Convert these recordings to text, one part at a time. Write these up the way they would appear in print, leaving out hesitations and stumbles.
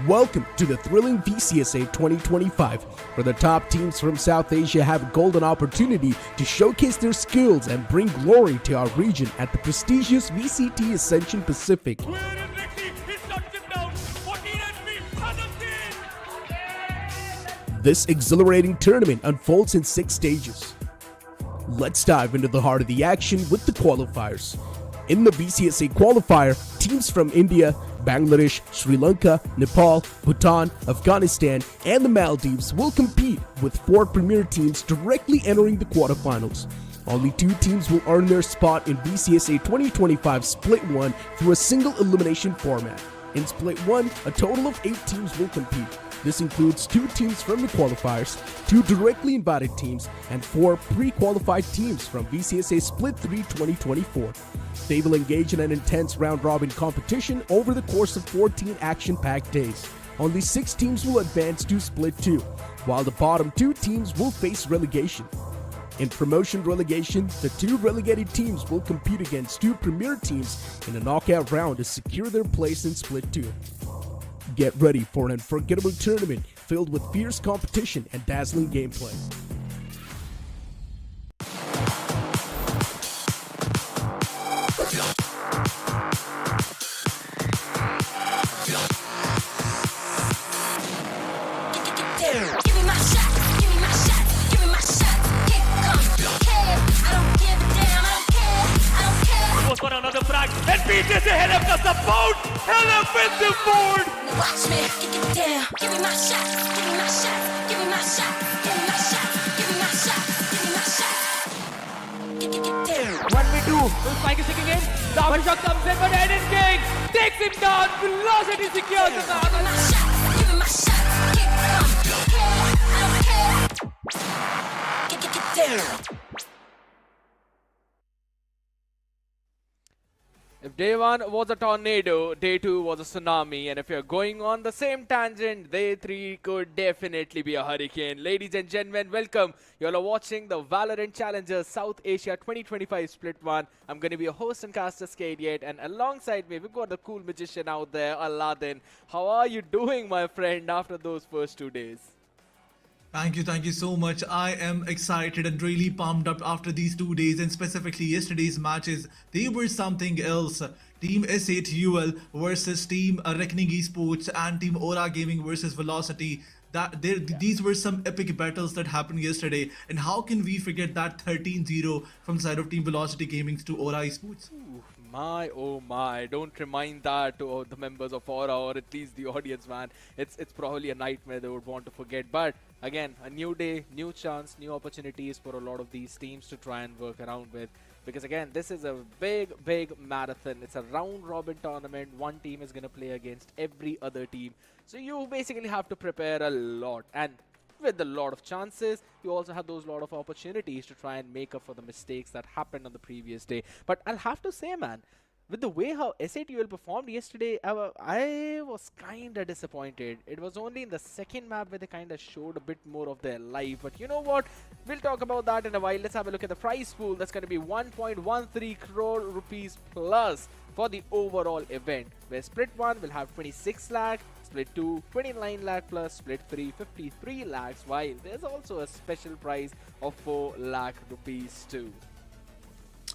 Welcome to the thrilling VCSA 2025, where the top teams from South Asia have a golden opportunity to showcase their skills and bring glory to our region at the prestigious VCT Ascension Pacific. This exhilarating tournament unfolds in 6 stages. Let's dive into the heart of the action with the qualifiers. In the VCSA qualifier, teams from India, Bangladesh, Sri Lanka, Nepal, Bhutan, Afghanistan, and the Maldives will compete, with 4 premier teams directly entering the quarterfinals. Only 2 teams will earn their spot in VCSA 2025 Split 1 through a single elimination format. In Split 1, a total of 8 teams will compete. This includes 2 teams from the qualifiers, 2 directly invited teams, and 4 pre-qualified teams from VCSA Split 3 2024. They will engage in an intense round-robin competition over the course of 14 action-packed days. Only 6 teams will advance to Split 2, while the bottom 2 teams will face relegation. In promotion relegation, the 2 relegated teams will compete against 2 premier teams in a knockout round to secure their place in Split 2. Get ready for an unforgettable tournament filled with fierce competition and dazzling gameplay. Give me my shot, here it comes. I don't give a damn, I don't care. back and पीछे से हेलम का support. हेलम with the board. Now watch me, get down. Give me my shot, give me my shot, give me my shot, give me my shot, give me my shot, give me my shot. Get down. 1v2. Will Spike is sticking in. The shot comes in, but Eden King takes him down. Velocity secures the Give me my shot, give me my shot. Kick, don't care, I don't care. Get down. If day 1 was a tornado, day 2 was a tsunami, and if you're going on the same tangent, day 3 could definitely be a hurricane. Ladies and gentlemen, welcome. You all are watching the VALORANT Challengers South Asia 2025 Split 1. I'm going to be your host and caster, Skadiate, and alongside me, we've got the cool magician out there, Aladdin. How are you doing, my friend, after those first 2 days? Thank you so much. I am excited and really pumped up after these 2 days, and specifically yesterday's matches. They were something else. Team S8UL versus Team Reckoning Esports and Team Aura Gaming versus Velocity. These were some epic battles that happened yesterday. And how can we forget that 13-0 from the side of Team Velocity Gaming to Aura Esports? Ooh, my oh my, don't remind that to the members of Aura or at least the audience, man. It's probably a nightmare they would want to forget. But again, a new day, new chance, new opportunities for a lot of these teams to try and work around with. Because again, this is a big marathon. It's a round robin tournament. One team is going to play against every other team. So you basically have to prepare a lot. And with a lot of chances, you also have those lot of opportunities to try and make up for the mistakes that happened on the previous day. But I'll have to say, man, with the way how S8UL performed yesterday, I was kind of disappointed. It was only in the second map where they kind of showed a bit more of their life. But you know what? We'll talk about that in a while. Let's have a look at the prize pool. That's going to be 1.13 crore rupees plus for the overall event, where Split 1 will have 26 lakh, Split 2 29 lakh plus, Split 3 53 lakhs, while there's also a special prize of 4 lakh rupees too.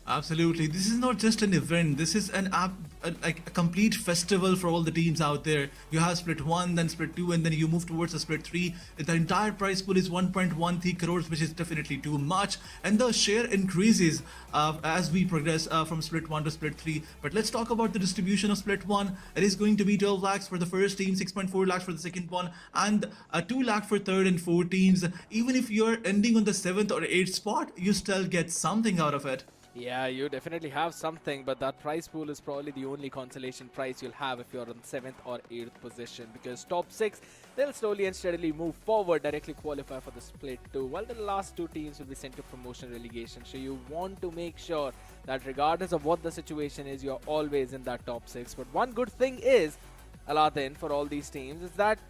Absolutely. This is not just an event. This is like a complete festival for all the teams out there. You have Split 1, then Split 2, and then you move towards the Split 3. The entire prize pool is 1.13 crores, which is definitely too much. And the share increases as we progress from Split 1 to Split 3. But let's talk about the distribution of Split 1. It is going to be 12 lakhs for the first team, 6.4 lakhs for the second one, and 2 lakh for third and fourth teams. Even if you're ending on the 7th or 8th spot, you still get something out of it. Yeah, you definitely have something, but that prize pool is probably the only consolation prize you'll have if you're in 7th or 8th position, because top 6, they'll slowly and steadily move forward, directly qualify for the Split 2, while the last 2 teams will be sent to promotion relegation. So you want to make sure that regardless of what the situation is, you're always in that top 6. But one good thing is, Aladdin, for all these teams, is that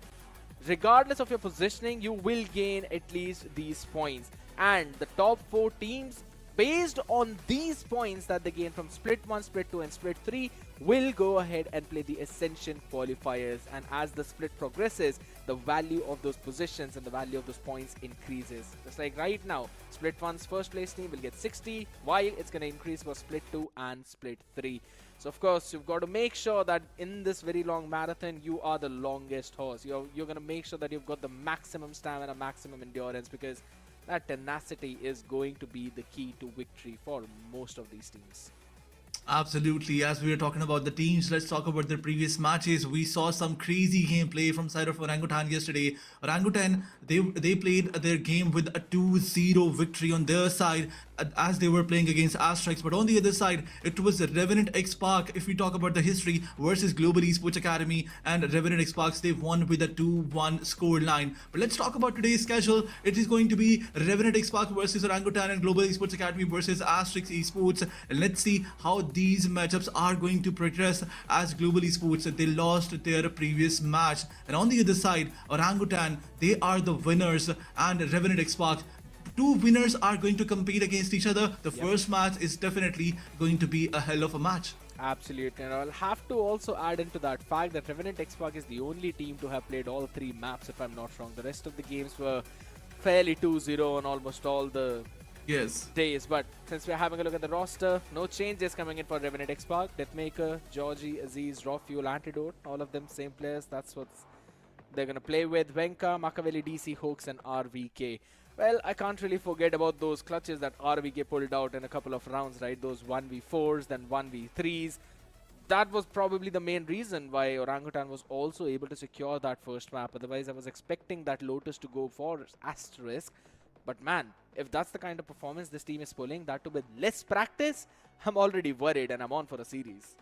regardless of your positioning, you will gain at least these points. And the top 4 teams, based on these points that they gain from Split 1, Split 2 and Split 3, will go ahead and play the Ascension qualifiers. And as the split progresses, the value of those positions and the value of those points increases. Just like right now, Split 1's first place team will get 60, while it's going to increase for Split 2 and Split 3. So of course, you've got to make sure that in this very long marathon, you are the longest horse. You're going to make sure that you've got the maximum stamina, maximum endurance, because that tenacity is going to be the key to victory for most of these teams. Absolutely. As we were talking about the teams, let's talk about their previous matches. We saw some crazy gameplay from side of Orangutan yesterday. Orangutan, they played their game with a 2-0 victory on their side as they were playing against Asterisk. But on the other side, it was Revenant XSpark, if we talk about the history, versus Global Esports Academy, and Revenant XSpark, they won with a 2-1 score line. But let's talk about today's schedule. It is going to be Revenant XSpark versus Orangutan and Global Esports Academy versus Asterisk Esports. And let's see how these matchups are going to progress, as Global Esports, they lost their previous match. And on the other side, Orangutan, they are the winners, and Revenant XSpark, 2 winners are going to compete against each other. The first match is definitely going to be a hell of a match. Absolutely, and I'll have to also add into that fact that Revenant XSpark is the only team to have played all 3 maps, if I'm not wrong. The rest of the games were fairly 2-0 on almost all the days. But since we're having a look at the roster, no changes coming in for Revenant XSpark. Deathmaker, Georgie, Aziz, Raw Fuel, Antidote, all of them same players. That's what they're going to play with. Venka, Machiavelli, DC, Hoax and RVK. Well, I can't really forget about those clutches that RVK pulled out in a couple of rounds, right? Those 1v4s, then 1v3s. That was probably the main reason why Orangutan was also able to secure that first map. Otherwise, I was expecting that Lotus to go for Asterisk. But man, if that's the kind of performance this team is pulling, that too with less practice, I'm already worried and I'm on for a series.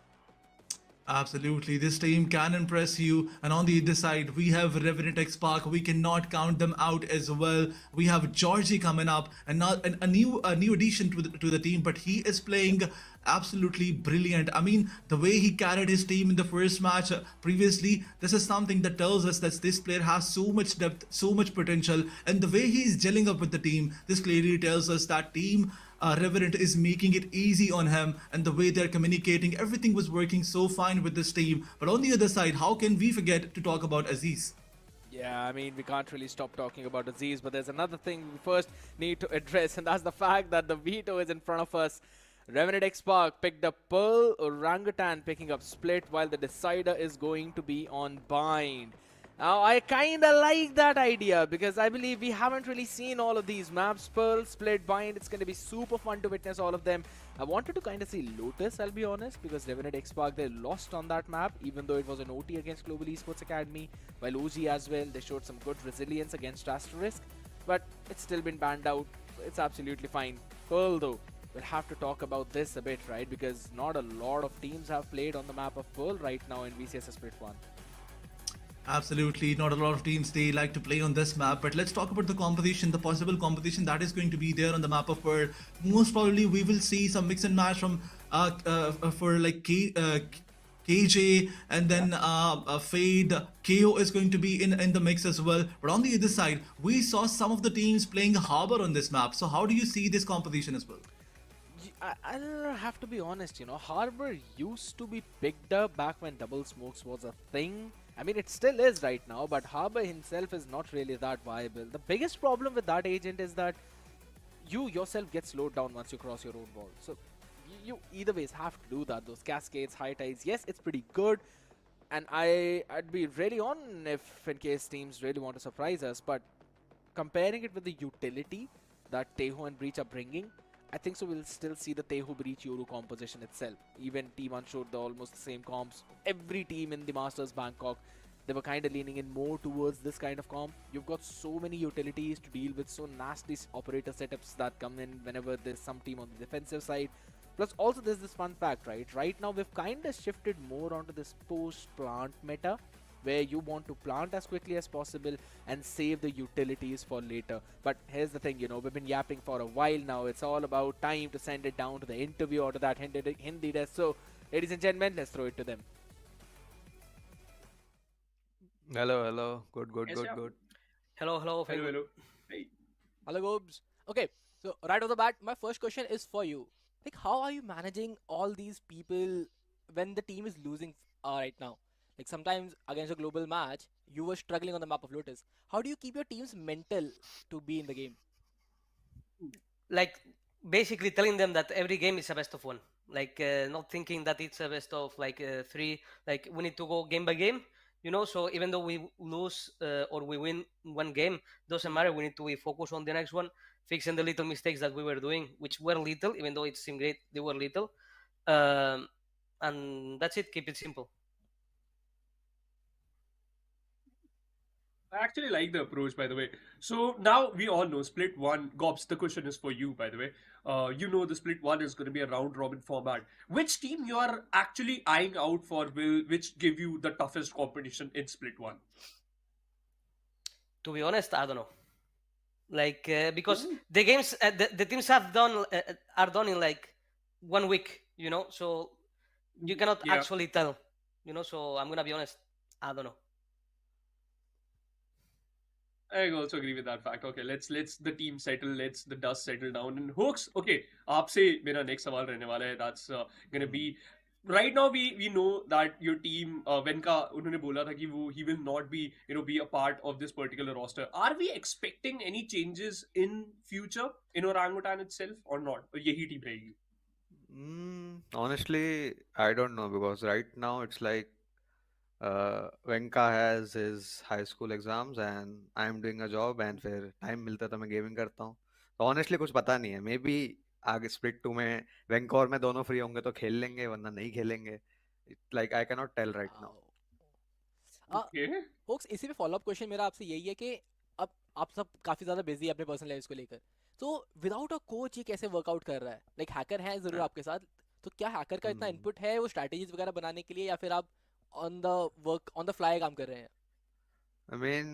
Absolutely, this team can impress you. And on the other side, we have Revenant XSpark. We cannot count them out as well. We have Georgie coming up, and not a new addition to the team, but he is playing absolutely brilliant. I mean, the way he carried his team in the first match previously, this is something that tells us that this player has so much depth, so much potential, and the way he is gelling up with the team, this clearly tells us that team Revenant is making it easy on him, and the way they're communicating, everything was working so fine with this team. But on the other side, how can we forget to talk about Aziz? Yeah, I mean, we can't really stop talking about Aziz, but there's another thing we first need to address, and that's the fact that the veto is in front of us. Revenant XSpark picked up Pearl, Orangutan picking up Split, while the decider is going to be on Bind. Now, I kinda like that idea because I believe we haven't really seen all of these maps. Pearl, Split, Bind, it's gonna be super fun to witness all of them. I wanted to kinda see Lotus, I'll be honest, because Revenant XSpark, they lost on that map, even though it was an OT against Global Esports Academy, while OG as well, they showed some good resilience against Asterisk, but it's still been banned out. It's absolutely fine. Pearl, though, we'll have to talk about this a bit, right? Because not a lot of teams have played on the map of Pearl right now in VCS Split 1. Absolutely, not a lot of teams they like to play on this map. But let's talk about the competition, the possible competition that is going to be there on the map of Pearl. Most probably, we will see some mix and match from for like KJ, and then Fade. KO is going to be in the mix as well. But on the other side, we saw some of the teams playing Harbor on this map. So how do you see this competition as well? I'll have to be honest, Harbor used to be picked up back when double smokes was a thing. I mean, it still is right now, but Harbor himself is not really that viable. The biggest problem with that agent is that you yourself get slowed down once you cross your own wall. So you either ways have to do that. Those cascades, high tides, yes, it's pretty good. And I'd be really on if in case teams really want to surprise us, but comparing it with the utility that Teho and Breach are bringing, I think so we'll still see the Teho Breach Yoru composition itself. Even T1 showed the almost the same comps. Every team in the Masters Bangkok, they were kind of leaning in more towards this kind of comp. You've got so many utilities to deal with, so nasty operator setups that come in whenever there's some team on the defensive side. Plus also there's this fun fact, right? Right now we've kind of shifted more onto this post-plant meta, where you want to plant as quickly as possible and save the utilities for later. But here's the thing, we've been yapping for a while now. It's all about time to send it down to the interview or to that Hindi desk. So, ladies and gentlemen, let's throw it to them. Hello, hello. Good, good, Yes, good, yeah. good. Hello, hello, Hello, hello. Hey. hello, Gobes. Okay, so right off the bat, my first question is for you. Like, how are you managing all these people when the team is losing right now? Like, sometimes against a global match, you were struggling on the map of Lotus. How do you keep your team's mental to be in the game? Like basically telling them that every game is a best of one, like not thinking that it's a best of like three, like we need to go game by game, so even though we lose or we win one game, doesn't matter, we need to be focused on the next one, fixing the little mistakes that we were doing, which were little, even though it seemed great, they were little. And that's it, keep it simple. I actually like the approach, by the way. So now we all know Split 1. Gobs, the question is for you, by the way. You know the Split 1 is going to be a round robin format. Which team you are actually eyeing out for which give you the toughest competition in Split 1? To be honest, I don't know, like because the games the teams have done are done in like 1 week, so you cannot Yeah. actually tell, so I'm gonna be honest, I don't know. I also agree with that fact. Okay, let's the team settle, let's the dust settle down. And Hooks, okay, आपसे मेरा next सवाल रहने वाला है. That's gonna be right now. We know that your team Venka उन्होंने बोला था कि वो he will not be a part of this particular roster. Are we expecting any changes in future in Orangutan itself or not? और यही team रहेगी. Honestly, I don't know because right now it's like Venka has his high school exams and I'm doing a job and फिर time मिलता है तो मैं gaming करता हूँ. तो honestly कुछ पता नहीं है. Maybe आगे split 2 में वेंका और मैं दोनों free होंगे तो खेल लेंगे वरना नहीं खेलेंगे. Like I cannot tell right now. Okay. Folks इसी पे फॉलो अप क्वेश्चन मेरा आपसे यही है कि अब आप सब काफी ज्यादा बिजी है अपने पर्सनल लाइफ को लेकर, तो विदाउट अ कोच ये कैसे वर्कआउट कर रहा है? लाइक हैकर है जरूर आपके साथ, तो क्या हैकर का इतना इनपुट है वो स्ट्रैटेजीज वगैरह बनाने के लिए, या फिर आप on the work on the fly काम कर रहे हैं? I mean,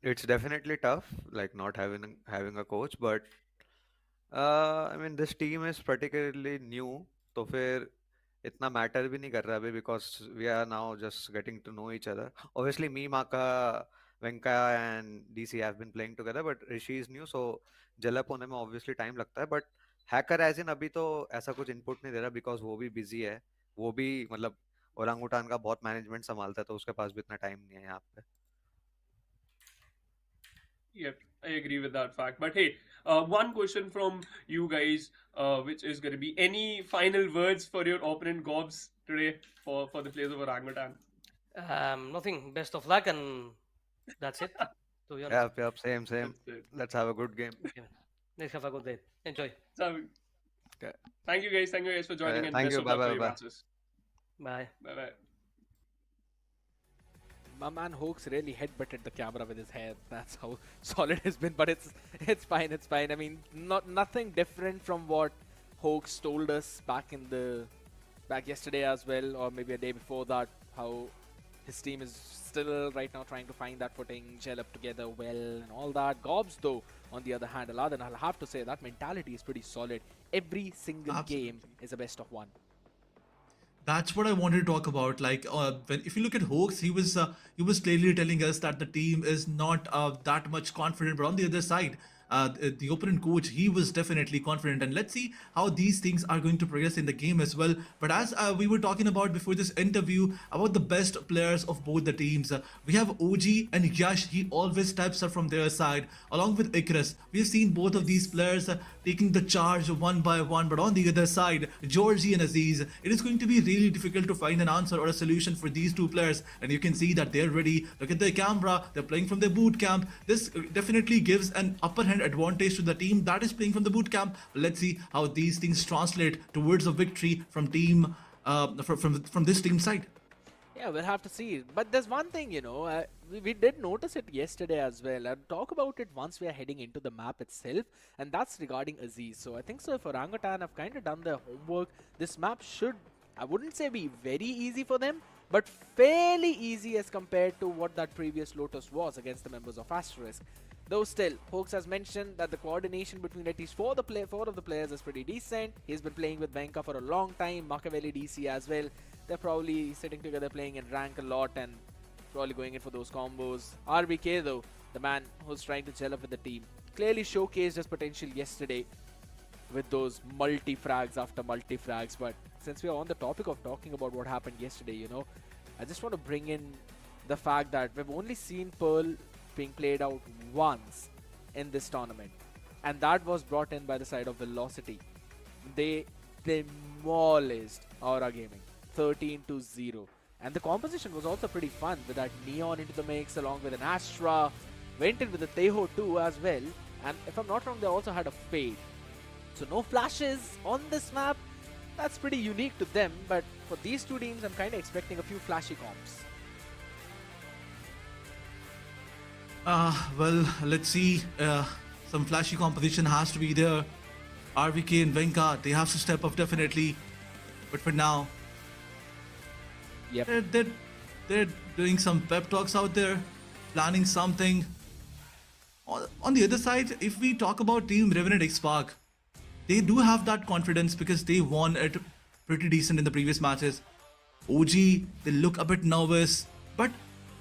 it's definitely tough, like not having a coach, but I mean this team is particularly new, तो फिर इतना मैटर भी नहीं कर रहा अभी because we are now just getting to know each other. Obviously, me, Maka, Venka, and DC have been playing together, but Rishi is new, so जलप होने में obviously time लगता है. But hacker as in अभी तो ऐसा कुछ input नहीं दे रहा because वो भी busy है. वो भी मतलब ओरंगुटान का बहुत मैनेजमेंट संभालता है तो उसके पास भी इतना टाइम नहीं है यहाँ पे. Yep, I agree with that fact. But hey, one question from you guys, which is going to be any final words for your opponent Gobs today for the players of Orangutan? Nothing. Best of luck, and that's it. To be honest. Yep, same. That's it. Let's have a good game. Okay. Let's have a good day. Enjoy. So, Okay. thank you guys for joining and Thank best you. of luck Bye, for your bye. matches. Bye. Bye bye. My man Hoax really headbutted the camera with his hair. That's how solid it's been, but it's fine. It's fine. I mean, nothing different from what Hoax told us back yesterday as well, or maybe a day before that. How his team is still right now trying to find that footing, gel up together well, and all that. Gobs, though, on the other hand, Aladdin, I'll have to say that mentality is pretty solid. Every single game is a best of one. That's what I wanted to talk about. Like, if you look at Hoax, he was clearly telling us that the team is not that much confident. But on the other side, the opponent coach, he was definitely confident. And let's see how these things are going to progress in the game as well. But as we were talking about before this interview about the best players of both the teams, we have OG and Yash. He always steps up from their side, along with Icarus. We've seen both of these players taking the charge one by one. But on the other side, Georgie and Aziz, it is going to be really difficult to find an answer or a solution for these two players. And you can see that they're ready. Look at their camera. They're playing from their boot camp. This definitely gives an upper hand advantage to the team that is playing from the boot camp. Let's see how these things translate towards a victory from from this team side. Yeah, we'll have to see. But there's one thing, we did notice it yesterday as well. I'll talk about it once we are heading into the map itself, and that's regarding Aziz. So I think so if Orangutan have kind of done their homework, this map should, I wouldn't say be very easy for them, but fairly easy as compared to what that previous Lotus was against the members of Asterisk. Though still, Hoax has mentioned that the coordination between at least four of the players is pretty decent. He's been playing with Venka for a long time, Machiavelli DC as well. They're probably sitting together playing in rank a lot and probably going in for those combos. RBK though, the man who's trying to gel up with the team, clearly showcased his potential yesterday with those multi-frags after multi-frags. But since we are on the topic of talking about what happened yesterday, I just want to bring in the fact that we've only seen Pearl being played out once in this tournament, and that was brought in by the side of Velocity. They demolished Aura Gaming 13-0, and the composition was also pretty fun with that Neon into the mix along with an Astra, went in with a Teho too as well, and if I'm not wrong they also had a Fade. So no flashes on this map. That's pretty unique to them, but for these two teams I'm kind of expecting a few flashy comps. Well, let's see. Some flashy composition has to be there. RVK and Venka, they have to step up definitely. But for now, Yep. they're doing some pep talks out there, planning something. On the other side, if we talk about Team Revenant Esports, they do have that confidence because they won it pretty decent in the previous matches. OG, they look a bit nervous, but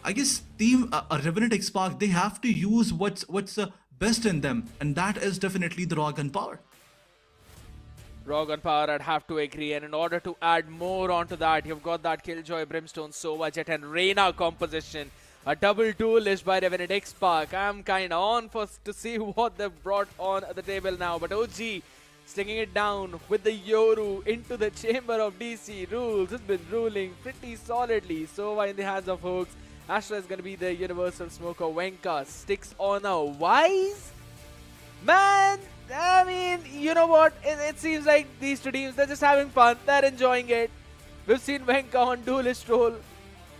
I guess Team Revenant Esports, they have to use what's best in them, and that is definitely the raw gunpowder. Raw gunpowder, I'd have to agree, and in order to add more onto that, you've got that Killjoy, Brimstone, Sova, Jet and Reyna composition. A double duelist by Revenant Esports. I'm kind of on to see what they've brought on the table now, but OG slinging it down with the Yoru into the chamber of DC. Rules has been ruling pretty solidly. Sova in the hands of Hooks. Astra is going to be the universal smoker. Venka sticks on a Wise. Man, I mean, you know what? It seems like these two teams, they're just having fun. They're enjoying it. We've seen Venka on duelist role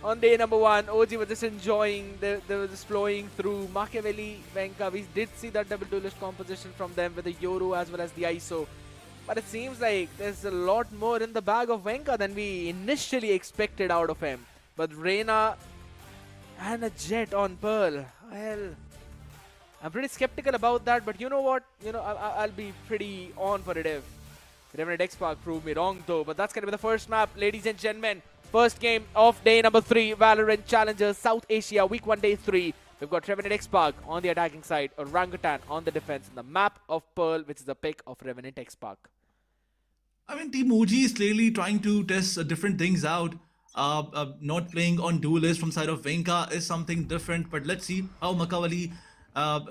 on day number 1. OG was just enjoying. They were just flowing through. Machiavelli, Venka, we did see that double duelist composition from them with the Yoru as well as the ISO. But it seems like there's a lot more in the bag of Venka than we initially expected out of him. But Reina and a Jet on Pearl. Well, I'm pretty skeptical about that, but you know what? I'll be pretty on for it if Revenant Xspark proved me wrong though. But that's going to be the first map, ladies and gentlemen. First game of day number 3, VALORANT Challengers South Asia, week 1, day 3. We've got Revenant Xspark on the attacking side, Orangutan on the defense, and the map of Pearl, which is the pick of Revenant Xspark. I mean, Team OG is clearly trying to test different things out. Not playing on duelist from side of Venka is something different, but let's see how Machiavelli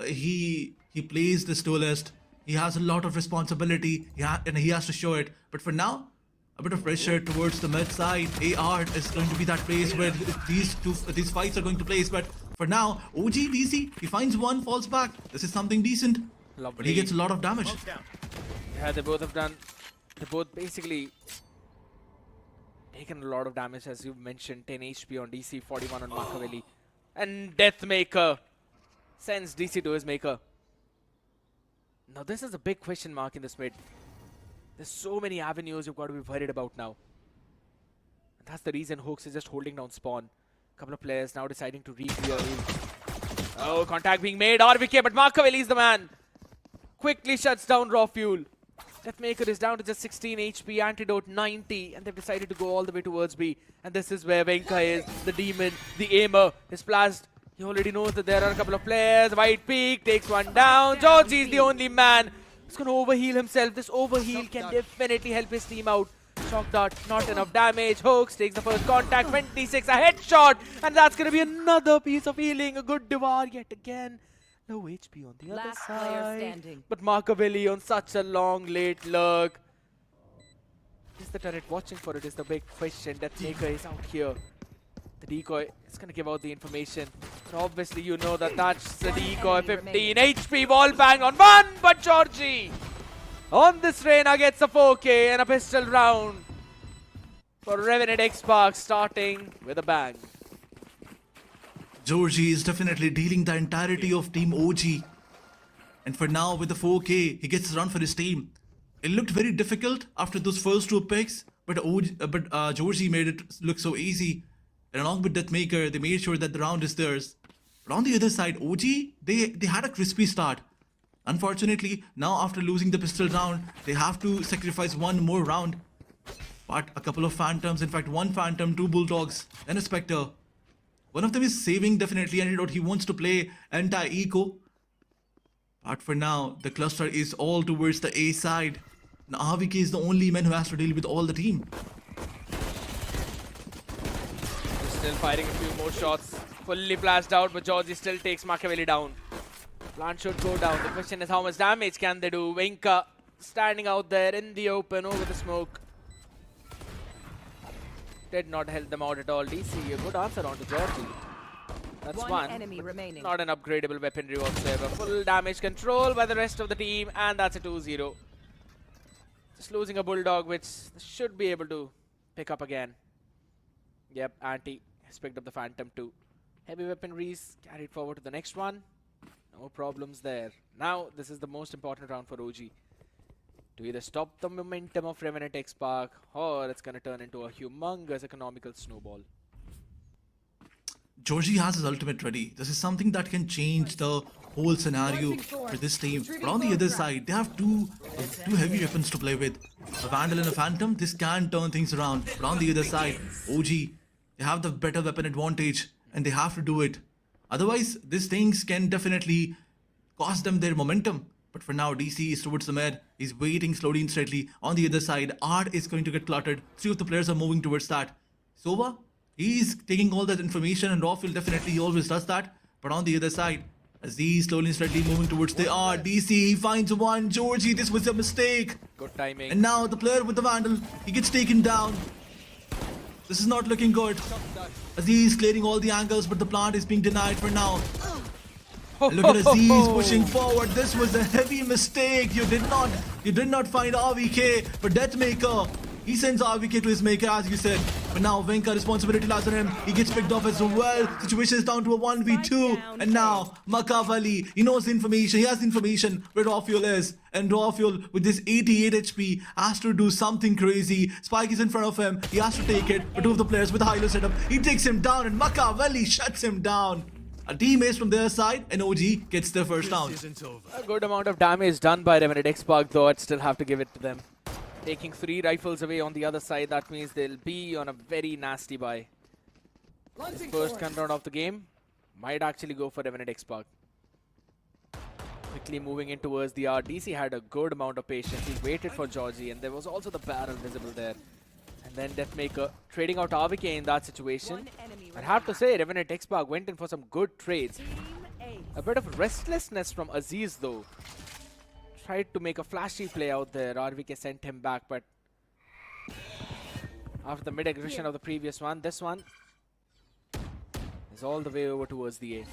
he plays this duelist. He has a lot of responsibility, and he has to show it. But for now, a bit of pressure towards the mid side. AR is going to be that place where these fights are going to place. But for now, OG DC, he finds one, falls back. This is something decent. Lovely. But he gets a lot of damage. Yeah, they both basically taken a lot of damage, as you mentioned. 10 HP on DC, 41 on Machiavelli. And Deathmaker sends DC to his maker. Now this is a big question mark in this mid. There's so many avenues you've got to be worried about now. And that's the reason Hooks is just holding down spawn. Couple of players now deciding to re-clear. Oh, contact being made. RVK, but Machiavelli is the man. Quickly shuts down Raw Fuel. Deathmaker is down to just 16 HP, Antidote 90, and they've decided to go all the way towards B. And this is where Venka is, the demon, the aimer, is splashed. He already knows that there are a couple of players. White Peak takes one down. Georgie is the only man who's going to overheal himself. This overheal can definitely help his team out. Shock dart, not enough damage. Hooks takes the first contact, 26, a headshot. And that's going to be another piece of healing. A good Devar yet again. No HP on the other side. But Machiavelli on such a long, late lurk. Is the turret watching for it is the big question. Deathmaker is out here. The decoy is going to give out the information. And obviously, you know that that's the decoy. 15 HP, wall bang on one. But Georgie on this Reina gets a 4K and a pistol round for Revenant Xspark, starting with a bang. Georgie is definitely dealing the entirety of Team OG. And for now, with the 4K, he gets a run for his team. It looked very difficult after those first 2 picks, but Georgie made it look so easy. And along with Deathmaker, they made sure that the round is theirs. But on the other side, OG, they had a crispy start. Unfortunately, now after losing the pistol round, they have to sacrifice one more round. But a couple of Phantoms, in fact, 1 Phantom, 2 Bulldogs, and a Spectre. One of them is saving definitely Antidote. He wants to play anti-eco. But for now, the cluster is all towards the A side. Now RVK is the only man who has to deal with all the team. Still firing a few more shots. Fully flashed out, but Georgie still takes Machiavelli down. Plant should go down. The question is how much damage can they do? Venka standing out there in the open over the smoke. Did not help them out at all. DC, a good answer onto Georgie. That's one. Enemy remaining. Not an upgradable weaponry whatsoever. Full damage control by the rest of the team, and that's a 2-0. Just losing a Bulldog, which should be able to pick up again. Yep, Anti has picked up the Phantom too. Heavy weaponries carried forward to the next one. No problems there. Now, this is the most important round for OG. To either stop the momentum of Revenant Xspark, or it's going to turn into a humongous economical snowball. Georgie has his ultimate ready. This is something that can change the whole scenario for this team. But on the other side, they have two heavy weapons to play with. A Vandal and a Phantom, this can turn things around. But on the other side, OG, they have the better weapon advantage and they have to do it. Otherwise, these things can definitely cost them their momentum. But for now, DC is towards the mid. He's waiting slowly and steadily. On the other side, Art is going to get cluttered. 3 of the players are moving towards that. Sova, he's taking all that information and Raw Fuel definitely he always does that. But on the other side, Aziz slowly and steadily moving towards the R. DC, he finds one. Georgie, this was a mistake. Good timing. And now the player with the Vandal, he gets taken down. This is not looking good. Aziz clearing all the angles, but the plant is being denied for now. And look at Aziz pushing forward. This was a heavy mistake. You did not find RVK, but Deathmaker, he sends RVK to his maker, as you said. But now Venka, responsibility lies on him. He gets picked off as well. Situation is down to a 1v2. And now Makavali, he knows the information. He has the information where Rafuel is. And Rafuel, with this 88 HP, has to do something crazy. Spike is in front of him. He has to take it. But two of the players with the high-low setup, he takes him down. And Makavali shuts him down. A team ace from their side, and OG gets their first round. A good amount of damage done by Revenant Esports, though I'd still have to give it to them. Taking 3 rifles away on the other side, that means they'll be on a very nasty buy. This first gun round of the game might actually go for Revenant Esports. Quickly moving in towards the R. DC had a good amount of patience. He waited for Georgie, and there was also the barrel visible there. And then Deathmaker trading out RVK in that situation. I'd have to say, Revenant Esports went in for some good trades. A bit of restlessness from Aziz, though. Tried to make a flashy play out there. RVK sent him back, but after the mid-aggression of the previous one, this one is all the way over towards the A.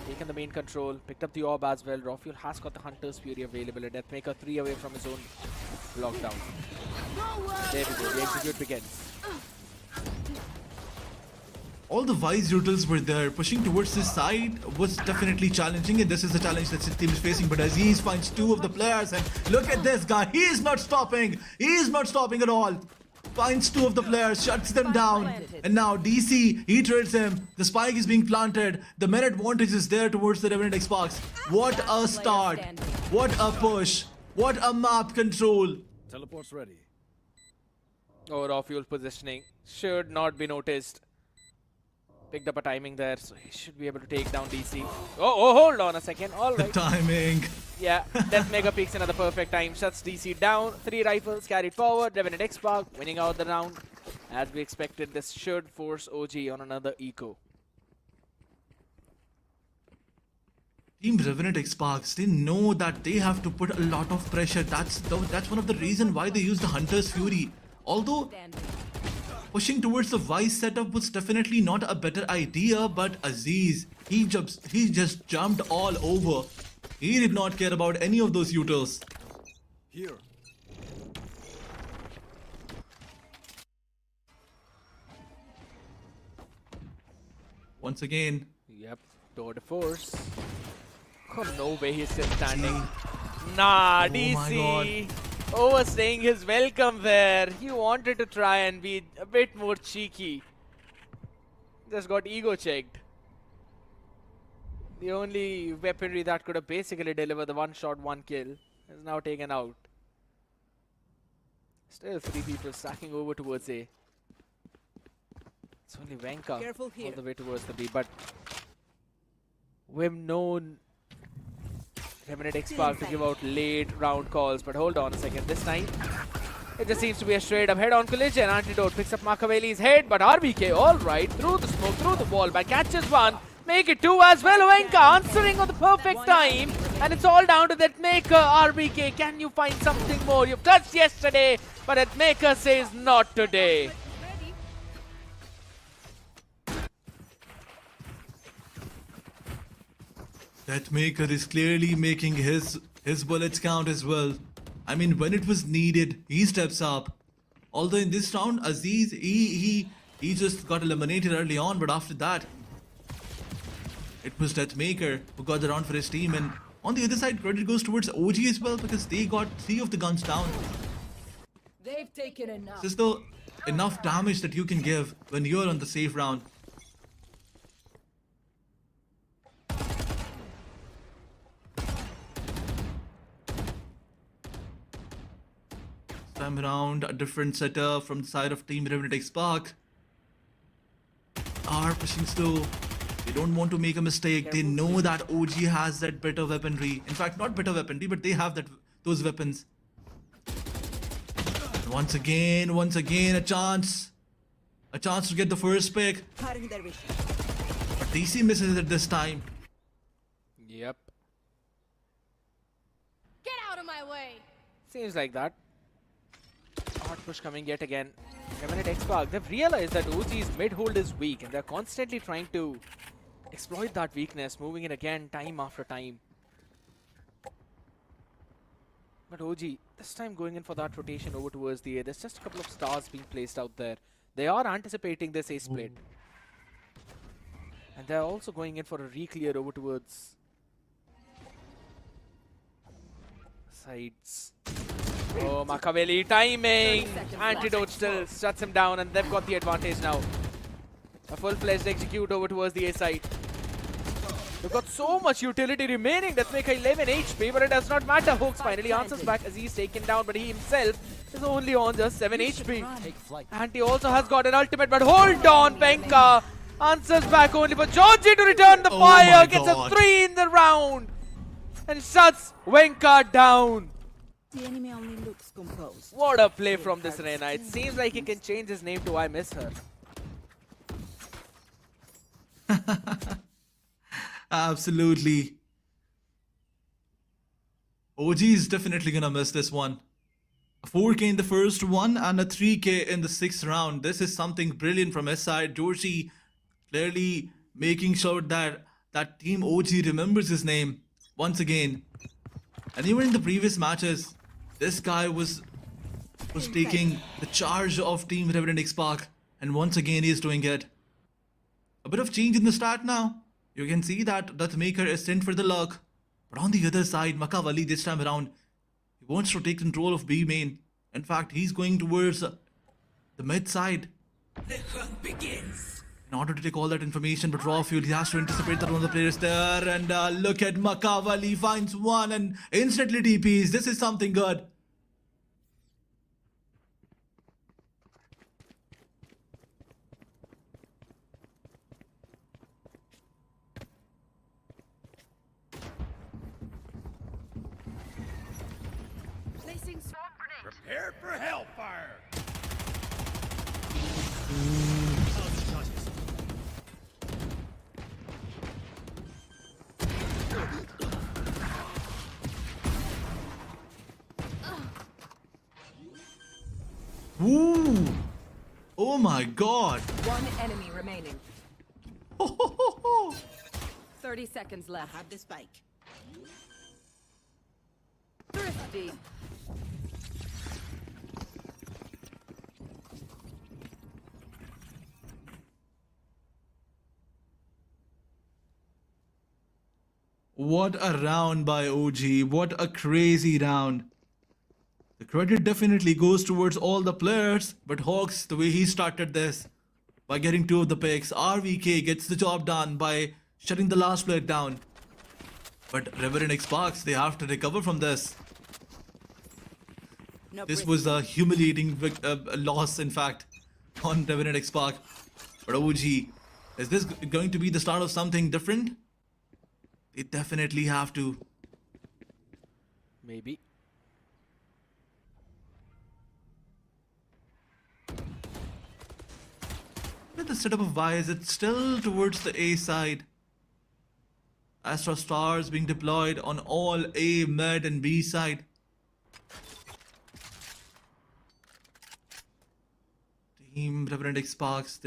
Taken the main control, picked up the orb as well. Rafuel has got the Hunter's Fury available. A Deathmaker 3 away from his own lockdown. There we go, the execute begins. All the Wise Utils were there. Pushing towards this side was definitely challenging, and this is the challenge that his team is facing. But Aziz finds 2 of the players, and look at this guy. He is not stopping. He is not stopping at all. Finds 2 of the players, shuts them down. And now DC, he trades him. The spike is being planted. The men advantage is there towards the Revenant Esports. What a start. What a push. What a map control. Teleport's ready. Oh, Rafuel positioning should not be noticed. Picked up a timing there, so he should be able to take down DC. Oh, hold on a second. All right. The timing. Yeah, Deathmaker peeks in at the perfect time. Shuts DC down. 3 rifles carried forward. Revenant Esports winning out the round. As we expected, this should force OG on another eco. Team Revenant Esports, they know that they have to put a lot of pressure. That's one of the reasons why they use the Hunter's Fury. Although pushing towards the Vice setup was definitely not a better idea, but Aziz, he just jumped all over. He did not care about any of those utils. Here. Once again, Yep, tour de force. Oh, no way he's still standing. Nah, Oh my DC overstaying his welcome there. He wanted to try and be a bit more cheeky. Just got ego checked. The only weaponry that could have basically delivered the 1 shot, 1 kill is now taken out. Still 3 people stacking over towards A. It's only Venka all the way towards the B, but we've known Revenant Esports to give out late round calls, but hold on a second. This time, it just seems to be a straight up head-on collision. Antidote picks up Makaveli's head, but RBK, alright, through the smoke, through the wall, but catches 1. Make it 2 as well. Venka answering on the perfect time, and it's all down to that maker. RBK, can you find something more? You've touched yesterday, but that maker says not today. that Maker is clearly making his bullets count as well. I mean, when it was needed, he steps up. Although in this round, Aziz, he just got eliminated early on, but after that, it was Deathmaker who got the round for his team. And on the other side, credit goes towards OG as well, because they got 3 of the guns down. They've taken enough. Just the enough damage that you can give when you're on the safe round. Time around, a different setup from the side of Team Revenant XSpark. Are pushing slow. They don't want to make a mistake. They know that OG has that better weaponry. In fact, not better weaponry, but they have those weapons. And once again, a chance to get the first pick. But DC misses it this time. Yep. Get out of my way! Seems like that. Hard push coming yet again. Revenant XSpark, they've realized that OG's mid-hold is weak and they're constantly trying to exploit that weakness, moving it again time after time. But OG, this time going in for that rotation over towards the A. There's just a couple of stars being placed out there. They are anticipating this A split. And they're also going in for a re-clear over towards sides. Oh, Makaveli timing! Antidote still shuts him down and they've got the advantage now. A full-fledged execute over towards the A side. They've got so much utility remaining. That's make 11 HP, but it does not matter. Hooks finally answers back as he's taken down, but he himself is only on just 7 HP. And he also has got an ultimate, but hold on, Venka answers back only for Georgie to return the fire. Gets a 3 in the round and shuts Venka down. The enemy only looks composed. What a play from this Reina. It seems like he can change his name to I Miss Her. Absolutely. OG is definitely gonna miss this one. A 4k in the first one and a 3k in the 6th round. This is something brilliant from his side. Dorsey clearly making sure that Team OG remembers his name once again. And even in the previous matches, this guy was taking the charge of Team Revenant XSpark, and once again he is doing it. A bit of change in the start now. You can see that Deathmaker is sent for the luck. But on the other side, Makaveli this time around, he wants to take control of B main. In fact, he's going towards the mid side. The hunt begins. In order to take all that information, but Raw Fuel, he has to anticipate that one of the players there. And look at Makaveli, finds one and instantly TPs. This is something good. Placing swarm grenade. Prepare for hellfire! Ooh! Oh my god! One enemy remaining. 30 seconds left. I have the spike. Thrifty. What a round by OG. What a crazy round. The credit definitely goes towards all the players, but Hawks, the way he started this, by getting 2 of the picks, RVK gets the job done by shutting the last player down. But Revenant XSpark, they have to recover from this. This was a humiliating loss, in fact, on Revenant XSpark. But OG, is this going to be the start of something different? They definitely have to. Maybe. With the setup of Y, is it still towards the A side? Astra Stars being deployed on all A, mid and B side. Team Revenant XSpark,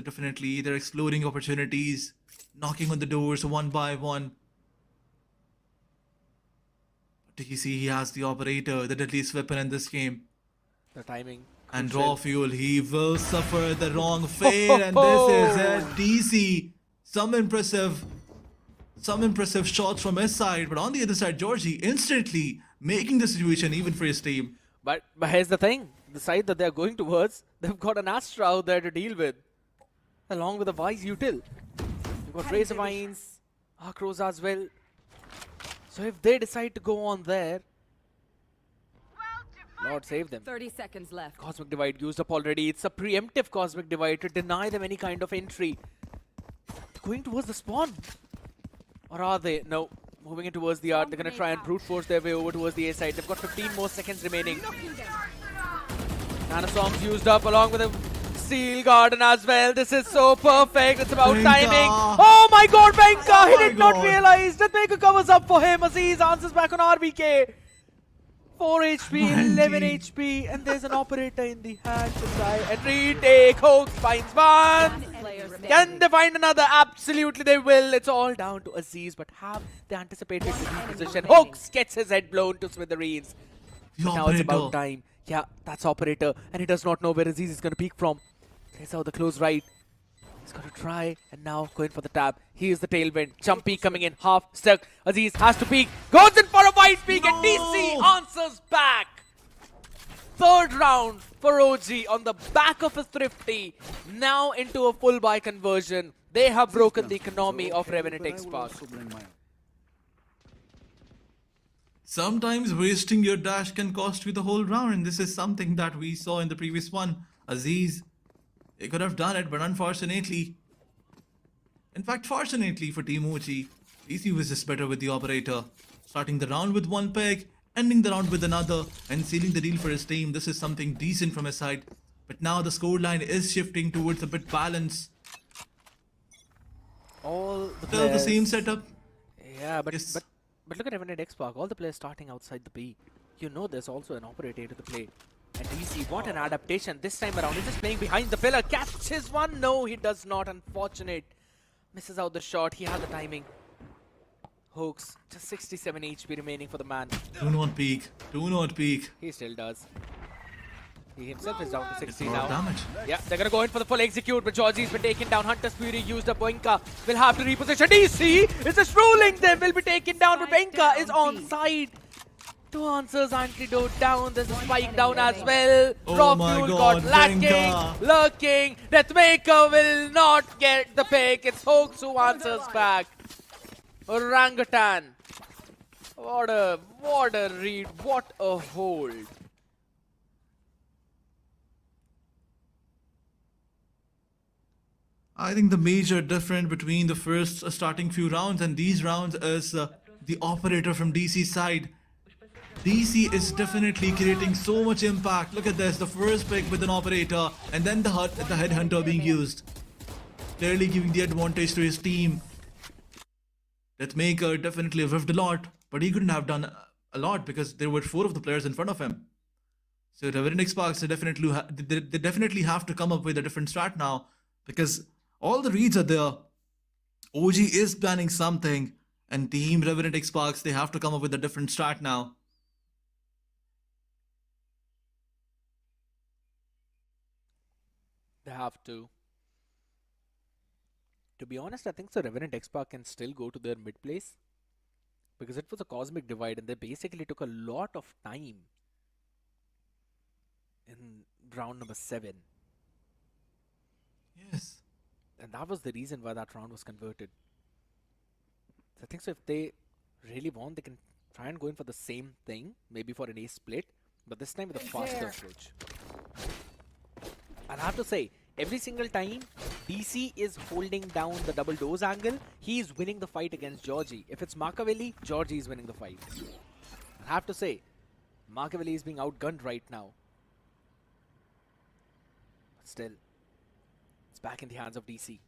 they're exploring opportunities, knocking on the doors one by one. TC, he has the operator, the deadliest weapon in this game. The timing. And crucial. Raw Fuel, he will suffer the wrong fate, and this is it. DC, some impressive shots from his side, but on the other side, Georgie instantly making the situation even for his team. But here's the thing. The side that they're going towards, they've got an Astra out there to deal with. Along with a Wise Util. You've got Razor Vines, Arcros as well. So if they decide to go on there, Lord save them. 30 seconds left. Cosmic Divide used up already. It's a preemptive Cosmic Divide to deny them any kind of entry. They're going towards the spawn. Or are they? No. Moving in towards the art. They're going to try and brute force their way over towards the A side. They've got 15 more seconds remaining. Nanostorms used up along with a Steel Garden as well. This is so perfect. It's about Venka. timing. Oh my god, Venka! Oh He my did not God. realize. Deathmaker covers up for him. Aziz answers back on RBK. 4 HP, 11 HP, and there's an operator in the hand to try and retake. Hoax finds one. Player Can standing. they find another? Absolutely they will. It's all down to Aziz, but have they anticipated the position? Hoax gets his head blown to smithereens. The But now it's about operator. time. Yeah, that's operator, and he does not know where Aziz is going to peek from. There's out the close right. He's got to try, and now going for the tap. Here's the tailwind. Chumpy coming in, half stuck. Aziz has to peek. Goes in for a wide peek, and DC answers back. Third round for OG on the back of a thrifty. Now into a full buy conversion. They have broken the economy of Revenant Esports. Sometimes wasting your dash can cost you the whole round, and this is something that we saw in the previous one. Aziz, they could have done it, but unfortunately, in fact, fortunately for Team OG, DC was just better with the operator. Starting the round with one pick, ending the round with another, and sealing the deal for his team. This is something decent from his side. But now the scoreline is shifting towards a bit balance. All the Still the players- same setup. Yeah, but Yes. but look at Revenant XSpark. All the players starting outside the B. You know there's also an operator to the play. And DC, what an adaptation this time around. He's just playing behind the pillar. Catches one. No, he does not. Unfortunate. Misses out the shot. He had the timing. Hoax. Just 67 HP remaining for the man. Do not peek. Do not peek. He still does. He himself is down to 60 A lot of now. damage. Yeah, they're gonna go in for the full execute, but Georgie's been taken down. Hunter's Fury used up. Boinka will have to reposition. DC is just ruling them. Will be taken down, but Boinka is on side. Two answers, antidote down. There's a spike down as well. Oh Raw my fuel God, got lacking, Boinka. lurking. Deathmaker will not get the pick. It's Hoax who answers back. Orangutan. What a read. What a hold. I think the major difference between the first starting few rounds and these rounds is the operator from DC side. DC is definitely creating so much impact. Look at this, the first pick with an operator and then the headhunter being used. Clearly giving the advantage to his team. Deathmaker definitely whiffed a lot, but he couldn't have done a lot because there were 4 of the players in front of him. So Revenant Esports, they definitely have to come up with a different strat now because all the reads are there. OG is planning something, and Team Revenant Esports, they have to come up with a different strat now. They have to. To be honest, I think the Revenant XSpark can still go to their mid place because it was a cosmic divide and they basically took a lot of time in round number 7. Yes. And that was the reason why that round was converted. So I think so if they really want, they can try and go in for the same thing, maybe for an ace split, but this time with a faster approach. And I have to say, every single time DC is holding down the double doors angle, he is winning the fight against Georgie. If it's Markavelli, Georgie is winning the fight. I have to say, Markavelli is being outgunned right now. But still, it's back in the hands of DC.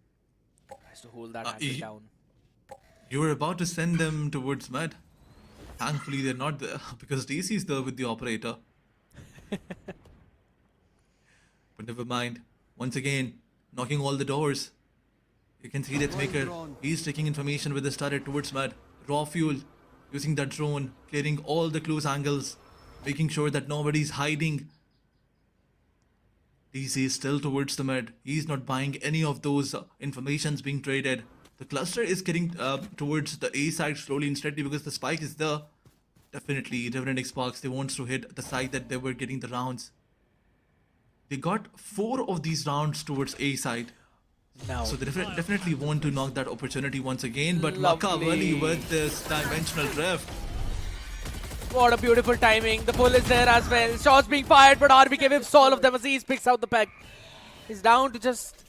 Tries to hold that angle down. You were about to send them towards mid. Thankfully, they're not there because DC is there with the operator. But never mind. Once again, knocking all the doors. You can see Deathmaker. He's taking information with his turret towards mid. Raw fuel. Using that drone. Clearing all the close angles. Making sure that nobody's hiding. DC is still towards the mid. He's not buying any of those informations being traded. The cluster is getting towards the A side slowly and steadily because the spike is there. Definitely, Revenant Esports, they want to hit the side that they were getting the rounds. They got 4 of these rounds towards A side. Now, So they definitely want to knock that opportunity once again. But Lovely. Makavali with this dimensional drift. what a beautiful timing. The pull is there as well. Shots being fired, but RBK whips all of them. Aziz picks out the peg. He's down to just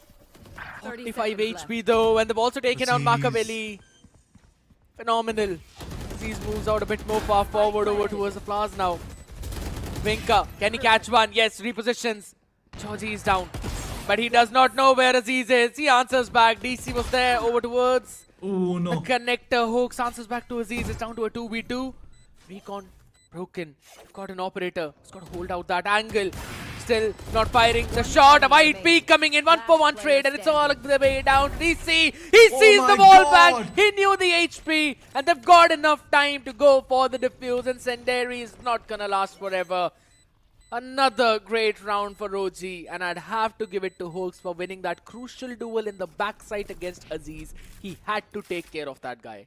45 HP though, and they've also taken out Aziz. Makaveli. Phenomenal. Aziz moves out a bit more far forward over towards the flowers now. Vinka, can he catch one? Yes, repositions. Georgie is down. But he does not know where Aziz is. He answers back. DC was there over towards Oh the no. connector. Hooks answers back to Aziz. It's down to a 2v2. Recon broken. Got an operator. He's got to hold out that angle. Still not firing the shot. A wide peak coming in. 1-for-1 trade. And it's all the way down to DC. He sees my the ball God. back. He knew the HP. And they've got enough time to go for the defuse. And Senderi is not going to last forever. Another great round for Roji, and I'd have to give it to Hooks for winning that crucial duel in the backside against Aziz. He had to take care of that guy.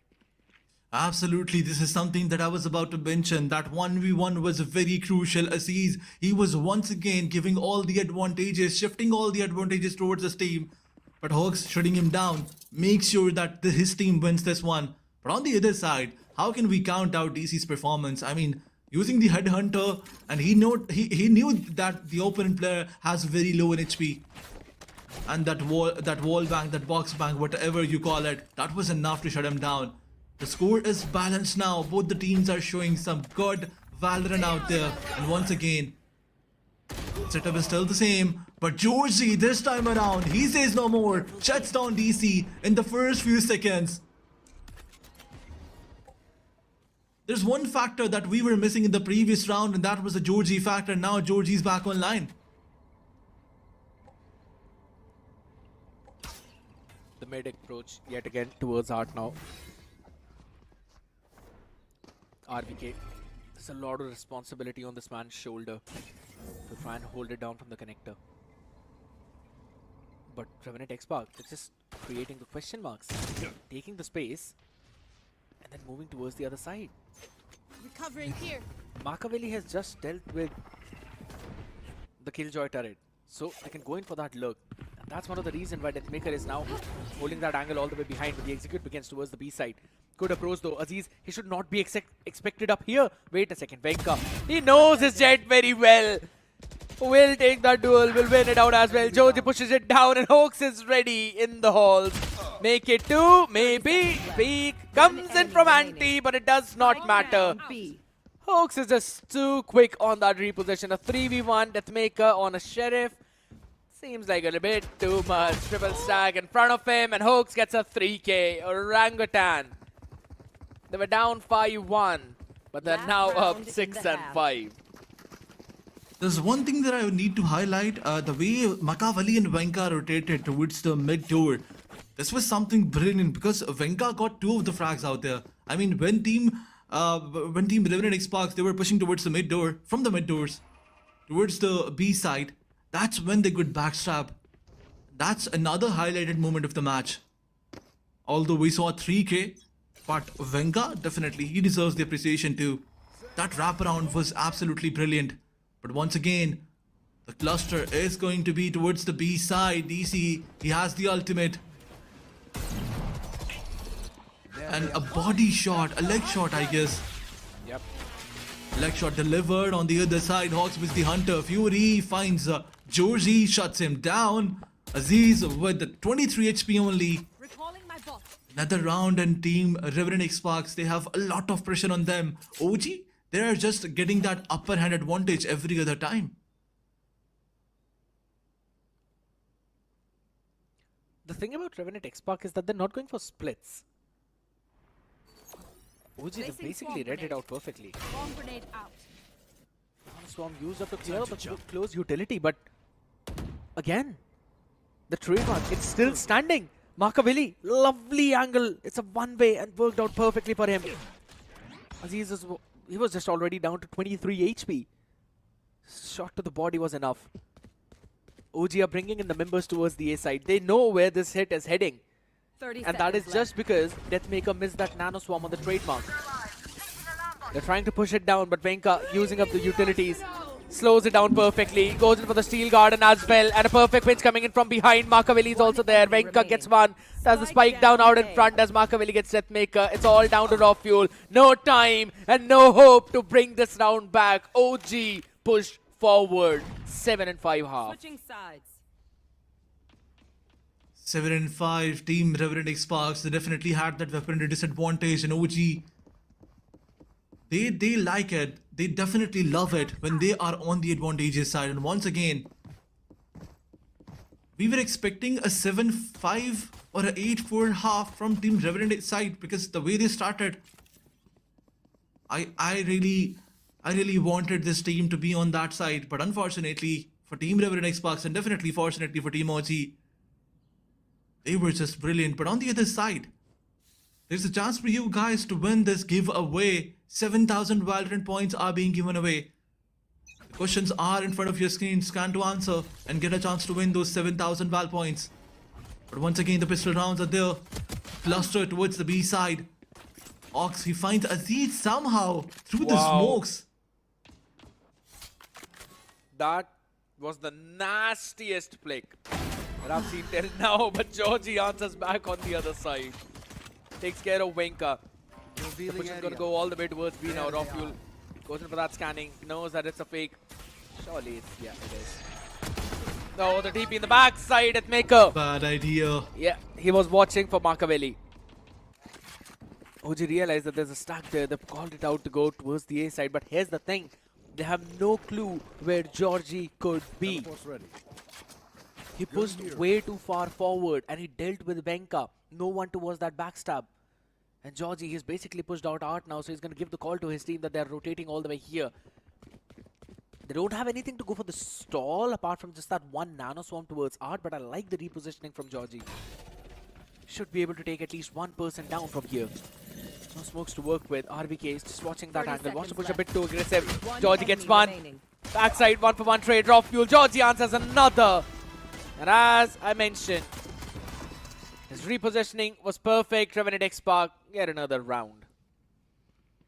Absolutely, this is something that I was about to mention. That 1v1 was very crucial. Aziz, he was once again giving all the advantages, shifting all the advantages towards his team. But Hooks shutting him down, make sure that his team wins this one. But on the other side, how can we count out DC's performance? I mean, using the headhunter, and he knew that the opponent player has very low in HP, and that wall bank, that box bank, whatever you call it, that was enough to shut him down. The score is balanced now. Both the teams are showing some good Valorant out there, and once again, setup is still the same. But Georgie, this time around, he says no more. Shuts down DC in the first few seconds. There's one factor that we were missing in the previous round, and that was the Georgie factor. Now Georgie's back online. The mid approach yet again towards Art now. RBK. There's a lot of responsibility on this man's shoulder to try and hold it down from the connector. But Revenant XSpark, it's just creating the question marks, taking the space, and then moving towards the other side. Recovering here. Makaveli has just dealt with the Killjoy turret, so they can go in for that look. And that's one of the reasons why Deathmaker is now holding that angle all the way behind, but the execute begins towards the B side. Good approach though. Aziz, he should not be expected up here. Wait a second, Venka. He knows his jet very well. Will take that duel, will win it out as well. Joji pushes it down and Hooks is ready in the halls. Make it two, maybe. Peak comes in from Anti, but it does not matter. Hooks is just too quick on that reposition. A 3v1 Deathmaker on a Sheriff. Seems like a little bit too much. Triple stack in front of him and Hooks gets a 3k. Orangutan. They were down 5-1, but they're now up 6-5. There's one thing that I need to highlight, the way Makaveli and Venka rotated towards the mid door. This was something brilliant because Venka got 2 of the frags out there. I mean, when team Revenant Esports, they were pushing towards the mid door, from the mid doors, towards the B side. That's when they could backstab. That's another highlighted moment of the match. Although we saw 3k, but Venka, definitely, he deserves the appreciation too. That wraparound was absolutely brilliant. But once again, the cluster is going to be towards the B side. DC, he has the ultimate. And a body shot, a leg shot, I guess. Yep. Leg shot delivered on the other side. Hawks with the hunter. Fury finds Georgie, shuts him down. Aziz with the 23 HP only. Recalling my bot. Another round, and team Revenant Esports, they have a lot of pressure on them. OG, they are just getting that upper hand advantage every other time. The thing about Revenant XSpark is that they're not going for splits. OG, they Placing basically swarm read it grenade. out perfectly. Bomb grenade out. Swarm used up to clear up a close utility, but again, the trademark, it's still standing. Makaveli, lovely angle. It's a one-way and worked out perfectly for him. Aziz, he was just already down to 23 HP. Shot to the body was enough. OG are bringing in the members towards the A side. They know where this hit is heading. 30 And that is seconds just because Deathmaker missed that nano swarm on the trademark. They're trying to push it down, but Venka, using up the utilities, slows it down perfectly. Goes in for the steel garden as well, and a perfect pinch coming in from behind. Makaveli is also there. Venka gets one. That's the spike down out in front as Makaveli gets Deathmaker. It's all down to raw fuel. No time and no hope to bring this round back. OG push forward. 7-5 half. Switching sides. 7-5, team Revenant Esports, they definitely had that weaponry disadvantage, and OG, they like it. They definitely love it when they are on the advantageous side. And once again, we were expecting a 7-5 or a 8-4 half from Team Revenant side, because the way they started, I really wanted this team to be on that side, but unfortunately for Team Revenant XSpark, and definitely fortunately for Team OG, they were just brilliant. But on the other side, there's a chance for you guys to win this giveaway. 7,000 Valorant points are being given away. The questions are in front of your screen. Scan to answer and get a chance to win those 7,000 Val points. But once again, the pistol rounds are there. Cluster towards the B side. Ox, he finds Aziz somehow through the smokes. That was the nastiest flick that I've seen till now, but Georgie answers back on the other side. Takes care of Venka. The push is going to go all the way towards B now. Rofuel goes in for that scanning. Knows that it's a fake. Surely it's, yeah, it is. No, the TP in the backside at Maker. Bad idea. Yeah, he was watching for Machiavelli. OG realized that there's a stack there. They've called it out to go towards the A side. But here's the thing. They have no clue where Georgie could be. He pushed way too far forward and he dealt with Venka. No one towards that backstab. And Georgie, he's basically pushed out Art now, so he's going to give the call to his team that they're rotating all the way here. They don't have anything to go for the stall apart from just that one nano swarm towards Art, but I like the repositioning from Georgie. Should be able to take at least one person down from here. No smokes to work with. RBK is just watching that angle. Wants to push a bit too aggressive. Georgie gets one. Backside, 1-for-1 trade. Raw fuel. Georgie answers another. And as I mentioned, his repositioning was perfect. Revenant XSpark get another round.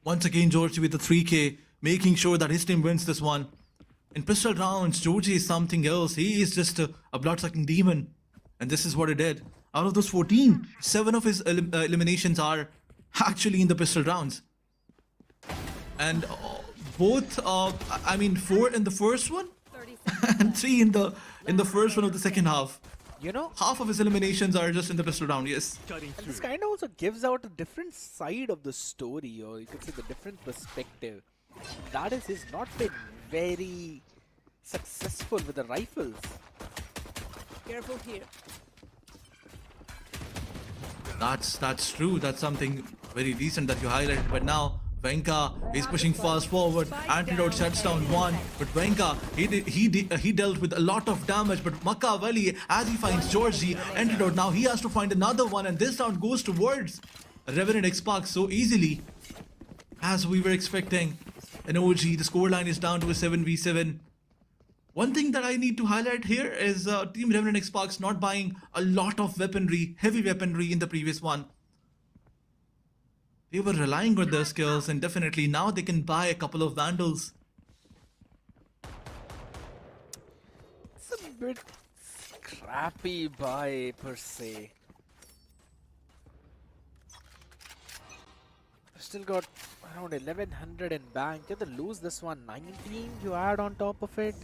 Once again, Georgie with the 3K, making sure that his team wins this one. In pistol rounds, Georgie is something else. He is just a blood-sucking demon. And this is what he did. Out of those 14, 7 of his eliminations are actually in the pistol rounds. And both, I mean, 4 in the first one and 3 in the first one of the second half. You know, half of his eliminations are just in the pistol round, yes. And this kind of also gives out a different side of the story, or you could say the different perspective. That is, he's not been very successful with the rifles. Careful here. That's true. That's something very decent that you highlighted. But now Venka is pushing fast forward. Antidote shuts down one. But Venka, he dealt with a lot of damage. But Machiavelli, as he finds Georgie, Antidote, now he has to find another one. And this round goes towards Revenant XSpark so easily as we were expecting. And OG, the scoreline is down to a 7v7. One thing that I need to highlight here is Team Revenant XSpark's not buying a lot of weaponry, heavy weaponry in the previous one. They were relying on their skills, and definitely now they can buy a couple of Vandals. It's a bit scrappy buy per se. Still got around 1100 in bank. You have to lose this one. 19 you add on top of it.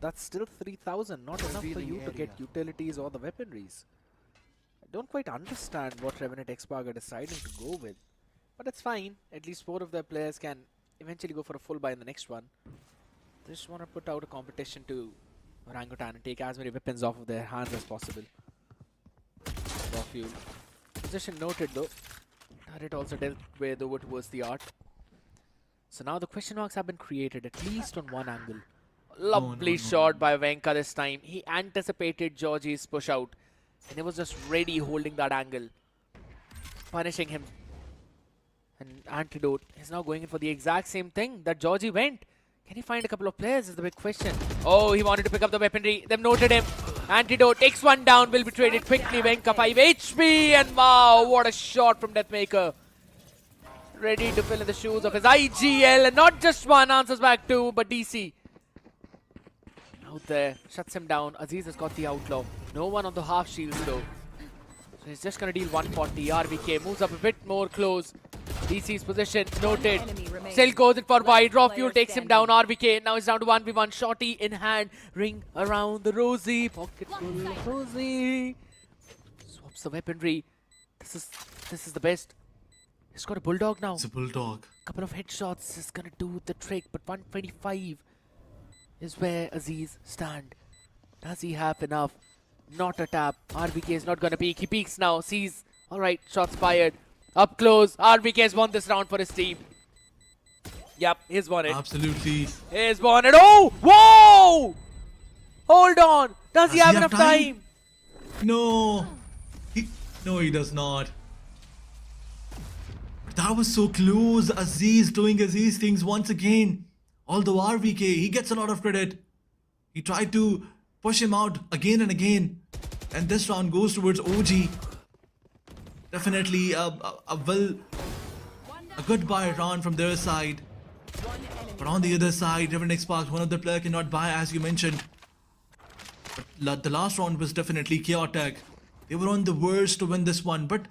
That's still 3000. Not enough for you to get utilities or the weaponries. I don't quite understand what Revenant XSpark are deciding to go with. But it's fine. At least 4 of their players can eventually go for a full buy in the next one. They just want to put out a competition to Orangutan and take as many weapons off of their hands as possible. Raw fuel. Position noted though. Turret also dealt with over towards the Art. So now the question marks have been created, at least on one angle. Lovely shot by Venka this time. He anticipated Georgie's push out. And he was just ready holding that angle. Punishing him. And Antidote is now going in for the exact same thing that Georgie went. Can he find a couple of players is the big question. Oh, he wanted to pick up the weaponry. They've noted him. Antidote takes one down, will be traded quickly. Venka 5 HP, and wow, what a shot from Deathmaker. Ready to fill in the shoes of his IGL, and not just one, answers back two, but DC. Out there, shuts him down. Aziz has got the outlaw. No one on the half shields though. So he's just going to deal 140. RBK moves up a bit more close. DC's position noted. Still goes in for wide. Raw fuel takes him down. RBK now is down to 1v1. Shorty in hand. Ring around the Rosie. Pocket full of Rosie. Swaps the weaponry. This is the best. He's got a bulldog now. It's a bulldog. Couple of headshots is gonna do the trick, but 125 is where Aziz stand. Does he have enough? Not a tap. RBK is not gonna peek. He peeks now. Sees. Alright, shots fired. Up close. RBK has won this round for his team. Yep, he's won it. Absolutely. He's won it. Oh! Whoa! Hold on. Does he have enough time? No. No, he does not. That was so close. Aziz doing Aziz things once again. Although RVK, he gets a lot of credit. He tried to push him out again and again. And this round goes towards OG. Definitely a good buy round from their side. But on the other side, Revenant Esports, one of the players cannot buy, as you mentioned. But the last round was definitely chaotic. They were on the verge to win this one. But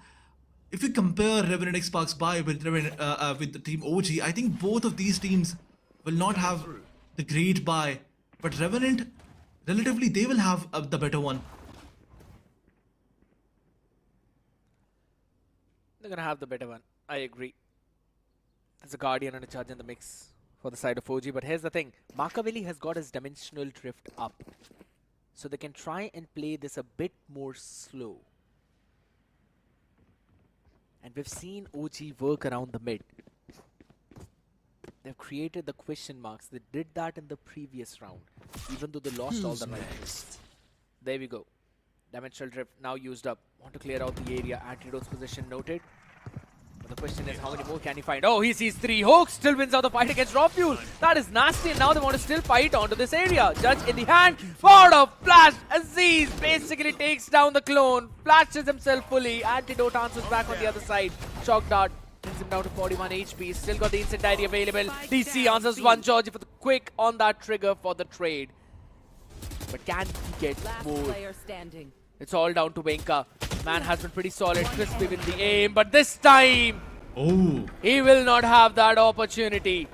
if you compare Revenant Esports buy with the team OG, I think both of these teams will not have the great buy. But Revenant, relatively, they will have the better one. They're gonna have the better one. I agree. There's a Guardian and a Judge in the mix for the side of OG. But here's the thing. Makaveli has got his dimensional drift up. So they can try and play this a bit more slow. And we've seen OG work around the mid. They've created the question marks. They did that in the previous round, even though they lost all the right. There we go. Dimensional drift now used up. Want to clear out the area. Antidote's position noted. But the question is, how many more can he find? Oh, he sees 3. Hook still wins out the fight against Raw Fuel. That is nasty, and now they want to still fight onto this area. Judge in the hand. Forward of Flash. Aziz basically takes down the clone. Flashes himself fully. Antidote answers back on the other side. Shock Dart brings him down to 41 HP. Still got the instant diary available. DC answers one Georgie for the quick on that trigger for the trade. But can he get more? It's all down to Venka. Man has been pretty solid, crispy with the aim, but this time, he will not have that opportunity.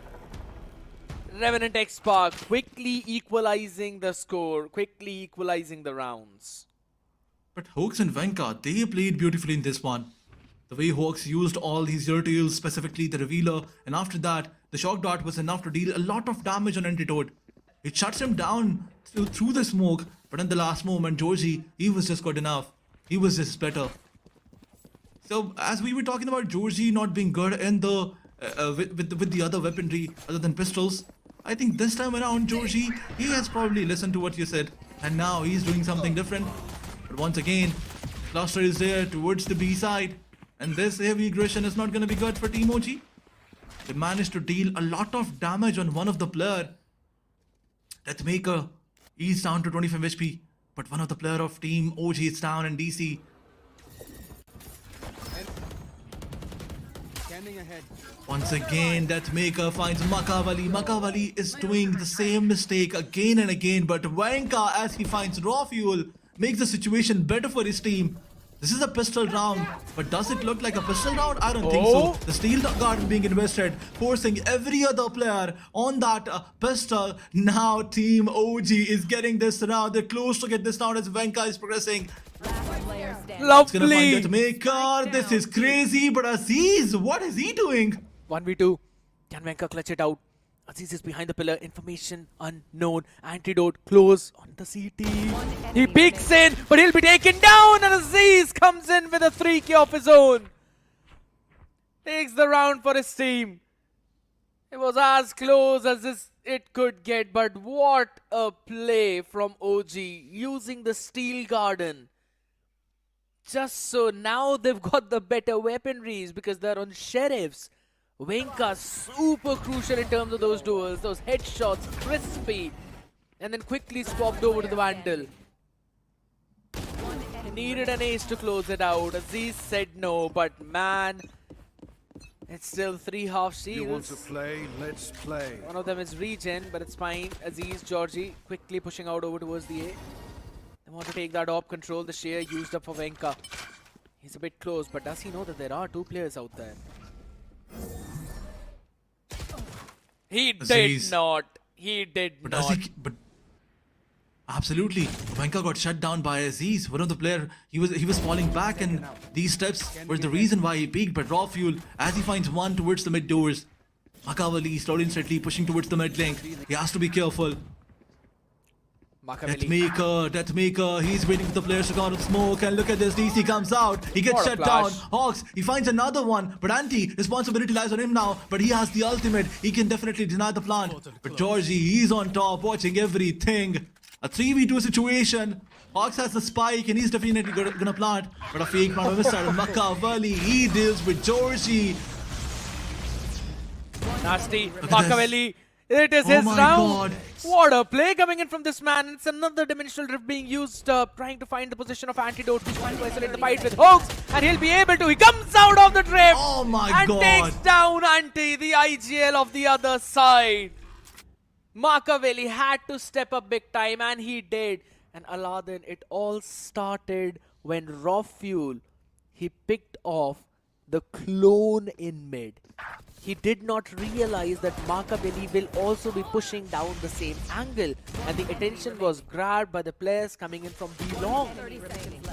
Revenant XSpark quickly equalizing the score, quickly equalizing the rounds. But Hawks and Venka, they played beautifully in this one. The way Hawks used all his Zertils, specifically the Revealer, and after that, the Shock Dart was enough to deal a lot of damage on Antidote. It shuts him down through the smoke, but in the last moment, Georgie, he was just good enough. He was just better. So, as we were talking about Georgie not being good in the with the other weaponry other than pistols, I think this time around, Georgie, he has probably listened to what you said, and now he's doing something different. But once again, Cluster is there towards the B side, and this heavy aggression is not going to be good for Team OG. They managed to deal a lot of damage on one of the player. Deathmaker, he's down to 25 HP, but one of the player of Team OG is down in DC. Once again, Deathmaker finds Makavali. Makavali is doing the same mistake again and again, but Venka, as he finds raw fuel, makes the situation better for his team. This is a pistol round, but does it look like a pistol round? I don't think so. The steel garden being invested, forcing every other player on that pistol. Now Team OG is getting this round. They're close to get this round as Venka is progressing. Lovely. Gonna find Deathmaker. This is crazy, but Aziz, what is he doing? 1v2. Can Venka clutch it out? Aziz is behind the pillar. Information unknown. Antidote close on the CT. He peeks in, but he'll be taken down, and Aziz comes in with a 3K of his own. Takes the round for his team. It was as close as it could get, but what a play from OG using the Steel Garden. Just so now they've got the better weaponries because they're on sheriffs. Venka super crucial in terms of those duels, those headshots, crispy, and then quickly swapped over to the Vandal. He needed an ace to close it out. Aziz said no, but man, it's still 3 half shields. You want to play? Let's play. One of them is regen, but it's fine. Aziz, Georgie quickly pushing out over towards the A. They want to take that op control. The share used up for Venka. He's a bit close, but does he know that there are 2 players out there? He did not. He did not. But absolutely, Venka got shut down by Aziz. One of the player, he was falling back, and these steps were the reason why he peaked. But raw fuel, as he finds one towards the mid doors, Makavali slowly and steadily pushing towards the mid lane. He has to be careful. Deathmaker, he's waiting for the players to go out of smoke, and look at this, DC comes out, he gets What a shut down. flash. Hawks, he finds another one, but responsibility lies on him now, but he has the ultimate, he can definitely deny the plant. But Georgie, he's on top, watching everything. A 3v2 situation. Hawks has the spike, and he's definitely gonna plant, but a fake plant on this side of Makaveli, he deals with Georgie. Nasty. at this. Machiavelli. It is Oh his my round. God. What a play coming in from this man. It's another dimensional rift being used, trying to find the position of Antidote, who's trying to isolate the fight with Hoax, and he'll be able to. He comes out of the drift Oh my and God. takes down Anti, the IGL of the other side. Machiavelli had to step up big time, and he did. And Aladdin, it all started when Raw Fuel, he picked off the clone in mid. He did not realize that Machiavelli will also be pushing down the same angle, and the attention was grabbed by the players coming in from B-long.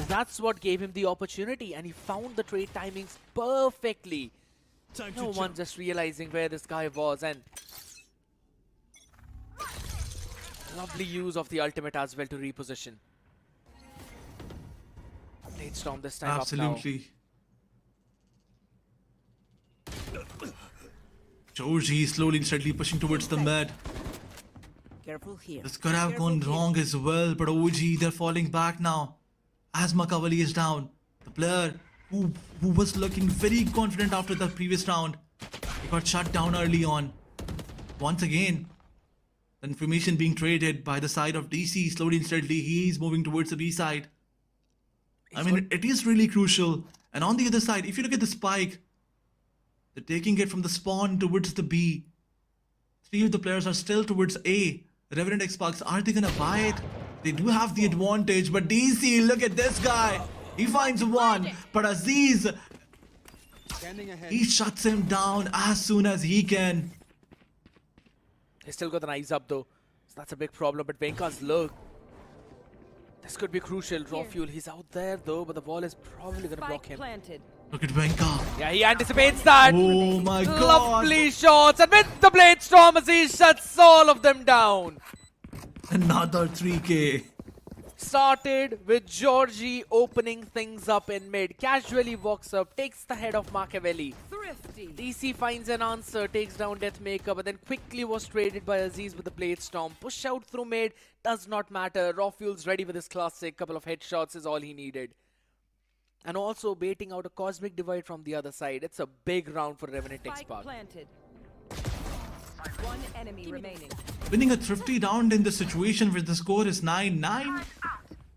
That's what gave him the opportunity, and he found the trade timings perfectly. No one just realizing where this guy was, and lovely use of the ultimate as well to reposition. Blade Storm this time up now. Absolutely. Georgie slowly and steadily pushing towards the mid. Careful here. This could have gone wrong as well, but OG, they're falling back now. As Machiavelli is down, the player who was looking very confident after the previous round, he got shut down early on. Once again, the information being traded by the side of DC, slowly and steadily, he's moving towards the B side. I mean, it is really crucial. And on the other side, if you look at the spike, they're taking it from the spawn towards the B. 3 of the players are still towards A. Revenant Esports, are they gonna buy it? They do have the advantage, but DC, look at this guy. He finds one, but Aziz, he shuts him down as soon as he can. He's still got the knives up though, so that's a big problem. But Venka's look, this could be crucial. Raw Fuel, he's out there though, but the wall is probably gonna block him. Planted. Look at Venka. Yeah, he anticipates that. Oh my God. Lovely shots, and with the Blade Storm, Aziz shuts all of them down. Another 3K. Started with Georgie opening things up in mid. Casually walks up, takes the head of Machiavelli. Thrifty. DC finds an answer, takes down Deathmaker, but then quickly was traded by Aziz with the Blade Storm. Push out through mid, does not matter. Raw Fuel's ready with his classic. Couple of headshots is all he needed. And also baiting out a Cosmic Divide from the other side. It's a big round for Revenant XSpark. Planted. One enemy remaining. Winning a thrifty round in the situation where the score is 9-9.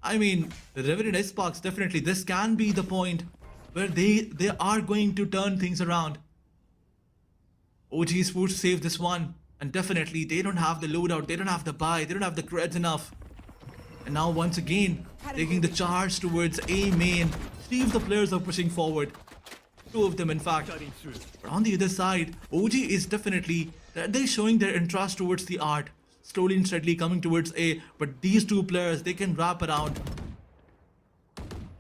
I mean, the Revenant Esports, definitely this can be the point where they are going to turn things around. OG is forced to save this one, and definitely they don't have the loadout, they don't have the buy, they don't have the creds enough. And now once again, taking the charge towards A main. 3 of the players are pushing forward. 2 of them in fact. But on the other side, OG is definitely, they're showing their interest towards the art. Slowly and steadily coming towards A. But these 2 players, they can wrap around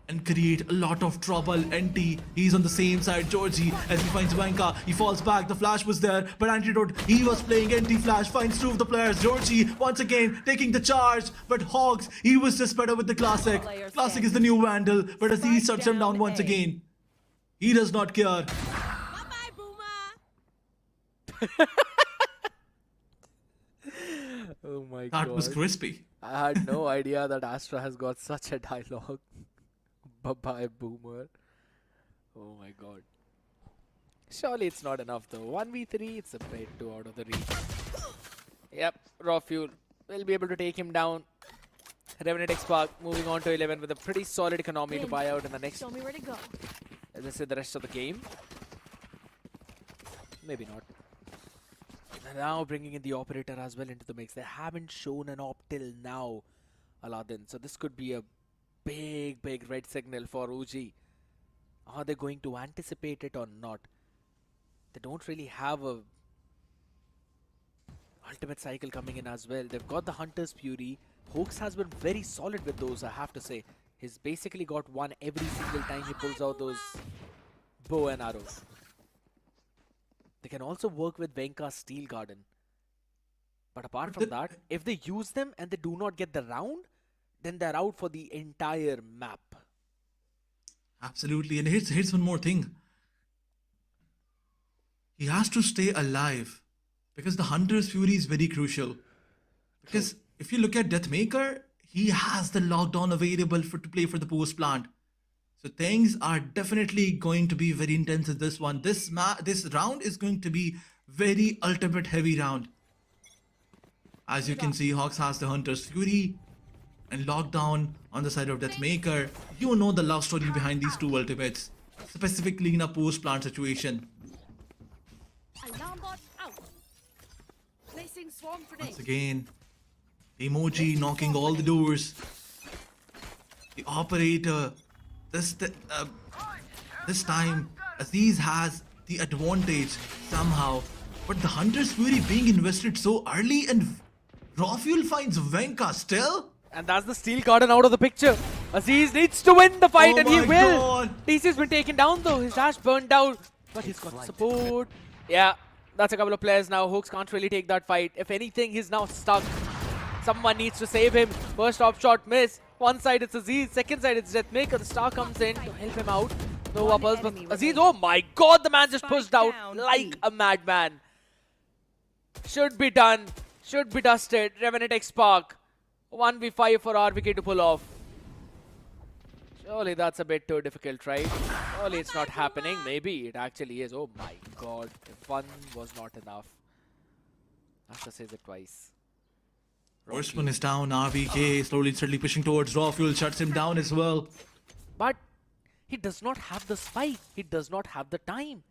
and create a lot of trouble. NT, he's on the same side. Georgie, as he finds Vanka, he falls back. The flash was there, but Antidote, he was playing NT flash, finds 2 of the players. Georgie, once again, taking the charge, but Hogs, he was just better with the classic. Classic is the new Vandal, but as he shuts him down once again, he does not care. Bye-bye, Boomer. Oh my god. That was crispy. I had no idea that Astra has got such a dialogue. Bye-bye, Boomer. Oh my god. Surely it's not enough though. 1v3, it's a bit too out of the reach. Yep, Raw Fuel will be able to take him down. Revenant XSpark moving on to 11 with a pretty solid economy to buy out in the next, Show me where to go. as I said, the rest of the game. Maybe not. And now bringing in the operator as well into the mix. They haven't shown an op till now, Aladdin. So this could be a big red signal for OG. Are they going to anticipate it or not? They don't really have a ultimate cycle coming in as well. They've got the Hunter's Fury. Hoax has been very solid with those, I have to say. He's basically got one every single time he pulls out those bow and arrows. They can also work with Venka's Steel Garden. But apart from that, if they use them and they do not get the round, then they're out for the entire map. Absolutely. And here's one more thing. He has to stay alive because the Hunter's Fury is very crucial. Because if you look at Deathmaker, he has the lockdown available to play for the post plant. So things are definitely going to be very intense in this one. This round is going to be very ultimate heavy round. As you can see, Hawks has the Hunter's Fury and lockdown on the side of Deathmaker. You know the love story behind these two ultimates, specifically in a post plant situation. Alarm bot out. Placing swarm grenade. Once again, Emoji knocking all the doors. The operator. This time, Aziz has the advantage somehow. But the Hunter's Fury being invested so early, and Rafuel finds Venka still. And that's the Steel Garden out of the picture. Aziz needs to win the fight, and he my will. God. TC's been taken down though. His dash burned out, but he's got support. Yeah, that's a couple of players now. Hooks can't really take that fight. If anything, he's now stuck. Someone needs to save him. First op shot miss. One side it's Aziz, second side it's Deathmaker. The star comes in to help him out. No uppers, but Aziz, oh my god, the man just pushed out like a madman. Should be done. Should be dusted. Revenant XSpark. 1v5 for RVK to pull off. Surely that's a bit too difficult, right? Surely it's not happening. Maybe it actually is. Oh my god. If one was not enough. I have to say it twice. First one is down. RVK slowly and steadily pushing towards Rafuel. Shuts him down as well. But he does not have the spike. He does not have the time.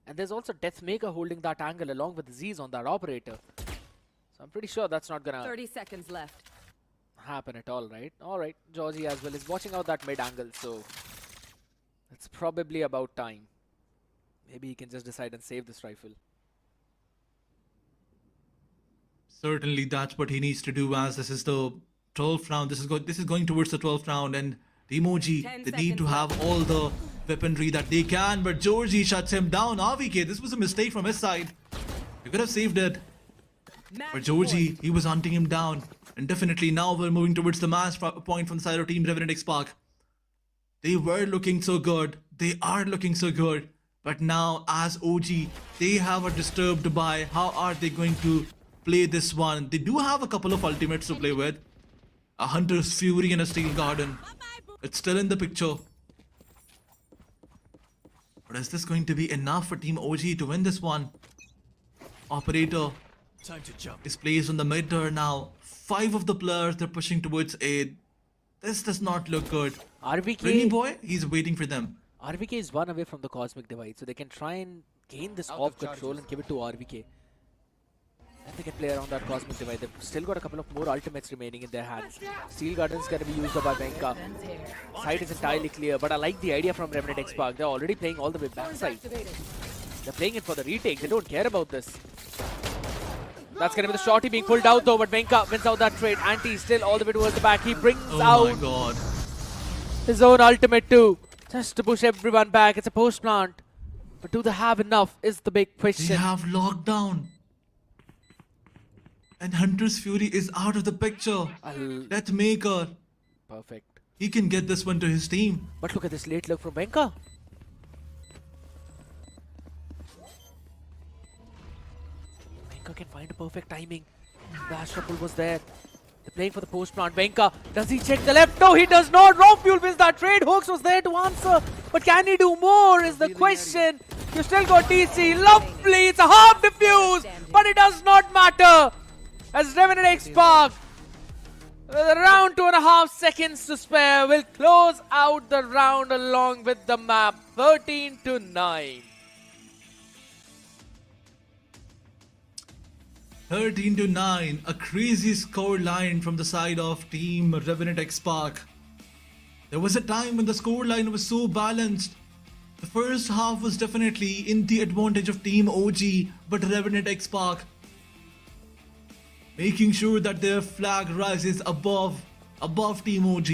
And there's also Deathmaker holding that angle along with Aziz on that operator. So I'm pretty sure that's not gonna 30 seconds left. happen at all, right? Alright, Georgie as well is watching out that mid angle, so it's probably about time. Maybe he can just decide and save this rifle. Certainly, that's what he needs to do, as this is the 12th round. This is going towards the 12th round, and the Emoji, 10 they need to seconds have all the weaponry that they can, but Georgie shuts him down. RVK, this was a mistake from his side. You could have saved it. But Georgie, he was hunting him down. And definitely now we're moving towards the match point from the side of Team Revenant XSpark. They were looking so good. They are looking so good. But now, as OG, they have a disturbed buy. How are they going to play this one? They do have a couple of ultimates to play with. A Hunter's Fury and a Steel Garden. It's still in the picture. But is this going to be enough for Team OG to win this one? Operator Time to jump. is placed on the mid turn now. 5 of the players, they're pushing towards A. This does not look good. Brinny RVK, Boy, he's waiting for them. RVK is one away from the Cosmic Divide, so they can try and gain this off control and give it to RVK. And they can play around that Cosmic Divide. They've still got a couple of more ultimates remaining in their hands. Steel Garden's going to be used up by Venka. Side is entirely clear, but I like the idea from Revenant XSpark. They're already playing all the way backside. They're playing it for the retake. They don't care about this. That's going to be the shorty being pulled out though, but Venka wins out that trade. Anti still all the way towards the back. He brings Oh out my god. his own ultimate too, just to push everyone back. It's a post plant, but do they have enough is the big They question. have lockdown. And Hunter's Fury is out of the picture. Deathmaker, Perfect. he can get this one to his team. But look at this late look from Venka. Venka can find a perfect timing. The Astra pull was there. They're playing for the post plant. Venka, does he check the left? No, he does not. Rafuel wins that trade. Hooks was there to answer. But can he do more is the question. You still got DC. Lovely. It's a half defuse. But it does not matter. As Revenant XSpark, with around 2.5 seconds to spare, will close out the round along with the map. 13-9. 13-9, a crazy score line from the side of Team Revenant XSpark. There was a time when the score line was so balanced. The first half was definitely in the advantage of Team OG, but Revenant XSpark making sure that their flag rises above Team OG.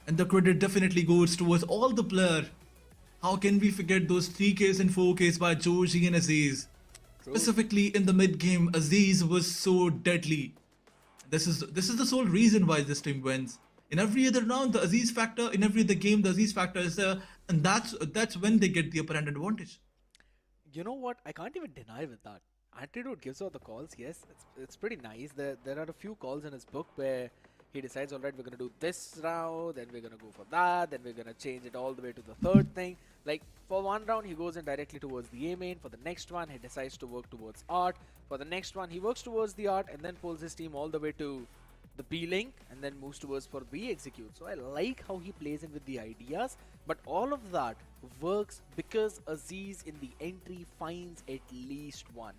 And the credit definitely goes towards all the players. How can we forget those 3Ks and 4Ks by Georgie and Aziz? Specifically in the mid game, Aziz was so deadly. This is the sole reason why this team wins. In every other round, the Aziz factor, in every other game, the Aziz factor is there, and that's when they get the apparent advantage. You know what? I can't even deny with that. Antidote gives out the calls. Yes, it's pretty nice. There are a few calls in his book where he decides, all right, we're gonna do this round, then we're gonna go for that, then we're gonna change it all the way to the third thing. Like for one round, he goes in directly towards the A main. For the next one, he decides to work towards art. For the next one, he works towards the art and then pulls his team all the way to the B link and then moves towards for B execute. So I like how he plays in with the ideas, but all of that works because Aziz in the entry finds at least one.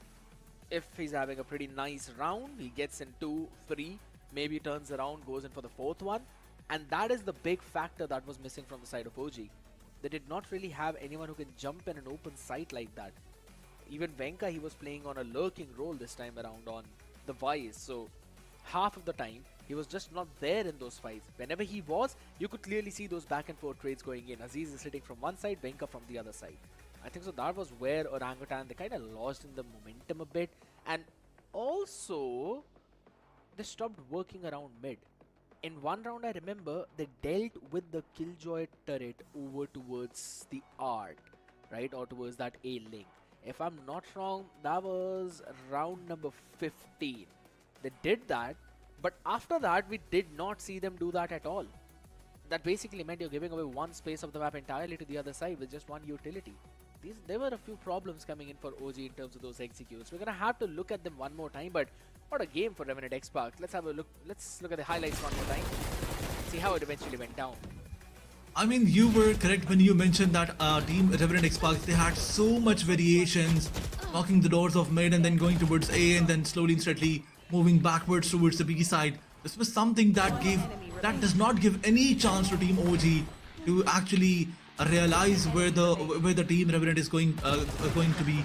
If he's having a pretty nice round, he gets in 2, 3, maybe turns around, goes in for the fourth one, and that is the big factor that was missing from the side of OG. They did not really have anyone who can jump in an open site like that. Even Venka, he was playing on a lurking role this time around on the Vice, so half of the time he was just not there in those fights. Whenever he was, you could clearly see those back and forth trades going in. Aziz is sitting from one side, Venka from the other side. I think so that was where Orangutan, they kind of lost in the momentum a bit, and also they stopped working around mid. In one round I remember they dealt with the Killjoy turret over towards the art, right, or towards that A link. If I'm not wrong, that was round number 15. They did that, but after that we did not see them do that at all. That basically meant you're giving away one space of the map entirely to the other side with just one utility. There were a few problems coming in for OG in terms of those executes. We're gonna have to look at them one more time, but what a game for Revenant Esports. Let's have a look. Let's look at the highlights one more time. See how it eventually went down. I mean, you were correct when you mentioned that team Revenant Esports, they had so much variations, knocking the doors of mid and then going towards A and then slowly and steadily moving backwards towards the B side. This was something that does not give any chance to Team OG to actually realize where the team Revenant is going to be.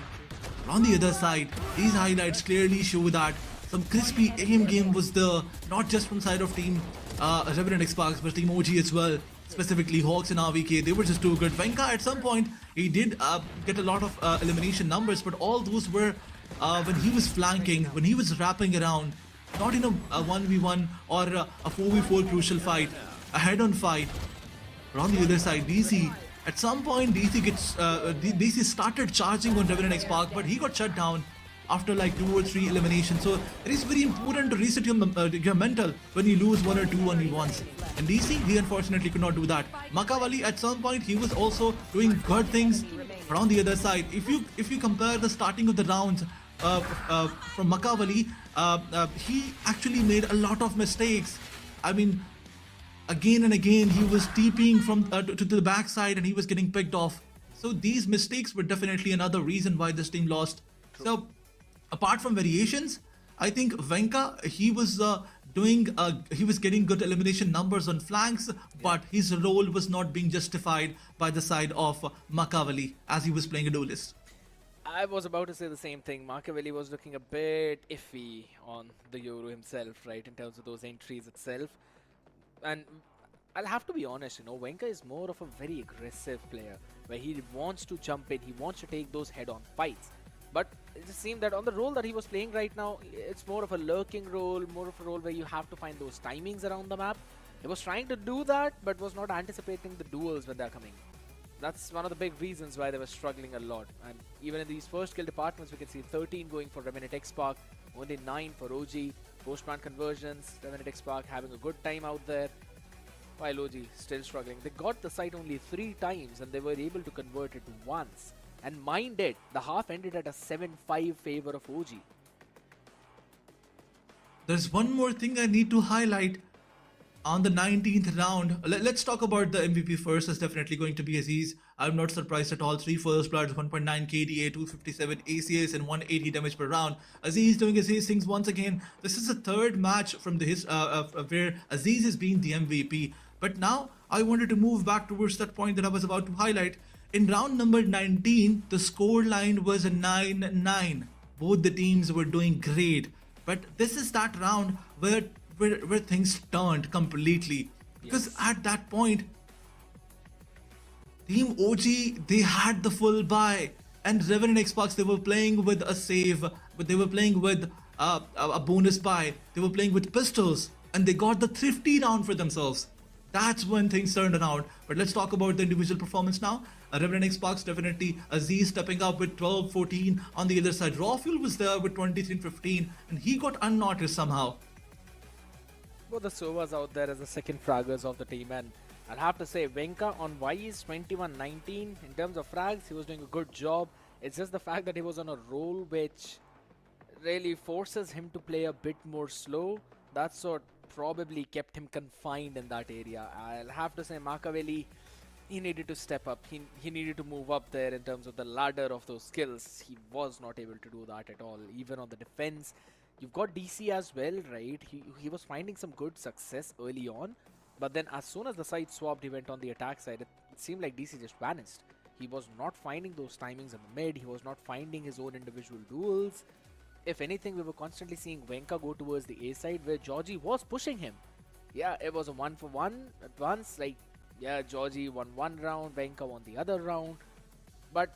On the other side, these highlights clearly show that some crispy aim game was there, not just from side of team Revenant Esports, but team OG as well. Specifically Hawks and RVK, they were just too good. Venka at some point, he did get a lot of elimination numbers, but all those were when he was flanking, when he was wrapping around, not in a 1v1 or a 4v4 crucial fight, a head-on fight. But on the other side, DC, at some point DC started charging on Revenant Esports, but he got shut down after like 2 or 3 eliminations. So it is very important to reset your mental when you lose 1 or 2 1v1s. And DC, he unfortunately could not do that. Makavali, at some point, he was also doing good things. But on the other side, if you compare the starting of the rounds from Makavali, he actually made a lot of mistakes. I mean, again and again, he was TPing from to the backside and he was getting picked off. So these mistakes were definitely another reason why this team lost. True. So apart from variations, I think Venka, he was getting good elimination numbers on flanks, but his role was not being justified by the side of Makavali as he was playing a duelist. I was about to say the same thing. Machiavelli was looking a bit iffy on the Euro himself, right, in terms of those entries itself. And I'll have to be honest, Venka is more of a very aggressive player, where he wants to jump in, he wants to take those head-on fights. But it just seemed that on the role that he was playing right now, it's more of a lurking role, more of a role where you have to find those timings around the map. He was trying to do that, but was not anticipating the duels when they're coming. That's one of the big reasons why they were struggling a lot. And even in these first kill departments, we can see 13 going for Revenant XSpark, only 9 for OG. Post-plant conversions, Revenant XSpark having a good time out there, while OG still struggling. They got the site only 3 times and they were able to convert it once. And mind it, the half ended at a 7-5 favor of OG. There's one more thing I need to highlight. On the 19th round, let's talk about the MVP first. It's definitely going to be Aziz. I'm not surprised at all. 3 first bloods, 1.9 KDA, 257 ACS, and 180 damage per round. Aziz doing Aziz things once again. This is the 3rd match from where Aziz has been the MVP. But now I wanted to move back towards that point that I was about to highlight. In round number 19, the score line was a 9-9. Both the teams were doing great. But this is that round where things turned completely. Because at that point, Team OG, they had the full buy. And Revenant Esports, they were playing with a save, but they were playing with a bonus buy. They were playing with pistols, and they got the thrifty round for themselves. That's when things turned around. But let's talk about the individual performance now. Revenant Xbox definitely Aziz stepping up with 12-14 on the other side. Rawfuel was there with 23-15 and he got unnoticed somehow. Both the Sovas out there as the second fraggers of the team, and I'll have to say Venka on YE's 21-19 in terms of frags, he was doing a good job. It's just the fact that he was on a roll which really forces him to play a bit more slow. That's what probably kept him confined in that area. I'll have to say Makaveli, he needed to step up. He needed to move up there in terms of the ladder of those skills. He was not able to do that at all. Even on the defense, you've got DC as well, right? He was finding some good success early on, but then as soon as the side swapped, he went on the attack side. It seemed like DC just vanished. He was not finding those timings in the mid. He was not finding his own individual duels. If anything, we were constantly seeing Venka go towards the A side where Georgie was pushing him. Yeah, it was a 1-for-1 at once. Like, yeah, Georgie won one round, Venka won the other round. But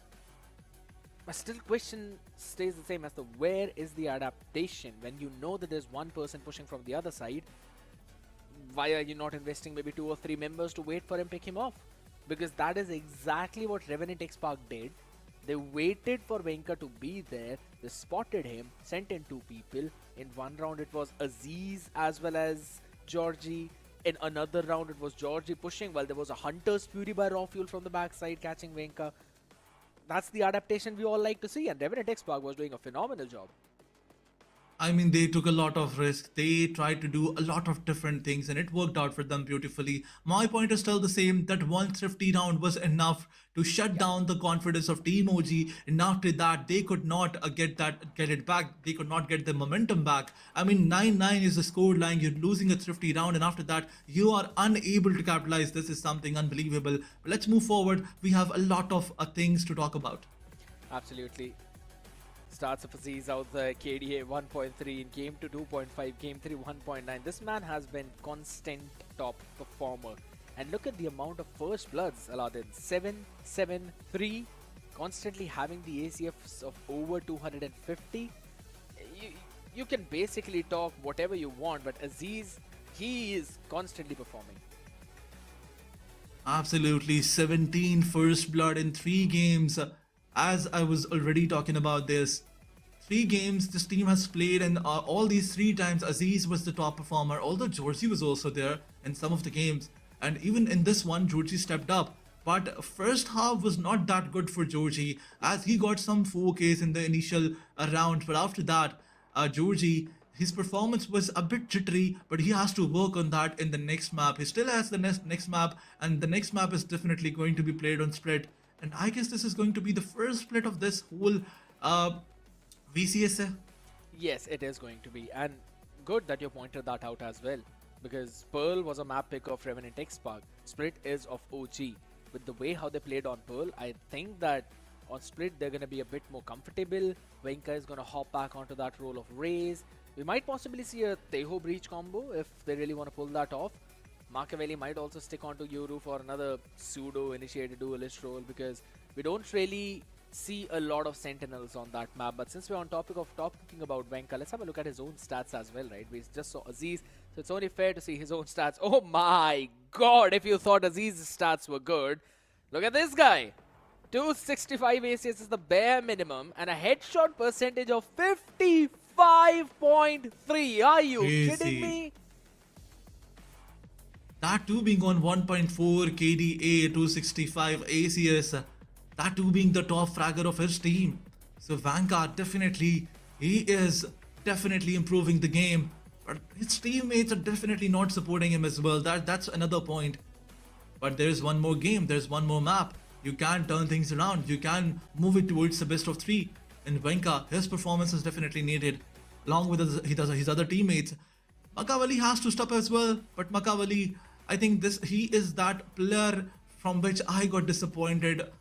my still question stays the same as to where is the adaptation when you know that there's one person pushing from the other side. Why are you not investing maybe 2 or 3 members to wait for him pick him off? Because that is exactly what Revenant XSpark did. They waited for Venka to be there, they spotted him, sent in 2 people. In one round it was Aziz as well as Georgie. In another round it was Georgie pushing while there was a Hunter's Fury by Rawfuel from the backside catching Venka. That's the adaptation we all like to see, and Revenant XSpark was doing a phenomenal job. I mean, they took a lot of risk. They tried to do a lot of different things and it worked out for them beautifully. My point is still the same, that one thrifty round was enough to shut down the confidence of Team OG, and after that they could not get it back. They could not get the momentum back. I mean, 9-9 is the score line. You're losing a thrifty round and after that you are unable to capitalize. This is something unbelievable. But let's move forward. We have a lot of things to talk about. Absolutely. Starts of Aziz out there, KDA 1.3 in game 2 2.5, game 3 1.9. This man has been constant top performer. And look at the amount of first bloods, Aladdin. 7-7-3, constantly having the ACFs of over 250. You can basically talk whatever you want, but Aziz, he is constantly performing. Absolutely, 17 first blood in 3 games. As I was already talking about this, 3 games this team has played, and all these 3 times Aziz was the top performer, although Georgie was also there in some of the games, and even in this one Georgie stepped up. But first half was not that good for Georgie as he got some 4Ks in the initial round, but after that Georgie, his performance was a bit jittery, but he has to work on that in the next map. He still has the next map, and the next map is definitely going to be played on Split. And I guess this is going to be the first split of this whole VCS. Yes, it is going to be. And good that you pointed that out as well. Because Pearl was a map pick of Revenant XSpark. Split is of OG. With the way how they played on Pearl, I think that on Split they're going to be a bit more comfortable. Venka is going to hop back onto that role of Raze. We might possibly see a Teho Breach combo if they really want to pull that off. Machiavelli might also stick onto Yuru for another pseudo-initiated duelist role because we don't really see a lot of sentinels on that map. But since we're on topic of talking about Venka, let's have a look at his own stats as well, right? We just saw Aziz, so it's only fair to see his own stats. Oh my god, if you thought Aziz's stats were good, look at this guy. 265 ACS is the bare minimum and a headshot percentage of 55.3. Are you kidding me? That too being on 1.4 KDA, 265 ACS, that too being the top fragger of his team. So Vanguard definitely, he is definitely improving the game, but his teammates are definitely not supporting him as well. That's another point. But there's one more game, there's one more map. You can turn things around, you can move it towards the best of 3. And Venka, his performance is definitely needed, along with his other teammates. Makaveli has to step as well, but Makaveli, I think he is that player from which I got disappointed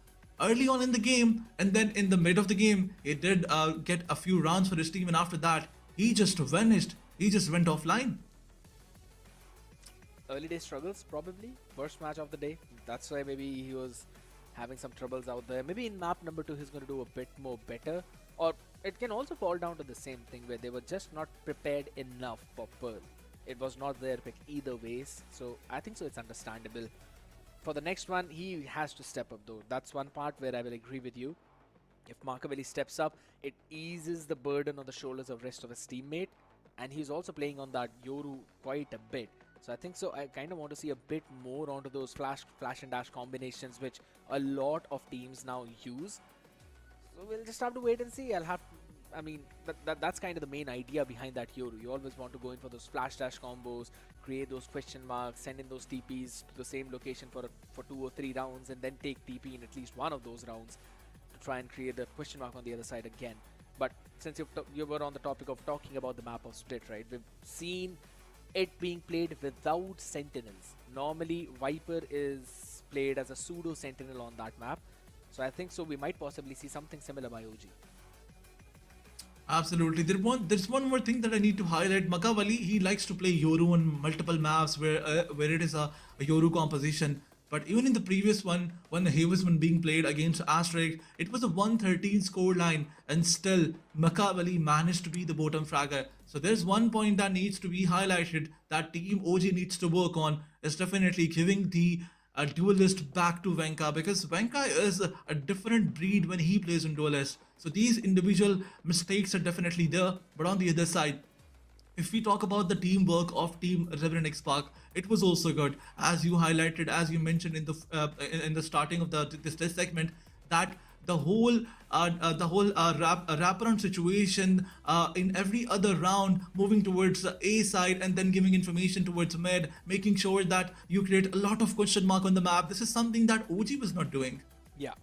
early on in the game, and then in the mid of the game he did get a few rounds for his team, and after that he just vanished. He just went offline. Early day struggles, probably. First match of the day. That's why maybe he was having some troubles out there. Maybe in map number 2 he's going to do a bit more better, or it can also fall down to the same thing where they were just not prepared enough for Pearl. It was not their pick either ways, so I think so it's understandable. For the next one, he has to step up though. That's one part where I will agree with you. If Markavelli steps up, it eases the burden on the shoulders of rest of his teammate, and he's also playing on that Yoru quite a bit. So I think so I kind of want to see a bit more onto those flash and dash combinations which a lot of teams now use. So we'll just have to wait and see. I mean, that's kind of the main idea behind that Yoru. You always want to go in for those flash dash combos, create those question marks, send in those TPs to the same location for 2 or 3 rounds, and then take TP in at least one of those rounds to try and create the question mark on the other side again. But since you were on the topic of talking about the map of Split, right? We've seen it being played without sentinels. Normally, Viper is played as a pseudo sentinel on that map. So I think so we might possibly see something similar by OG. Absolutely. There's one more thing that I need to highlight. Makavali, he likes to play Yoru on multiple maps where it is a Yoru composition. But even in the previous one, when he was being played against Asterisk, it was a 113 score line, and still Makavali managed to be the bottom fragger. So there's one point that needs to be highlighted that Team OG needs to work on, is definitely giving the duelist back to Venka, because Venka is a different breed when he plays in duelist. So these individual mistakes are definitely there. But on the other side, if we talk about the teamwork of Team Revenant Esports, it was also good, as you highlighted, as you mentioned in the starting of this segment, that the whole wraparound situation in every other round, moving towards the A side and then giving information towards mid, making sure that you create a lot of question mark on the map. This is something that OG was not doing. Yeah,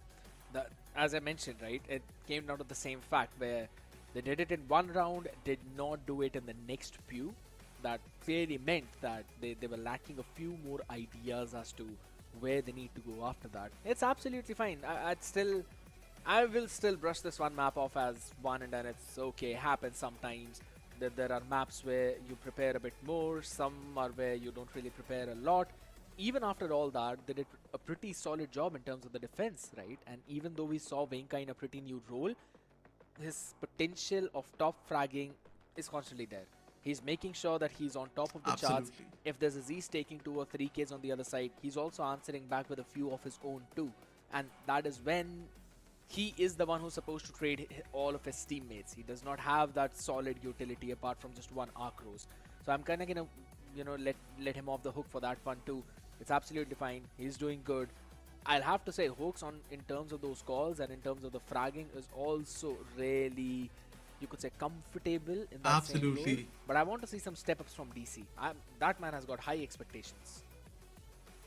as I mentioned, right, it came down to the same fact where they did it in one round, did not do it in the next few. That clearly meant that they were lacking a few more ideas as to where they need to go after that. It's absolutely fine. I will still brush this one map off as one and then it's okay, happens sometimes. There are maps where you prepare a bit more, some are where you don't really prepare a lot. Even after all that, they did a pretty solid job in terms of the defense, right? And even though we saw Venka in a pretty new role, his potential of top fragging is constantly there. He's making sure that he's on top of the charts. If there's a Z's taking 2 or 3 Ks on the other side, he's also answering back with a few of his own too. And that is when he is the one who's supposed to trade all of his teammates. He does not have that solid utility apart from just one arc rose. So I'm kind of gonna, let him off the hook for that one too. It's absolutely fine. He's doing good. I'll have to say Hawks in terms of those calls and in terms of the fragging is also really, you could say, comfortable in that same role. But I want to see some step-ups from DC. That man has got high expectations.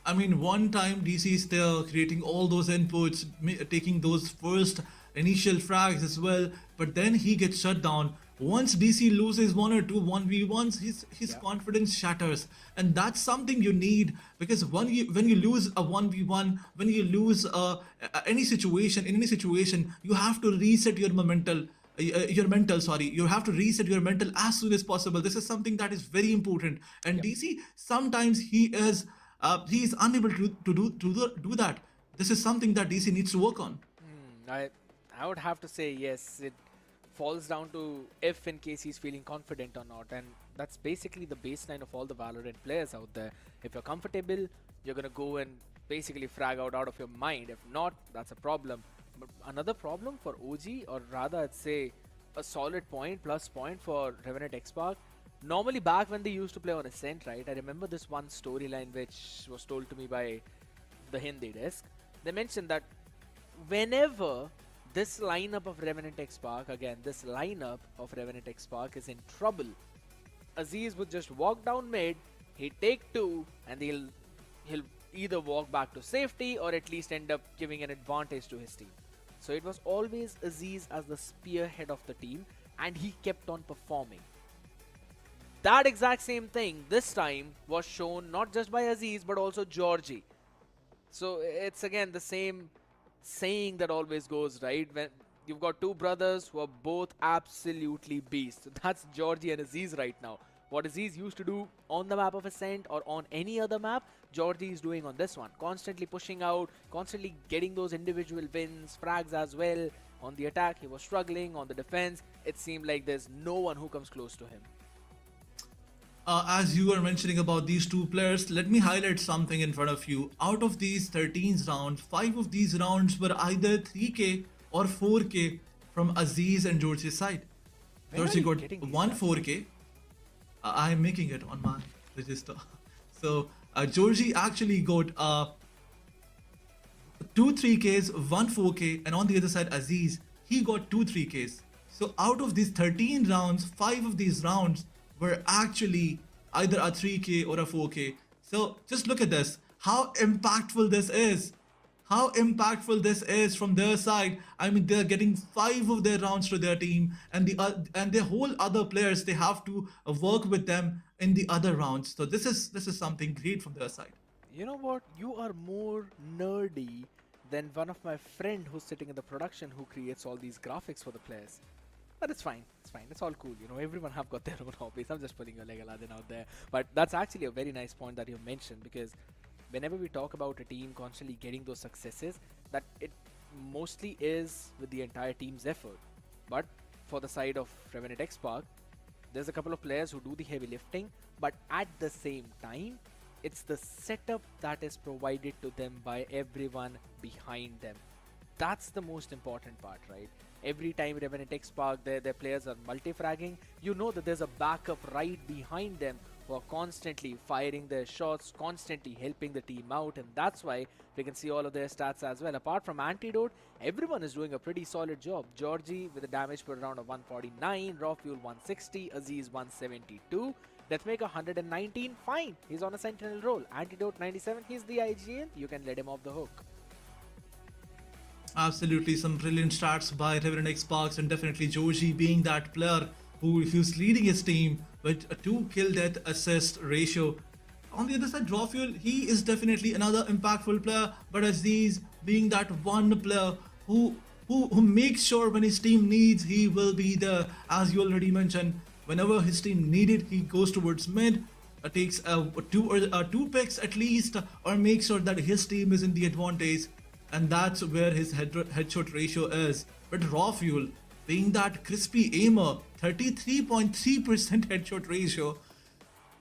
I mean, one time DC is there creating all those inputs, taking those first initial frags as well, but then he gets shut down. Once DC loses 1 or 2 1v1s, his confidence shatters, and that's something you need, because when you lose a 1v1, when you lose any situation, you have to reset your mental. You have to reset your mental as soon as possible. This is something that is very important, and DC sometimes he is unable to do that. This is something that DC needs to work on. I would have to say yes. It falls down to if in case he's feeling confident or not, and that's basically the baseline of all the Valorant players out there. If you're comfortable, you're gonna go and basically frag out of your mind. If not, that's a problem. But another problem for OG, or rather I'd say a solid plus point for Revenant Esports. Normally back when they used to play on Ascent, right, I remember this one storyline which was told to me by the Hindi desk. They mentioned that whenever this lineup of Revenant Esports, is in trouble, Aziz would just walk down mid, he'd take 2, and he'll either walk back to safety or at least end up giving an advantage to his team. So it was always Aziz as the spearhead of the team, and he kept on performing. That exact same thing this time was shown not just by Aziz but also Georgie. So it's again the same saying that always goes, right? When you've got 2 brothers who are both absolutely beasts. That's Georgie and Aziz right now. What Aziz used to do on the map of Ascent or on any other map, Georgie is doing on this one. Constantly pushing out, constantly getting those individual wins, frags as well. On the attack, he was struggling. On the defense, it seemed like there's no one who comes close to him. As you were mentioning about these two players, let me highlight something in front of you. Out of these 13 rounds, 5 of these rounds were either 3k or 4k from Aziz and George's side. Where are Georgie you got getting these one stats? 4k. I am making it on my register. So Georgie actually got 2 3Ks, 1 4K, and on the other side, Aziz, he got 2 3Ks. So out of these 13 rounds, 5 of these rounds were actually either a 3K or a 4K. So just look at this, how impactful this is. How impactful this is from their side. I mean, they're getting 5 of their rounds to their team, and the whole other players, they have to work with them in the other rounds. So this is something great from their side. You know what? You are more nerdy than one of my friend who's sitting in the production who creates all these graphics for the players. But it's fine. It's fine. It's all cool. You know, everyone have got their own hobbies. I'm just pulling your leg, Aladdin, out there. But that's actually a very nice point that you mentioned, because whenever we talk about a team constantly getting those successes, that it mostly is with the entire team's effort. But for the side of Revenant Esports, there's a couple of players who do the heavy lifting, but at the same time, it's the setup that is provided to them by everyone behind them. That's the most important part, right? Every time Revenant Esports, their players are multi-fragging, you know that there's a backup right behind them who are constantly firing their shots, constantly helping the team out, and that's why we can see all of their stats as well. Apart from Antidote, everyone is doing a pretty solid job. Georgie with a damage per round of 149, Raw Fuel 160, Aziz 172, Deathmaker 119, fine, he's on a sentinel role. Antidote 97, he's the IGL, you can let him off the hook. Absolutely, some brilliant stats by Revenant Esports, and definitely Georgie being that player who's leading his team with a 2 kill death assist ratio. On the other side, Drawfuel, he is definitely another impactful player, but Aziz being that one player who makes sure when his team needs, he will be there. As you already mentioned, whenever his team needed, he goes towards mid, takes 2 picks at least, or makes sure that his team is in the advantage, and that's where his headshot ratio is. But Raw Fuel, being that crispy aimer, 33.3% headshot ratio,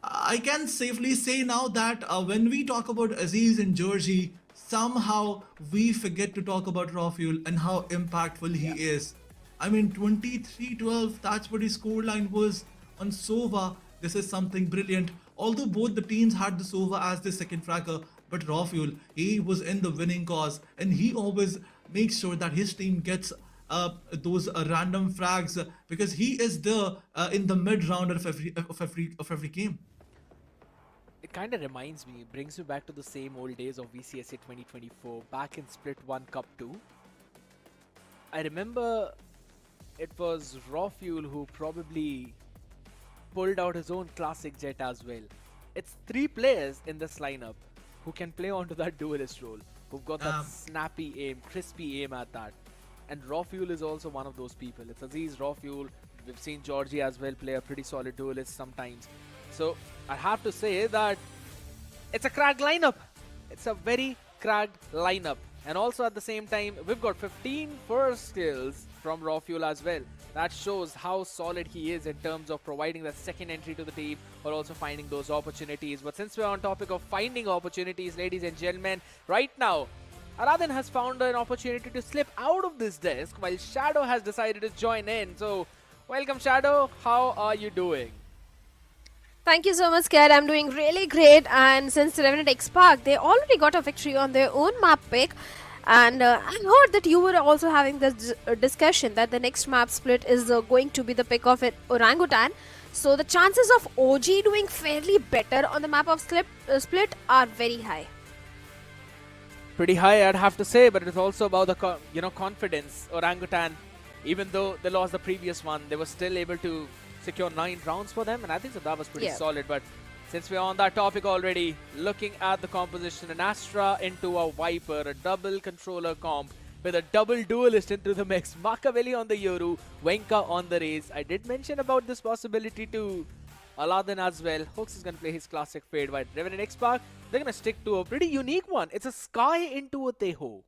I can safely say now that when we talk about Aziz and Georgie, somehow we forget to talk about Raw Fuel and how impactful he is. I mean, 23-12, that's what his scoreline was on Sova. This is something brilliant. Although both the teams had the Sova as the second fragger, but Raw Fuel, he was in the winning cause, and he always makes sure that his team gets those random frags, because he is there in the mid round of every game. It kind of reminds me, brings me back to the same old days of VCSA 2024, back in Split 1 Cup 2. I remember it was Raw Fuel who probably pulled out his own classic jet as well. It's 3 players in this lineup who can play onto that duelist role, who've got that snappy aim, crispy aim at that. And Raw Fuel is also one of those people. It's Aziz, Raw Fuel. We've seen Georgie as well play a pretty solid duelist sometimes. So I have to say that it's a cracked lineup. It's a very cracked lineup. And also at the same time, we've got 15 first kills from Raw Fuel as well. That shows how solid he is in terms of providing that second entry to the team, or also finding those opportunities. But since we're on topic of finding opportunities, ladies and gentlemen, right now, Aladdin has found an opportunity to slip out of this desk while Shadow has decided to join in. So, welcome Shadow, how are you doing? Thank you so much, Kat. I'm doing really great, and since Revenant Esports, they already got a victory on their own map pick. And I heard that you were also having this discussion that the next map split is going to be the pick of an Orangutan. So the chances of OG doing fairly better on the map of split are very high. Pretty high, I'd have to say, but it's also about the confidence. Orangutan, even though they lost the previous one, they were still able to secure 9 rounds for them, and I think so that was pretty solid. But since we're on that topic already, looking at the composition, an Astra into a Viper, a double controller comp with a double duelist into the mix, Machiavelli on the Yoru, Wenka on the Raze. I did mention about this possibility to Aladdin as well. Hooks is going to play his classic fade while Revenant XSpark, they're going to stick to a pretty unique one. It's a Sky into a Teho.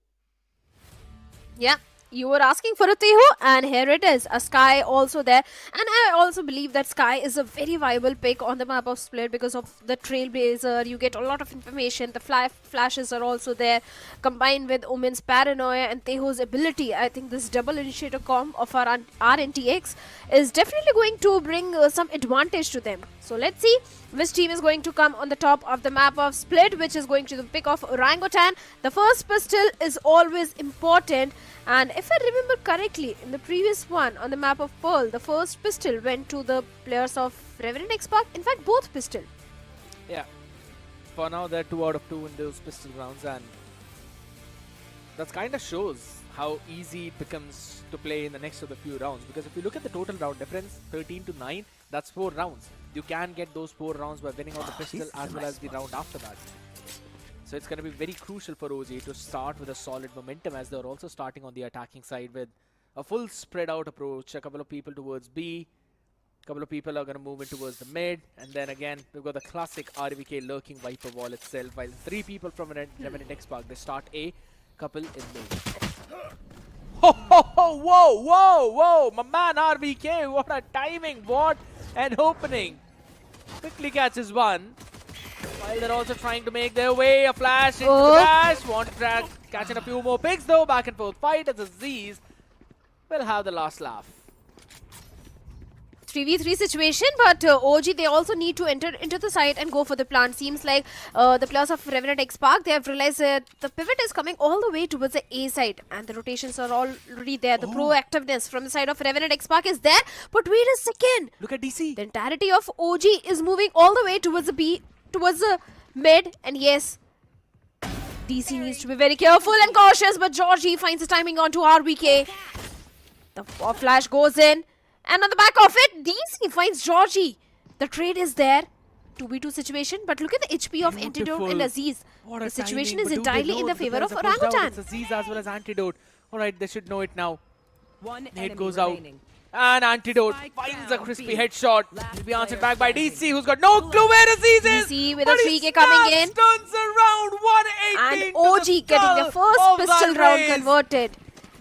Yeah, you were asking for a Teho, and here it is, a Sky also there. And I also believe that Sky is a very viable pick on the map of Split because of the Trailblazer. You get a lot of information. The flashes are also there, combined with Omen's paranoia and Teho's ability. I think this double initiator comp of our RNTX is definitely going to bring some advantage to them. So let's see which team is going to come on the top of the map of Split, which is going to the pick of Orangutan. The first pistol is always important, and if I remember correctly, in the previous one on the map of Pearl, the first pistol went to the players of Revenant XSpark. In fact, both pistol. Yeah. For now, they're 2 out of 2 in those pistol rounds, and that kind of shows how easy it becomes to play in the next of the few rounds. Because if you look at the total round difference, 13 to 9, that's 4 rounds. You can get those 4 rounds by winning on the pistol as well as the round after that. So it's going to be very crucial for OG to start with a solid momentum, as they're also starting on the attacking side with a full spread out approach. A couple of people towards B, a couple of people are going to move in towards the mid, and then again we've got the classic RVK lurking Viper wall itself, while 3 people from Revenant XSpark, they start A, couple in mid. Ho ho ho, whoa, whoa, whoa, my man RVK, what a timing, what an opening. Quickly catches one, while they're also trying to make their way. A flash into the dash, want to track, catching a few more picks though, back and forth fight as Aziz will have the last laugh. 3v3 situation, but OG, they also need to enter into the site and go for the plant. Seems like the players of Revenant XSpark, they have realized that the pivot is coming all the way towards the A side, and the rotations are already there. The proactiveness from the side of Revenant XSpark is there, but wait a second. Look at DC. The entirety of OG is moving all the way towards the B, towards the mid, and yes, DC needs to be very careful and cautious, but Georgie finds the timing onto RBK. The flash goes in. And on the back of it, DC finds Georgie. The trade is there. 2v2 situation. But look at the HP of Antidote and Aziz. The situation is entirely in the favor of Orangutan. It's Aziz as well as Antidote. Alright, they should know it now. One Nade goes out. And Antidote finds a crispy headshot. Will be answered back by DC, who's got no clue where Aziz is. DC with a 3k coming in. Turns around 118 and OG getting the first pistol round converted.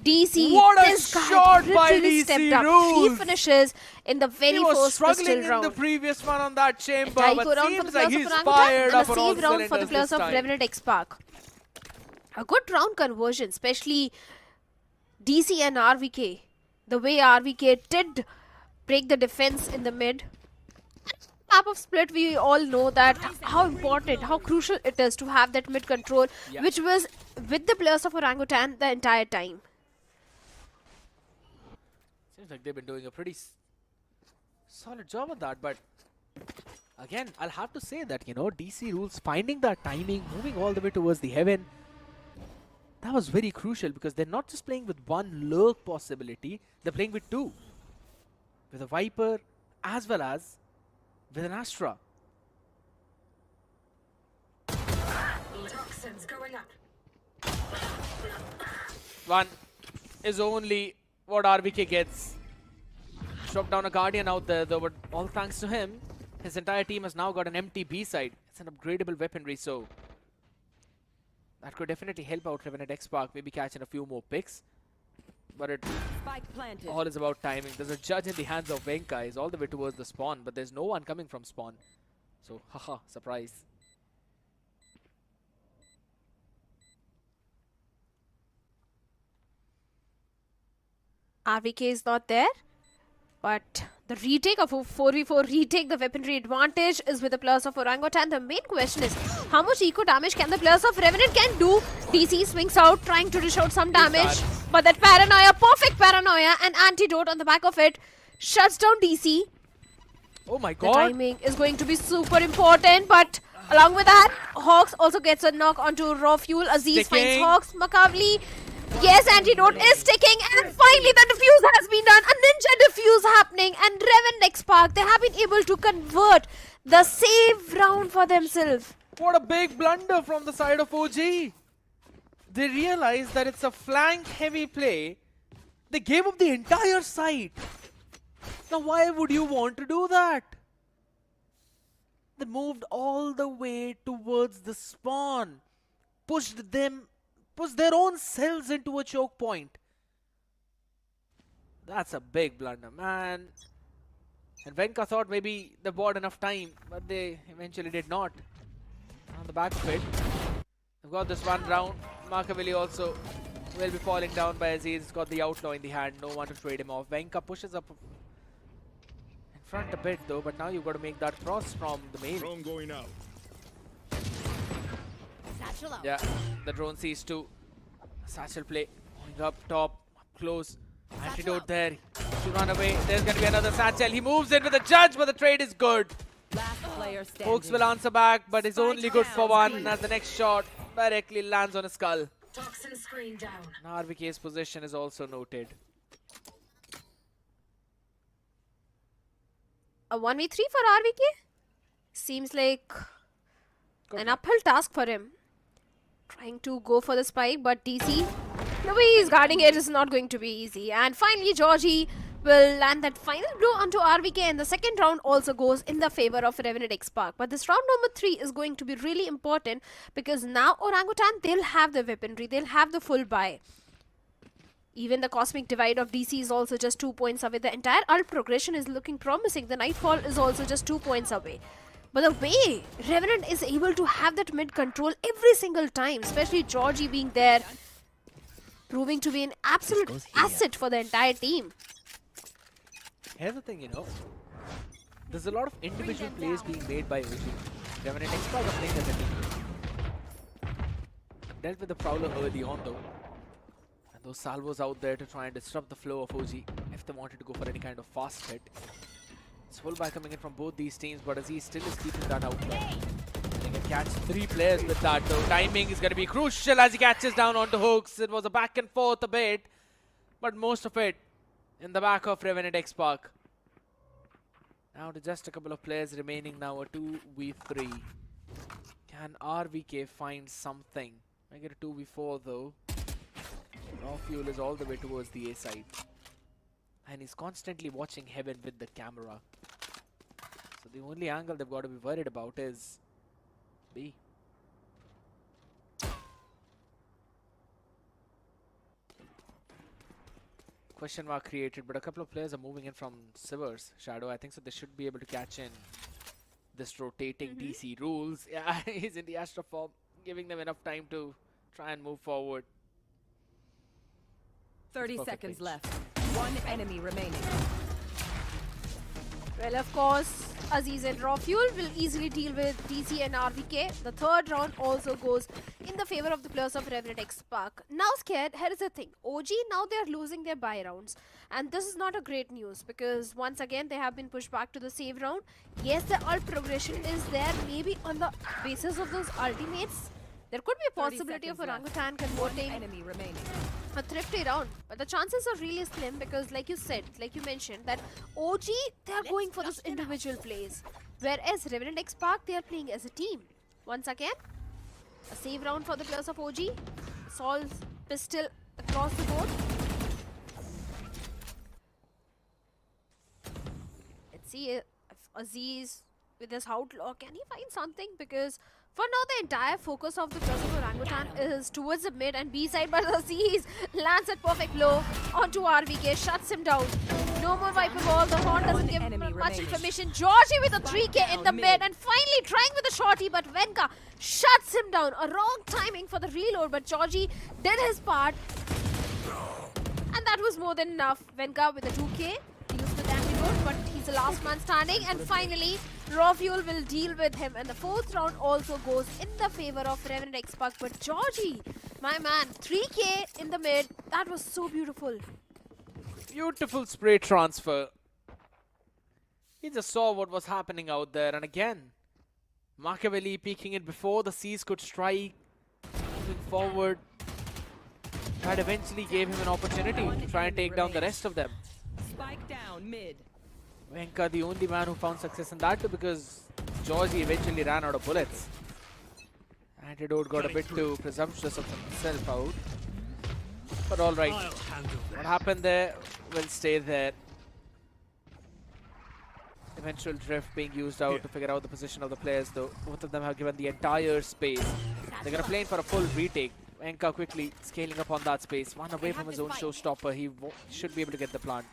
DC, what a this guy shot by literally DC stepped up. rules. 3 finishes in the very He was first pistol struggling in round. the previous one on that chamber, Taiko but round for the seems like players he's of fired Orangutan, up and on a all save round for the cylinders players this of time. Revenant XSpark. A good round conversion, especially DC and RVK. The way RVK did break the defense in the mid. Map of Split, we all know that how important, how crucial it is to have that mid control, which was with the players of Orangutan the entire time. Seems like they've been doing a pretty solid job on that, but again, I'll have to say that, you know, DC rules finding that timing, moving all the way towards the heaven, that was very crucial, because they're not just playing with one lurk possibility, they're playing with 2. With a Viper as well as with an Astra. Toxins going up. One is only what RVK gets. Drop down a Guardian out there though, but all thanks to him, his entire team has now got an empty B side. It's an upgradable weaponry, so that could definitely help out Revenant XSpark, maybe catching a few more picks. But it all is about timing. There's a judge in the hands of Venka. He's all the way towards the spawn, but there's no one coming from spawn. So, haha, surprise. RVK is not there, but the retake of a 4v4 retake, the weaponry advantage is with the players of Orangutan. The main question is how much eco damage can the players of Revenant can do. DC swings out, trying to dish out some damage, but that paranoia, perfect paranoia, and Antidote on the back of it shuts down DC. Oh my The god. timing is going to be super important, but along with that, Hawks also gets a knock onto raw fuel. Aziz finds Hawks, Makavli. Yes, Antidote is sticking, and finally the defuse has been done. A ninja defuse happening, and Revenant XSpark, they have been able to convert the save round for themselves. What a big blunder from the side of OG. They realized that it's a flank heavy play. They gave up the entire site. Now why would you want to do that? They moved all the way towards the spawn. Pushed their own cells into a choke point. That's a big blunder, man. And Venka thought maybe they bought enough time, but they eventually did not. On the back of it, they've got this one round. Machiavelli also will be falling down by Aziz. He's got the outlaw in the hand, no one to trade him off. Venka pushes up in front a bit though, but now you've got to make that cross from the main. Drone going out. Satchel out. Yeah, the drone sees two. Satchel play, going up top, up close. Antidote there to run away. There's going to be another Satchel. He moves in with a judge, but the trade is good. Last player standing. Hooks will answer back, but is only good for one as the next shot directly lands on his skull. Toxin screen down. Now RVK's position is also noted. A 1v3 for RVK? Seems like an uphill task for him. Trying to go for the spike, but DC, the way he's guarding it is not going to be easy. And finally, Georgie will land that final blow onto RVK, and the second round also goes in the favor of Revenant XSpark. But this round number 3 is going to be really important because now Orangutan, they'll have the weaponry, they'll have the full buy. Even the Cosmic Divide of DC is also just 2 points away. The entire ult progression is looking promising. The Nightfall is also just 2 points away. But the way Revenant is able to have that mid control every single time, especially Georgie being there, proving to be an absolute asset for the entire team. Here's the thing, you know, there's a lot of individual plays being made by OG. Revenant XSpark are playing as a team. Dealt with the Prowler early on though. And those salvos out there to try and disrupt the flow of OG if they wanted to go for any kind of fast hit. It's full buy coming in from both these teams, but Aziz still is keeping that out there. He can catch 3 players with that though. Timing is going to be crucial as he catches down onto Hooks. It was a back and forth a bit, but most of it in the back of Revenant XSpark. Now to just a couple of players remaining now, a 2v3. Can RVK find something? I get a 2v4 though. Raw Fuel is all the way towards the A side. And he's constantly watching Heaven with the camera. So the only angle they've got to be worried about is B. Question mark created, but a couple of players are moving in from Sivers. Shadow, I think so they should be able to catch in this rotating DC rules. Yeah, he's in the Astra form, giving them enough time to try and move forward. 30 seconds left. One enemy remaining. Well, of course, Aziz and Raw Fuel will easily deal with DC and RVK. The third round also goes in the favor of the players of Revenant XSpark. Now scared, here is the thing. OG, now they are losing their buy rounds. And this is not a great news because once again they have been pushed back to the save round. Yes, the ult progression is there. Maybe on the basis of those ultimates, there could be a possibility of Orangutan converting Enemy remaining. a thrifty round, but the chances are really slim because like you said, like you mentioned, that OG, they are going for those individual plays, whereas Revenant XSpark, they are playing as a team. Once again, a save round for the players of OG. Solves pistol across the board. Let's see if Aziz with his outlaw, can he find something? Because for now, the entire focus of the players of Orangutan is towards the mid and B side, but Aziz lands that perfect blow onto RVK, shuts him down. No more Viper Ball, the horn doesn't give him much information. Georgie with a 3K in the mid and finally trying with a shorty, but Venka shuts him down. A wrong timing for the reload, but Georgie did his part. And that was more than enough. Venka with a 2K, used with antidote, but he's the last man standing. And finally, Raw Fuel will deal with him, and the fourth round also goes in the favor of Revenant XSpark. But Georgie, my man, 3K in the mid, that was so beautiful. Beautiful spray transfer. He just saw what was happening out there, and again, Machiavelli peeking it before the Seas could strike, moving forward. That eventually gave him an opportunity to try and take down the rest of them. Spike down mid. Venka, the only man who found success in that too, because Georgie eventually ran out of bullets. Antidote got a bit too presumptuous of himself out. But alright, what happened there will stay there. Eventual drift being used out to figure out the position of the players, though. Both of them have given the entire space. They're going to play in for a full retake. Enka quickly scaling up on that space. One away from his own showstopper. He should be able to get the plant.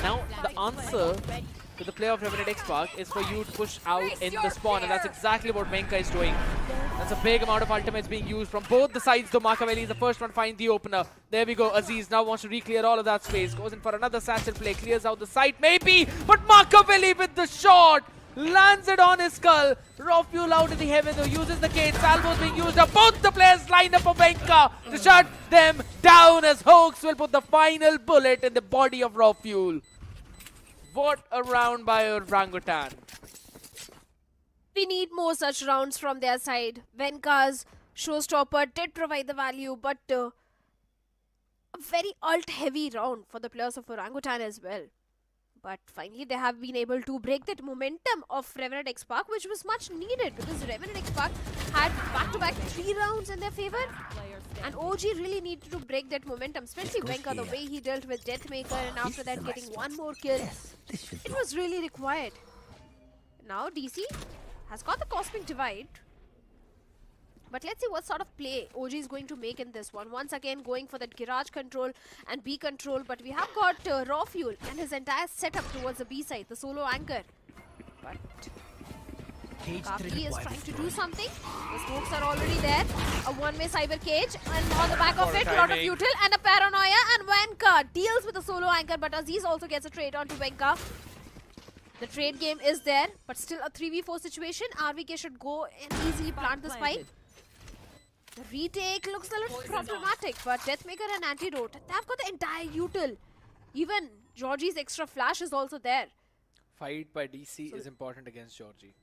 Now, the answer to the play of Revenant Esports is for you to push out in the spawn, and that's exactly what Venka is doing. That's a big amount of ultimates being used from both the sides, though Machiavelli is the first one to find the opener. There we go. Aziz now wants to re-clear all of that space. Goes in for another satchel play. Clears out the site, maybe, but Machiavelli with the shot. Lands it on his skull. Raw fuel out in the heaven, though, uses the cage. Salvos being used up. Both the players lined up for Venka to shut them down as Hoax will put the final bullet in the body of Raw fuel. What a round by Orangutan. We need more such rounds from their side. Venka's showstopper did provide the value, but a very ult-heavy round for the players of Orangutan as well. But finally, they have been able to break that momentum of Revenant XSpark, which was much needed because Revenant XSpark had back-to-back 3 rounds in their favor. And OG really needed to break that momentum, especially Venka, the way he dealt with Deathmaker and after that getting one more kill. It was really required. Now DC has got the Cosmic Divide. But let's see what sort of play OG is going to make in this one. Once again, going for that garage control and B control. But we have got Raw Fuel and his entire setup towards the B side, the solo anchor. But Kaki is trying to do something. The smokes are already there. A one-way cyber cage. And on the back of it, a lot of util and a paranoia. And Venka deals with the solo anchor. But Aziz also gets a trade onto Venka. The trade game is there. But still a 3v4 situation. RVK should go and easily plant the spike. The retake looks a little problematic, but Deathmaker and Antidote, they've got the entire util. Even Georgie's extra flash is also there. Fight by DC is important against Georgie.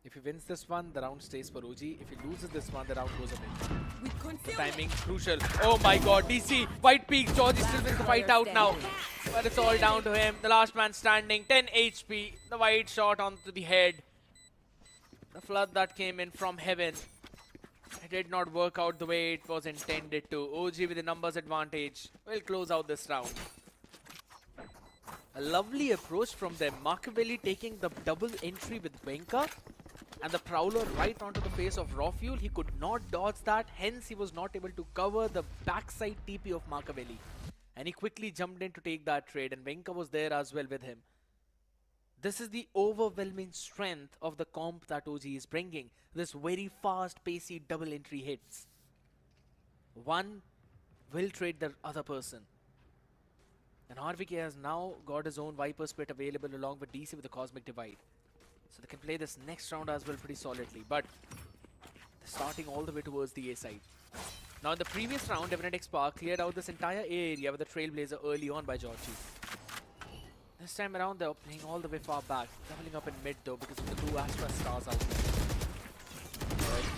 If he wins this one, the round stays for OG. If he loses this one, the round goes away. The timing crucial. Oh my god, DC, White Peak, Georgie still wins the fight out now. But it's all down to him. The last man standing, 10 HP. The wide shot onto the head. The flood that came in from heaven. It did not work out the way it was intended to. OG with the numbers advantage will close out this round. A lovely approach from them. Machiavelli taking the double entry with Venka and the Prowler right onto the face of Raw Fuel. He could not dodge that, hence he was not able to cover the backside TP of Machiavelli. And he quickly jumped in to take that trade, and Venka was there as well with him. This is the overwhelming strength of the comp that OG is bringing. This very fast, pacey double entry hits. One will trade the other person. And RVK has now got his own Viper Spit available along with DC with the Cosmic Divide. So they can play this next round as well pretty solidly. But they're starting all the way towards the A side. Now in the previous round, Revenant XSpark cleared out this entire A area with the Trailblazer early on by Georgie. This time around, they're playing all the way far back. Leveling up in mid though because of the 2 Astra stars out there.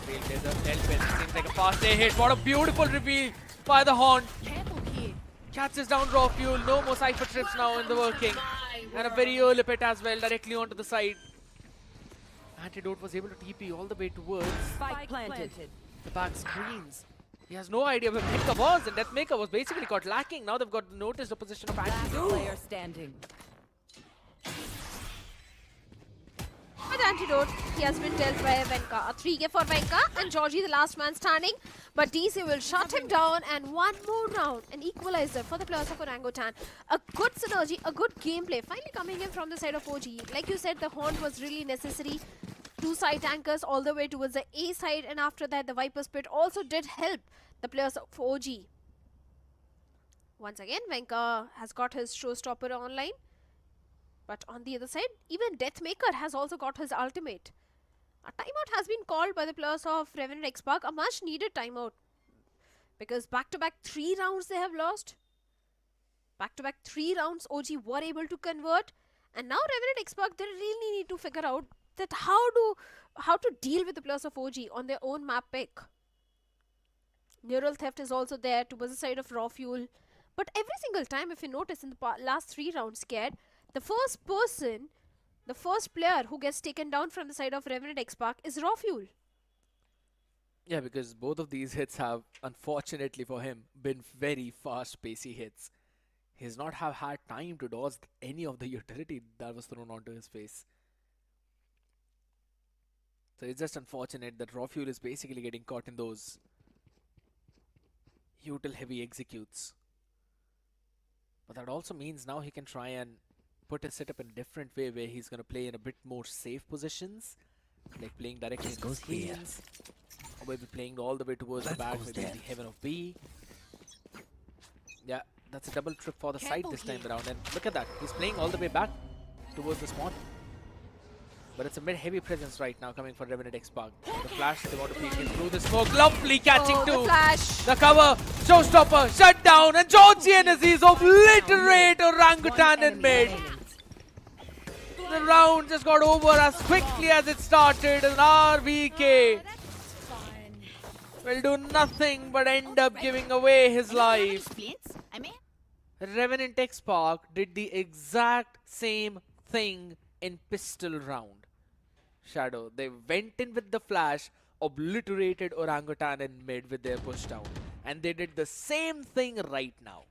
Trailblazer, Elpin, seems like a fast A hit. What a beautiful reveal by the Haunt. Catches down Raw Fuel. No more Cypher trips now in the working. And a very early pit as well, directly onto the side. Antidote was able to TP all the way towards Spike planted. the back screens. He has no idea where Deathmaker was, and Deathmaker was basically caught lacking. Now they've got noticed the position of Antidote. Player standing. With Antidote, he has been dealt by Venka. A 3K for Venka and Georgie the last man standing. But DC will shut him down, and one more round, an equalizer for the players of Orangutan. A good synergy, a good gameplay finally coming in from the side of OG. Like you said, the Haunt was really necessary. 2 side anchors all the way towards the A side, and after that the Viper Spit also did help the players of OG. Once again, Venka has got his showstopper online. But on the other side, even Deathmaker has also got his ultimate. A timeout has been called by the players of Revenant XSpark, a much needed timeout. Because back-to-back 3 rounds they have lost. Back-to-back 3 rounds OG were able to convert. And now Revenant XSpark, they really need to figure out that how to deal with the players of OG on their own map pick. Neural Theft is also there towards the side of Raw Fuel. But every single time, if you notice in the last 3 rounds, scared, the first person, the first player who gets taken down from the side of Revenant XSpark is Raw Fuel. Yeah, because both of these hits have, unfortunately for him, been very fast, pacey hits. He's not have had time to dodge any of the utility that was thrown onto his face. So it's just unfortunate that Raw Fuel is basically getting caught in those util heavy executes. But that also means now he can try and put his setup in a different way where he's going to play in a bit more safe positions, like playing directly into screens, or maybe playing all the way towards the back with the Heaven of B. Yeah, that's a double trip for the side this time around, and look at that, he's playing all the way back towards the spawn. But it's a mid-heavy presence right now coming for Revenant Esports. The flash, they want to peek in through the smoke. Lovely catching too. The cover, showstopper, shut down, and Georgie and Aziz obliterate Orangutan in mid. The round just got over as quickly as it started, and RVK will do nothing but end up giving away his life. Revenant Esports did the exact same thing in pistol round. Shadow, they went in with the flash, obliterated Orangutan in mid with their pushdown, and they did the same thing right now.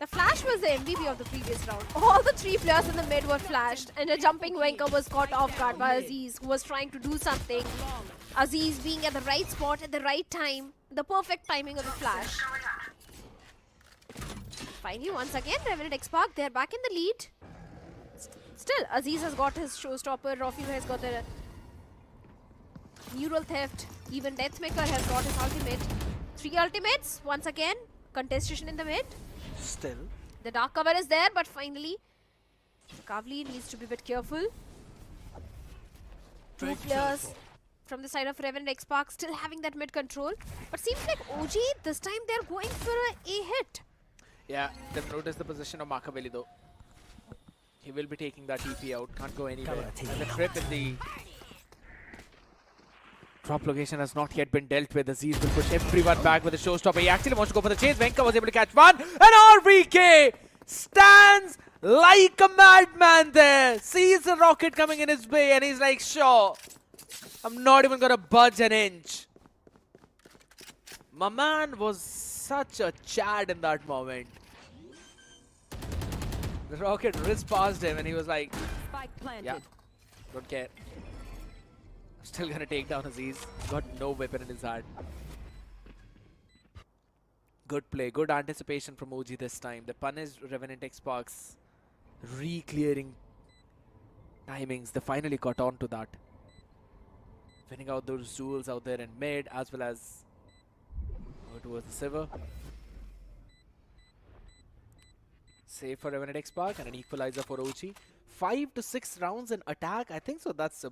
The flash was the MVP of the previous round. All the 3 players in the mid were flashed, and a jumping Wenka was caught off guard by Aziz, who was trying to do something. Aziz being at the right spot at the right time, the perfect timing of the flash. Finally, once again, Revenant Esports, they're back in the lead. Still, Aziz has got his showstopper, Rafi has got the neural theft, even Deathmaker has got his ultimate. 3 ultimates, once again, contestation in the mid. Still, the dark cover is there, but finally, Kavli needs to be a bit careful. 2 players from the side of Revenant Esports still having that mid control. But seems like OG, this time they're going for a hit. Yeah, they've noticed the position of Makaveli though. He will be taking that TP out, can't go anywhere. And the trip in the drop location has not yet been dealt with. Aziz will push everyone back with a showstopper. He actually wants to go for the chase. Venka was able to catch one. And RVK stands like a madman there. Sees the rocket coming in his way and he's like, sure, I'm not even going to budge an inch. My man was such a Chad in that moment. The rocket rizzed past him and he was like, yeah, don't care. I'm still gonna take down Aziz. Got no weapon in his hand. Good play, good anticipation from OG this time. They punished Revenant Esports, re-clearing timings. They finally got on to that. Winning out those duels out there in mid as well as towards the Silver. Save for Revenant Esports and an equalizer for OG. 5 to 6 rounds in attack. I think so. That's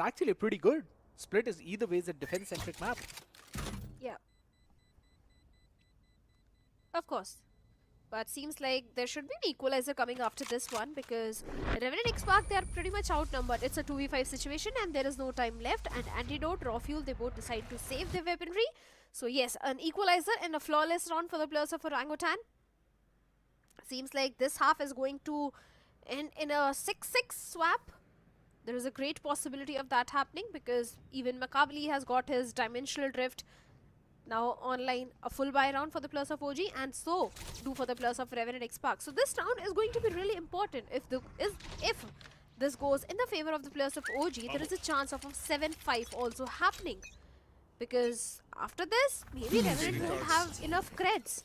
actually pretty good. Split is either way is a defense-centric map. Yeah. Of course. But seems like there should be an equalizer coming after this one because Revenant Esports, they are pretty much outnumbered. It's a 2v5 situation and there is no time left. And Antidote, Raw Fuel, they both decide to save their weaponry. So yes, an equalizer and a flawless round for the players of Orangutan. Seems like this half is going to end in a 6-6 swap. There is a great possibility of that happening because even Makabli has got his Dimensional Drift now online, a full buy round for the players of OG, and so do for the players of Revenant Esports. So this round is going to be really important. If this goes in the favor of the players of OG, there is a chance of a 7-5 also happening. Because after this, maybe Revenant won't have enough creds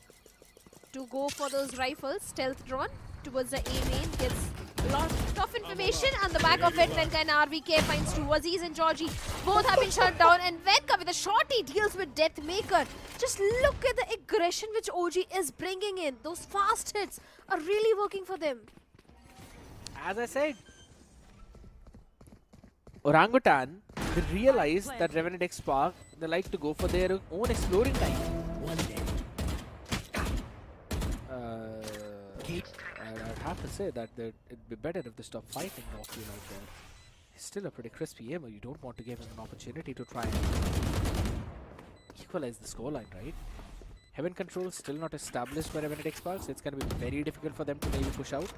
to go for those rifles. Stealth drawn towards the A main, gets a lot of tough information, and the back of it, Venka and RVK finds 2. Aziz and Georgie both have been shut down, and Venka with a shorty deals with Deathmaker. Just look at the aggression which OG is bringing in. Those fast hits are really working for them. As I said, Orangutan, they realize that Revenant Esports, they like to go for their own exploring time. I'd have to say that it'd be better if they stop fighting Rocky out there. He's still a pretty crispy aimer. You don't want to give him an opportunity to try and equalize the scoreline, right? Heaven control still not established by Revenant Esports, so it's going to be very difficult for them to maybe push out.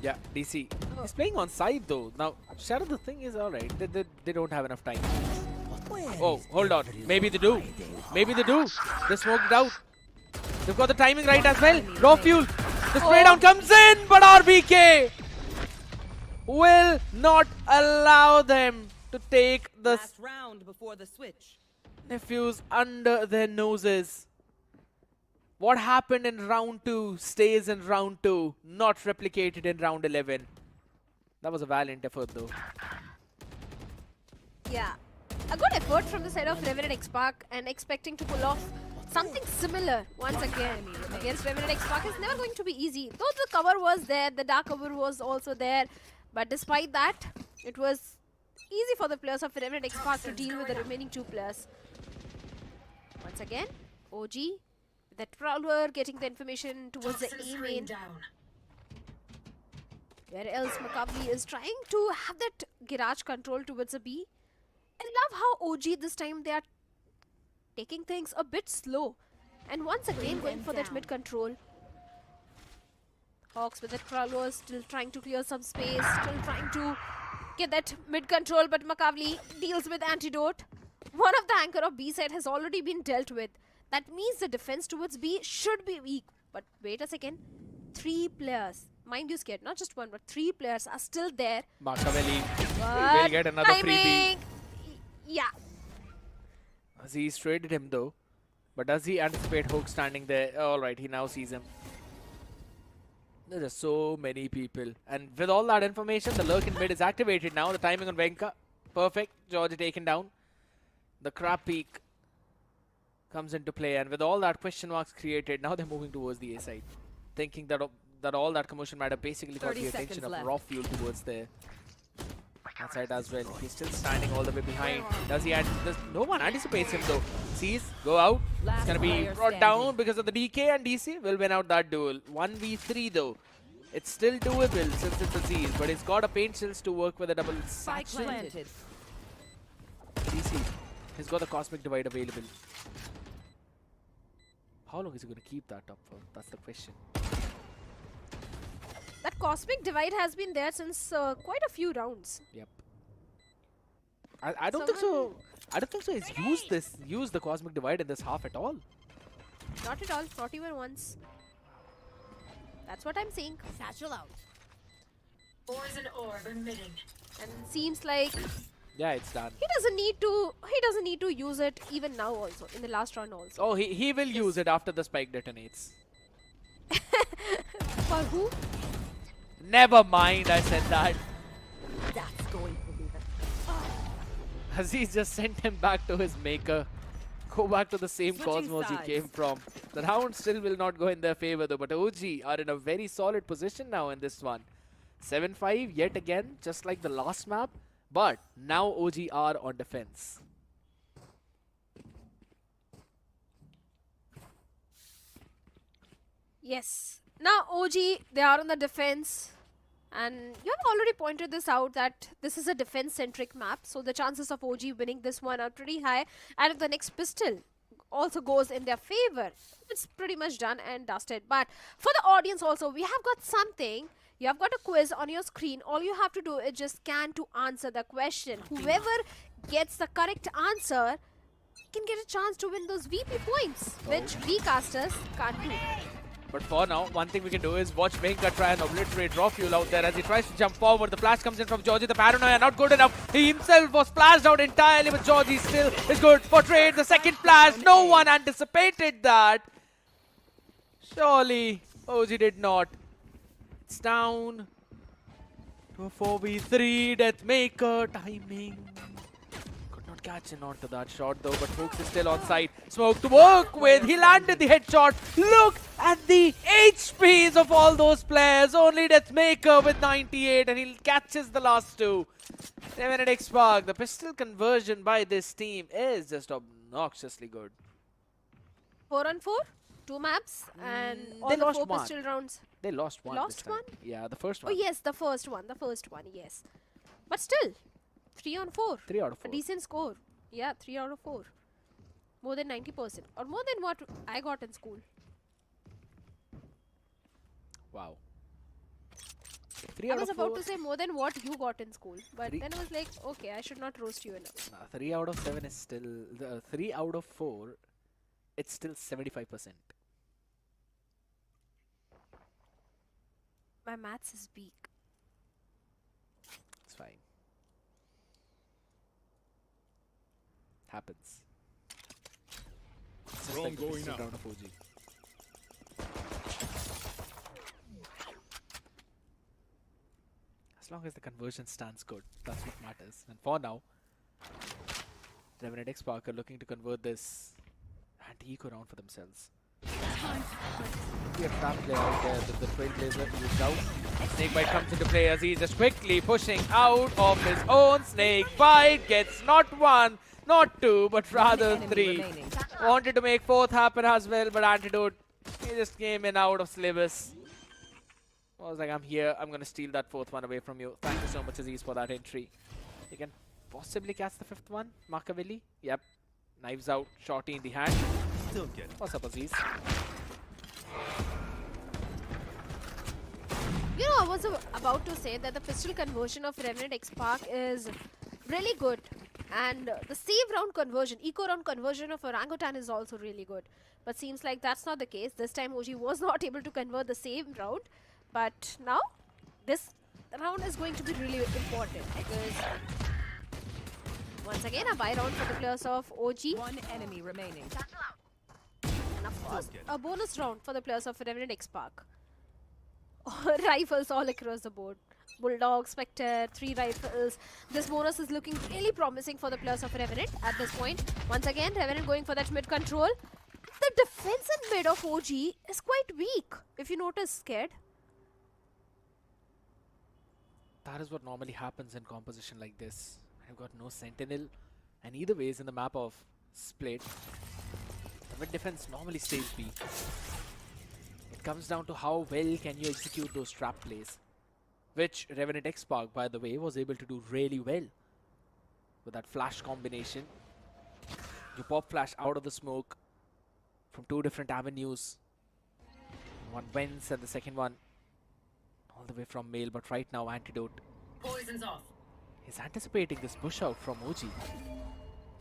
Yeah, DC. He's playing on side though. Now, Shadow, the thing is alright. They don't have enough time. Oh, hold on. Maybe they do. Maybe they do. They smoked it out. They've got the timing right as well. Raw fuel. The spray down comes in, but RBK will not allow them to take the Last round before the switch. Nephews under their noses. What happened in round 2 stays in round 2, not replicated in round 11. That was a valiant effort though. Yeah. A good effort from the side of Revenant XSpark and expecting to pull off something similar once again against Revenant XSpark is never going to be easy. Though the cover was there, the dark cover was also there. But despite that, it was easy for the players of Revenant XSpark to deal with the remaining 2 players. Once again, OG, the Prowler getting the information towards the A main. Where else Makavli is trying to have that garage control towards the B. I love how OG this time they are taking things a bit slow. And once again going for that mid control. Hawks with the Prowler still trying to clear some space, still trying to get that mid control, but Makavli deals with antidote. One of the anchor of B side has already been dealt with. That means the defense towards B should be weak. But wait a second. 3 players. Mind you, scared. Not just 1, but 3 players are still there. Makaveli will get another freebie. Yeah. Aziz traded him though. But does he anticipate Hook standing there? Alright, he now sees him. There are so many people. And with all that information, the lurk in mid is activated now. The timing on Venka. Perfect. Georgia taken down. The crab peak comes into play. And with all that question marks created, now they're moving towards the A side. Thinking that all that commotion might have basically got the attention of raw fuel towards there. That side as well. He's still standing all the way behind. Does he no one anticipates him though. Sees, go out. It's gonna be brought down because of the DK, and DC will win out that duel. 1v3 though. It's still doable since it's Aziz, but he's got a paint chills to work with a double satchel. DC has got the cosmic divide available. How long is he gonna keep that up for? That's the question. That cosmic divide has been there since quite a few rounds. Yep. I don't think so. I don't think so. He's used the cosmic divide in this half at all. Not at all. Not even once. That's what I'm saying. Satchel out. Poison orb emitting. And seems like Yeah, it's done. he doesn't need to use it even now also in the last round also. Oh, he will use it after the spike detonates. For who? Never mind, I said that. That's going to be the Aziz just sent him back to his maker. Go back to the same Switching cosmos he sides. came from. The round still will not go in their favor though, but OG are in a very solid position now in this one. 7-5 yet again, just like the last map. But now OG are on defense. Yes. Now OG, they are on the defense. And you have already pointed this out that this is a defense-centric map. So the chances of OG winning this one are pretty high. And if the next pistol also goes in their favor, it's pretty much done and dusted. But for the audience also, we have got something. You have got a quiz on your screen. All you have to do is just scan to answer the question. Whoever gets the correct answer can get a chance to win those VP points, which V-casters can't do. But for now, one thing we can do is watch Venka try and obliterate raw fuel out there as he tries to jump forward. The flash comes in from Georgie. The paranoia not good enough. He himself was splashed out entirely, but Georgie still is good for trade. The second flash, no one anticipated that. Surely, OG did not. It's down to a 4v3. Deathmaker timing. Could not catch an onto that shot though, but Hooks is still on site. Smoke to work with. He landed the headshot. Look at the HPs of all those players. Only Deathmaker with 98 and he catches the last two. Revenant XSpark. The pistol conversion by this team is just obnoxiously good. 4 on 4, 2 maps, and all they the lost 4 one. pistol rounds. They lost one. Lost this time. one? Yeah, the first Oh one. yes, the first one, yes. But still, 3 on 4. 3 out of A 4. decent score. Yeah, 3 out of 4. More than 90%. Or more than what I got in school. Wow. 3 I out was of about 4. to say more than what you got in school, but Three- then I was like, okay, I should not roast you enough. 3 out of 7 is still 3 out of 4. It's still 75%. My maths is weak. It's fine. Happens. It's just like the pistol round of OG. As long as the conversion stands good, that's what matters. And for now, Revenant Esports are looking to convert this anti-eco round for themselves. Be a trap player out there with the Trailblazer used out. Snakebite comes into play as he's just quickly pushing out of his own. Snakebite gets not 1, not 2, but rather 3. Wanted to make 4th happen as well, but Antidote, he just came in out of syllabus. I was like, I'm here, I'm gonna steal that 4th one away from you. Thank you so much, Aziz, for that entry. You can possibly catch the 5th one. Machiavelli, yep. Knives out, shorty in the hand. Still get it. What's up, Aziz? You know, I was about to say that the pistol conversion of Revenant XSpark is really good. And the save round conversion, eco round conversion of Orangutan is also really good. But seems like that's not the case. This time OG was not able to convert the save round. But now, this round is going to be really important because once again a buy round for the players of OG. One enemy remaining. And of course, a bonus round for the players of Revenant XSpark. Rifles all across the board. Bulldog, Spectre, 3 rifles. This bonus is looking really promising for the players of Revenant at this point. Once again, Revenant going for that mid control. The defense in mid of OG is quite weak, if you notice, Scared. That is what normally happens in composition like this. I've got no sentinel, and either ways in the map of Split, the mid defense normally stays weak. It comes down to how well can you execute those trap plays, which Revenant XSpark, by the way, was able to do really well. With that flash combination, you pop flash out of the smoke from 2 different avenues. One wins and the second one all the way from Mail, but right now Antidote Poison's off. is anticipating this push out from OG.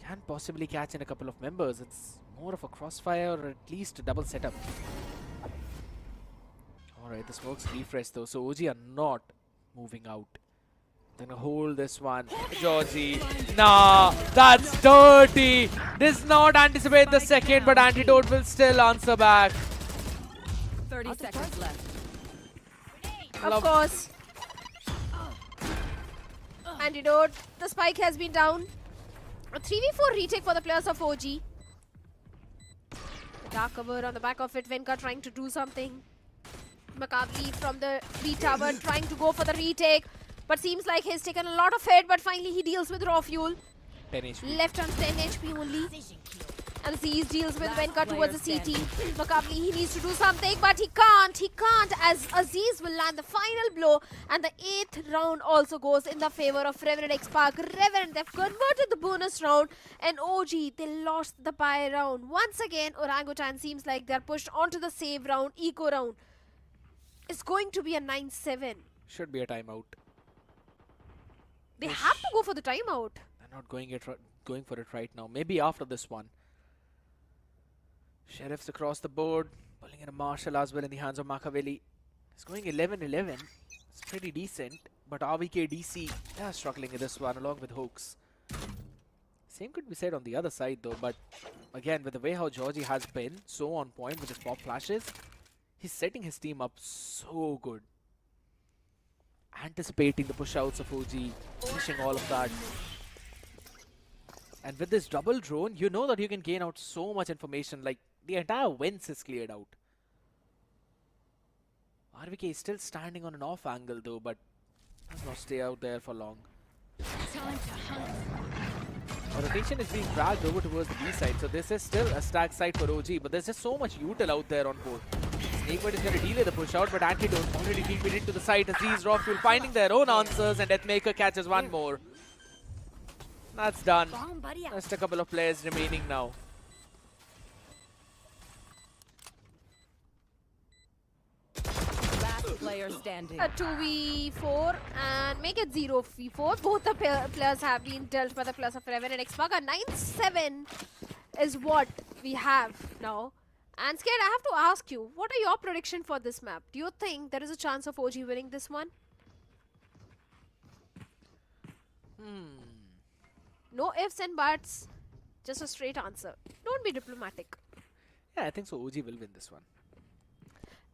Can possibly catch in a couple of members. It's more of a crossfire or at least a double setup. Alright, the smoke's refreshed though, so OG are not moving out. They're gonna hold this one. Georgie. Nah, that's dirty. Does not anticipate the second, but Antidote will still answer back. 30 seconds left. Of course. Antidote. The spike has been down. A 3v4 retake for the players of OG. The dark cover on the back of it. Venka trying to do something. Macabre from the B tower trying to go for the retake. But seems like he's taken a lot of hit. But finally he deals with raw fuel. 10 HP. Left on 10 HP only. And Aziz deals with Venka towards the CT. Macabre, he needs to do something, but he can't. He can't, as Aziz will land the final blow. And the 8th round also goes in the favor of Revenant XSpark. Revenant, they've converted the bonus round. And OG, they lost the buy round. Once again, Orangutan seems like they're pushed onto the save round, eco round. It's going to be a 9-7. Should be a timeout. They have to go for the timeout. They're not going for it right now. Maybe after this one. Sheriffs across the board, pulling in a Marshall as well in the hands of Machiavelli. It's going 11-11. It's pretty decent, but RVK DC, they are struggling with this one along with Hoax. Same could be said on the other side though, but again, with the way how Georgie has been so on point with his pop flashes, he's setting his team up so good. Anticipating the push outs of OG, finishing all of that. And with this double drone, you know that you can gain out so much information, like the entire Wens is cleared out. RVK is still standing on an off angle though, but does not stay out there for long. The rotation is being dragged over towards the B side, so this is still a stack side for OG, but there's just so much util out there on board. Snakebird is going to delay the push out, but Antidote already TP'd into the site. Aziz, Rockfuel finding their own answers, and Deathmaker catches one more. That's done. Just a couple of players remaining now. player standing. a 2v4 and make it 0v4. Both the players have been dealt by the players of Revenant Esports. A 9-7 is what we have now. And Scared, I have to ask you, what are your prediction for this map? Do you think there is a chance of OG winning this one? No ifs and buts, just a straight answer. Don't be diplomatic. Yeah, I think so. OG will win this one.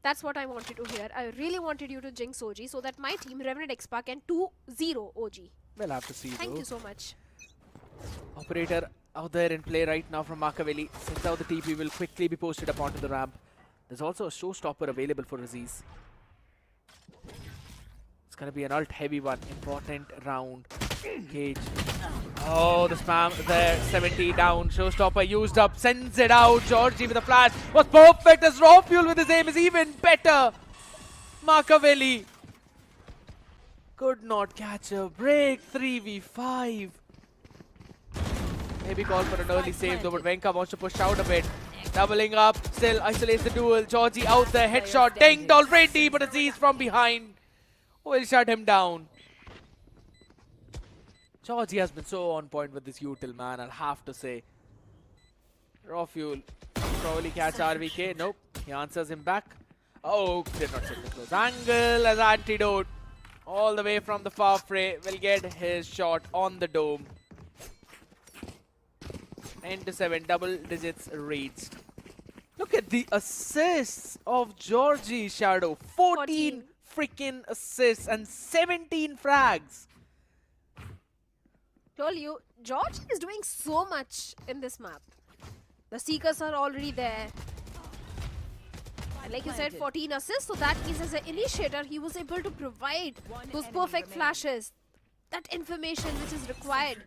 That's what I wanted to hear. I really wanted you to jinx OG so that my team, Revenant Esports, can 2-0 OG. We'll have to see. Thank though. you so much. Operator out there in play right now from Makaveli. Sends out the TP, will quickly be posted up onto the ramp. There's also a showstopper available for Aziz. It's gonna be an ult heavy one. Important round. Cage. Oh, the spam there. 70 down. Showstopper used up. Sends it out. Georgie with a flash. Was perfect as Raw Fuel with his aim is even better. Makaveli could not catch a break. 3v5. Maybe call for an early save though, but Venka wants to push out a bit. Doubling up, still isolates the duel. Georgie out there, headshot dinged already, but Aziz from behind will shut him down. Georgie has been so on point with this util, man, I'll have to say. Raw Fuel probably catch RVK. Nope, he answers him back. Oh, did not set the close angle as Antidote. All the way from the far fray will get his shot on the dome. 9-7, double digits reached. Look at the assists of Georgie Shadow. 14 freaking assists and 17 frags. Told you, George is doing so much in this map. The Seekers are already there. And like you said, 14 assists, so that means as an initiator, he was able to provide those perfect flashes, that information which is required.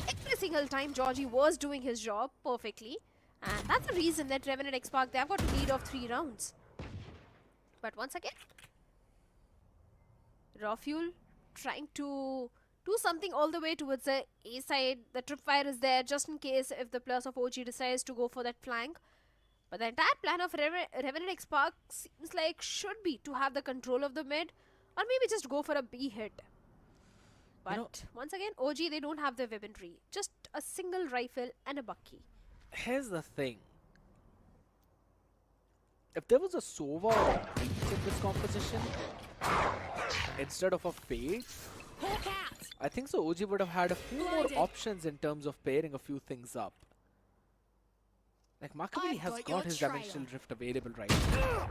Every single time Georgie was doing his job perfectly, and that's the reason that Revenant Esports, they have got a lead of 3 rounds. But once again, Raw Fuel trying to do something all the way towards the A side. The tripwire is there just in case if the players of OG decides to go for that flank. But the entire plan of Revenant Esports seems like should be to have the control of the mid, or maybe just go for a B hit. But once again, OG, they don't have the weaponry. Just a single rifle and a bucky. Here's the thing. If there was a Sova or a Breach in this composition, instead of a Fade, I think so OG would have had a few more options in terms of pairing a few things up. Like Makaveli has got his Dimensional Drift available right now.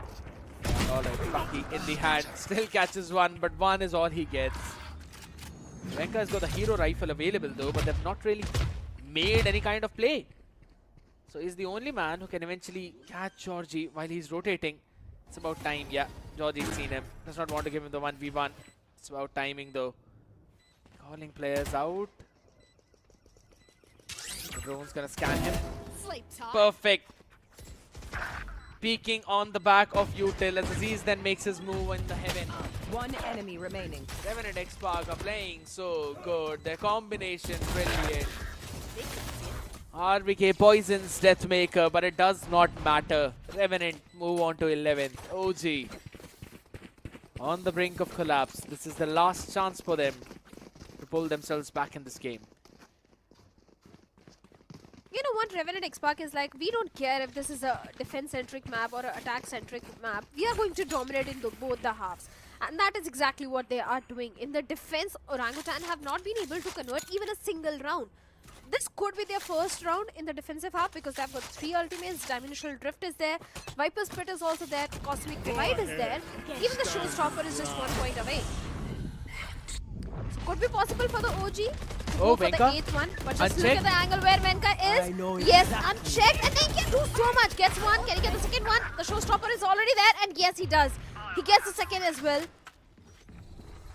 Alright, Bucky in the hand. Still catches one, but one is all he gets. Venka has got the hero rifle available though, but they've not really made any kind of play. So he's the only man who can eventually catch Georgie while he's rotating. It's about time, yeah. Georgie's seen him. Does not want to give him the 1v1. It's about timing though. Calling players out. The drone's gonna scan him. Perfect. Peeking on the back of Util as Aziz then makes his move in the heaven. One enemy remaining. Revenant XSpark are playing so good. Their combination brilliant. RBK poisons Deathmaker, but it does not matter. Revenant move on to 11th. OG on the brink of collapse. This is the last chance for them to pull themselves back in this game. You know what Revenant Esports is like? We don't care if this is a defense-centric map or an attack-centric map. We are going to dominate in both the halves. And that is exactly what they are doing. In the defense, Orangutan have not been able to convert even a single round. This could be their first round in the defensive half because they've got 3 ultimates. Dimensional Drift is there. Viper's Pit is also there. Cosmic Divide is there. Even the Showstopper is just 1 point away. So could be possible for the OG to go for the 8th one. But just look at the angle where Venka is. Yes, unchecked. And he can do so much. Gets one. Can he get the second one? The Showstopper is already there. And yes, he does. He gets the second as well.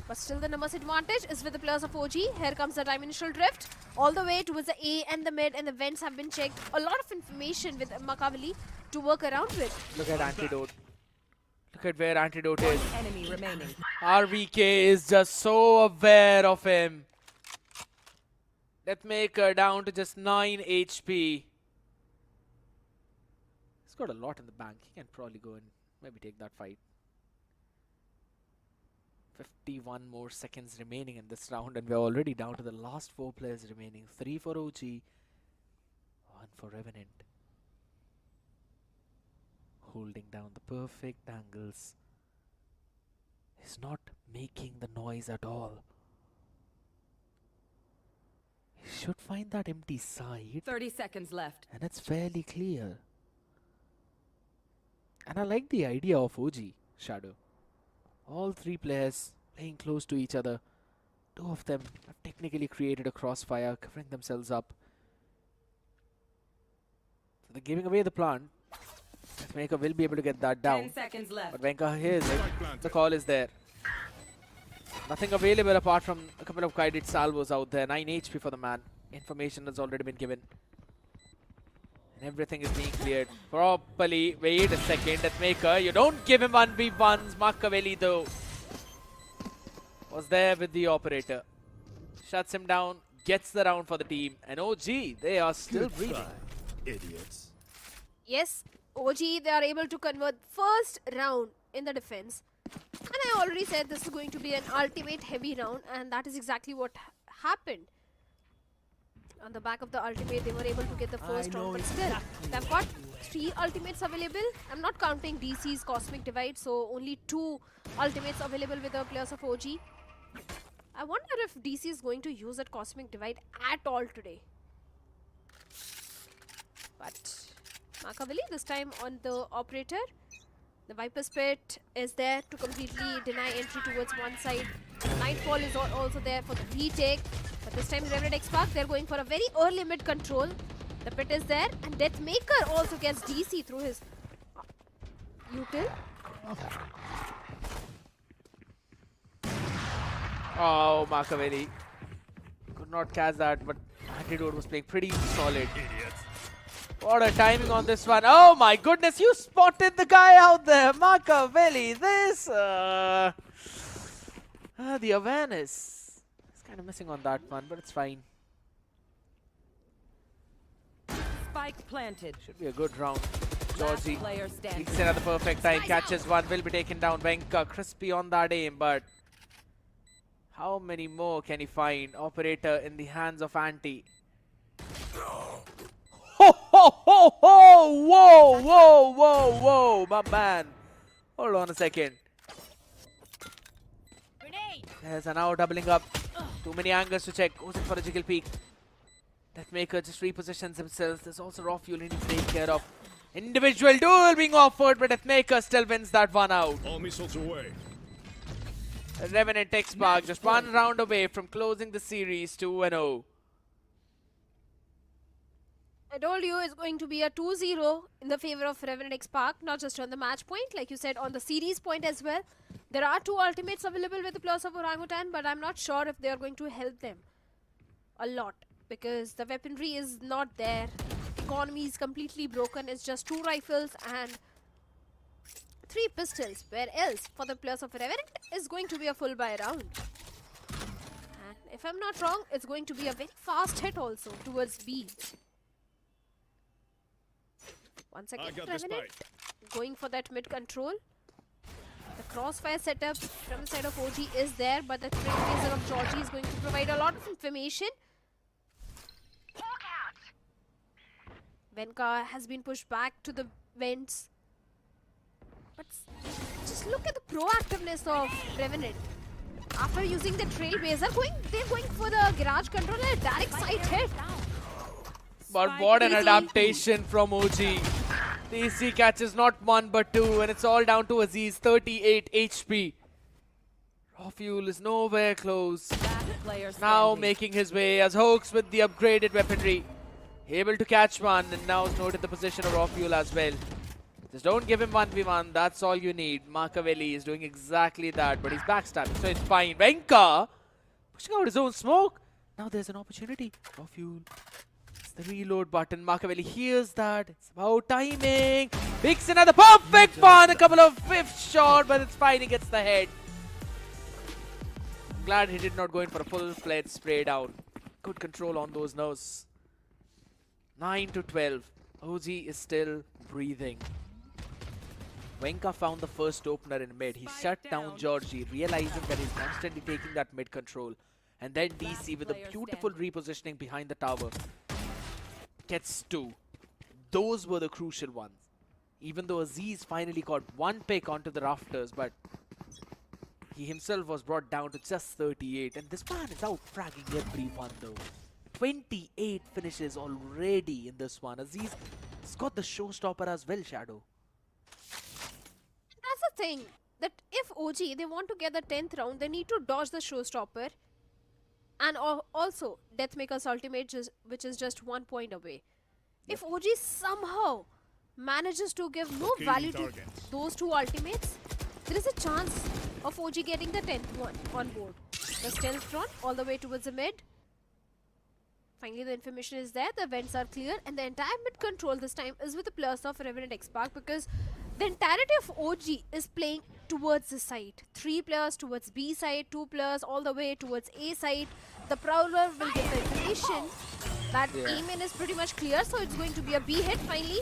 But still the numbers advantage is with the players of OG. Here comes the Dimensional Drift. All the way towards the A and the mid and the vents have been checked. A lot of information with Makaveli to work around with. Look at Antidote. Look at where Antidote is. Enemy remaining. RVK is just so aware of him. Deathmaker down to just 9 HP. He's got a lot in the bank. He can probably go and maybe take that fight. 51 more seconds remaining in this round, and we're already down to the last 4 players remaining. 3 for OG, 1 for Revenant. Holding down the perfect angles. He's not making the noise at all. He should find that empty side, 30 seconds left. and it's fairly clear. And I like the idea of OG, Shadow. All 3 players playing close to each other. 2 of them have technically created a crossfire, covering themselves up. So they're giving away the plant. Maker will be able to get that 10 down. seconds left. But Venka hears it. The call is there. Nothing available apart from a couple of guided salvos out there. 9 HP for the man. Information has already been given. And everything is being cleared properly. Wait a second, Deathmaker. You don't give him 1v1s. Machiavelli though was there with the operator. Shuts him down. Gets the round for the team. And OG, they are still breathing. Idiots. Yes, OG, they are able to convert first round in the defense. And I already said this is going to be an ultimate heavy round, and that is exactly what happened. On the back of the ultimate, they were able to get the first round, but still, they've got 3 ultimates available. I'm not counting DC's Cosmic Divide, so only 2 ultimates available with the players of OG. I wonder if DC is going to use that Cosmic Divide at all today. But Machiavelli this time on the operator. The Viper Spit is there to completely deny entry towards one side. Nightfall is also there for the retake. But this time Revenant XSpark, they're going for a very early mid control. The pit is there, and Deathmaker also gets DC through his util. Oh, Machiavelli could not catch that, but Antidote was playing pretty solid. What a timing on this one. Oh my goodness, you spotted the guy out there, Machiavelli. This, the awareness. It's kind of missing on that one, but it's fine. Spike planted. Should be a good round. Last Georgie player standing. peeks in at the perfect time, catches one, will be taken down. Venka, crispy on that aim, but how many more can he find? Operator in the hands of Anti. Ho ho ho ho! Whoa, whoa, whoa, whoa, my man. Hold on a second. There's an now doubling up. Too many angles to check. Goes in for a jiggle peek. Deathmaker just repositions himself. There's also raw fuel he needs to take care of. Individual duel being offered, but Deathmaker still wins that one out. All missiles away. Revenant XSpark just one round away from closing the series 2-0. I told you it's going to be a 2-0 in the favor of Revenant XSpark, not just on the match point, like you said, on the series point as well. There are 2 ultimates available with the players of Orangutan, but I'm not sure if they are going to help them a lot, because the weaponry is not there. Economy is completely broken. It's just 2 rifles and 3 pistols. Where else for the players of Revenant is going to be a full buy round. And if I'm not wrong, it's going to be a very fast hit also towards B. Once again, Revenant going for that mid control. The crossfire setup from the side of OG is there, but the trailblazer of Georgie is going to provide a lot of information. Venka has been pushed back to the vents. But just look at the proactiveness of Revenant. After using the trailblazer, they're going for the garage control and a direct side hit. But what an adaptation from OG. DC catches not 1 but 2, and it's all down to Aziz, 38 HP. Raw fuel is nowhere close. Now making his way as Hoax with the upgraded weaponry. Able to catch one, and now is noted the position of raw fuel as well. Just don't give him 1v1, that's all you need. Machiavelli is doing exactly that, but he's backstabbing, so it's fine. Venka pushing out his own smoke. Now there's an opportunity. Raw fuel. The reload button. Machiavelli hears that. It's about timing. Picks another perfect one. A couple of fifth shot, but it's fine. He gets the head. I'm glad he did not go in for a full-fledged spray down. Good control on those nerves. 9-12. OG is still breathing. Venka found the first opener in mid. He shut down Georgie, realizing that he's constantly taking that mid control. And then DC with a beautiful repositioning behind the tower gets 2. Those were the crucial ones. Even though Aziz finally got 1 pick onto the rafters, but he himself was brought down to just 38. And this man is out fragging everyone though. 28 finishes already in this one. Aziz has got the showstopper as well, Shadow. That's the thing. That if OG, they want to get the 10th round, they need to dodge the showstopper. And also, Deathmaker's ultimate, which is just 1 point away. If OG somehow manages to give no value to those 2 ultimates, there is a chance of OG getting the 10th one on board. The stealth run all the way towards the mid. Finally, the information is there, the vents are clear, and the entire mid control this time is with the players of Revenant XSpark, because the entirety of OG is playing towards the side. 3 players towards B side, 2 players all the way towards A side. The Prowler will get the information that aim-in is pretty much clear, so it's going to be a B hit finally.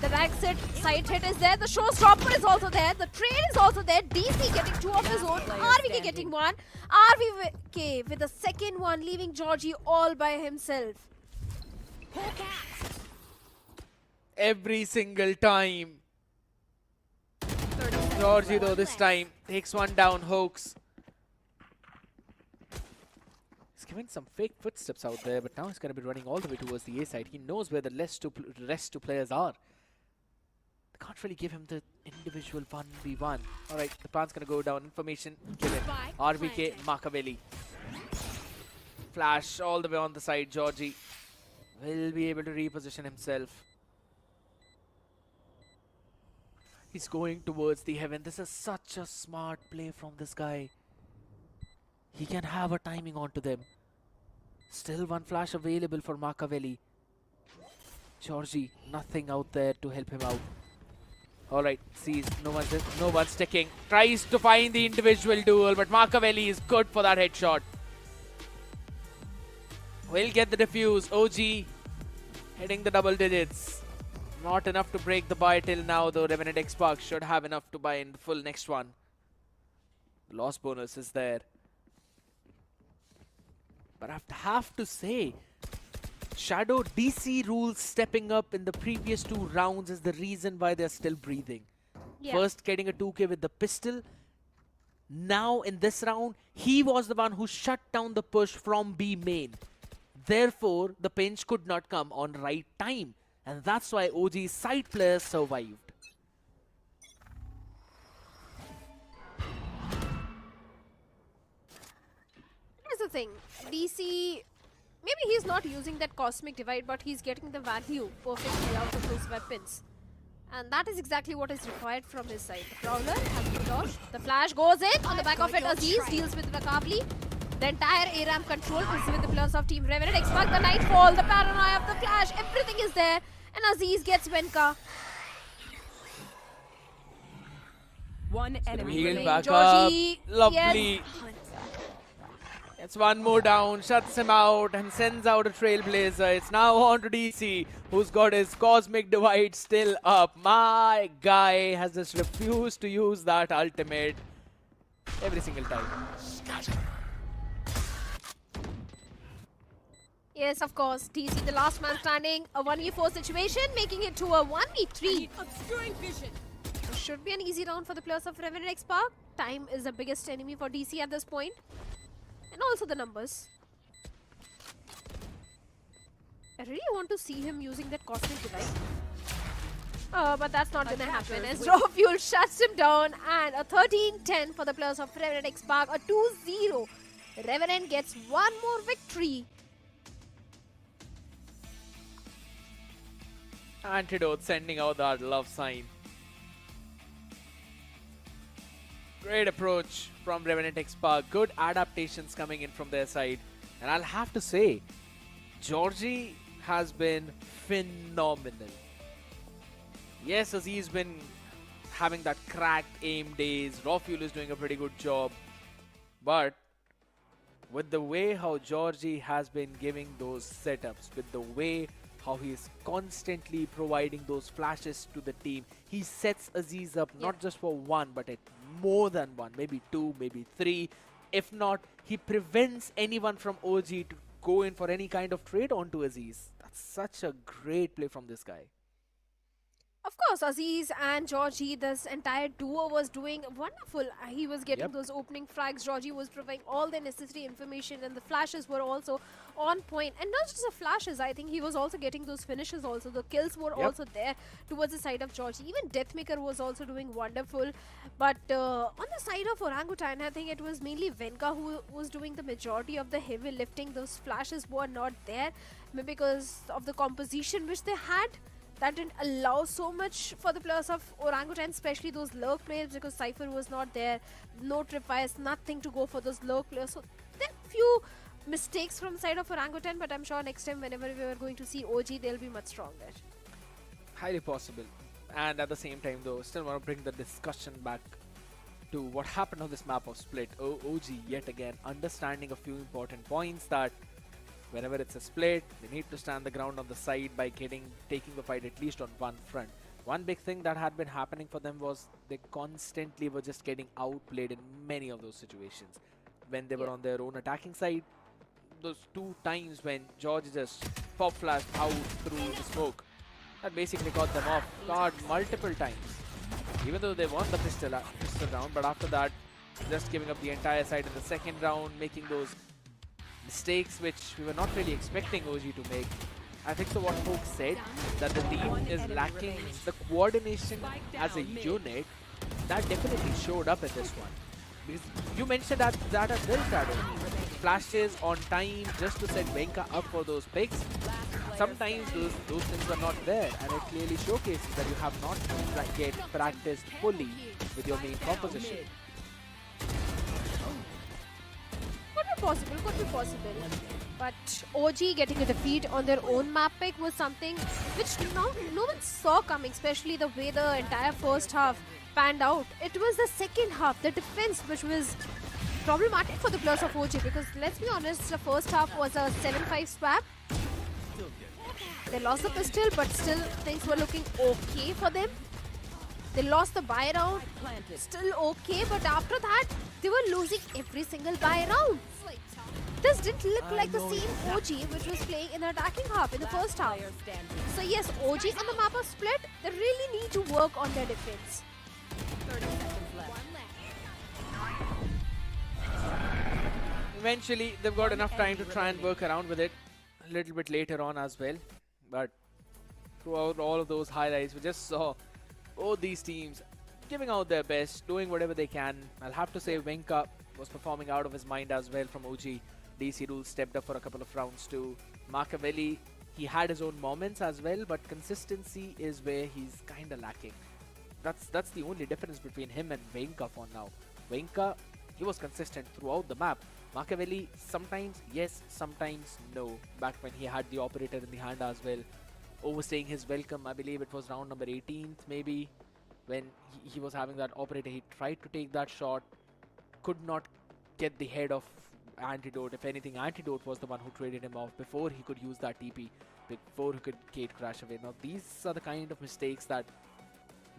The back side hit is there, the showstopper is also there, the trade is also there, DC getting 2 of his own, RVK getting 1, RVK with the second one, leaving Georgie all by himself. Every single time. Georgie though this time takes 1 down. Hoax. He's giving some fake footsteps out there, but now he's going to be running all the way towards the A side. He knows where the rest 2 players are. They can't really give him the individual 1v1. Alright, the plan's going to go down. Information given. RBK Machiavelli. Flash all the way on the side. Georgie will be able to reposition himself. He's going towards the heaven. This is such a smart play from this guy. He can have a timing onto them. Still 1 flash available for Machiavelli. Georgie, nothing out there to help him out. Alright, sees no one's sticking. Tries to find the individual duel, but Machiavelli is good for that headshot. Will get the defuse. OG hitting the double digits. Not enough to break the buy till now, though. Revenant XSpark should have enough to buy in the full next one. The loss bonus is there. But I have to say, Shadow DC rules stepping up in the previous 2 rounds is the reason why they're still breathing. Yeah. First getting a 2k with the pistol. Now in this round, he was the one who shut down the push from B main. Therefore, the pinch could not come on right time. And that's why OG's side players survived. Here's the thing, DC, maybe he's not using that cosmic divide, but he's getting the value perfectly out of his weapons. And that is exactly what is required from his side. The Prowler has been dodged. The flash goes in. On the back of it, Aziz deals with Vakabli. The entire ARAM control is with the players of Team Revenant XSpark. The Nightfall, the paranoia of the flash, everything is there. And Aziz gets Venka. 1 enemy Healed remaining. back Georgie, up. Lovely. yes. Gets 1 more down, shuts him out and sends out a Trailblazer. It's now on to DC, who's got his Cosmic Divide still up. My guy has just refused to use that ultimate every single time. Yes, of course. DC, the last man standing. A 1v4 situation, making it to a 1v3. Obscuring vision. It should be an easy round for the players of Revenant XSpark. Time is the biggest enemy for DC at this point. And also the numbers. I really want to see him using that Cosmic Divide. But that's not gonna happen as Raw Fuel shuts him down. And a 13-10 for the players of Revenant XSpark. A 2-0. Revenant gets 1 more victory. Antidote sending out that love sign. Great approach from Revenant XSpark. Good adaptations coming in from their side. And I'll have to say, Georgie has been phenomenal. Yes, Aziz been having that cracked aim days. Raw Fuel is doing a pretty good job. But with the way how Georgie has been giving those setups, with the way how he is constantly providing those flashes to the team. He sets Aziz up not just for one, but at more than one, maybe two, maybe three. If not, he prevents anyone from OG to go in for any kind of trade onto Aziz. That's such a great play from this guy. Of course, Aziz and Georgie, this entire duo was doing wonderful. He was getting those opening frags. Georgie was providing all the necessary information, and the flashes were also on point. And not just the flashes, I think he was also getting those finishes also. The kills were also there towards the side of Georgie. Even Deathmaker was also doing wonderful. But on the side of Orangutan, I think it was mainly Venka who was doing the majority of the heavy lifting. Those flashes were not there because of the composition which they had. That didn't allow so much for the players of Orangutan, especially those lurk players, because Cypher was not there. No tripwires, nothing to go for those lurk players. So there are few mistakes from the side of Orangutan, but I'm sure next time whenever we are going to see OG, they'll be much stronger. Highly possible. And at the same time though, still want to bring the discussion back to what happened on this map of Split. OG yet again understanding a few important points, that whenever it's a split, they need to stand the ground on the side by taking the fight at least on one front. One big thing that had been happening for them was they constantly were just getting outplayed in many of those situations. When they were on their own attacking side, those two times when George just pop flashed out through the smoke, that basically caught them off guard multiple times. Even though they won the pistol round, but after that, just giving up the entire side in the second round, making those mistakes which we were not really expecting OG to make. I think so what folks said, that the team is lacking the coordination as a unit. That definitely showed up in this one. Because you mentioned that as well, Shadow. Flashes on time just to set Venka up for those picks. Sometimes those things are not there, and it clearly showcases that you have not yet practiced fully with your main composition. Could be possible. But OG getting a defeat on their own map pick was something which no one saw coming, especially the way the entire first half panned out. It was the second half, the defense, which was problematic for the players of OG, because let's be honest, the first half was a 7-5 swap. They lost the pistol, but still things were looking okay for them. They lost the buy round, still okay, but after that, they were losing every single buy round. This didn't look like the same OG which was playing in the attacking half in the first half. So yes, OG on the map of Split, they really need to work on their defense. 30 seconds left. Eventually, they've got enough time to try and work around with it a little bit later on as well. But throughout all of those highlights, we just saw both these teams giving out their best, doing whatever they can. I'll have to say Venka was performing out of his mind as well from OG. DC Rule stepped up for a couple of rounds too. Machiavelli, he had his own moments as well, but consistency is where he's kind of lacking. That's the only difference between him and Venka for now. Venka, he was consistent throughout the map. Machiavelli, sometimes yes, sometimes no. Back when he had the operator in the hand as well. Overstaying his welcome, I believe it was round number 18th maybe, when he was having that operator. He tried to take that shot, could not get the head of Antidote. If anything, Antidote was the one who traded him off before he could use that TP, before he could gate crash away. Now these are the kind of mistakes that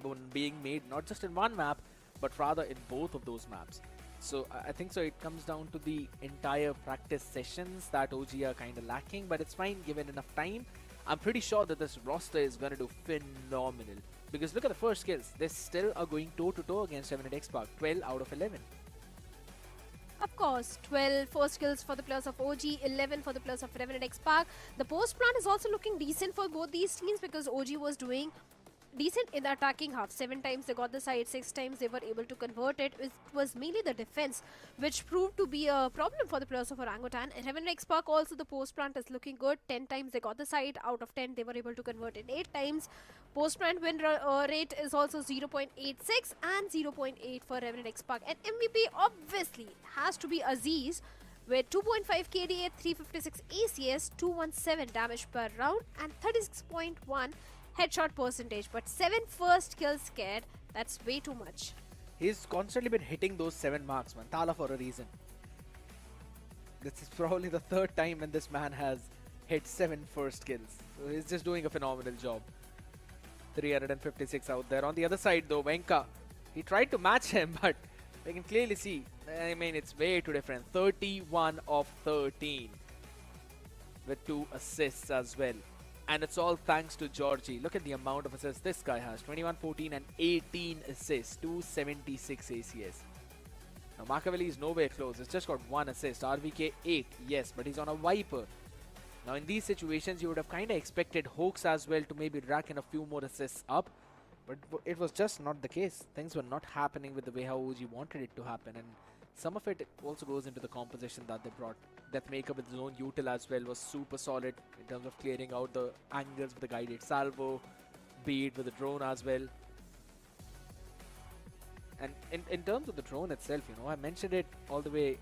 were being made not just in one map, but rather in both of those maps. So I think so it comes down to the entire practice sessions that OG are kind of lacking, but it's fine given enough time. I'm pretty sure that this roster is going to do phenomenal, because look at the first kills. They still are going toe-to-toe against Revenant Esports, 12 out of 11. Of course, 12 first kills for the players of OG, 11 for the players of Revenant XSpark. The post plant is also looking decent for both these teams, because OG was doing decent in the attacking half. 7 times they got the side, 6 times they were able to convert it. It was mainly the defense which proved to be a problem for the players of Orangutan. And Revenant XSpark also, the post plant is looking good. 10 times they got the side, out of 10 they were able to convert it 8 times. Post plant win rate is also 0.86 and 0.8 for Revenant XSpark. And MVP obviously has to be Aziz with 2.5 KDA, 356 ACS, 217 damage per round and 36.1 headshot percentage. But 7 first kills scared, that's way too much. He's constantly been hitting those 7 marks, man. Thala for a reason. This is probably the 3rd time when this man has hit 7 first kills. So he's just doing a phenomenal job. 356 out there. On the other side though, Venka, he tried to match him, but we can clearly see, I mean, it's way too different. 31 of 13 with 2 assists as well. And it's all thanks to Georgie. Look at the amount of assists this guy has. 21, 14 and 18 assists. 276 ACS. Now Machiavelli is nowhere close. He's just got 1 assist. RVK 8, yes, but he's on a Viper. Now in these situations, you would have kind of expected Hoax as well to maybe rack in a few more assists up. But it was just not the case. Things were not happening with the way how OG wanted it to happen. And some of it also goes into the composition that they brought. Deathmaker with zone util as well was super solid in terms of clearing out the angles with the guided salvo, beat with the drone as well. And in terms of the drone itself, you know, I mentioned it all the way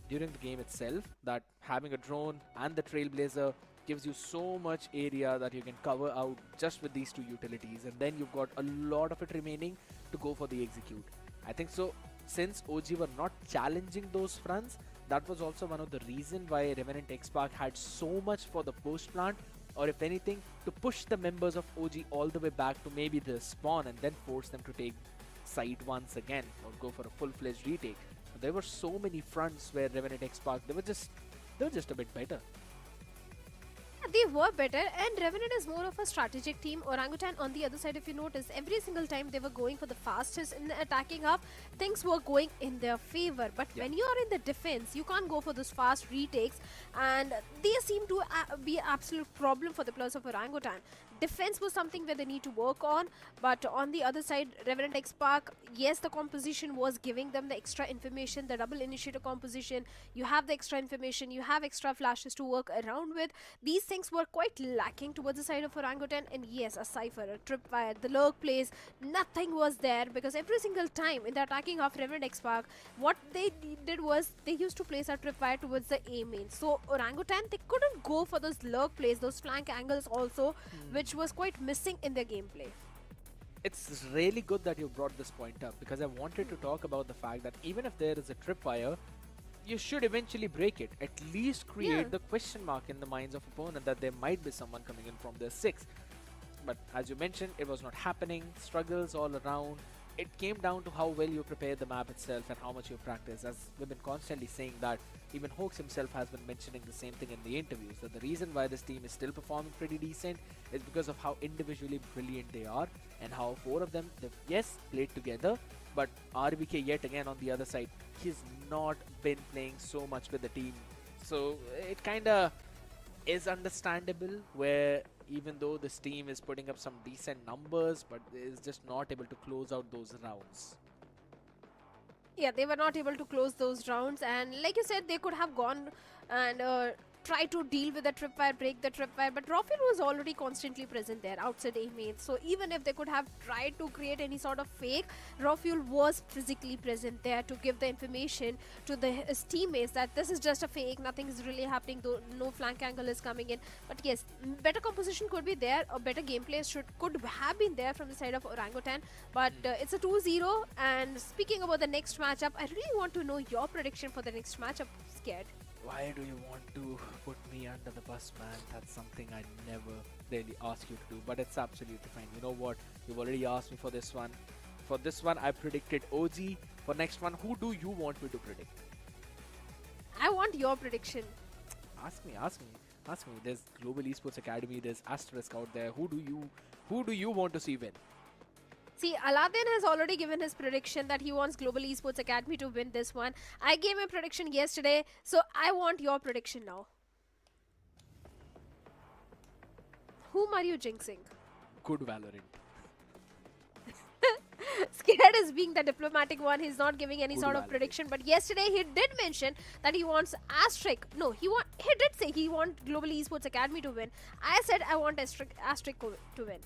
during the game itself that having a drone and the Trailblazer gives you so much area that you can cover out just with these 2 utilities, and then you've got a lot of it remaining to go for the execute. I think so. Since OG were not challenging those fronts, that was also one of the reasons why Revenant XSpark had so much for the post plant, or if anything, to push the members of OG all the way back to maybe the spawn and then force them to take site once again or go for a full-fledged retake. But there were so many fronts where Revenant XSpark, they were just a bit better. They were better, and Revenant is more of a strategic team. Orangutan, on the other side, if you notice, every single time they were going for the fastest in the attacking half, things were going in their favor. But when you are in the defense, you can't go for those fast retakes, and they seem to be an absolute problem for the players of Orangutan. Defense was something where they need to work on, but on the other side, Revenant XSpark, yes, the composition was giving them the extra information, the double initiator composition. You have the extra information, you have extra flashes to work around with. These things were quite lacking towards the side of Orangutan, and yes, a Cypher, a Tripwire, the lurk plays, nothing was there, because every single time in the attacking half Revenant XSpark, what they did was they used to place a Tripwire towards the A main. So Orangutan, they couldn't go for those lurk plays, those flank angles also, which was quite missing in their gameplay. It's really good that you brought this point up, because I wanted to talk about the fact that even if there is a tripwire, you should eventually break it. At least create the question mark in the minds of opponent that there might be someone coming in from their 6. But as you mentioned, it was not happening. Struggles all around. It came down to how well you prepare the map itself and how much you practice. As we've been constantly saying that, even Hoax himself has been mentioning the same thing in the interviews, that the reason why this team is still performing pretty decent is because of how individually brilliant they are, and how 4 of them, they've, yes, played together, but RBK yet again on the other side, he's not been playing so much with the team. So it kinda is understandable where even though this team is putting up some decent numbers, but is just not able to close out those rounds. Yeah, they were not able to close those rounds, and like you said, they could have gone and try to deal with the tripwire, break the tripwire, but Rafael was already constantly present there outside A main. So even if they could have tried to create any sort of fake, Rafael was physically present there to give the information to his teammates that this is just a fake, nothing is really happening, though no flank angle is coming in. But yes, better composition could be there, or better gameplay could have been there from the side of Orangutan, but it's a 2-0. And speaking about the next matchup, I really want to know your prediction for the next matchup, Scared. Why do you want to put me under the bus, man? That's something I never really ask you to do, but it's absolutely fine. You know what? You've already asked me for this one. For this one, I predicted OG. For next one, who do you want me to predict? I want your prediction. Ask me. There's Global Esports Academy, there's Asterisk out there. Who do you want to see win? See, Aladdin has already given his prediction that he wants Global Esports Academy to win this one. I gave my prediction yesterday, so I want your prediction now. Whom are you jinxing? Good Valorant. Scared is being the diplomatic one. He's not giving any Good sort of Valorant. prediction. But yesterday he did mention that he wants Asterisk. No, he did say he wants Global Esports Academy to win. I said I want Asterisk to win.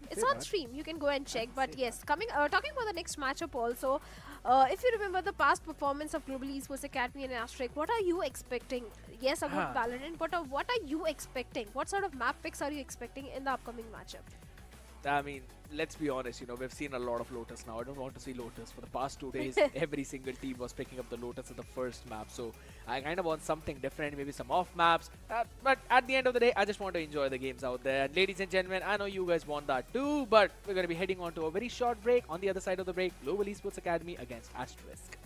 It's on stream, you can go and check. But yes, talking about the next matchup also, if you remember the past performance of Global Esports Academy and Asterisk, what are you expecting? Yes, a good Valorant, but what are you expecting? What sort of map picks are you expecting in the upcoming matchup? I mean, let's be honest, we've seen a lot of Lotus now. I don't want to see Lotus. For the past 2 days, every single team was picking up the Lotus in the first map. So I kind of want something different, maybe some off maps. But at the end of the day, I just want to enjoy the games out there. And ladies and gentlemen, I know you guys want that too, but we're going to be heading on to a very short break. On the other side of the break, Global Esports Academy against Asterisk.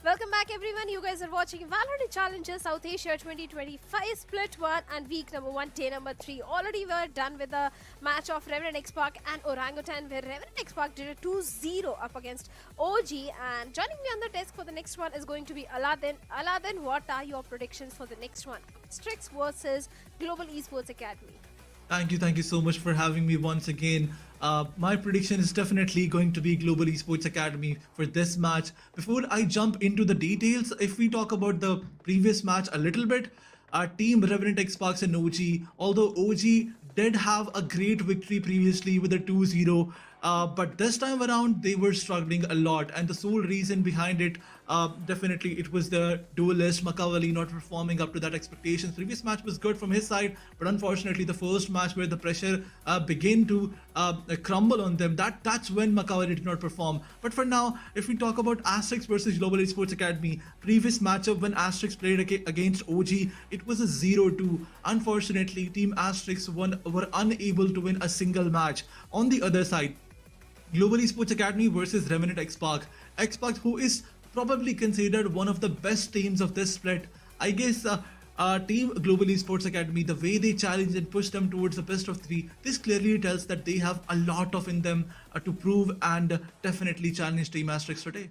Welcome back, everyone. You guys are watching VALORANT Challengers South Asia 2025 Split 1 and week number 1, day number 3. Already we're done with the match of Revenant Esports and Orangutan, where Revenant Esports did a 2-0 up against OG. And joining me on the desk for the next one is going to be Aladdin. Aladdin, what are your predictions for the next one? Asterisk versus Global Esports Academy. Thank you so much for having me once again. My prediction is definitely going to be Global Esports Academy for this match. Before I jump into the details, if we talk about the previous match a little bit, our team Revenant Esports and OG, although OG did have a great victory previously with a 2-0, but this time around they were struggling a lot, and the sole reason behind it, definitely it was the duelist Makavali not performing up to that expectations. Previous match was good from his side, but unfortunately the first match where the pressure began to crumble on them, that's when Makavali did not perform. But for now, if we talk about Asterisk versus Global Esports Academy, previous matchup when Asterisk played against OG, it was a 0-2. Unfortunately, Team Asterisk were unable to win a single match. On the other side, Global Esports Academy versus Revenant XSpark. XSpark, who is probably considered one of the best teams of this split. I guess Team Global Esports Academy, the way they challenge and push them towards the best of 3, this clearly tells that they have a lot of in them to prove and definitely challenge Team Asterisk today.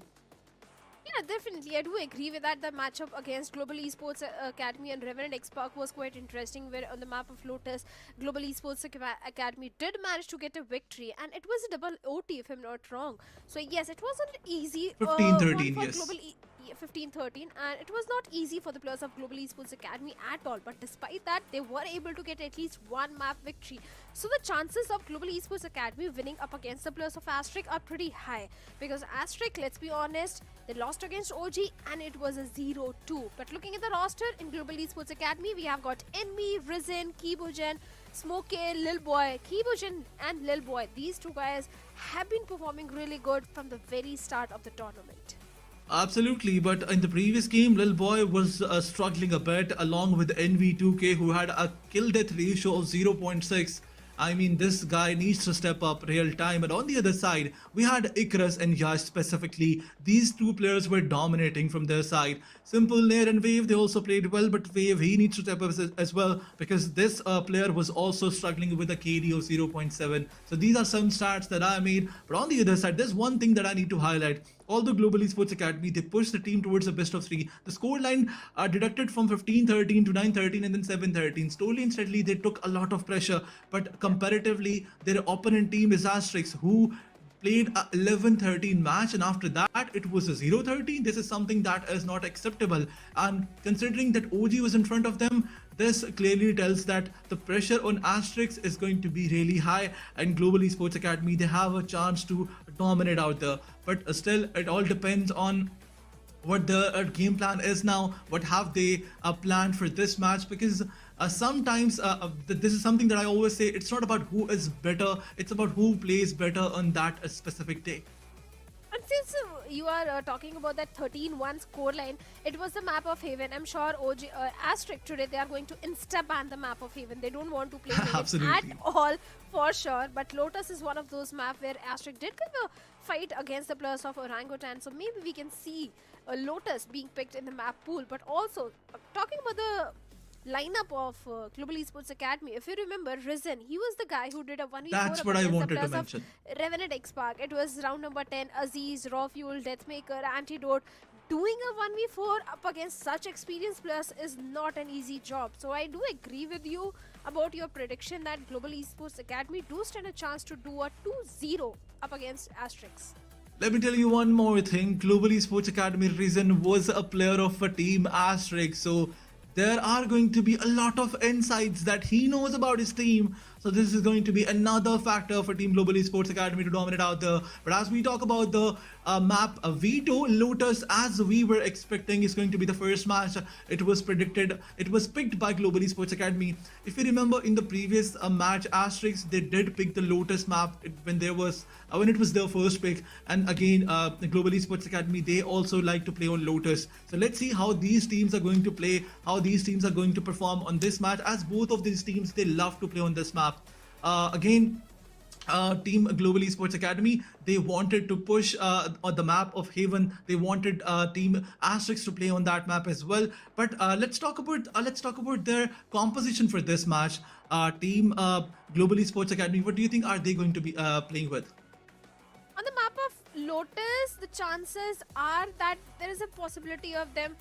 Yeah, definitely. I do agree with that. The matchup against Global Esports Academy and Revenant XSpark was quite interesting, where on the map of Lotus, Global Esports Academy did manage to get a victory, and it was a double OT if I'm not wrong. So yes, it wasn't easy 15-13, for yes. Global 15-13, and it was not easy for the players of Global Esports Academy at all, but despite that they were able to get at least one map victory. So the chances of Global Esports Academy winning up against the players of Asterisk are pretty high, because Asterisk, let's be honest, they lost against OG and it was a 0-2. But looking at the roster in Global Esports Academy, we have got Envy, Risen, Kibogen, Smoke, Lil Boy. Kibogen and Lil Boy, these two guys have been performing really good from the very start of the tournament. Absolutely, but in the previous game, Lil Boy was struggling a bit along with NV2K, who had a kill death ratio of 0.6. I mean, this guy needs to step up real time. And on the other side, we had Icarus and Yash specifically. These two players were dominating from their side. Simple, Nair and Wave, they also played well, but Wave, he needs to step up as well, because this player was also struggling with a KD of 0.7. So these are some stats that I made. But on the other side, there's one thing that I need to highlight. Although Global Esports Academy, they pushed the team towards the best of 3. The scoreline deducted from 15-13 to 9-13 and then 7-13. Slowly and steadily, they took a lot of pressure. But comparatively, their opponent team is Asterisk, who played a 11-13 match, and after that it was a 0-13. This is something that is not acceptable, and considering that OG was in front of them, this clearly tells that the pressure on Asterisk is going to be really high, and Global Esports Academy, they have a chance to dominate out there. But still, it all depends on what the game plan is now, what have they planned for this match, because sometimes this is something that I always say, it's not about who is better, it's about who plays better on that specific day. And since you are talking about that 13-1 scoreline, it was the map of Haven. I'm sure OG Asterisk today, they are going to insta-ban the map of Haven. They don't want to play Haven at all, for sure. But Lotus is one of those maps where Asterisk did give a fight against the players of Orangutan. So maybe we can see Lotus being picked in the map pool. But also, talking about the lineup of Global Esports Academy, if you remember, Risen, he was the guy who did a 1v4. That's what I wanted to mention. Revenant XSpark. It was round number 10. Aziz, Raw Fuel, Deathmaker, Antidote. Doing a 1v4 up against such experienced players is not an easy job. So I do agree with you about your prediction that Global Esports Academy do stand a chance to do a 2-0 up against Asterisk. Let me tell you one more thing. Global Esports Academy Risen was a player of a team Asterisk, so there are going to be a lot of insights that he knows about his team. So this is going to be another factor for Team Global Esports Academy to dominate out there. But as we talk about the map, Veto, Lotus, as we were expecting, is going to be the first match. It was predicted, it was picked by Global Esports Academy. If you remember in the previous match, Asterisk, they did pick the Lotus map when it was their first pick. And again, the Global Esports Academy, they also like to play on Lotus. So let's see how these teams are going to play, how these teams are going to perform on this match, as both of these teams, they love to play on this map. Again, team Global Esports Academy. They wanted to push on the map of Haven. They wanted team Asterisk to play on that map as well. But let's talk about their composition for this match. Team Global Esports Academy. What do you think are they going to be playing with? On the map of Lotus, the chances are that there is a possibility of them.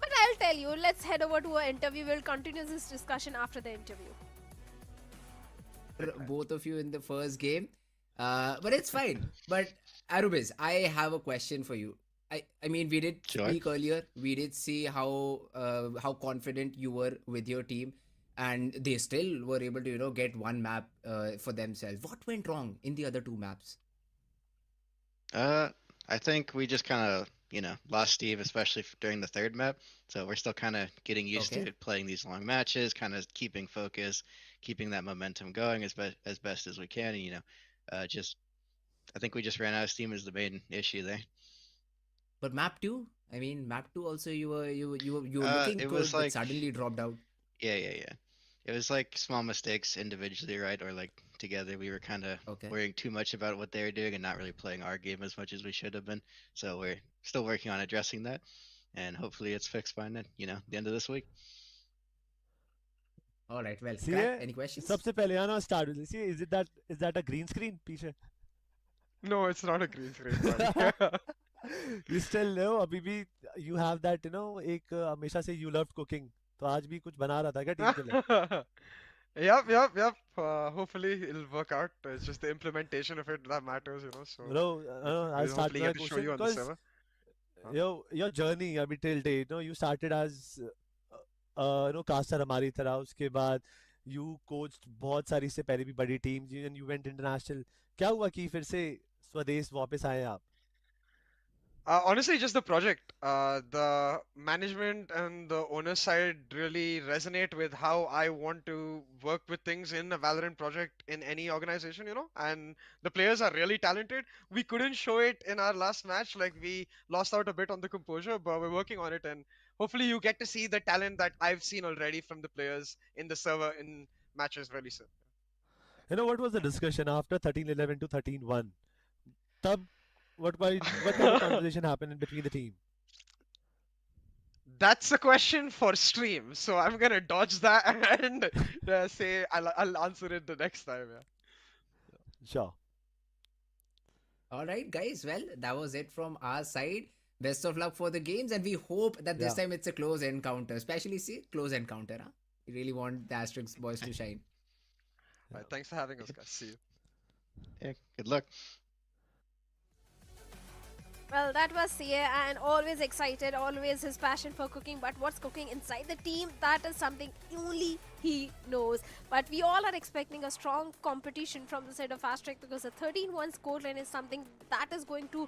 But I'll tell you, let's head over to an interview. We'll continue this discussion after the interview. Both of you in the first game, but it's fine. But Arubis, I have a question for you. I mean, we did speak earlier. We did see how confident you were with your team, and they still were able to get one map for themselves. What went wrong in the other two maps? I think we just kind of lost steam, especially during the third map. So we're still kind of getting used to playing these long matches, kind of keeping focus, keeping that momentum going as best as we can. And I think we just ran out of steam is the main issue there. But map two, I mean, map two also you were looking it good, was but like suddenly dropped out. Yeah. It was like small mistakes individually, right? Or like together, we were kind of worrying too much about what they were doing and not really playing our game as much as we should have been. So we're still working on addressing that, and hopefully it's fixed by then, the end of this week. All right, well, any questions? सबसे पहले आना start with see is that a green screen पीछे? No, it's not a green screen. Buddy. You still know अभी भी you have that एक हमेशा से you loved cooking. तो आज भी कुछ बना रहा था क्या टीम के लिए? Yep. Hopefully it'll work out. It's just the implementation of it that matters, So I'll start hopefully my get to show you question on the because server. your journey अभी till date, you started as caster हमारी तरह, उसके बाद you coached बहुत सारी से पहले भी बड़ी team, and you went international. क्या हुआ कि फिर से स्वदेश वापस आए आप? Honestly, just the project. The management and the owner side really resonate with how I want to work with things in a Valorant project in any organization, And the players are really talented. We couldn't show it in our last match, like we lost out a bit on the composure, but we're working on it, and hopefully you get to see the talent that I've seen already from the players in the server in matches really soon. What was the discussion after 13-11 to 13-1? Tab, what kind of conversation happened in between the team? That's a question for stream, so I'm gonna dodge that and say I'll answer it the next time. Yeah. Sure. All right, guys. Well, that was it from our side. Best of luck for the games, and we hope that this time it's a close encounter. Especially close encounter. Huh? We really want the Asterisk boys to shine. All right, thanks for having us, guys. See you. Yeah, good luck. Well, that was CA, and always excited, always his passion for cooking. But what's cooking inside the team, that is something only he knows. But we all are expecting a strong competition from the side of Asterisk, because a 13-1 scoreline is something that is going to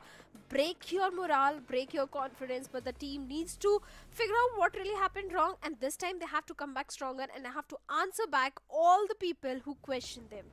break your morale, break your confidence. But the team needs to figure out what really happened wrong, and this time they have to come back stronger and have to answer back all the people who questioned them.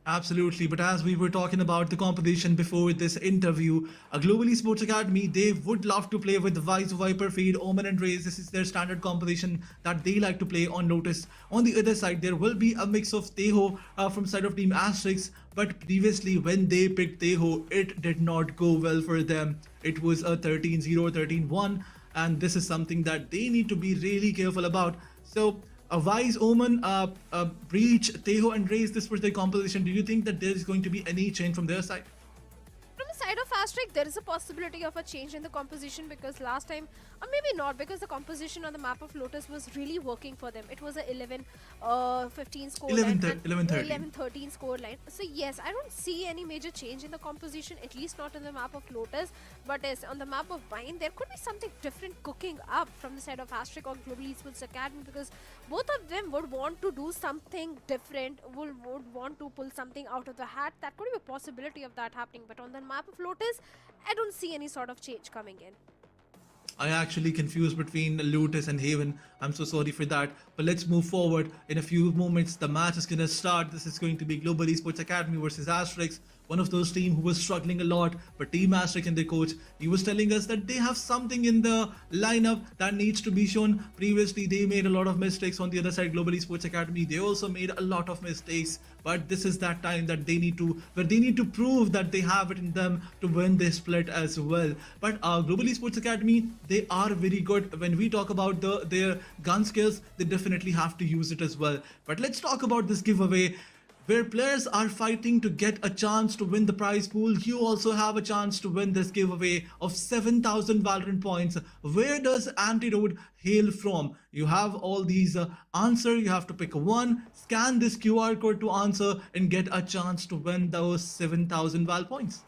Absolutely, but as we were talking about the competition before this interview, a Global Esports Academy, they would love to play with Vice, Viper, Fade, Omen and Raze. This is their standard competition that they like to play on Lotus. On the other side, there will be a mix of Teho from side of Team Asterisk, but previously when they picked Teho, it did not go well for them. It was a 13-0, 13-1, and this is something that they need to be really careful about. So, Wise, Omen, Breach, Teho and Raze, this was their composition. Do you think that there is going to be any change from their side? From the side of Asterisk, there is a possibility of a change in the composition, because last time, or maybe not, because the composition on the map of Lotus was really working for them. It was a 11-15 score 11-13 score line. So yes, I don't see any major change in the composition, at least not on the map of Lotus. But yes, on the map of Vine, there could be something different cooking up from the side of Asterisk or Global Esports Academy, because both of them would want to do something different, would want to pull something out of the hat. That could be a possibility of that happening. But on the map of Lotus, I don't see any sort of change coming in. I actually confused between Lotus and Haven. I'm so sorry for that. But let's move forward. In a few moments, the match is going to start. This is going to be Global Esports Academy versus Asterisk. one of those teams who was struggling a lot. But Team Asterisk and their coach, he was telling us that they have something in the lineup that needs to be shown. Previously, they made a lot of mistakes. On the other side, Global Esports Academy, they also made a lot of mistakes. But this is that time that they need to prove that they have it in them to win this split as well. But Global Esports Academy, they are very good. When we talk about their gun skills, they definitely have to use it as well. But let's talk about this giveaway, where players are fighting to get a chance to win the prize pool. You also have a chance to win this giveaway of 7,000 Valorant points. Where does Antidote hail from? You have all these answer. You have to pick one, scan this QR code to answer, and get a chance to win those 7,000 Val points.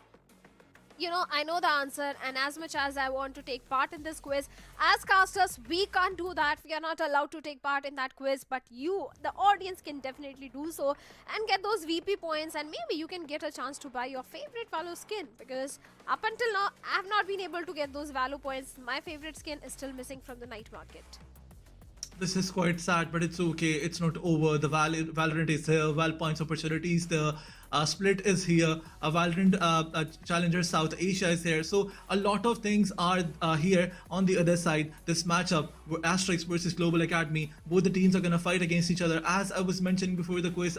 You know, I know the answer, and as much as I want to take part in this quiz, as casters, we can't do that. We are not allowed to take part in that quiz, but you, the audience, can definitely do so and get those VP points, and maybe you can get a chance to buy your favorite Valo skin, because up until now, I have not been able to get those Valo points. My favorite skin is still missing from the night market. This is quite sad, but it's okay. It's not over. The Valorant is here. Val points opportunities. The split is here. Valorant Challengers South Asia is here. So a lot of things are here. On the other side, this matchup, Asterisk versus Global Academy, both the teams are going to fight against each other. As I was mentioning before the quiz,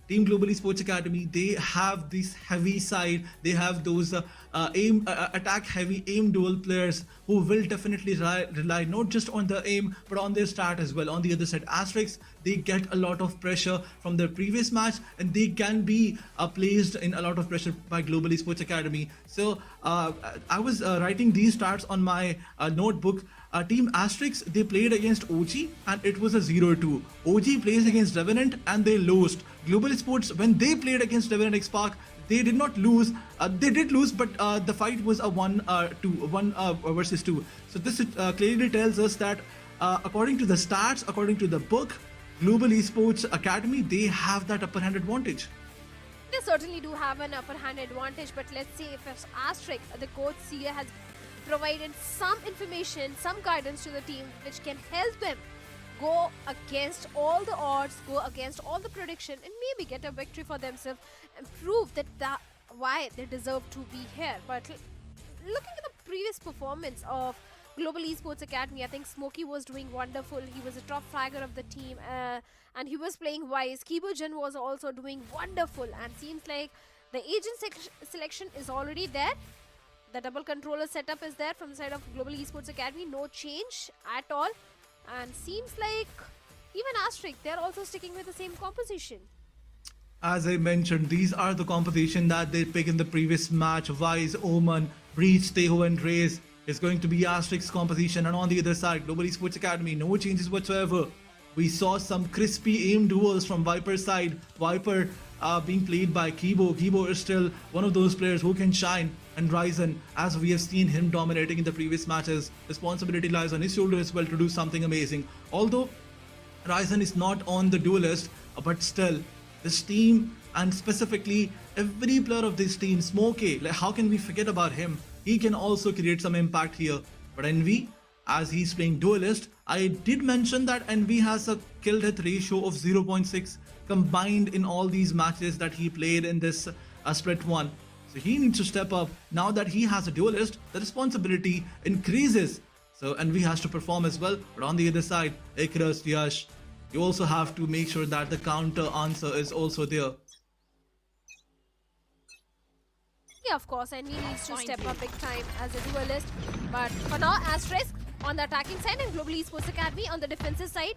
Team Global Esports Academy, they have this heavy side. They have those attack heavy aim duel players who will definitely rely not just on the aim but on their strat as well. On the other side, Asterisk, they get a lot of pressure from their previous match, and they can be placed in a lot of pressure by Global Esports Academy. So I was writing these stats on my notebook. Team Asterisk, they played against OG and it was a 0-2. OG plays against Revenant and they lost. Global Esports, when they played against Revenant XSpark, they did not lose. They did lose, but the fight was a 1 versus 2. So this clearly tells us that according to the stats, according to the book, Global Esports Academy, they have that upper hand advantage. They certainly do have an upper hand advantage, but let's see if Asterisk, the coach here, has provided some information, some guidance to the team which can help them go against all the odds, go against all the prediction, and maybe get a victory for themselves and prove that why they deserve to be here. But looking at the previous performance of Global Esports Academy, I think Smokey was doing wonderful. He was a top fragger of the team, and he was playing wise. Kibogen was also doing wonderful, and seems like the agent selection is already there. The double controller setup is there from the side of Global Esports Academy. No change at all. And seems like even Asterisk, they're also sticking with the same composition. As I mentioned, these are the composition that they picked in the previous match. Wise, Omen, Breach, Teho, and Raze is going to be Asterisk's composition. And on the other side, Global Esports Academy, no changes whatsoever. We saw some crispy aim duels from Viper's side. Viper being played by Kibo. Kibo is still one of those players who can shine. And Ryzen, as we have seen him dominating in the previous matches, responsibility lies on his shoulder as well to do something amazing. Although Ryzen is not on the duel list, but still, this team, and specifically every player of this team, Smokey, like, how can we forget about him? He can also create some impact here. But Envy, as he's playing duelist, I did mention that Envy has a kill death ratio of 0.6 combined in all these matches that he played in this split 1. So he needs to step up. Now that he has a duelist, the responsibility increases. So Envy has to perform as well. But on the other side, Icarus, Yash, you also have to make sure that the counter answer is also there. Yeah, of course, and he needs to step up big time as a duelist. But for now, Asterisk on the attacking side and Global Esports Academy on the defensive side.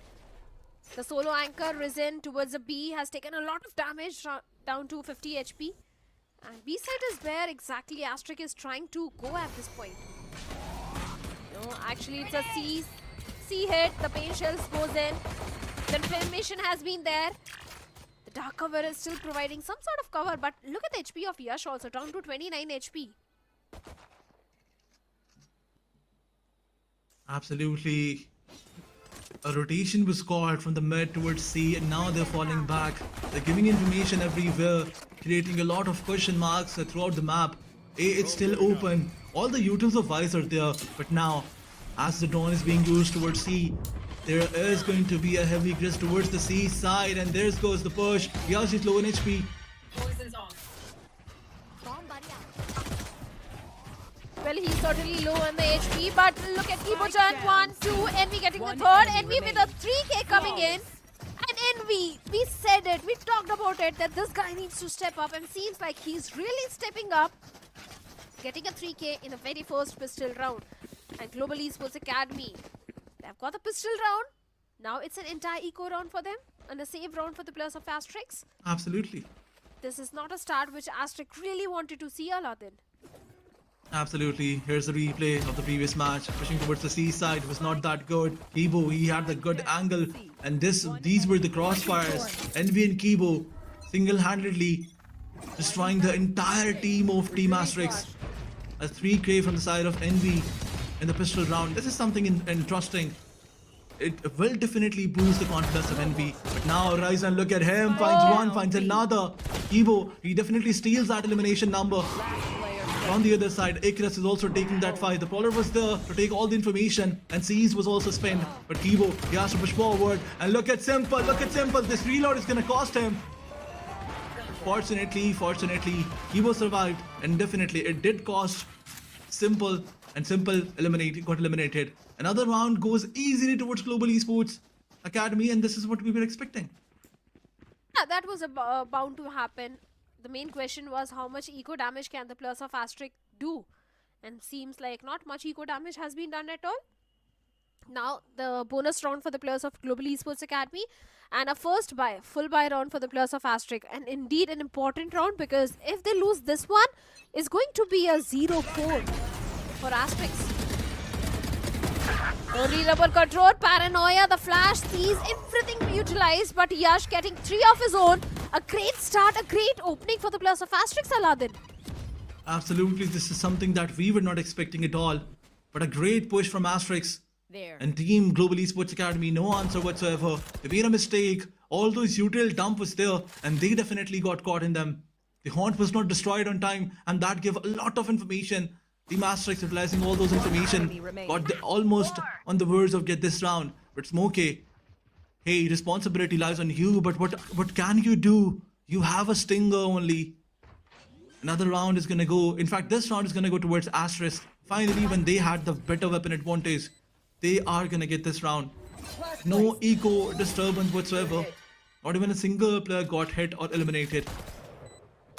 The solo anchor risen towards the B has taken a lot of damage, down to 50 HP. And B side is where exactly Asterisk is trying to go at this point. No, actually it's a C hit. The pain shells goes in. The information has been there. The dark cover is still providing some sort of cover, but look at the HP of Yash also, down to 29 HP. Absolutely. A rotation was called from the mid towards C, and now they're falling back. They're giving information everywhere, creating a lot of question marks throughout the map. A, it's still open. All the utils of Vice are there, but now, as the drone is being used towards C, there is going to be a heavy grist towards the C side, and there goes the push. Yash is low in HP. Well, he's certainly low on the HP, but look at Kibo-chan, 1, 2, Envy getting the third, Envy with a 3k coming in. And Envy, we said it, we talked about it, that this guy needs to step up, and seems like he's really stepping up. Getting a 3k in the very first pistol round. And Global Esports Academy, they've got the pistol round. Now it's an entire eco round for them, and a save round for the players of Asterisk. Absolutely. This is not a start which Asterisk really wanted to see, Aladdin. Absolutely. Here's the replay of the previous match. Pushing towards the C side. It was not that good. Kibo, he had the good angle. And these were the crossfires. Envy and Kibo single-handedly destroying the entire team of Team Asterisk. A 3k from the side of Envy in the pistol round. This is something interesting. It will definitely boost the confidence of Envy. But now Ryzen, look at him. Finds one, finds another. Kibo, he definitely steals that elimination number. On the other side, Icarus is also taking that fight. The Polar was there to take all the information, and Seize was also spent. But Kibo, he has to push forward. And look at Simple, this reload is gonna cost him. Fortunately, Kibo survived, and definitely it did cost Simple, and Simple got eliminated. Another round goes easily towards Global Esports Academy, and this is what we were expecting. Yeah, that was bound to happen. The main question was how much eco damage can the players of Asterisk do? And seems like not much eco damage has been done at all. Now the bonus round for the players of Global Esports Academy, and a full buy round for the players of Asterisk. And indeed an important round, because if they lose this one, it's going to be a 0-4 for Asterisk. Only rubber control, paranoia, the flash, sees everything utilized, but Yash getting 3 of his own. A great start, a great opening for the players of Asterisk, Aladdin. Absolutely, this is something that we were not expecting at all. But a great push from Asterisk. And Team Global Esports Academy, no answer whatsoever. They made a mistake. All those util dump was there, and they definitely got caught in them. The haunt was not destroyed on time, and that gave a lot of information. Team Asterisk utilizing all those information, got almost on the verge of get this round. But Smokey, hey, responsibility lies on you, but what can you do? You have a stinger only. Another round is gonna go, in fact this round is gonna go towards Asterisk. Finally, when they had the better weapon advantage, they are gonna get this round. No eco disturbance whatsoever. Not even a single player got hit or eliminated.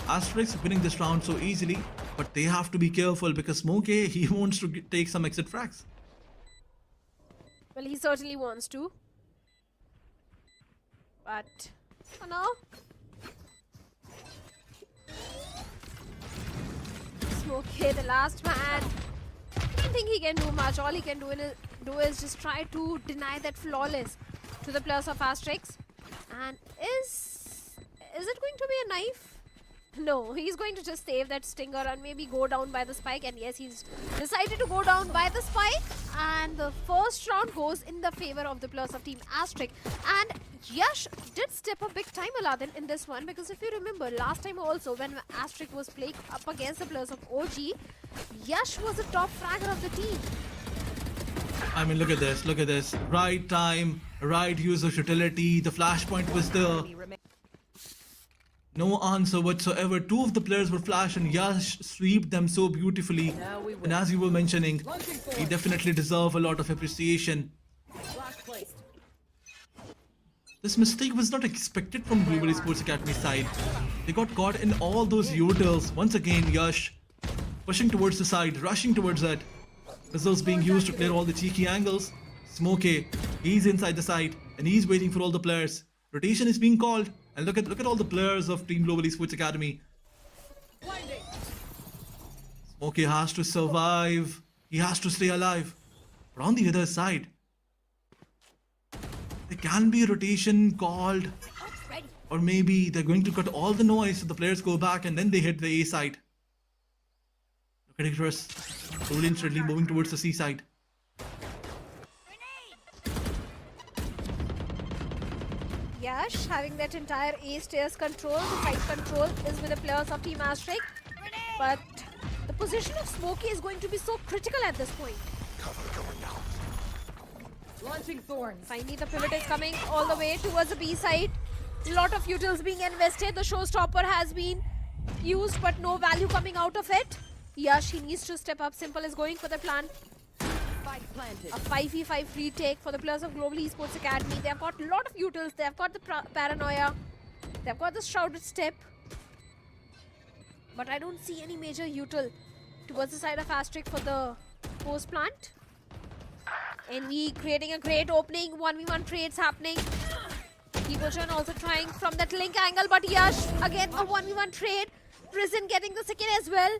Asterisk winning this round so easily, but they have to be careful because Smokey, he wants to take some exit frags. Well, he certainly wants to. But, oh no. Smokey, the last man. I don't think he can do much. All he can do is just try to deny that flawless to the players of Asterisk. And is it going to be a knife? No, he's going to just save that stinger and maybe go down by the spike. And yes, he's decided to go down by the spike. And the first round goes in the favor of the players of Team Asterisk. And Yash did step up big time, Aladdin, in this one. Because if you remember, last time also when Asterisk was playing up against the players of OG, Yash was the top fragger of the team. I mean, look at this. Right time, right use of utility. The flashpoint was there. No answer whatsoever. 2 of the players were flash and Yash sweeped them so beautifully. And as you were mentioning, he definitely deserves a lot of appreciation. This mistake was not expected from Global Esports Academy side. They got caught in all those utils. Once again, Yash pushing towards the side, rushing towards that. Missiles being used to clear all the cheeky angles. Smokey, he's inside the side and he's waiting for all the players. Rotation is being called. And look at all the players of Team Global Esports Academy. Smokey has to survive. He has to stay alive. But on the other side, there can be a rotation called. Or maybe they're going to cut all the noise so the players go back and then they hit the A side. Look at Icarus. Slowly and steadily moving towards the C side. Yash having that entire A stairs control, the side control is with the players of Team Asterisk. But the position of Smokey is going to be so critical at this point. Cover going down. Launching thorns. Finally, the pivot is coming all the way towards the B side. Lot of utils being invested. The showstopper has been used, but no value coming out of it. Yash, he needs to step up. Simple is going for the plan. A 5v5 retake for the players of Global Esports Academy. They've got a lot of utils. They've got the paranoia. They've got the shrouded step. But I don't see any major util towards the side of Asterisk for the post plant. NV creating a great opening. 1v1 trades happening. Kibochan also trying from that link angle, but Yash again a 1v1 trade. Risen getting the second as well.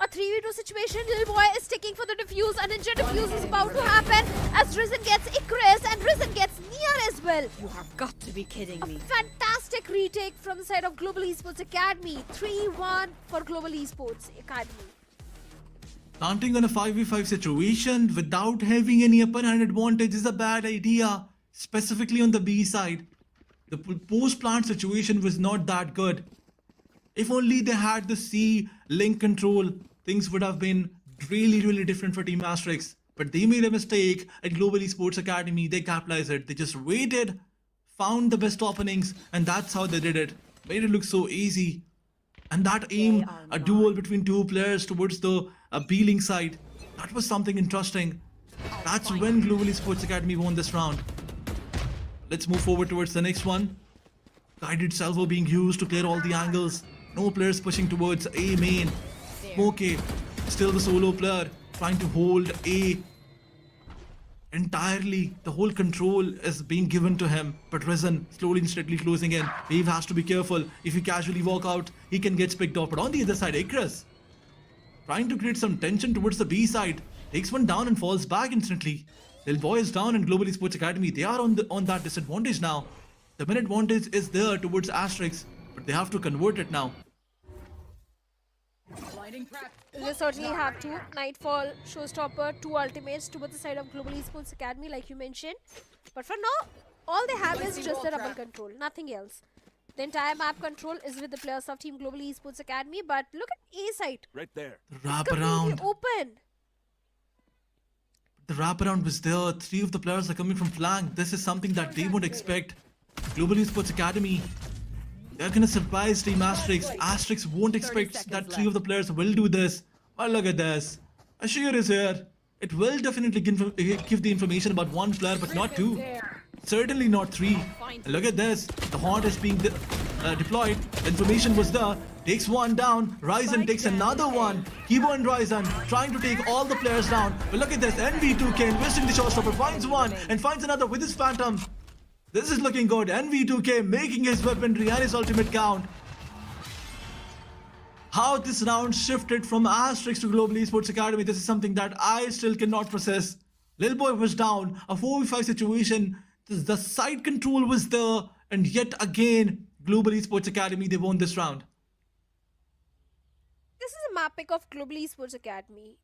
A 3v2 situation. Little boy is sticking for the defuse. A ninja defuse is about to happen as Risen gets Icarus and Risen gets near as well. You have got to be kidding me. A fantastic retake from the side of Global Esports Academy. 3-1 for Global Esports Academy. Planting on a 5v5 situation without having any upper hand advantage is a bad idea, specifically on the B side. The post plant situation was not that good. If only they had the C link control, things would have been really different for Team Asterisk. But they made a mistake at Global Esports Academy. They capitalized it. They just waited, found the best openings, and that's how they did it. Made it look so easy. And that aim, a duel between two players towards the B link side, that was something interesting. That's when Global Esports Academy won this round. Let's move forward towards the next one. Guided salvo being used to clear all the angles. No players pushing towards A main. Smokey, still the solo player, trying to hold A entirely. The whole control is being given to him. But Risen slowly and steadily closing in. Wave has to be careful. If he casually walk out, he can get picked off. But on the other side, Icarus, trying to create some tension towards the B side, takes one down and falls back instantly. Little boy is down in Global Esports Academy. They are on that disadvantage now. The min advantage is there towards Asterisk, but they have to convert it now. They certainly have to. Nightfall, Showstopper, 2 ultimates towards the side of Global Esports Academy, like you mentioned. But for now, all they have is just the rubble control, nothing else. The entire map control is with the players of Team Global Esports Academy, but look at A site. Right there. The wraparound. Open. The wraparound was there. 3 of the players are coming from flank. This is something that they won't expect. Global Esports Academy, they're gonna surprise Team Asterisk. Asterisk won't expect that 3 of the players will do this. But look at this. Ashir is here. It will definitely give the information about 1 player, but not 2. Certainly not 3. And look at this. The haunt is being deployed. Information was there. Takes 1 down. Ryzen takes another one. Kibo and Ryzen trying to take all the players down. But look at this. NV2K investing the showstopper. Finds one and finds another with his Phantom. This is looking good. NV2K making his weaponry and his ultimate count. How this round shifted from Asterisk to Global Esports Academy, this is something that I still cannot process. Lil Boy was down. A 4v5 situation. The side control was there. And yet again, Global Esports Academy, they won this round. This is a map pick of Global Esports Academy.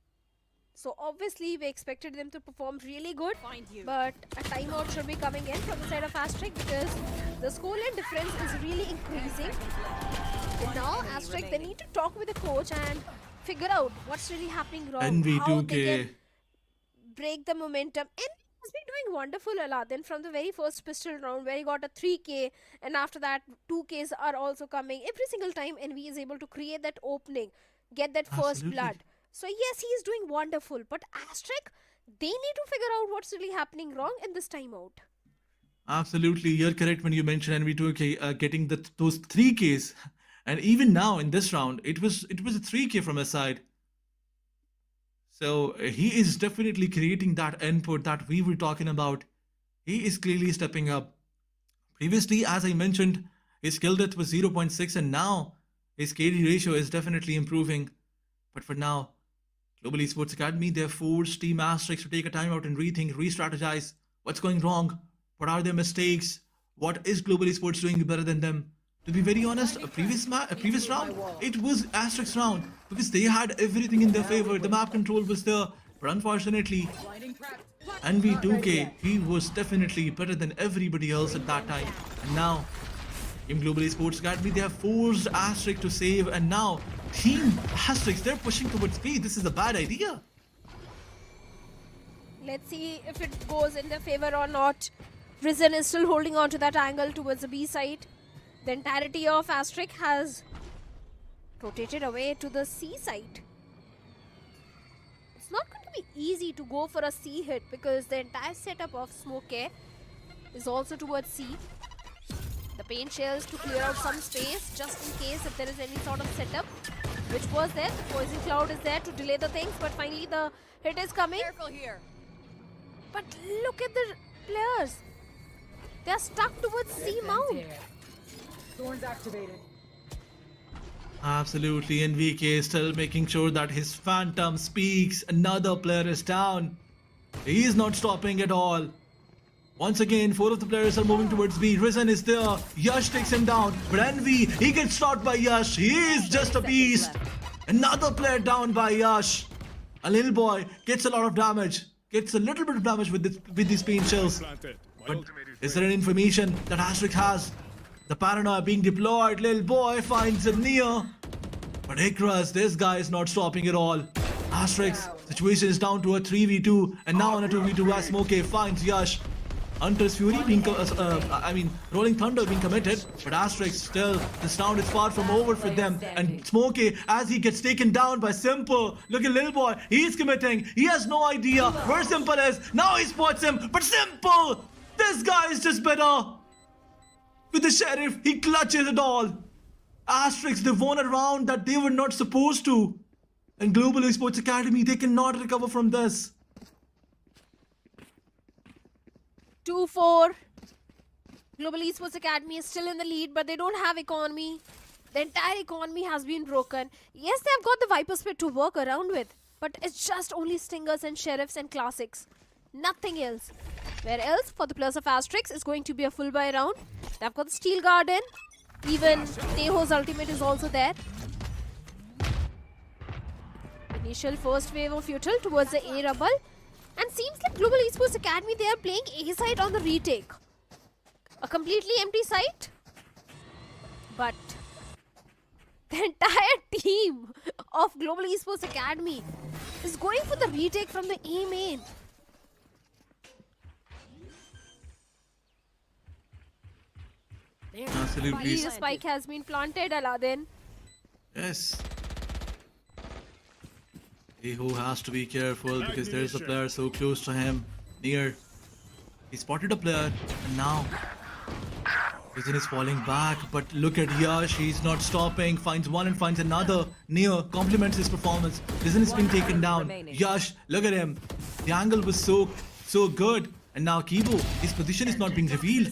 So obviously we expected them to perform really good, but a timeout should be coming in from the side of Asterisk because the scoreline difference is really increasing. And now Asterisk, they need to talk with the coach and figure out what's really happening wrong, how they can break the momentum. And has been doing wonderful a lot. Then from the very first pistol round where he got a 3k and after that 2ks are also coming every single time, and NV is able to create that opening, get that first blood. So yes, he is doing wonderful, but Asterisk, they need to figure out what's really happening wrong in this timeout. Absolutely, you're correct when you mentioned NV2K getting those 3Ks, and even now in this round, it was a 3K from his side. So he is definitely creating that input that we were talking about. He is clearly stepping up. Previously, as I mentioned, his kill death was 0.6, and now his KD ratio is definitely improving. But for now, Global Esports Academy, they have forced Team Asterisk to take a timeout and rethink, re-strategize. What's going wrong? What are their mistakes? What is Global Esports doing better than them? To be very honest, a previous round, it was Asterisk's round because they had everything in their favor. The map control was there, but unfortunately, NV2K, he was definitely better than everybody else at that time. And now, Team Global Esports Academy, they have forced Asterisk to save, and now Team Asterisk, they're pushing towards B. This is a bad idea. Let's see if it goes in their favor or not. Risen is still holding on to that angle towards the B side. The entirety of Asterisk has rotated away to the C side. It's not going to be easy to go for a C hit because the entire setup of Smoke is also towards C. The paint shells to clear out some space just in case if there is any sort of setup, which was there. The poison cloud is there to delay the things, but finally the hit is coming. Careful here. But look at the players. They are stuck towards C mount. Thorns activated. Absolutely, NVK still making sure that his phantom speaks. Another player is down. He is not stopping at all. Once again, 4 of the players are moving towards B. Risen is there. Yash takes him down. But Envy, he gets stopped by Yash. He is just a beast. Another player down by Yash. A little boy gets a lot of damage. Gets a little bit of damage with these paint shells. But is there any information that Asterisk has? The paranoia being deployed. Little boy finds a near. But Ikras, this guy is not stopping at all. Asterisk, situation is down to a 3v2. And now on a 2v2 as Smoke finds Yash. Hunter's Fury being, Rolling Thunder being committed, but Asterisk still, this round is far from over for them. And Smokey, as he gets taken down by Simple, look at little boy, he's committing, he has no idea where Simple is, now he spots him, but Simple, this guy is just better. With the Sheriff, he clutches it all. Asterisk, they won a round that they were not supposed to. And Global Esports Academy, they cannot recover from this. 2-4. Global Esports Academy is still in the lead, but they don't have economy. The entire economy has been broken. Yes, they have got the Viper Spit to work around with, but it's just only Stingers and Sheriffs and Classics. Nothing else. Where else, for the players of Asterisk, is going to be a full buy round. They've got the Steel Garden. Even Teho's ultimate is also there. Initial first wave of Util towards the A rubble. And seems like Global Esports Academy, they are playing A side on the retake. A completely empty site. But the entire team of Global Esports Academy is going for the retake from the A main. Absolutely. The spike has been planted, Aladdin. Yes. Who has to be careful because there is a player so close to him. Near. He spotted a player and now Risen is falling back, but look at Yash, he's not stopping, finds one and finds another. Near compliments his performance. Risen is being taken down. Yash, look at him. The angle was so good. And now Kibo, his position is not being revealed.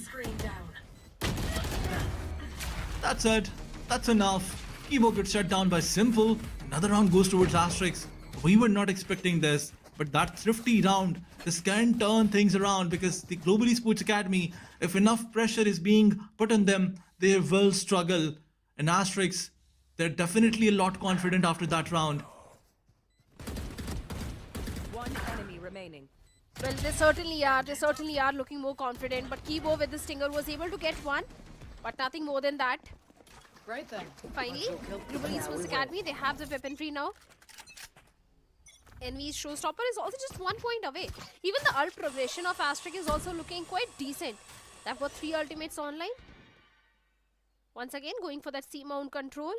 That's it. That's enough. Kibo gets shut down by Simple. Another round goes towards Asterisk. We were not expecting this, but that thrifty round, this can turn things around because the Global Esports Academy, if enough pressure is being put on them, they will struggle. And Asterisk, they're definitely a lot confident after that round. One enemy remaining. Well, they certainly are. They certainly are looking more confident. But Kibo with the Stinger was able to get one, but nothing more than that. Right then. Finally, Global Esports Academy, they have the weaponry now. Envy's Showstopper is also just 1 point away. Even the ult progression of Asterisk is also looking quite decent. They've got 3 ultimates online. Once again, going for that C-mount control.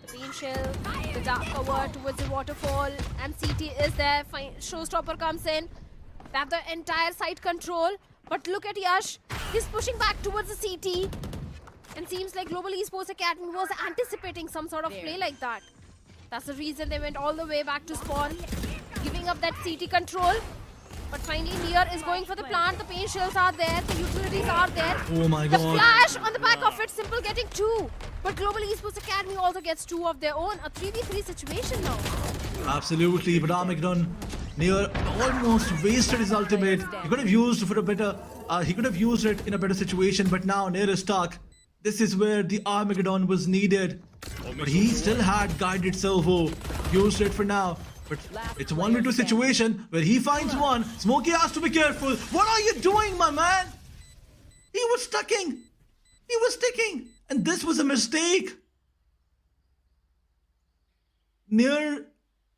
The paint shell, the dark cover towards the waterfall, and CT is there. Showstopper comes in. They have the entire site control. But look at Yash. He's pushing back towards the CT. And seems like Global Esports Academy was anticipating some sort of play like that. That's the reason they went all the way back to spawn, giving up that CT control. But finally, Nier is going for the plant. The paint shells are there. The utilities are there. Oh my the god. The flash on the back of it. Simple getting 2. But Global Esports Academy also gets 2 of their own. A 3v3 situation now. Absolutely, but Armageddon Nier almost wasted his ultimate. He could have used for a better. He could have used it in a better situation, but now Nier is stuck. This is where the Armageddon was needed. But he still had guided Silvo. Used it for now. But it's a 1v2 situation where he finds one. Smokey has to be careful. What are you doing, my man? He was sticking. He was sticking. And this was a mistake. Nier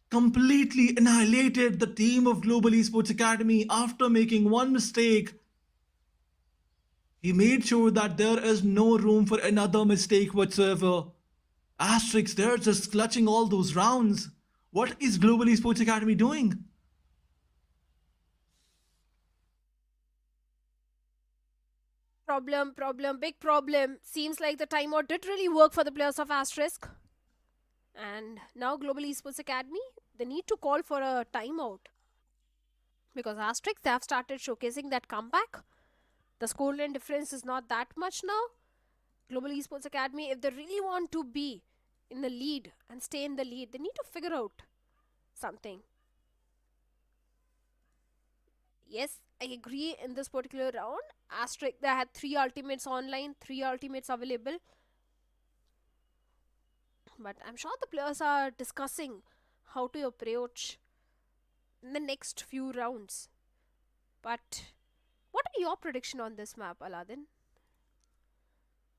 completely annihilated the team of Global Esports Academy after making one mistake. He made sure that there is no room for another mistake whatsoever. Asterisk, they're just clutching all those rounds. What is Global Esports Academy doing? Big problem. Seems like the timeout did really work for the players of Asterisk. And now Global Esports Academy, they need to call for a timeout. Because Asterisk, they have started showcasing that comeback. The scoreline difference is not that much now. Global Esports Academy, if they really want to be in the lead and stay in the lead, they need to figure out something. Yes, I agree in this particular round. Asterisk, they had 3 ultimates online, 3 ultimates available. But I'm sure the players are discussing how to approach in the next few rounds. But what are your prediction on this map, Aladdin?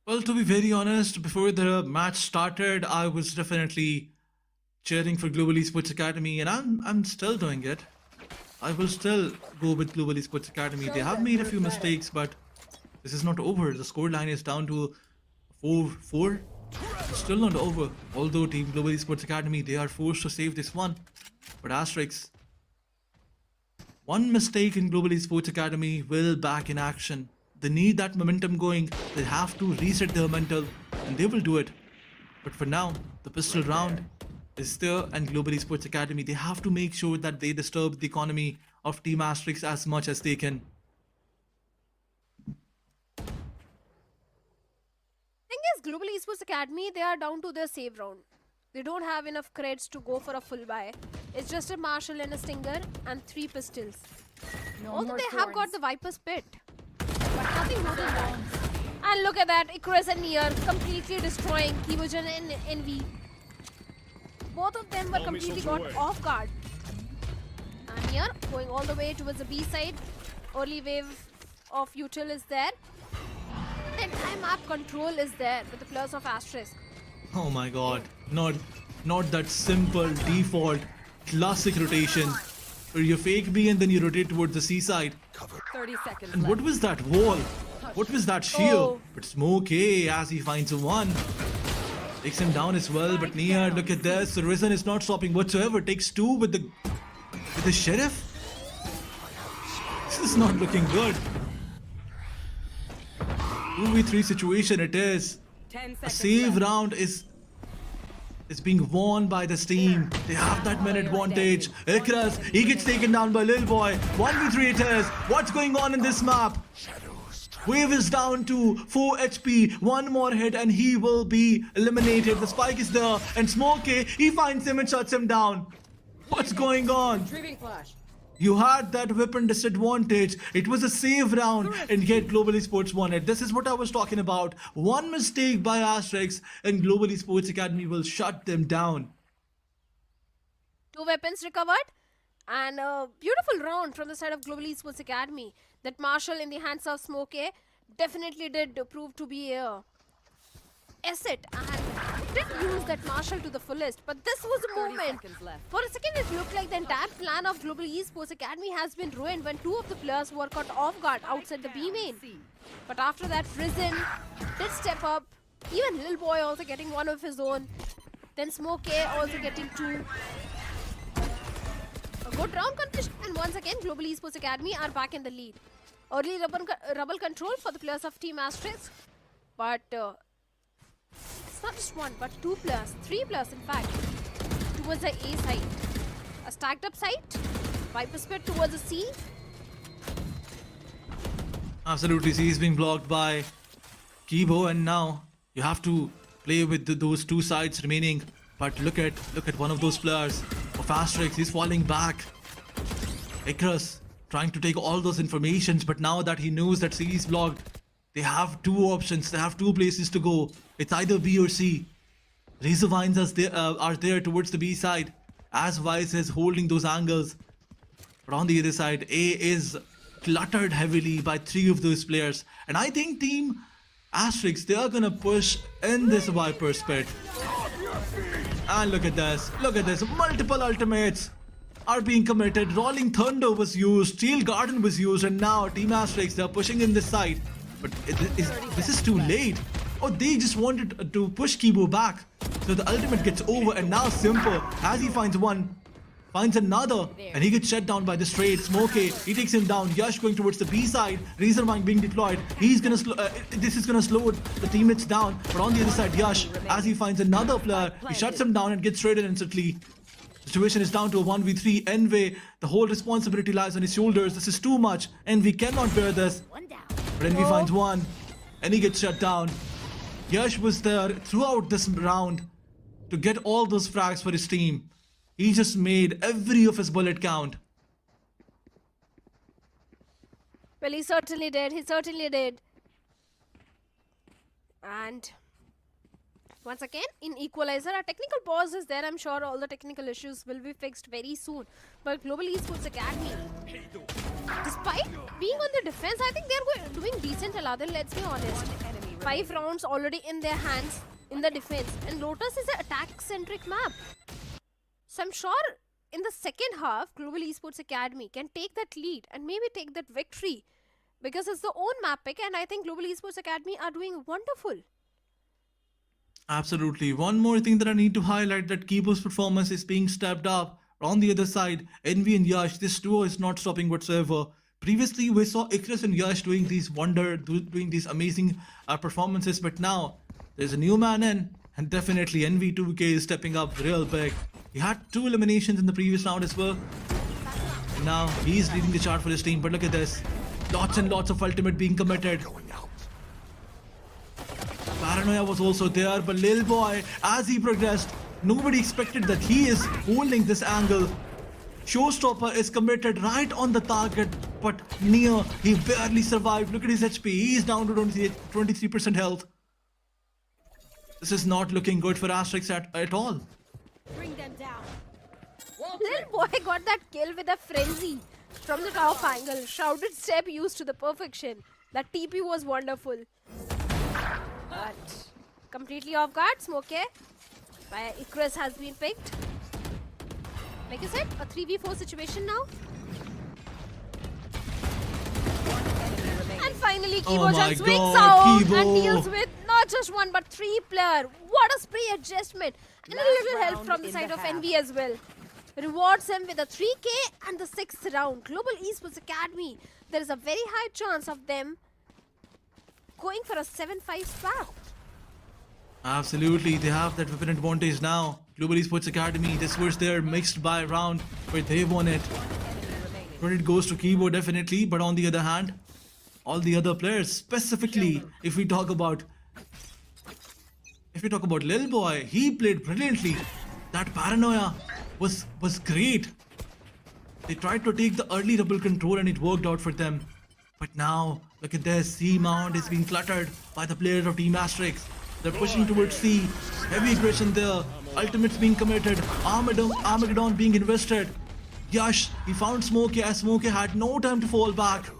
Well, to be very honest, before the match started, I was definitely cheering for Global Esports Academy, and I'm still doing it. I will still go with Global Esports Academy. They have made a few mistakes, but this is not over. The scoreline is down to 4-4. It's still not over. Although Team Global Esports Academy, they are forced to save this one. But Asterisk, one mistake in Global Esports Academy will back in action. They need that momentum going. They have to reset their mental, and they will do it. But for now, the pistol round is there, and Global Esports Academy, they have to make sure that they disturb the economy of Team Asterisk as much as they can. Thing is, Global Esports Academy, they are down to their save round. They don't have enough creds to go for a full buy. It's just a Marshall and a Stinger and 3 pistols. Although they have got the Viper's Pit. But nothing more than that. And look at that, Icarus and Nier completely destroying Kibojan and Envy. Both of them were completely got off guard. And Nier going all the way towards the B side. Early wave of Util is there. The entire map control is there with the players of Asterisk. Oh my god, not that simple default classic rotation where you fake B and then you rotate towards the C side. 30 seconds And left. what was that wall? What was that shield? But Smokey, as he finds a one, takes him down as well. But Nia, look at this. Risen is not stopping whatsoever. Takes 2 with the sheriff. This is not looking good. 2v3 situation it is. 10 A seconds save left. round is being won by this team. They have that man advantage. Icarus, he gets taken down by Lil Boy. 1v3 it is. What's going on in this map? Wave is down to 4 HP. One more hit and he will be eliminated. The spike is there. And Smokey, he finds him and shuts him down. What's going on? Retrieving flash. You had that weapon disadvantage. It was a save round, and yet Global Esports won it. This is what I was talking about. One mistake by Asterisk, and Global Esports Academy will shut them down. 2 weapons recovered. And a beautiful round from the side of Global Esports Academy. That Marshall in the hands of Smokey definitely did prove to be a asset and did use that Marshall to the fullest. But this was a 30 moment. seconds left. For a second, it looked like the entire plan of Global Esports Academy has been ruined when 2 of the players were caught off guard outside the B main. But after that, Risen did step up. Even Lil Boy also getting one of his own. Then Smokey also getting 2. A good round competition, and once again, Global Esports Academy are back in the lead. Early rubble control for the players of Team Asterisk. But it's not just 1, but 2 players, 3 players in fact, towards the A side. A stacked up side, Viper Spit towards the C. Absolutely, C is being blocked by Kibo, and now you have to play with those 2 sides remaining. But look at one of those players of Asterisk. He's falling back. Icarus trying to take all those informations, but now that he knows that C is blocked, they have 2 options. They have 2 places to go. It's either B or C. Razor Vines are there towards the B side, as Vice is holding those angles. But on the other side, A is cluttered heavily by 3 of those players. And I think Team Asterisk, they are gonna push in this Viper's Pit. And look at this. Look at this. Multiple ultimates are being committed. Rolling Thunder was used. Steel Garden was used. And now Team Asterisk, they're pushing in this side. But this is too late. Oh, they just wanted to push Kibo back. So the ultimate gets over, and now Simple, as he finds one, finds another, and he gets shut down by the straight. Smokey, he takes him down. Yash going towards the B side. Razorwing being deployed. He's gonna this is gonna slow the teammates down. But on the other side, Yash, as he finds another player, he shuts him down and gets traded instantly. Situation is down to a 1v3. Envy, the whole responsibility lies on his shoulders. This is too much. Envy cannot bear this. But Envy finds one, and he gets shut down. Yash was there throughout this round to get all those frags for his team. He just made every of his bullet count. Well, he certainly did. He certainly did. And once again, in Equalizer, a technical pause is there. I'm sure all the technical issues will be fixed very soon. But Global Esports Academy, despite being on the defense, I think they're doing decent, Aladin, let's be honest. 5 rounds already in their hands in the defense. And Lotus is an attack-centric map. So I'm sure in the second half, Global Esports Academy can take that lead and maybe take that victory. Because it's their own map pick, and I think Global Esports Academy are doing wonderful. Absolutely. One more thing that I need to highlight, that Kibo's performance is being stepped up. On the other side, Envy and Yash, this duo is not stopping whatsoever. Previously, we saw Ikris and Yash doing these doing these amazing performances, but now there's a new man in, and definitely Envy 2K is stepping up real big. He had 2 eliminations in the previous round as well. And now he's leading the chart for his team, but look at this. Lots and lots of ultimate being committed. Paranoia was also there, but Lil Boy, as he progressed, nobody expected that he is holding this angle. Showstopper is committed right on the target, but Near, he barely survived. Look at his HP, he's down to 23% health. This is not looking good for Asterisk at all. Bring them down. Little boy got that kill with a frenzy from the top angle. Shrouded step used to the perfection. That TP was wonderful. But completely off guard, Smokey by Ikris has been picked. Like I said, a 3v4 situation now. And finally, Kibo swings out and deals with not just 1 but 3 player. What a spray adjustment. And a little help from the side of Envy as well. Rewards him with a 3k and the 6th round. Global Esports Academy, there is a very high chance of them going for a 7-5 swap. Absolutely, they have that weapon advantage now. Global Esports Academy, this was their mixed by round where they won it. Credit goes to Kibo definitely, but on the other hand, all the other players, specifically if we talk about Lil Boy, he played brilliantly. That Paranoia was great. They tried to take the early double control and it worked out for them. But now, look at this, C mount is being cluttered by the players of Team Asterisk. They're pushing towards C, heavy aggression there, ultimates being committed, Armageddon being invested. Yash, he found Smokey as Smokey had no time to fall back.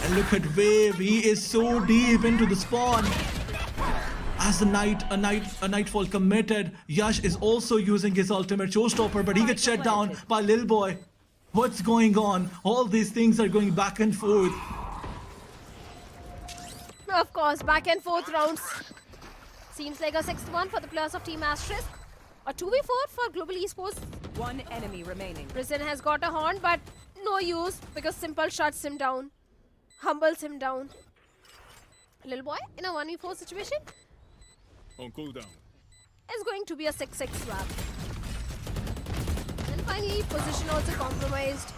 And look at Wave, he is so deep into the spawn. As a nightfall committed, Yash is also using his ultimate showstopper, but he gets shut down by Lil Boy. What's going on? All these things are going back and forth. Of course, back and forth rounds. Seems like a 6-1 for the players of Team Asterisk. A 2v4 for Global Esports. 1 enemy remaining. Prison has got a horn, but no use because Simple shuts him down. Humbles him down. Little boy in a 1v4 situation. On cooldown. Is going to be a 6-6 swap. And finally, position also compromised.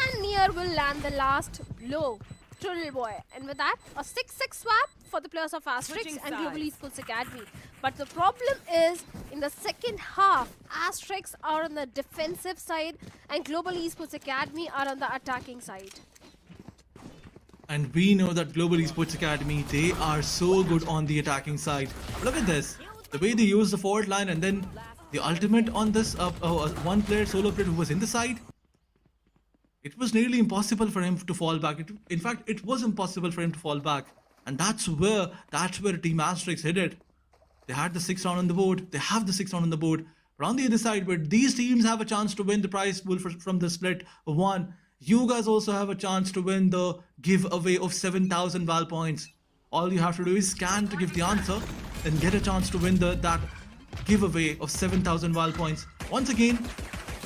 And Near will land the last blow to Little Boy. And with that, a 6-6 swap for the players of Asterisk and Global Esports Academy. But the problem is, in the second half, Asterisk are on the defensive side and Global Esports Academy are on the attacking side. And we know that Global Esports Academy, they are so good on the attacking side. Look at this. The way they use the forward line and then the ultimate on this one player, solo player who was in the side. It was nearly impossible for him to fall back. In fact, it was impossible for him to fall back. And that's where Team Asterisk hit it. They had the 6th round on the board. They have the 6th round on the board. But on the other side, where these teams have a chance to win the prize pool from the split of 1, you guys also have a chance to win the giveaway of 7,000 Val points. All you have to do is scan to give the answer and get a chance to win that giveaway of 7,000 VAL points. Once again,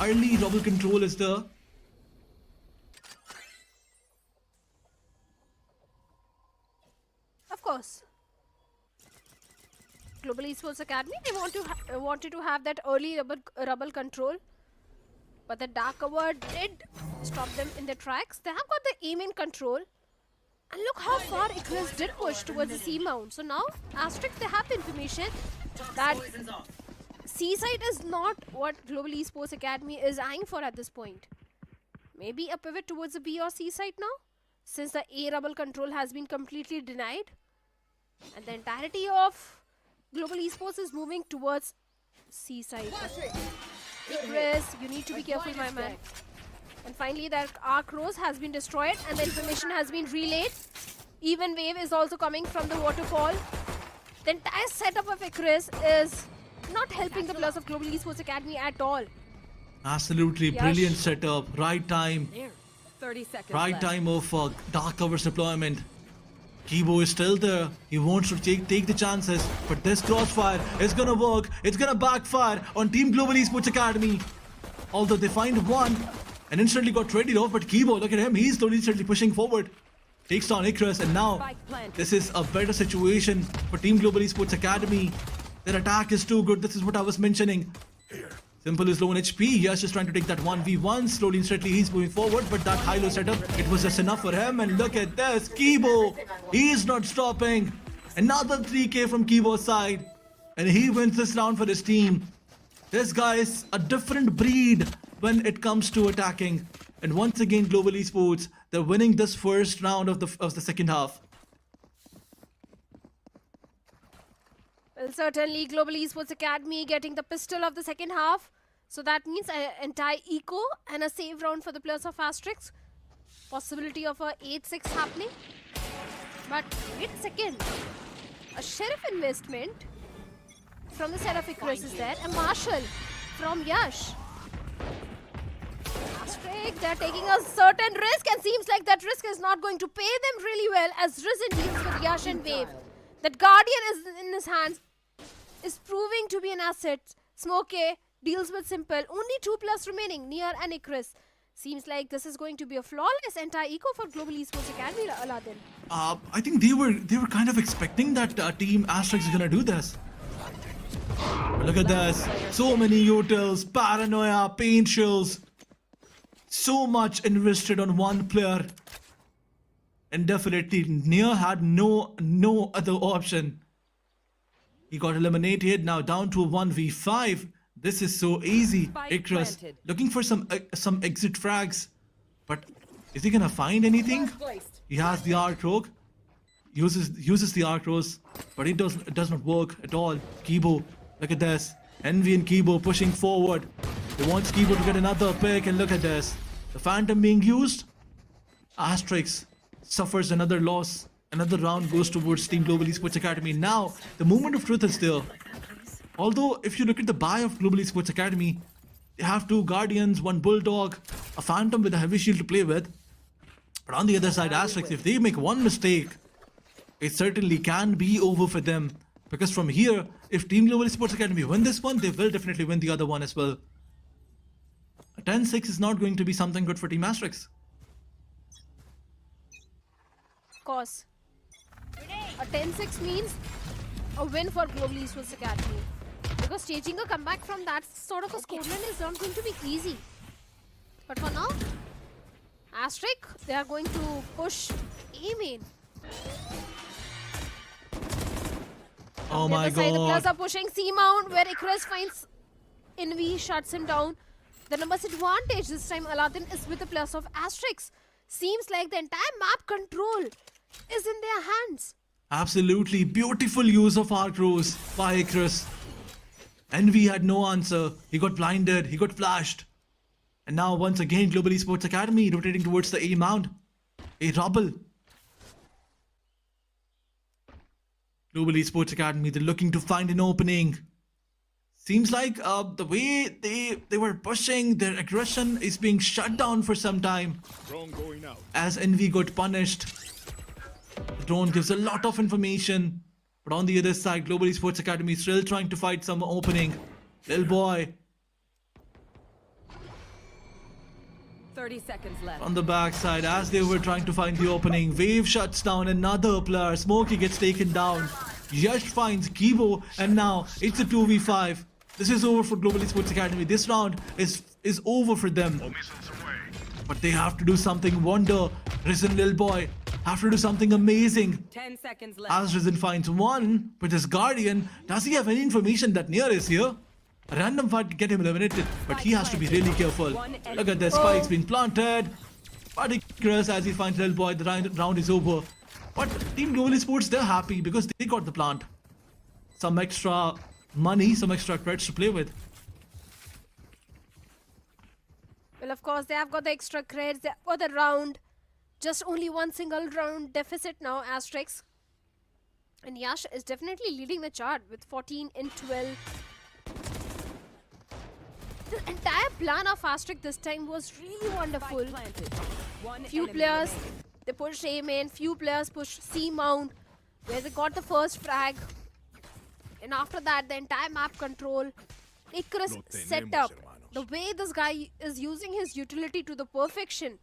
early double control is there. Of course. Global Esports Academy, they wanted to have that early rubble control. But the Dark Cover did stop them in their tracks. They have got the aim in control. And look how far Icarus did push towards the C mount. So now, Asterisk, they have the information that C site is not what Global Esports Academy is eyeing for at this point. Maybe a pivot towards the B or C site now, since the A rubble control has been completely denied. And the entirety of Global Esports is moving towards C site. Icarus, you need to be careful, my man. And finally, that Arc Rose has been destroyed and the information has been relayed. Even Wave is also coming from the waterfall. The entire setup of Icarus is not helping the plus of Global Esports Academy at all. Absolutely brilliant setup. Right time. 30 seconds Right left. time of Dark Cover's deployment. Kibo is still there. He wants to take the chances. But this crossfire is gonna work. It's gonna backfire on Team Global Esports Academy. Although they find one and instantly got traded off. But Kibo, look at him. He's slowly pushing forward. Takes down Icarus, and now this is a better situation for Team Global Esports Academy. Their attack is too good. This is what I was mentioning. Simple is low on HP. Yash is trying to take that 1v1. Slowly and steadily he's moving forward, but that high-low setup, it was just enough for him. And look at this, Kibo. He's not stopping. Another 3k from Kibo's side. And he wins this round for his team. This guy is a different breed when it comes to attacking. And once again, Global Esports, they're winning this first round of the second half. Well, certainly Global Esports Academy getting the pistol of the second half. So that means an entire eco and a save round for the players of Asterisk. Possibility of a 8-6 happening. But wait a second. A Sheriff investment from the side of Icarus is there. A Marshall from Yash. Asterisk, they're taking a certain risk and seems like that risk is not going to pay them really well as Risen deals with Yash and Wave. That Guardian is in his hands is proving to be an asset. Smoke deals with Simple. Only 2+ remaining, Nier and Icarus. Seems like this is going to be a flawless entire eco for Global Esports Academy, Aladdin. I think they were kind of expecting that Team Asterisk is gonna do this. Look at this. So many utils, paranoia, paint chills. So much invested on one player. And definitely Nier had no other option. He got eliminated, now down to a 1v5. This is so easy. Icarus looking for some exit frags. But is he gonna find anything? He has the Arc Rogue. Uses the Arc Rose, but it does not work at all. Kibo, look at this. Envy and Kibo pushing forward. He wants Kibo to get another pick, and look at this. The Phantom being used. Asterisk suffers another loss. Another round goes towards Team Global Esports Academy. Now, the moment of truth is there. Although, if you look at the buy of Global Esports Academy, they have 2 Guardians, 1 Bulldog, a Phantom with a heavy shield to play with. But on the other side, Asterisk, if they make one mistake, it certainly can be over for them. Because from here, if Team Global Esports Academy win this one, they will definitely win the other one as well. A 10-6 is not going to be something good for Team Asterisk. Of course. A 10-6 means a win for Global Esports Academy. Because staging a comeback from that sort of a scoreline is not going to be easy. But for now, Asterisk, they are going to push A main. Oh my The players god. are pushing C mount where Icarus finds Envy, shuts him down. The numbers advantage this time, Aladdin, is with the plus of Asterisk. Seems like the entire map control is in their hands. Absolutely beautiful use of Arc Rose by Icarus. Envy had no answer. He got blinded. He got flashed. And now once again Global Esports Academy rotating towards the A mount. A rubble. Global Esports Academy, they're looking to find an opening. Seems like the way they were pushing, their aggression is being shut down for some time. Drone going out. As Envy got punished. The drone gives a lot of information. But on the other side, Global Esports Academy is still trying to fight some opening. Little boy 30 seconds left. on the backside as they were trying to find the opening. Wave shuts down another player. Smokey gets taken down. Yash finds Kibo, and now it's a 2v5. This is over for Global Esports Academy. This round is over for them. But they have to do something wonder. Risen Lil Boy have to do something amazing. 10 seconds left. As Risen finds one with his Guardian, does he have any information that Near is here? A random fight to get him eliminated, but he has to be really careful. Look at the spikes being planted. Particulars as he finds Lil Boy, the round is over. But Team Global Esports, they're happy because they got the plant. Some extra money, some extra credits to play with. Well, of course, they have got the extra credits. They have got the round. Just only one single round deficit now, Asterisk. And Yash is definitely leading the chart with 14 and 12. The entire plan of Asterisk this time was really wonderful. Few players, they pushed A main. Few players pushed C mount, where they got the first frag. And after that, the entire map control, Icarus setup, the way this guy is using his utility to the perfection,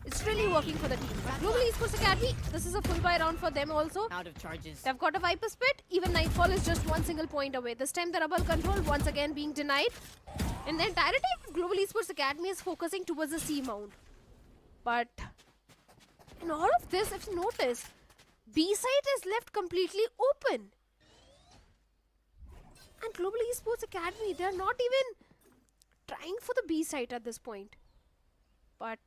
it's really working for the team. Global Esports Academy, this is a full buy round for them also. Out of charges. They've got a Viper Spit. Even Nightfall is just one single point away. This time the Rebel control once again being denied. And the entirety of Global Esports Academy is focusing towards the C mount. But in all of this, if you notice, B side is left completely open. And Global Esports Academy, they're not even trying for the B site at this point. But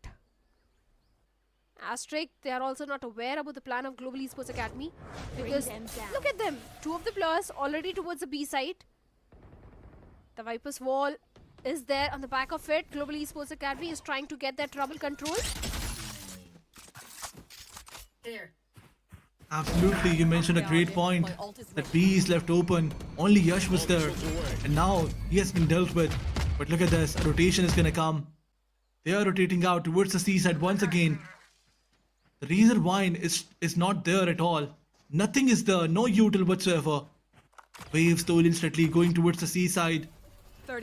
Asterisk, they are also not aware about the plan of Global Esports Academy. Because look at them. Two of the players already towards the B site. The Viper's wall is there on the back of it. Global Esports Academy is trying to get their trouble control. There. Absolutely, you mentioned a great point. That B is left open. Only Yash was there. And now he has been dealt with. But look at this, a rotation is gonna come. They are rotating out towards the C side once again. The Razor Wine is not there at all. Nothing is there, no util whatsoever. Wave stole instantly going towards the C side.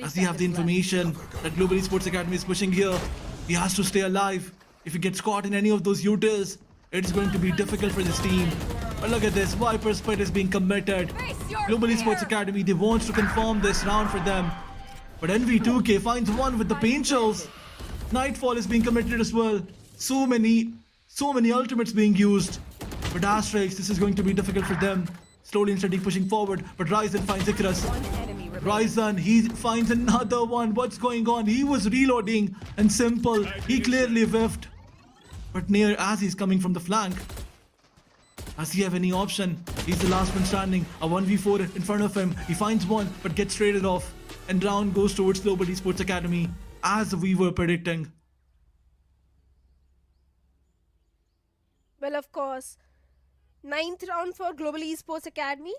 As he have the information that Global Esports Academy is pushing here, he has to stay alive. If he gets caught in any of those utils, it's going to be difficult for this team. But look at this, Viper Spit is being committed. Global Esports Academy, they want to confirm this round for them. But NV2K finds one with the paint shells. Nightfall is being committed as well. So many ultimates being used. But Asterisk, this is going to be difficult for them. Slowly and steady pushing forward, but Ryzen finds Icarus. Ryzen, he finds another one. What's going on? He was reloading and simple. He clearly whiffed. But Near, as he's coming from the flank, does he have any option? He's the last one standing. A 1v4 in front of him. He finds one, but gets traded off. And round goes towards Global Esports Academy, as we were predicting. Well, of course, 9th round for Global Esports Academy.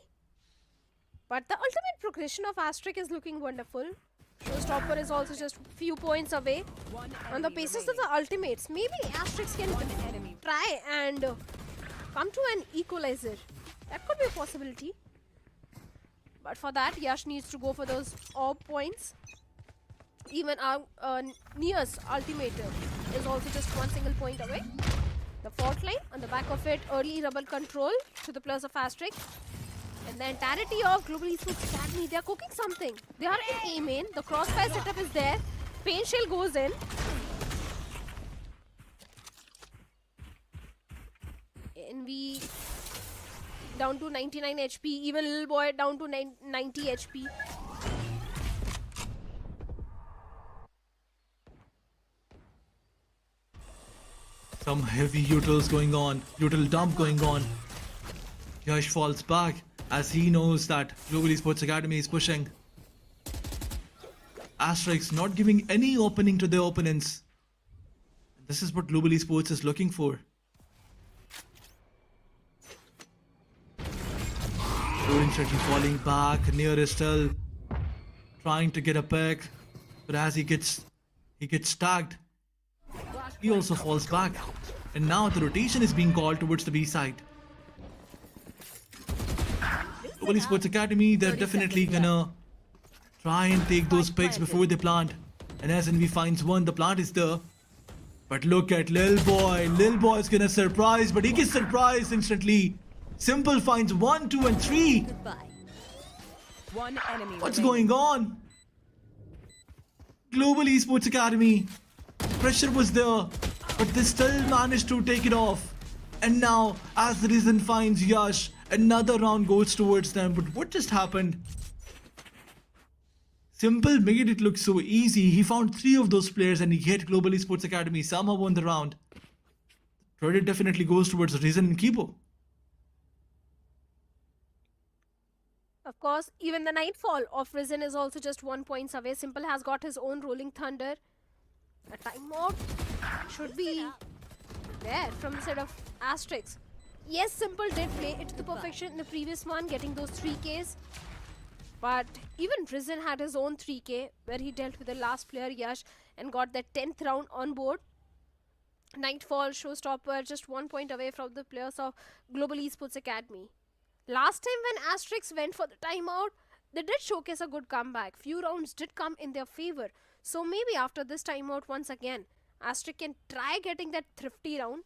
But the ultimate progression of Asterisk is looking wonderful. Showstopper is also just few points away. On the basis of the ultimates, maybe Asterisk can try and come to an equalizer. That could be a possibility. But for that, Yash needs to go for those orb points. Even Nia's ultimator is also just one single point away. The fault line on the back of it, early rebel control to the plus of Asterisk. And the entirety of Global Esports Academy, they are cooking something. They are in A main. The crossfire setup is there. Pain shell goes in. NV down to 99 HP. Even Lil Boy down to 90 HP. Some heavy utils going on. Util dump going on. Yash falls back as he knows that Global Esports Academy is pushing. Asterisk not giving any opening to their opponents. This is what Global Esports is looking for. Loading strategy falling back. Near is still trying to get a pick, but as he gets tagged, he also falls back. And now the rotation is being called towards the B side. Global Esports Academy, they're definitely gonna try and take those picks before they plant. And as NV finds one, the plant is there. But look at Lil Boy. Lil Boy is gonna surprise, but he gets surprised instantly. Simple finds 1, 2, and 3. Goodbye. One enemy. What's remaining. going on? Global Esports Academy. Pressure was there, but they still managed to take it off. And now, as the Risen finds Yash, another round goes towards them. But what just happened? Simple made it look so easy. He found 3 of those players and he hit Global Esports Academy. Somehow won the round. Credit definitely goes towards Risen and Kibo. Of course, even the Nightfall of Risen is also just 1 point away. Simple has got his own Rolling Thunder. A timeout should be there from the side of Asterisk. Yes, Simple did play it to the perfection in the previous one, getting those 3Ks. But even Risen had his own 3K where he dealt with the last player Yash and got that 10th round on board. Nightfall, Showstopper, just 1 point away from the players of Global Esports Academy. Last time when Asterisk went for the timeout, they did showcase a good comeback. Few rounds did come in their favor. So maybe after this timeout once again, Asterisk can try getting that thrifty round.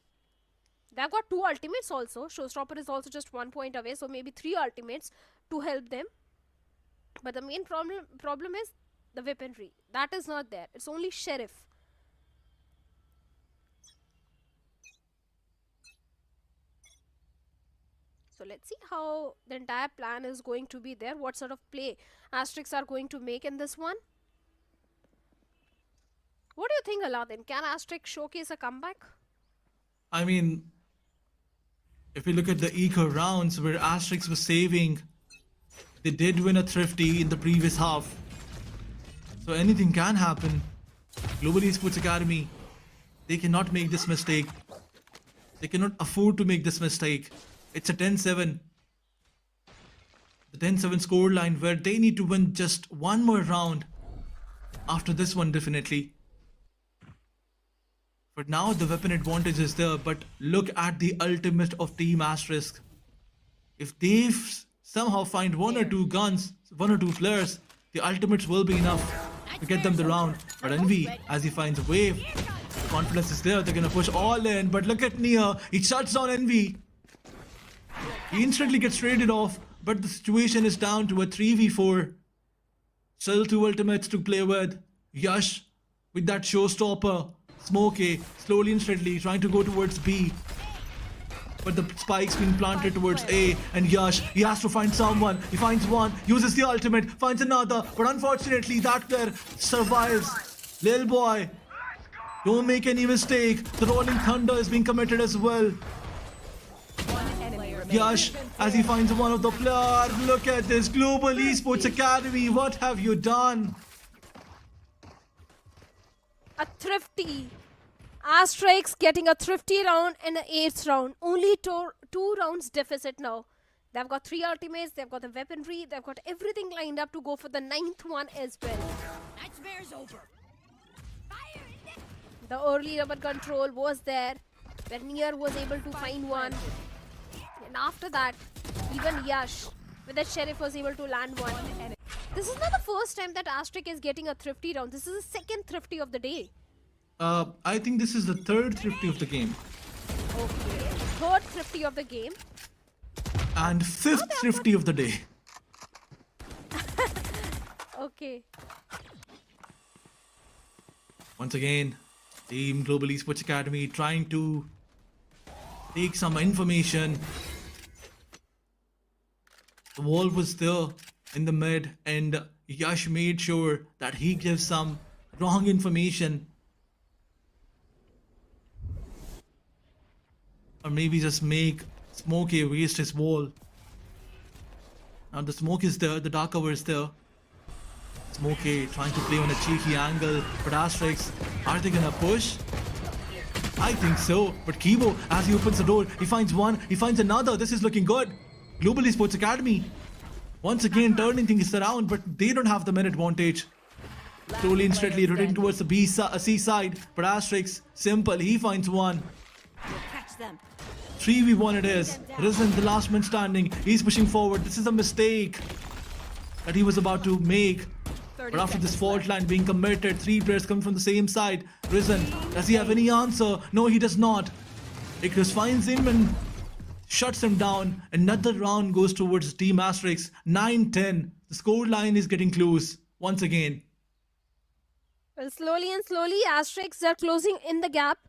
They've got 2 ultimates also. Showstopper is also just 1 point away. So maybe 3 ultimates to help them. But the main problem is the weaponry. That is not there. It's only Sheriff. So let's see how the entire plan is going to be there. What sort of play Asterisks are going to make in this one. What do you think, Aladdin? Can Asterisk showcase a comeback? I mean, if we look at the eco rounds where Asterisk was saving, they did win a thrifty in the previous half. So anything can happen. Global Esports Academy, they cannot make this mistake. They cannot afford to make this mistake. It's a 10-7. The 10-7 score line where they need to win just one more round. After this one, definitely. But now the weapon advantage is there. But look at the ultimate of Team Asterisk. If they somehow find 1 or 2 guns, 1 or 2 players, the ultimates will be enough to get them the round. But Envy, as he finds a wave, the confidence is there. They're gonna push all in. But look at Nia. He shuts down Envy. He instantly gets traded off, but the situation is down to a 3v4. Still 2 ultimates to play with. Yash with that showstopper. Smokey slowly and steadily trying to go towards B. But the spike's being planted towards A, and Yash, he has to find someone. He finds one, uses the ultimate, finds another, but unfortunately that player survives. Lil Boy, don't make any mistake. The Rolling Thunder is being committed as well. Yash, as he finds one of the players, look at this, Global Esports Academy, what have you done? A thrifty. Asterisk getting a thrifty round and an 8th round. Only 2 rounds deficit now. They've got 3 ultimates, they've got the weaponry, they've got everything lined up to go for the 9th one as well. Nightmare's over. The early rubber control was there. Vernier was able to find one. And after that, even Yash with the Sheriff was able to land one. This is not the first time that Asterisk is getting a thrifty round. This is the 2nd thrifty of the day. I think this is the 3rd thrifty of the game. Okay. 3rd thrifty of the game. And 5th thrifty of the day. Okay. Once again, Team Global Esports Academy trying to take some information. The wall was there in the mid, and Yash made sure that he gives some wrong information. Or maybe just make Smokey waste his wall. Now the smoke is there, the dark cover is there. Smokey trying to play on a cheeky angle, but Asterisk, are they gonna push? I think so, but Kibo, as he opens the door, he finds one, he finds another. This is looking good. Global Esports Academy, once again turning things around, but they don't have the minute advantage. Slowly and steadily rotating towards the C side, but Asterisk, simple, he finds one. We'll catch them. 3v1 it is. Risen, the last man standing. He's pushing forward. This is a mistake that he was about to make. But after this fault line being committed, 3 players come from the same side. Risen, does he have any answer? No, he does not. Icarus finds him and shuts him down. Another round goes towards Team Asterisk. 9-10. The score line is getting close once again. Well, slowly and slowly, Asterisks are closing in the gap.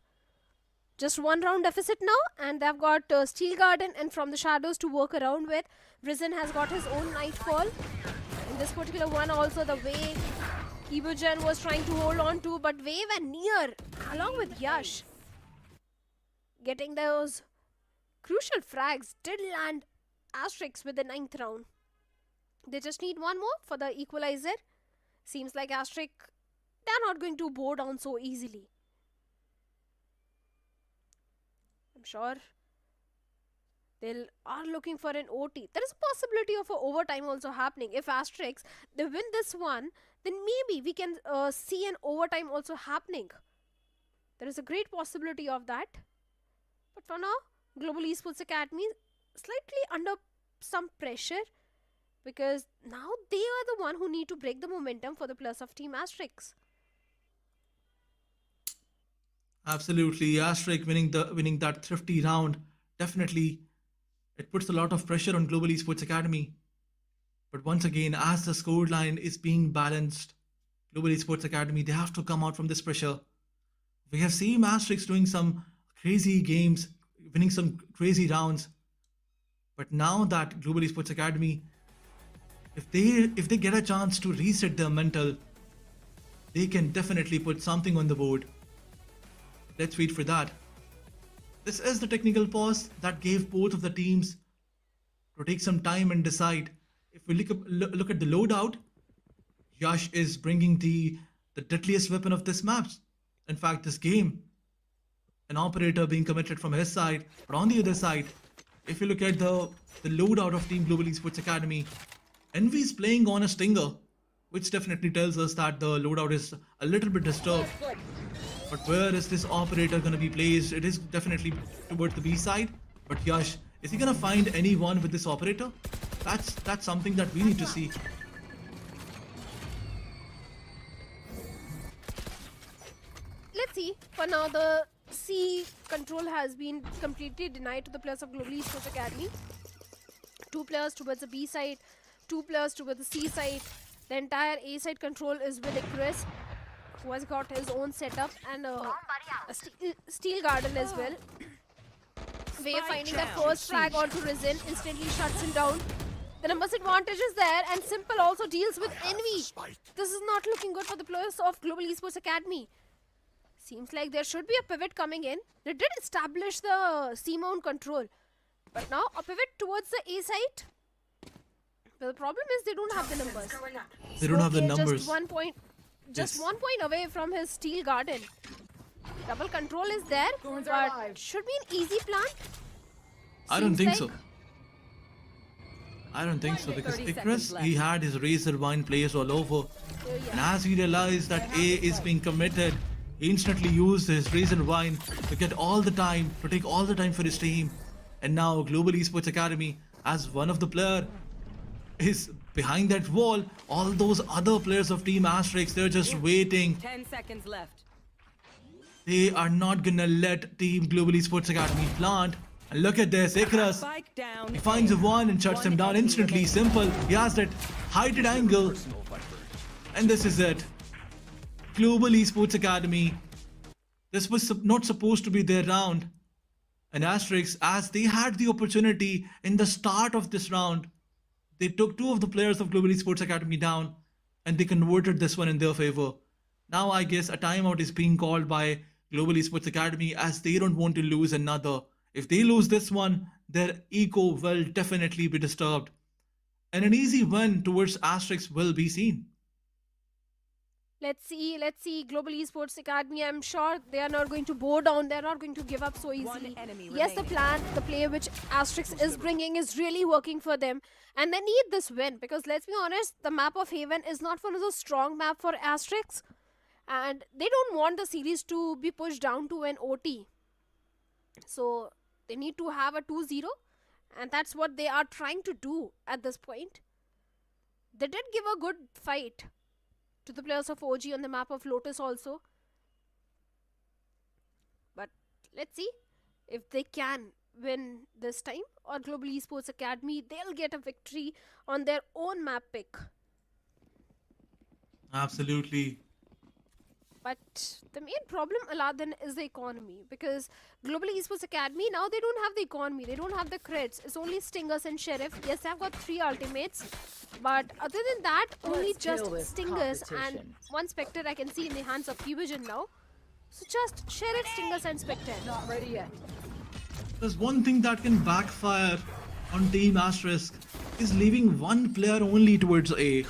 Just 1 round deficit now, and they've got Steel Garden and From the Shadows to work around with. Risen has got his own Nightfall. In this particular one also, the way Ibujan was trying to hold on to, but Wave and Near, along with Yash, getting those crucial frags, did land Asterisks with the 9th round. They just need 1 more for the equalizer. Seems like Asterisk, they're not going to bow down so easily. I'm sure they are looking for an OT. There is a possibility of an overtime also happening. If Asterisk, they win this one, then maybe we can see an overtime also happening. There is a great possibility of that. But for now, Global Esports Academy slightly under some pressure, because now they are the one who need to break the momentum for the plus of Team Asterisk. Absolutely, Asterisk winning that thrifty round, definitely it puts a lot of pressure on Global Esports Academy. But once again, as the scoreline is being balanced, Global Esports Academy, they have to come out from this pressure. We have seen Asterisk doing some crazy games, winning some crazy rounds. But now that Global Esports Academy, if they get a chance to reset their mental, they can definitely put something on the board. Let's wait for that. This is the technical pause that gave both of the teams to take some time and decide. If we look at the loadout, Yash is bringing the deadliest weapon of this map. In fact, this game, an operator being committed from his side. But on the other side, if you look at the loadout of Team Global Esports Academy, Envy is playing on a Stinger, which definitely tells us that the loadout is a little bit disturbed. But where is this operator going to be placed? It is definitely towards the B side. But Yash, is he going to find anyone with this operator? That's something that we need to see. Let's see. For now, the C control has been completely denied to the players of Global Esports Academy. 2 players towards the B side, 2 players towards the C side. The entire A side control is with Icarus, who has got his own setup, and a steel garden as well. Wave finding that first frag onto Risen instantly shuts him down. The numbers advantage is there, and Simple also deals with Envy. This is not looking good for the players of Global Esports Academy. Seems like there should be a pivot coming in. They did establish the C-mount control, but now a pivot towards the A side. But the problem is they don't have the numbers. They don't have the numbers. Just 1 point away from his steel garden. Double control is there, but should be an easy plant. I don't think so. I don't think so, because Icarus, he had his Razor Wine players all over. And as he realized that A is being committed, he instantly used his Razor Wine to get all the time, to take all the time for his team. And now Global Esports Academy, as one of the player, is behind that wall. All those other players of Team Asterisk, they're just waiting. 10 seconds left. They are not gonna let Team Global Esports Academy plant. And look at this, Icarus. He finds a one and shuts him down instantly. Simple. He has that heighted angle. And this is it. Global Esports Academy. This was not supposed to be their round. And Asterisk, as they had the opportunity in the start of this round, they took 2 of the players of Global Esports Academy down, and they converted this one in their favor. Now I guess a timeout is being called by Global Esports Academy, as they don't want to lose another. If they lose this one, their ego will definitely be disturbed. And an easy win towards Asterisk will be seen. Let's see. Global Esports Academy, I'm sure they are not going to bow down. They're not going to give up so easily. Yes, the play which Asterisk is bringing is really working for them. And they need this win, because let's be honest, the map of Haven is not one of those strong map for Asterisk. And they don't want the series to be pushed down to an OT. So they need to have a 2-0, and that's what they are trying to do at this point. They did give a good fight to the players of OG on the map of Lotus also. But let's see if they can win this time, or Global Esports Academy, they'll get a victory on their own map pick. Absolutely. But the main problem, Aladdin, is the economy, because Global Esports Academy, now they don't have the economy, they don't have the crits. It's only Stingers and Sheriff. Yes, they've got 3 ultimates, but other than that, only Let's just kill this Stingers and competition. 1 Spectre I can see in the hands of Kivision now. So just Sheriff, Stingers and Spectre. Not ready yet. There's one thing that can backfire on Team Asterisk is leaving one player only towards A.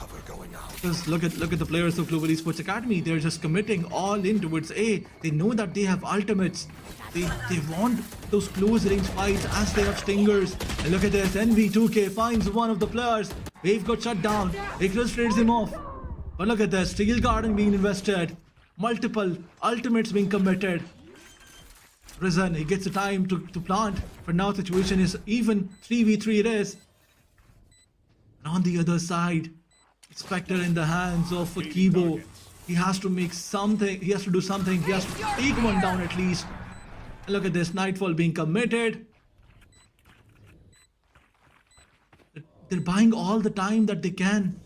Because look at the players of Global Esports Academy. They're just committing all in towards A. They know that they have ultimates. They want those close range fights as they have stingers. And look at this. NV2K finds one of the players. Wave got shut down. Icarus trades him off. But look at this. Steel Garden being invested. Multiple ultimates being committed. Risen, he gets the time to plant. But now the situation is even. 3v3 it is. And on the other side, Spectre in the hands of Kibo. He has to make something. He has to do something. He has to take one down at least. And look at this. Nightfall being committed. They're buying all the time that they can.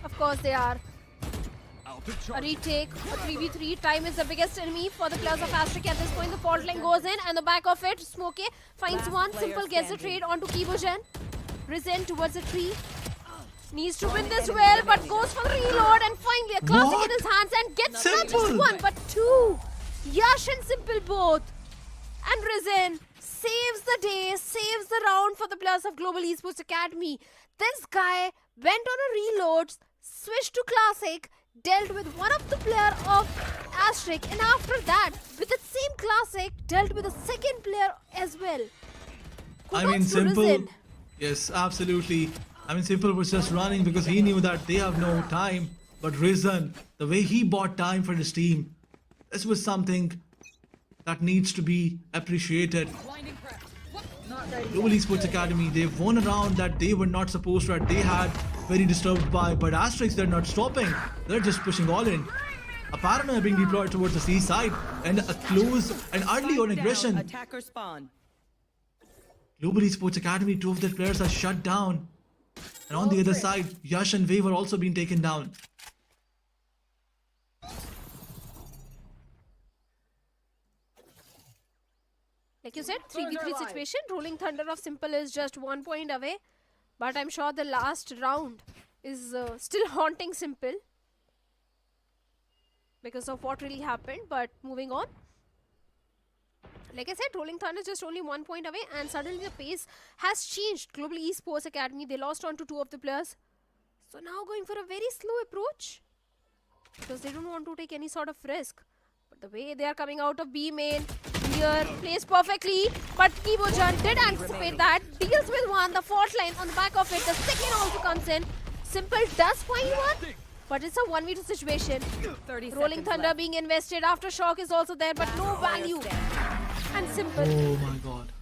Of course they are. A retake, a 3v3. Time is the biggest enemy for the players of Asterisk at this point. The fault line goes in, and the back of it, Smokey finds Last one. player Simple gets the standing. trade onto Kibogen. Risen towards the tree. Needs to win this well, but goes for the reload, and finally a classic What? in his hands and gets not Simple. just one but 2. Yash and Simple both. And Risen saves the day, saves the round for the players of Global Esports Academy. This guy went on a reload, switched to Classic, dealt with one of the player of Asterisk, and after that, with the same Classic, dealt with a second player as well. I mean, Kudos to Simple. Risen. Yes, absolutely. I mean, Simple was just running because he knew that they have no time. But Risen, the way he bought time for his team, this was something that needs to be appreciated. Not ready Global yet. Esports Academy, they've won a round that they were not supposed to, that they had very disturbed by. But Asterisk, they're not stopping. They're just pushing all in. A paranoia being deployed towards the C side, and a close and early on aggression. Attacker spawn. Global Esports Academy, 2 of their players are shut down. And on the other side, Yash and Wave are also being taken down. Like you said, 3v3 situation. Rolling Thunder of Simple is just 1 point away. But I'm sure the last round is still haunting Simple because of what really happened. But moving on. Like I said, Rolling Thunder is just only 1 point away, and suddenly the pace has changed. Global Esports Academy, they lost on to 2 of the players. So now going for a very slow approach because they don't want to take any sort of risk. But the way they are coming out of B main, here plays perfectly, but Kibojan did anticipate that, deals with one, the fault line on the back of it, the second also comes in. Simple does find one, but it's a 1v2 situation. 30 Rolling seconds Thunder left. being invested, Aftershock is also there, but no value. And Simple Oh my god.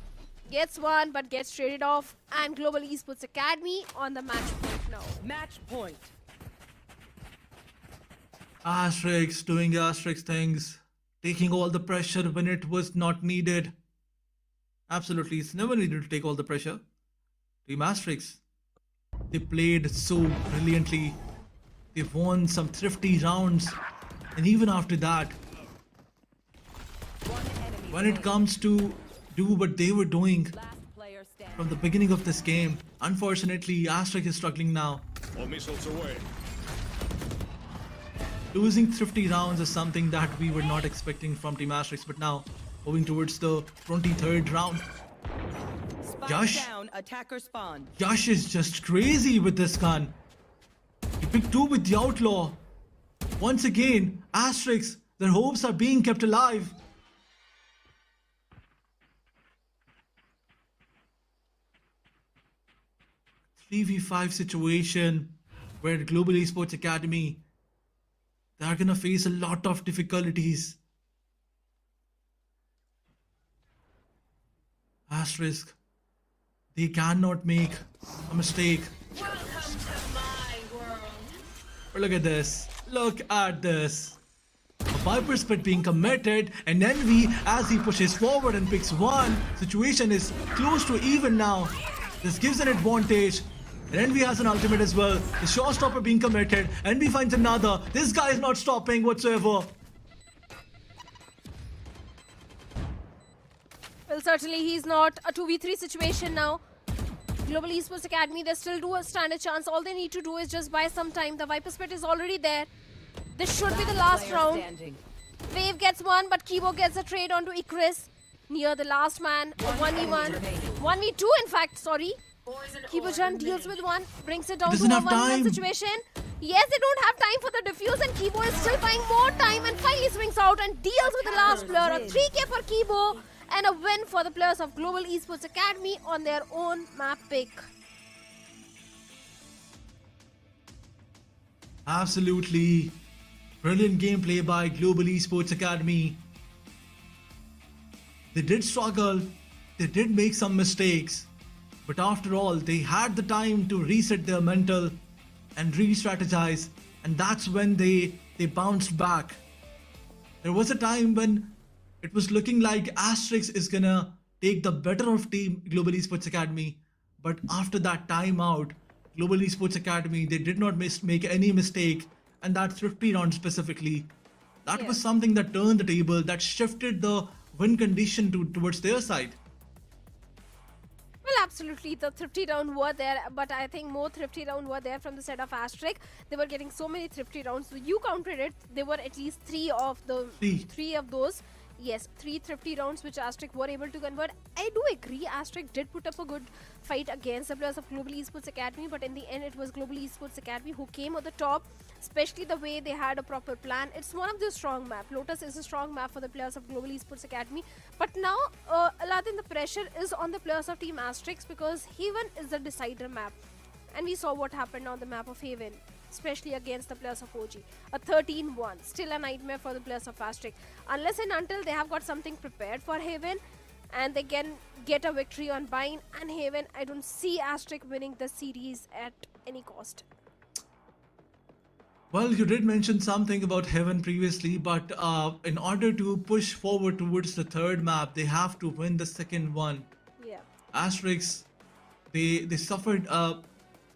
gets one, but gets traded off, and Global Esports Academy on the match point now. Match point. Asterisk doing Asterisk things, taking all the pressure when it was not needed. Absolutely, it's never needed to take all the pressure. Team Asterisk, they played so brilliantly. They won some thrifty rounds, and even after that, when it comes to do what they were doing Last player standing. from the beginning of this game, unfortunately, Asterisk is struggling now. All missiles away. Losing thrifty rounds is something that we were not expecting from Team Asterisk, but now moving towards the 23rd round. Spike Josh? down. Attacker spawn. Yash is just crazy with this gun. He picked 2 with the Outlaw. Once again, Asterisk, their hopes are being kept alive. Three v 5 situation where Global Esports Academy, they are gonna face a lot of difficulties. Asterisk, they cannot make a mistake. But look at this. Look at this. A Viper Spit being committed, and Envy, as he pushes forward and picks one, situation is close to even now. This gives an advantage. And Envy has an ultimate as well. The showstopper being committed. Envy finds another. This guy is not stopping whatsoever. Well, certainly he's not. A 2v3 situation now. Global Esports Academy, they still do stand a chance. All they need to do is just buy some time. The Viper Spit is already there. This should be the last round. Wave gets one, but Kibo gets a trade onto Ikris. Near the last man. 1v1. 1v2 in fact, sorry. Kibo-chan deals with one, brings it down to a 1v1 situation. Yes, they don't have time for the defuse, and Kibo is still buying more time and finally swings out and deals with the last player. A 3k for Kibo and a win for the players of Global Esports Academy on their own map pick. Absolutely. Brilliant gameplay by Global Esports Academy. They did struggle, they did make some mistakes, but after all, they had the time to reset their mental and re-strategize, and that's when they bounced back. There was a time when it was looking like Asterisk is gonna take the better of team Global Esports Academy, but after that timeout, Global Esports Academy, they did not make any mistake, and that thrifty round specifically, that was something that turned the table, that shifted the win condition towards their side. Well, absolutely, the thrifty round were there, but I think more thrifty round were there from the side of Asterisk. They were getting so many thrifty rounds, so you counted it. There were at least three of those. Yes, 3 thrifty rounds which Asterisk were able to convert. I do agree, Asterisk did put up a good fight against the players of Global Esports Academy, but in the end it was Global Esports Academy who came on the top, especially the way they had a proper plan. It's one of the strong map. Lotus is a strong map for the players of Global Esports Academy, but now Aladdin, the pressure is on the players of Team Asterisk because Haven is the decider map, and we saw what happened on the map of Haven, especially against the players of OG. A 13-1, still a nightmare for the players of Asterisk. Unless and until they have got something prepared for Haven and they can get a victory on Bind and Haven, I don't see Asterisk winning the series at any cost. Well, you did mention something about Heaven previously, but in order to push forward towards the third map, they have to win the second one. Yeah. Asterisk, they suffered a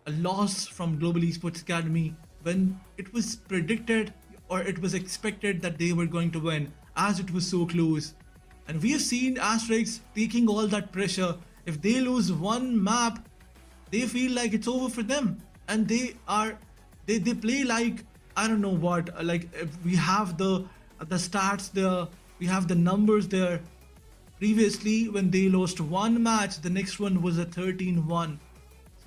loss from Global Esports Academy when it was predicted or it was expected that they were going to win, as it was so close. And we have seen Asterisk taking all that pressure. If they lose one map, they feel like it's over for them, and they play like, I don't know what, like we have the stats there, we have the numbers there. Previously, when they lost one match, the next one was a 13-1.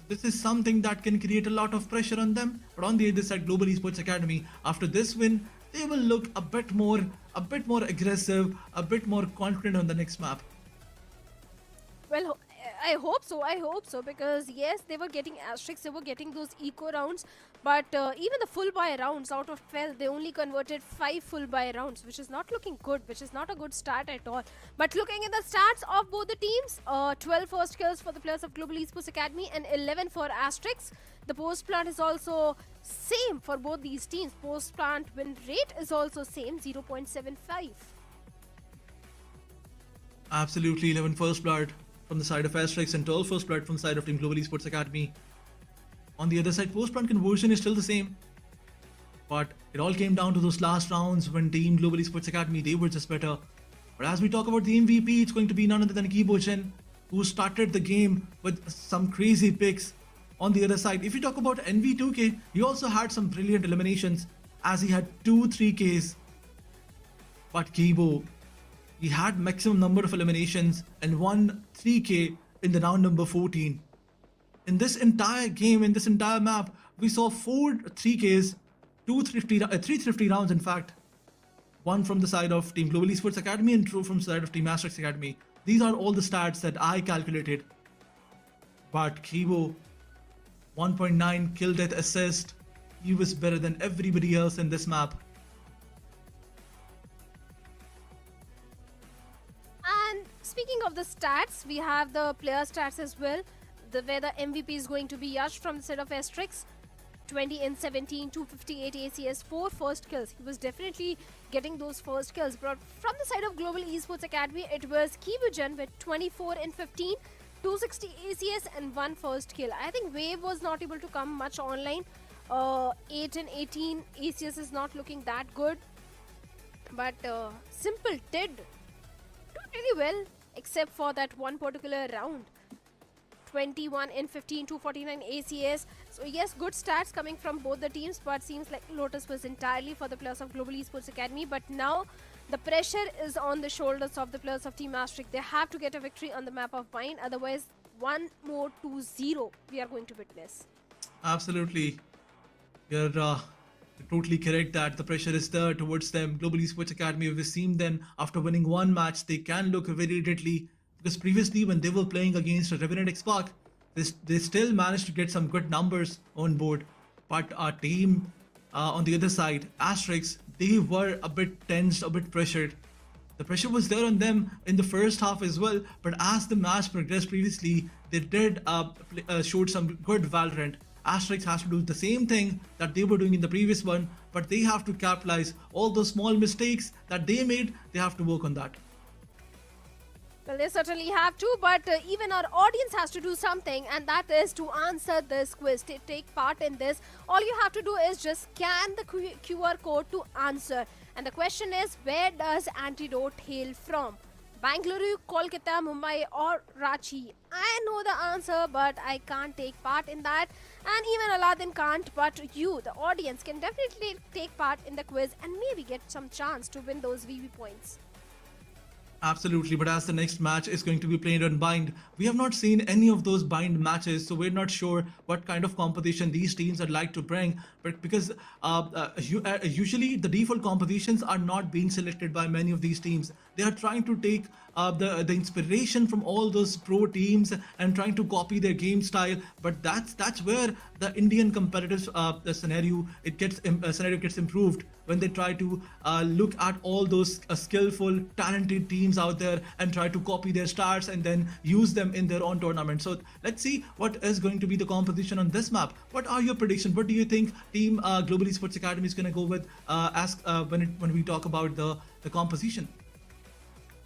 This is something that can create a lot of pressure on them. But on the other side, Global Esports Academy, after this win, they will look a bit more aggressive, a bit more confident on the next map. Well, I hope so, because yes, they were getting Asterisks, they were getting those eco rounds, but even the full buy rounds, out of 12, they only converted 5 full buy rounds, which is not looking good, which is not a good start at all. But looking at the stats of both the teams, 12 first kills for the players of Global Esports Academy and 11 for Asterisks. The post plant is also same for both these teams. Post plant win rate is also same, 0.75. Absolutely, 11 first blood from the side of Asterisk and 12 first blood from the side of Team Global Esports Academy. On the other side, post-plant conversion is still the same. But it all came down to those last rounds when Team Global Esports Academy, they were just better. But as we talk about the MVP, it's going to be none other than Kibo-chan, who started the game with some crazy picks. On the other side, if you talk about NV2K, he also had some brilliant eliminations as he had 2 3Ks. But Kibo, he had maximum number of eliminations and won 3K in the round number 14. In this entire game, in this entire map, we saw 4 3Ks, 3 thrifty rounds in fact. One from the side of Team Global Esports Academy and 2 from the side of Team Asterisk Academy. These are all the stats that I calculated. But Kibo, 1.9 kill death assist, he was better than everybody else in this map. stats. We have the player stats as well, where the MVP is going to be Yash from the side of Asterisk. 20 in 17, 258 ACS, 4 first kills. He was definitely getting those first kills. But from the side of Global Esports Academy, it was Kivujan with 24 in 15, 260 ACS and 1 first kill. I think Wave was not able to come much online. 8 and 18 ACS is not looking that good. But Simple did really well, except for that one particular round. 21 in 15, 249 ACS. So yes, good stats coming from both the teams, but seems like Lotus was entirely for the players of Global Esports Academy. But now the pressure is on the shoulders of the players of Team Asterisk. They have to get a victory on the map of Bind, otherwise one more 2-0 we are going to witness. Absolutely. You're totally correct that the pressure is there towards them. Global Esports Academy, we've seen them after winning one match, they can look very deadly. Because previously when they were playing against Revenant XSpark, they still managed to get some good numbers on board. But our team on the other side, Asterisk, they were a bit tensed, a bit pressured. The pressure was there on them in the first half as well, but as the match progressed previously, they did showed some good Valorant. Asterisk has to do the same thing that they were doing in the previous one, but they have to capitalize all those small mistakes that they made. They have to work on that. Well, they certainly have to, but even our audience has to do something, and that is to answer this quiz, to take part in this. All you have to do is just scan the QR code to answer. And the question is, where does Antidote hail from? Bangalore, Kolkata, Mumbai or Ranchi? I know the answer, but I can't take part in that. And even Aladdin can't, but you, the audience, can definitely take part in the quiz and maybe get some chance to win those VV points. Absolutely, but as the next match is going to be played on Bind, we have not seen any of those Bind matches, so we're not sure what kind of competition these teams would like to bring. But because usually the default compositions are not being selected by many of these teams, they are trying to take the inspiration from all those pro teams and trying to copy their game style. But that's where the Indian competitive scenario gets improved, when they try to look at all those skillful, talented teams out there and try to copy their stars and then use them in their own tournament. So let's see what is going to be the composition on this map. What are your predictions? What do you think Team Global Esports Academy is going to go with when we talk about the composition?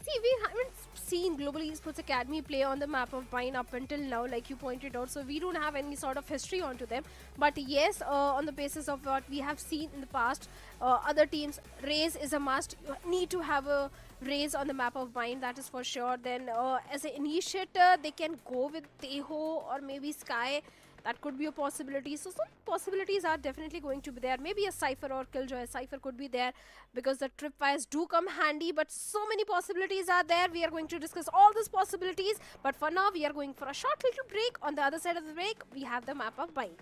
See, we haven't seen Global Esports Academy play on the map of Bind up until now, like you pointed out, so we don't have any sort of history onto them. But yes, on the basis of what we have seen in the past, other teams, Raze is a must. You need to have a Raze on the map of Bind, that is for sure. Then as an initiator, they can go with Teho or maybe Sky. That could be a possibility. So some possibilities are definitely going to be there. Maybe a Cypher or Killjoy. Cypher could be there because the tripwires do come handy. But so many possibilities are there. We are going to discuss all these possibilities. But for now, we are going for a short little break. On the other side of the break, we have the map of Bind.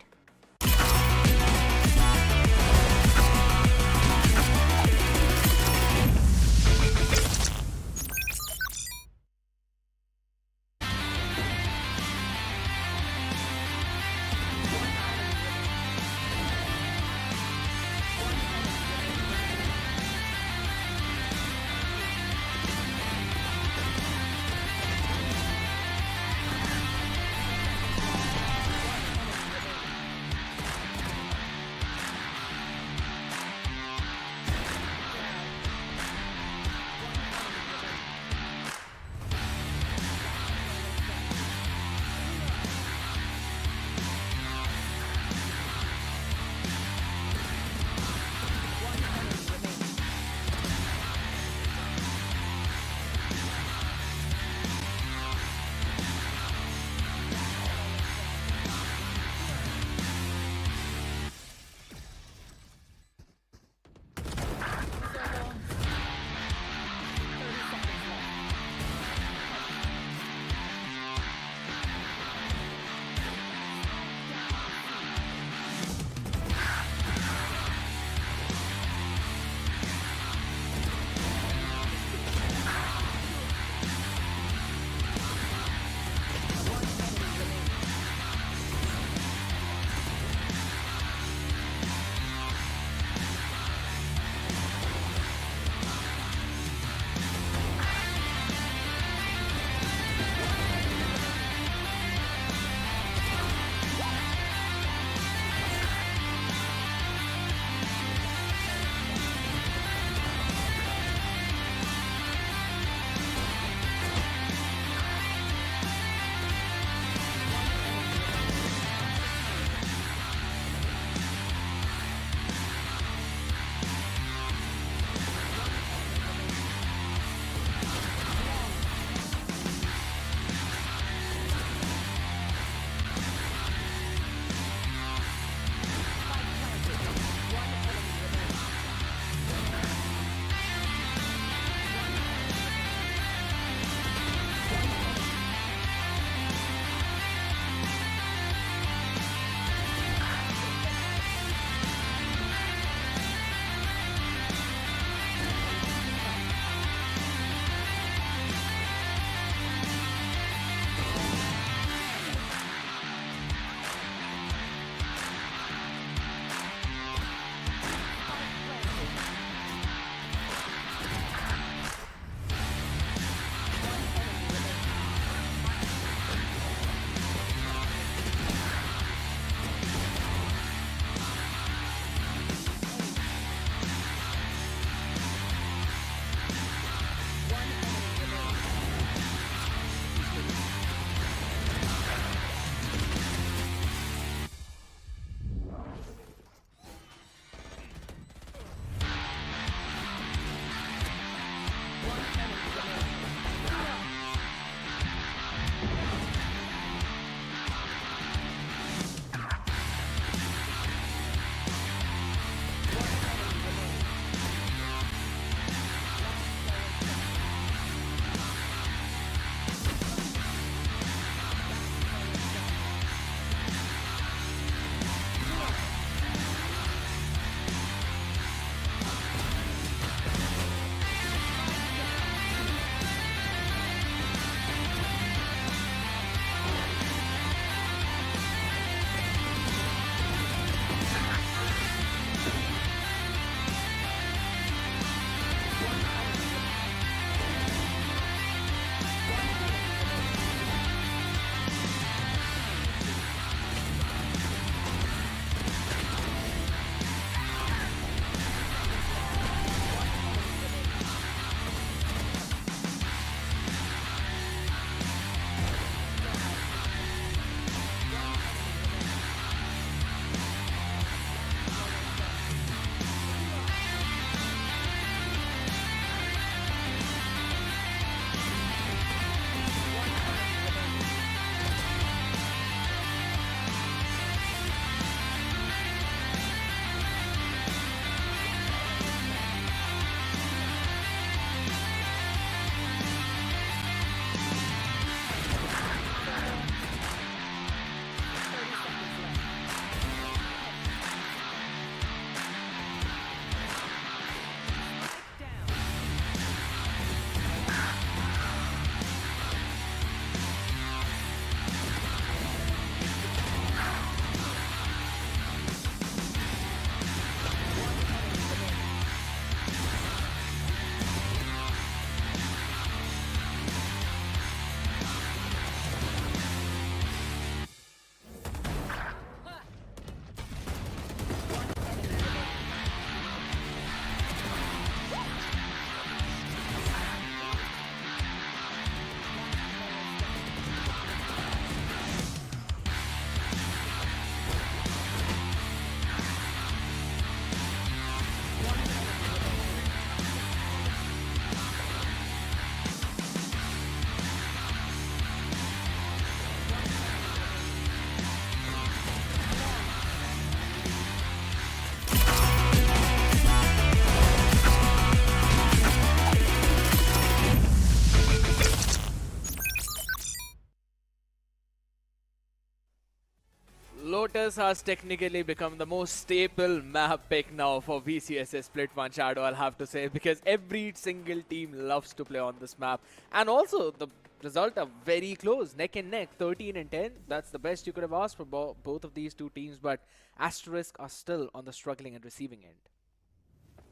Lotus has technically become the most staple map pick now for VCSS Split 1 Shadow, I'll have to say, because every single team loves to play on this map. And also, the result are very close, neck and neck, 13 and 10. That's the best you could have asked for both of these two teams, but Asterisk are still on the struggling and receiving end.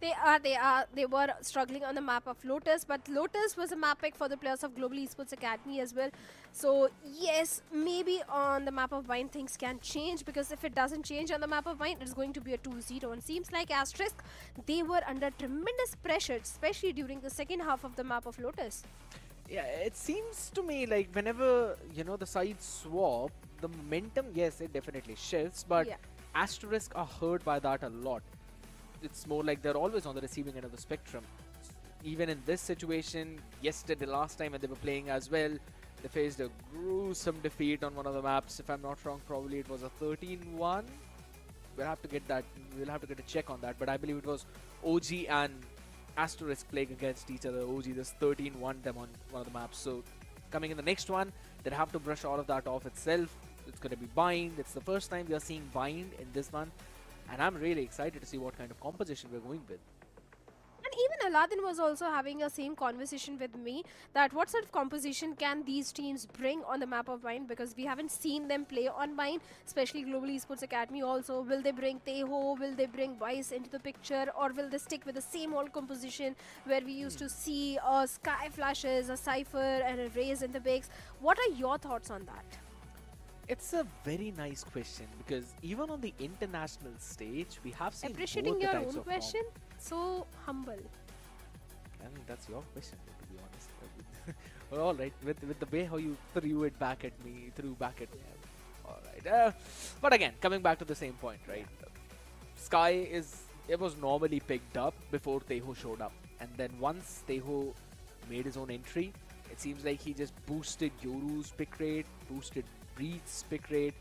They were struggling on the map of Lotus, but Lotus was a map pick for the players of Global Esports Academy as well. So yes, maybe on the map of Vine things can change, because if it doesn't change on the map of Vine, it's going to be a 2-0. And seems like Asterisk, they were under tremendous pressure, especially during the second half of the map of Lotus. Yeah, it seems to me like whenever, you know, the sides swap, the momentum, yes, it definitely shifts, but Yeah. Asterisk are hurt by that a lot. It's more like they're always on the receiving end of the spectrum. Even in this situation, yesterday, last time when they were playing as well, they faced a gruesome defeat on one of the maps. If I'm not wrong, probably it was a 13-1. We'll have to get that. We'll have to get a check on that. But I believe it was OG and Asterisk playing against each other. OG just 13-1 them on one of the maps. So coming in the next one, they'll have to brush all of that off itself. It's going to be Bind. It's the first time we are seeing Bind in this one. And I'm really excited to see what kind of composition we're going with. And even Aladdin was also having a same conversation with me, that what sort of composition can these teams bring on the map of Vine, because we haven't seen them play on Vine, especially Global Esports Academy also. Will they bring Teho, will they bring Vice into the picture, or will they stick with the same old composition where we used to see Sky Flashes, a Cypher and a Raze in the bigs? What are your thoughts on that? It's a very nice question, because even on the international stage, we have seen Appreciating both the your types own of question, so humble. I mean, that's your question, to be honest. But all right, with the way how you threw back at me. All right. But again, coming back to the same point, right? Sky it was normally picked up before Teho showed up, and then once Teho made his own entry, it seems like he just boosted Yoru's pick rate, boosted Breach's pick rate.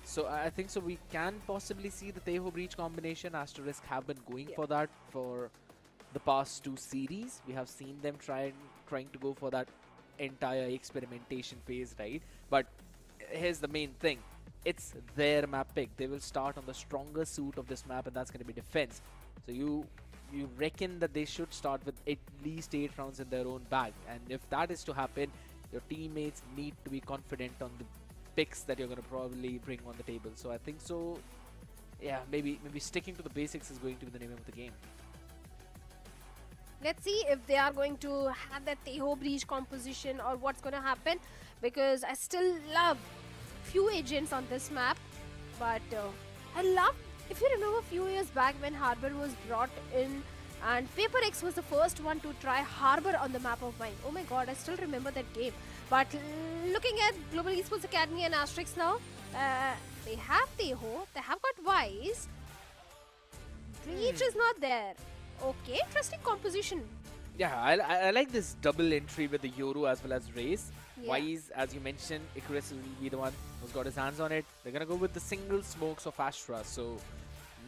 So I think so we can possibly see the Teho Breach combination. Asterisk have been going for that for the past two series. We have seen them trying to go for that entire experimentation phase, right? But here's the main thing. It's their map pick. They will start on the stronger suit of this map, and that's going to be defense. So you reckon that they should start with at least 8 rounds in their own bag. And if that is to happen, your teammates need to be confident on the picks that you're going to probably bring on the table. So I think so, yeah, maybe sticking to the basics is going to be the name of the game. Let's see if they are going to have that Teho Breach composition or what's going to happen, because I still love few agents on this map, but I love, if you remember a few years back when Harbor was brought in and Paper X was the first one to try Harbor on the map of Vine. Oh my god, I still remember that game. But looking at Global Esports Academy and Asterisk now, they have Teho, they have got Vice. Breach is not there. Okay, interesting composition. Yeah, I like this double entry with the Yoru as well as Raze. Yeah. Wise, as you mentioned, Icarus will be the one who's got his hands on it. They're gonna go with the single smokes of Astra, so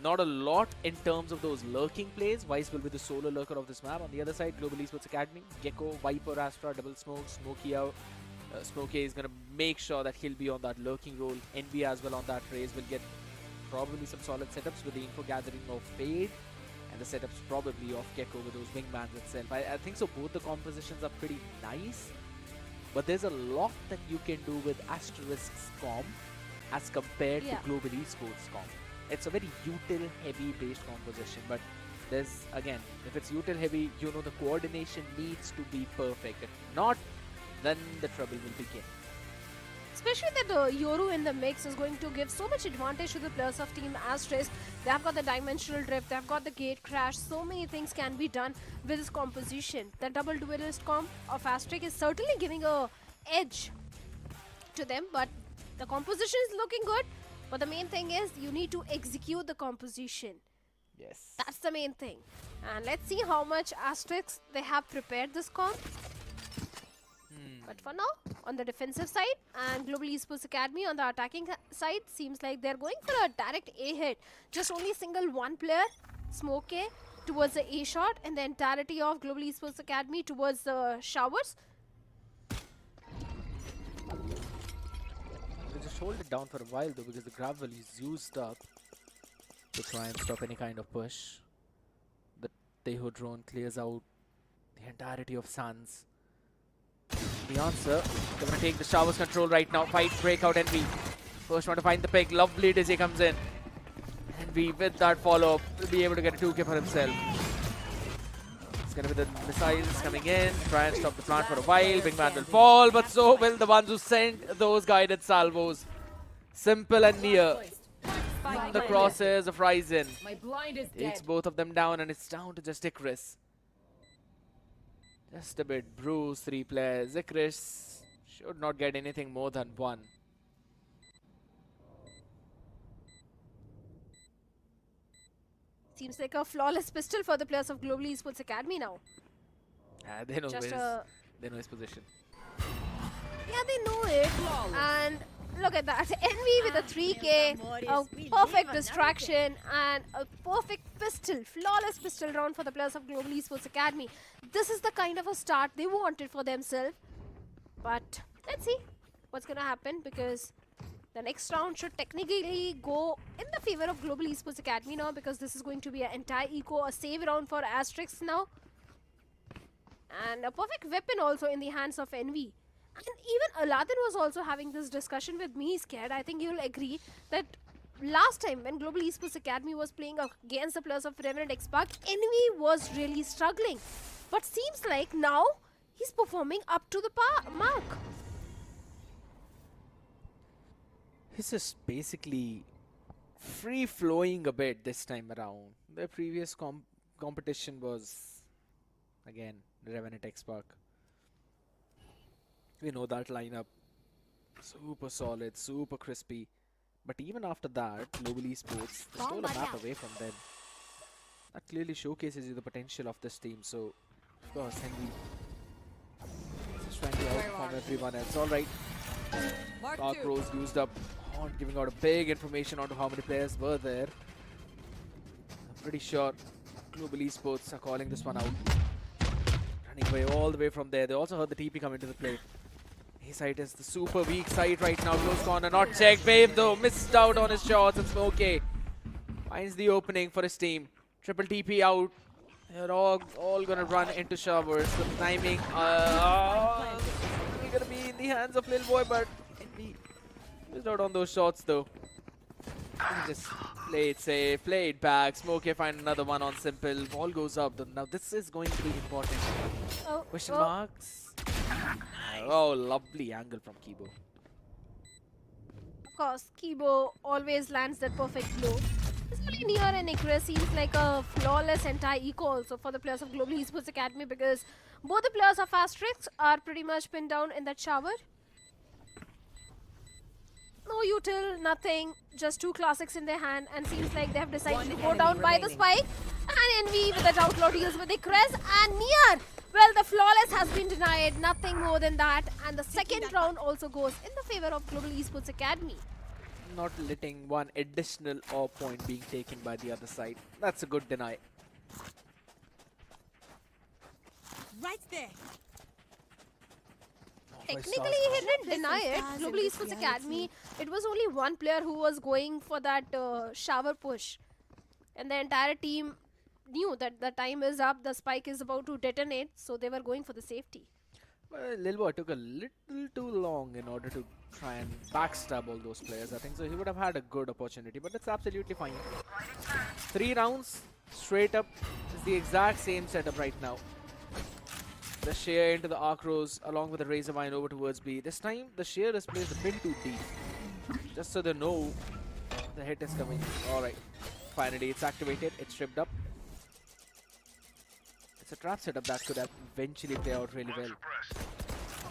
not a lot in terms of those lurking plays. Wise will be the solo lurker of this map. On the other side, Global Esports Academy, Gecko, Viper, Astra, double smoke, Smokey out. Smokey is gonna make sure that he'll be on that lurking role. Envy as well on that Raze will get probably some solid setups with the info gathering of Fade. And the setups probably of Gecko with those wingmans itself. I think so both the compositions are pretty nice, but there's a lot that you can do with Asterisk's comp as compared to Global Esports comp. It's a very util heavy based composition, but there's, again, if it's util heavy, you know the coordination needs to be perfect. If not, then the trouble will begin. Especially that Yoru in the mix is going to give so much advantage to the players of Team Asterisk. They have got the Dimensional Drift, they have got the Gate Crash. So many things can be done with this composition. The double duelist comp of Asterisk is certainly giving a edge to them, but the composition is looking good. But the main thing is you need to execute the composition. Yes. That's the main thing. And let's see how much Asterisk they have prepared this comp. But for now, on the defensive side and Global Esports Academy on the attacking side, seems like they're going for a direct A hit. Just only single one player, Smoke A, towards the A shot, and the entirety of Global Esports Academy towards the showers. They're just just hold it down for a while though, because the grab value is used up to try and stop any kind of push. The Teho drone clears out the entirety of Suns. The answer, they're gonna take the Showers control right now. Fight, breakout, Envy. First one to find the pick. Lovely Dizzy comes in. Envy with that follow-up will be able to get a 2K for himself. It's gonna be the missiles coming in. Try and stop the plant for a while. Big man will fall, but so will the ones who sent those guided salvos. Simple and near. The crosses of Ryzen. Takes both of them down, and it's down to just Icarus. Just a bit bruised, 3 players. Icarus should not get anything more than 1. Seems like a flawless pistol for the players of Global Esports Academy now. They know Just his position. Yeah, they know it. And look at that. Envy with a 3K, a perfect distraction, and a perfect pistol, flawless pistol round for the players of Global Esports Academy. This is the kind of a start they wanted for themselves. But let's see what's going to happen, because the next round should technically go in the favor of Global Esports Academy now, because this is going to be an entire eco, a save round for Asterisk now. And a perfect weapon also in the hands of Envy. And even Aladdin was also having this discussion with me, Scared. I think you'll agree that last time when Global Esports Academy was playing against the players of Revenant Esports, Envy was really struggling. But seems like now he's performing up to the mark. He's just basically free-flowing a bit this time around. The previous competition was, again, Revenant Esports. We know that lineup. Super solid, super crispy. But even after that, Global Esports stole a map away from them. That clearly showcases you the potential of this team. So, of course, Henry just trying to outperform everyone else. Alright. Dark Rose used up on giving out a big information onto how many players were there. I'm pretty sure Global Esports are calling this one out. Running away all the way from there. They also heard the TP come into the play. His side is the super weak side right now. Close corner, not checked. Babe though, missed out on his shots. It's okay. Finds the opening for his team. Triple TP out. They're all gonna run into Showers. The timing gonna be in the hands of Lil Boy, but he missed out on those shots though. He just play it safe, play it back. Smokey find another one on Simple. Ball goes up. Now this is going to be important. Question marks. Oh, lovely angle from Kibo. Of course, Kibo always lands that perfect blow. Especially near and Icarus seems like a flawless entire eco also for the players of Global Esports Academy, because both the players of Asterisk are pretty much pinned down in that shower. No util, nothing, just 2 classics in their hand, and seems like they have decided to go down by the spike. And Envy with that outlaw deals with Icarus, and near. Well, the flawless has been denied, nothing more than that, and the second round also goes in the favor of Global Esports Academy. Not letting one additional AW point being taken by the other side. That's a good deny. Right there. Technically, he didn't deny it. Global Esports Academy, it was only one player who was going for that shower push. And the entire team knew that the time is up, the spike is about to detonate, so they were going for the safety. Well, Lil Boy took a little too long in order to try and backstab all those players. I think so. He would have had a good opportunity, but that's absolutely fine. 3 rounds straight up is the exact same setup right now. The Sheer into the Arc Rose along with the Razorvine over towards B. This time the Sheer is placed a bit too deep, just so they know the hit is coming. Alright, finally it's activated, it's stripped up. It's a trap setup that could have eventually play out really well.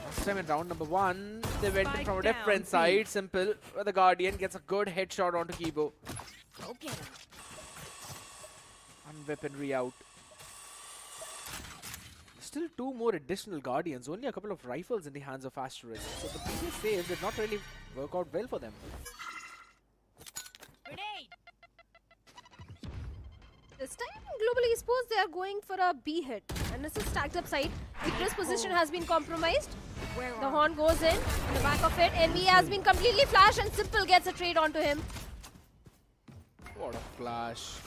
Last time in round number 1, they went in from a different side. Simple, where the Guardian gets a good headshot onto Kibo. Okay. One weaponry out. Still 2 more additional Guardians, only a couple of rifles in the hands of Asterisk. So the previous save did not really work out well for them. Grenade. This time, Global Esports, they are going for a B hit. And this is stacked up side. Icarus' position has been compromised. The horn goes in the back of it. Envy has been completely flashed and Simple gets a trade onto him. What a flash.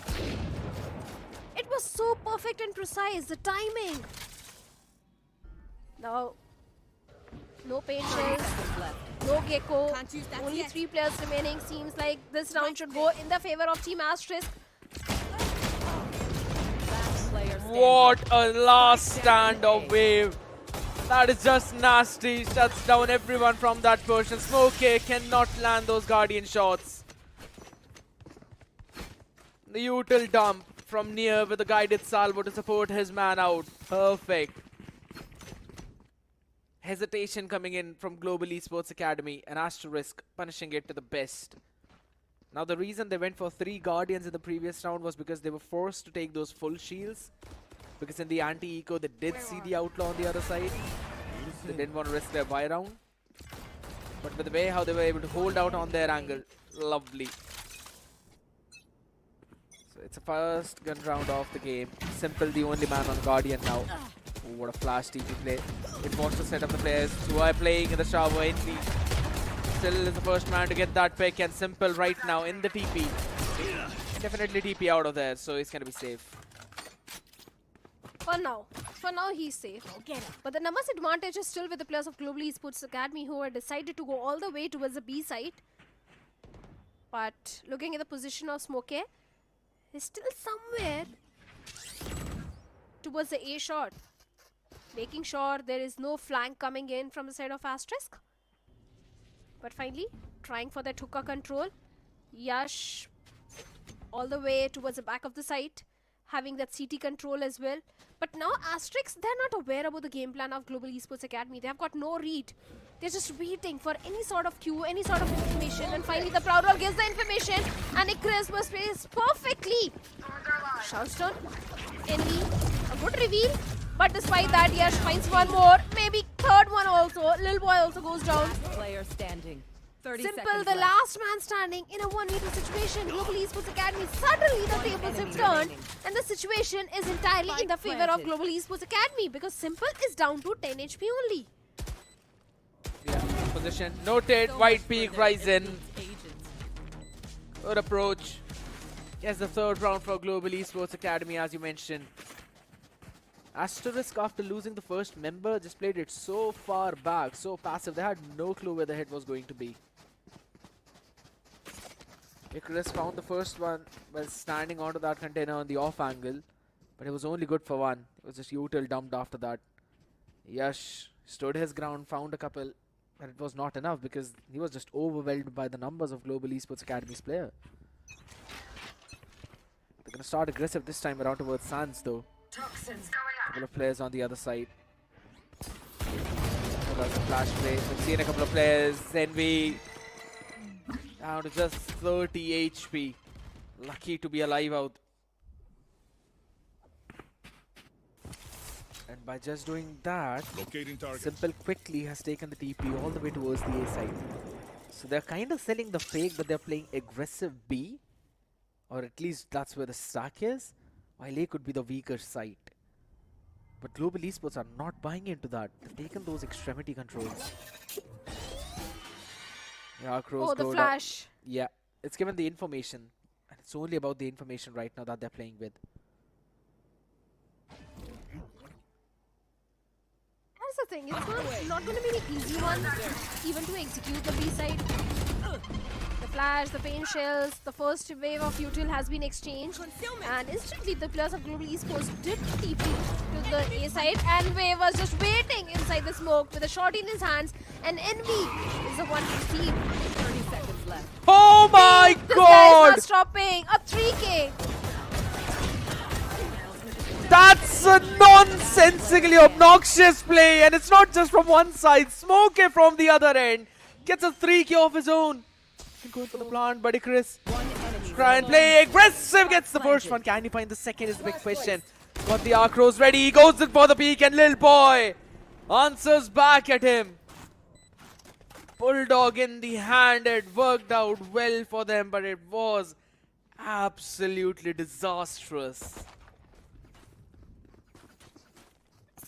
It was so perfect and precise, the timing. Now, no paint shells, no gecko, only 3 players remaining. Seems like this round should go in the favor of Team Asterisk. What a last stand of Wave. That is just nasty. Shuts down everyone from that portion. Smokey cannot land those Guardian shots. The util dump from near with a guided salvo to support his man out. Perfect. Hesitation coming in from Global Esports Academy and Asterisk punishing it to the best. Now the reason they went for 3 Guardians in the previous round was because they were forced to take those full shields. Because in the anti-eco they did see the Outlaw on the other side. They didn't want to risk their buy round. But with the way how they were able to hold out on their angle, lovely. So it's a first gun round of the game. Simple the only man on Guardian now. Oh, what a flash TP play. It wants to set up the players who are playing in the shower. Envy still is the first man to get that pick, and Simple right now in the TP. Definitely TP out of there, so he's going to be safe. For now he's safe. But the numbers advantage is still with the players of Global Esports Academy who are decided to go all the way towards the B side. But looking at the position of Smokey, he's still somewhere towards the A shot. Making sure there is no flank coming in from the side of Asterisk. But finally, trying for that hookah control. Yash all the way towards the back of the site, having that CT control as well. But now Asterisk, they're not aware about the game plan of Global Esports Academy. They have got no read. They're just waiting for any sort of cue, any sort of information. And finally the Proud Roll gives the information and it crisps space perfectly. Shouts down. Envy, a good reveal. But despite that, Yash finds one more. Maybe third one also. Lil Boy also goes down. Player standing. 30 Simple, seconds the left. last man standing in a 1v2 situation. Global Esports Academy, suddenly the tables have turned and the situation is entirely in the favor of Global Esports Academy because Simple is down to 10 HP only. Yeah, position noted. White peak rise in. Good approach. Yes, the third round for Global Esports Academy, as you mentioned. Asterisk, after losing the first member, just played it so far back, so passive. They had no clue where the hit was going to be. Icarus found the first one while standing onto that container on the off angle, but it was only good for one. It was just util dumped after that. Yash stood his ground, found a couple, but it was not enough because he was just overwhelmed by the numbers of Global Esports Academy's player. They're going to start aggressive this time around towards Sans though. Couple of players on the other side. There's a flash play. We've seen a couple of players. Envy down to just 30 HP. Lucky to be alive out. And by just doing that, Simple quickly has taken the TP all the way towards the A side. So they're kind of selling the fake, but they're playing aggressive B. Or at least that's where the stack is. While A could be the weaker side. But Global Esports are not buying into that. They've taken those extremity controls. Yeah, Crows the flash. Yeah, it's given the information. And it's only about the information right now that they're playing with. That's the thing. It's not going to be an easy one even to execute the B side. The flash, the paint shells, the first wave of util has been exchanged. And instantly the players of Global Esports did TP to the A side. And Wave was just waiting inside the smoke with a shot in his hands. And Envy is the one to team. 30 seconds left. Oh my This god! guy is not stopping. A 3K. That's a nonsensically obnoxious play, and it's not just from one side. Smokey from the other end gets a 3K of his own. Going for the plant, buddy Chris. Try and play aggressive, gets the first one. Can he find the second is the big question. Got the Arcros ready, he goes in for the peek, and Lil Boy answers back at him. Bulldog in the hand, it worked out well for them, but it was absolutely disastrous.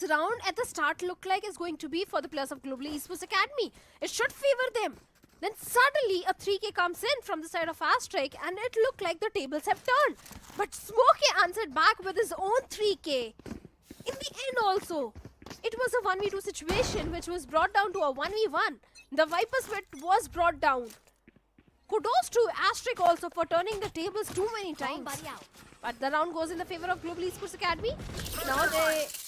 this round at the start looked like it's going to be for the players of Global Esports Academy. It should favor them. Then suddenly a 3k comes in from the side of Asterisk and it looked like the tables have turned. But Smokey answered back with his own 3k. In the end also, it was a 1v2 situation which was brought down to a 1v1. The Viper's Pit was brought down. Kudos to Asterisk also for turning the tables too many times. But the round goes in the favor of Global Esports Academy. Now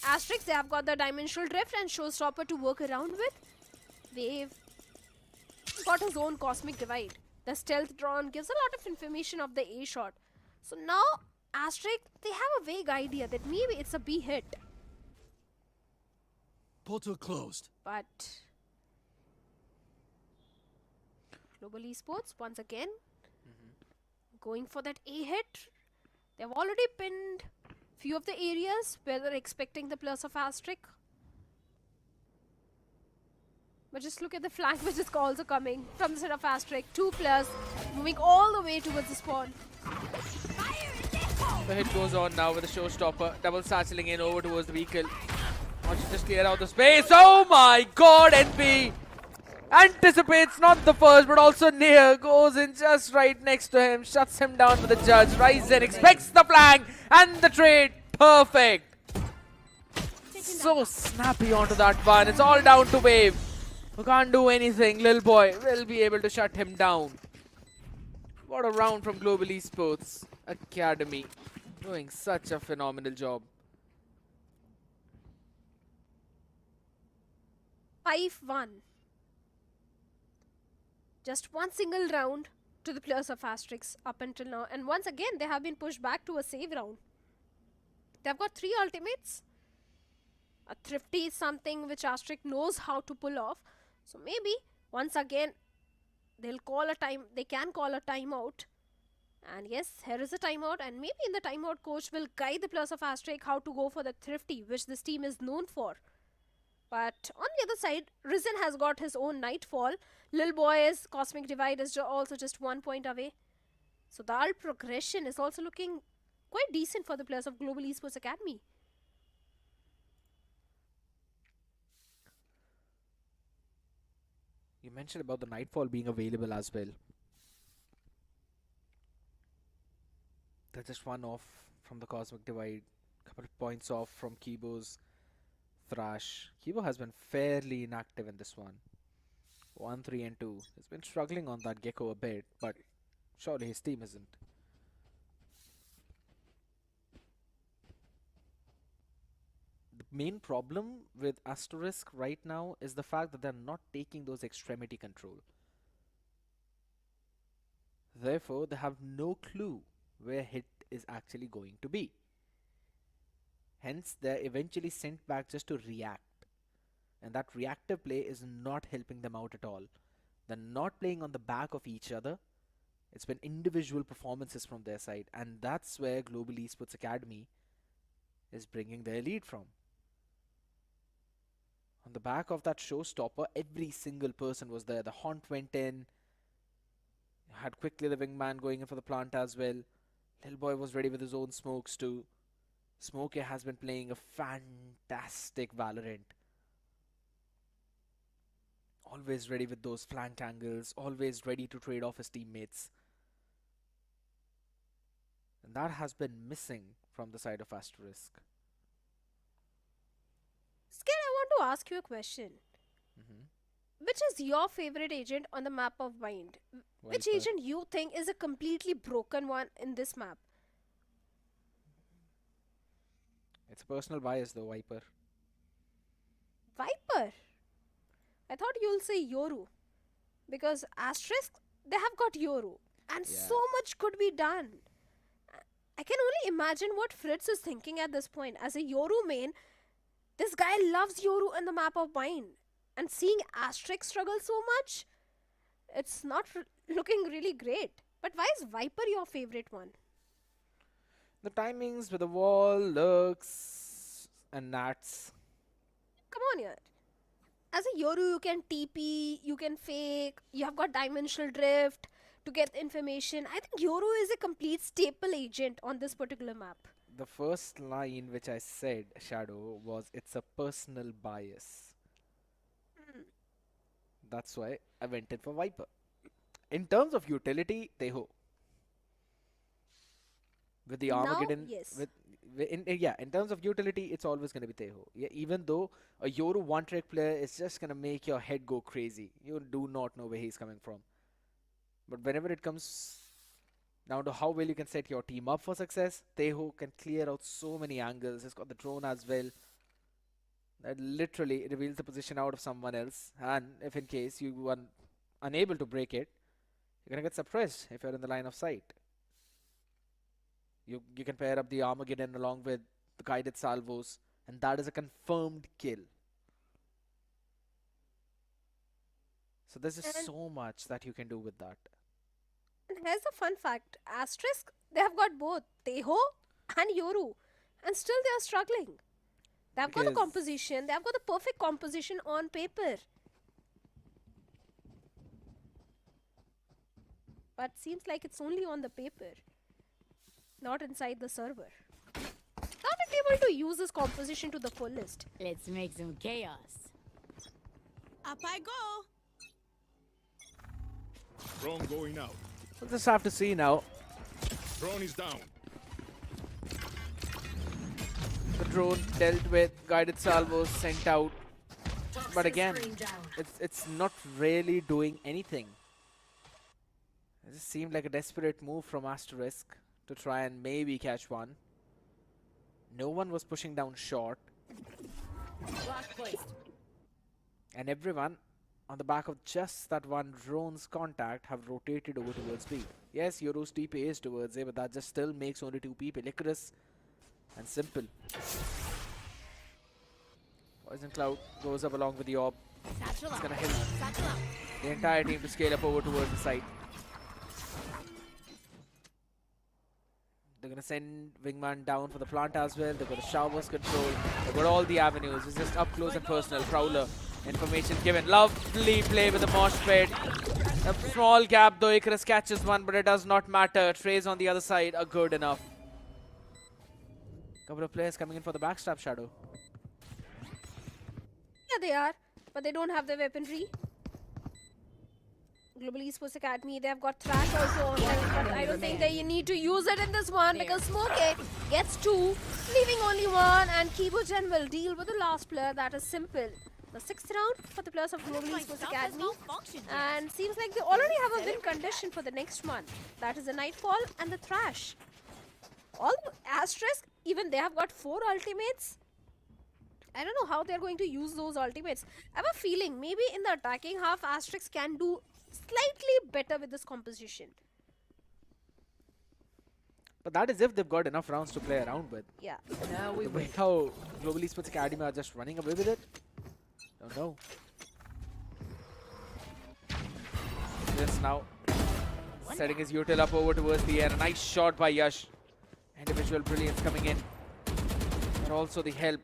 Asterisk, they have got the Dimensional Drift and Showstopper to work around with. They've got his own Cosmic Divide. The Stealth Drone gives a lot of information of the A shot. So now Asterisk, they have a vague idea that maybe it's a B hit. Portal closed. But Global Esports once again going for that A hit. They've already pinned few of the areas where they're expecting the plus of Asterisk. But just look at the flank which is also coming from the side of Asterisk. 2+, moving all the way towards the spawn. The hit goes on now with the Showstopper. Double satcheling in over towards the vehicle. Wants to just clear out the space. Oh my god, NP! Anticipates not the first but also near. Goes in just right next to him. Shuts him down with the judge. Ryzen expects the flank and the trade. Perfect. So snappy onto that one. It's all down to Wave. Who can't do anything. Lil Boy will be able to shut him down. What a round from Global Esports Academy. Doing such a phenomenal job. 5-1. Just one single round to the players of Asterisk up until now. And once again, they have been pushed back to a save round. They've got 3 ultimates. A Thrifty is something which Asterisk knows how to pull off. So maybe once again, they'll call a time. They can call a timeout. And yes, here is a timeout. And maybe in the timeout, coach will guide the players of Asterisk how to go for the Thrifty, which this team is known for. But on the other side, Risen has got his own Nightfall. Lil Boy's Cosmic Divide is also just 1 point away. So the ult progression is also looking quite decent for the players of Global Esports Academy. You mentioned about the Nightfall being available as well. They're just one off from the Cosmic Divide. Couple of points off from Kibo's Thrash. Kibo has been fairly inactive in this one. 1, 3 and 2. He's been struggling on that Gecko a bit, but surely his team isn't. The main problem with Asterisk right now is the fact that they're not taking those extremity control. Therefore, they have no clue where hit is actually going to be. Hence, they're eventually sent back just to react. And that reactive play is not helping them out at all. They're not playing on the back of each other. It's been individual performances from their side. And that's where Global Esports Academy is bringing their lead from. On the back of that Showstopper, every single person was there. The Haunt went in. Had quickly the Wingman going in for the plant as well. Lil Boy was ready with his own smokes too. Smokey has been playing a fantastic Valorant. Always ready with those flank angles. Always ready to trade off his teammates. And that has been missing from the side of Asterisk. Skid, I want to ask you a question. Which is your favorite agent on the map of Bind? Which agent you think is a completely broken one in this map? It's a personal bias though, Viper. Viper? I thought you'll say Yoru. Because Asterisk, they have got Yoru. And so much could be done. I can only imagine what Fritz is thinking at this point. As a Yoru main, this guy loves Yoru in the map of Bind. And seeing Asterisk struggle so much, it's not looking really great. But why is Viper your favorite one? The timings with the wall, lurks, and nats. Come on here. As a Yoru, you can TP, you can fake, you have got Dimensional Drift to get information. I think Yoru is a complete staple agent on this particular map. The first line which I said, Shadow, was it's a personal bias. That's why I went in for Viper. In terms of utility, Teho. With the Now, Armageddon, yes. in terms of utility, it's always going to be Teho. Yeah, even though a Yoru one-trick player is just going to make your head go crazy. You do not know where he's coming from. But whenever it comes down to how well you can set your team up for success, Teho can clear out so many angles. He's got the drone as well. That literally reveals the position out of someone else. And if in case you are unable to break it, you're going to get suppressed if you're in the line of sight. You can pair up the Armageddon along with the guided salvos, and that is a confirmed kill. So there's just so much that you can do with that. And here's the fun fact. Asterisk, they have got both Teho and Yoru. And still they are struggling. They have got the composition. They have got the perfect composition on paper. But seems like it's only on the paper. Not inside the server. Not able to use this composition to the fullest. Let's make some chaos. Up I go. Drone going out. We'll just have to see now. Drone is down. The drone dealt with, guided salvos sent out. But again, it's not really doing anything. It just seemed like a desperate move from Asterisk to try and maybe catch one. No one was pushing down short. And everyone on the back of just that one drone's contact have rotated over towards B. Yes, Yoru's TP is towards A, but that just still makes only 2 people. Icarus and Simple. Poison Cloud goes up along with the orb. It's gonna help the entire team to scale up over towards the side. They're gonna send Wingman down for the plant as well. They've got the showers control. They've got all the avenues. It's just up close and personal. Prowler. Information given. Lovely play with the mosh pit. A small gap though. Icarus catches one, but it does not matter. Trays on the other side are good enough. Couple of players coming in for the backstab, Shadow. Yeah, they are. But they don't have the weaponry. Global Esports Academy, they have got Thrash also on them, but I don't think they need to use it in this one because Smokey gets 2, leaving only 1, and Kibogen will deal with the last player, that is Simple. The 6th round for the players of Global Esports Academy, and seems like they already have a win condition for the next one. That is the Nightfall and the Thrash. All Asterisk, even they have got 4 ultimates. I don't know how they're going to use those ultimates. I have a feeling maybe in the attacking half, Asterisk can do slightly better with this composition. But that is if they've got enough rounds to play around with. Yeah. Now we wait how Global Esports Academy are just running away with it. Don't know. Just now setting his util up over towards the air. A nice shot by Yash. Individual brilliance coming in. But also the help.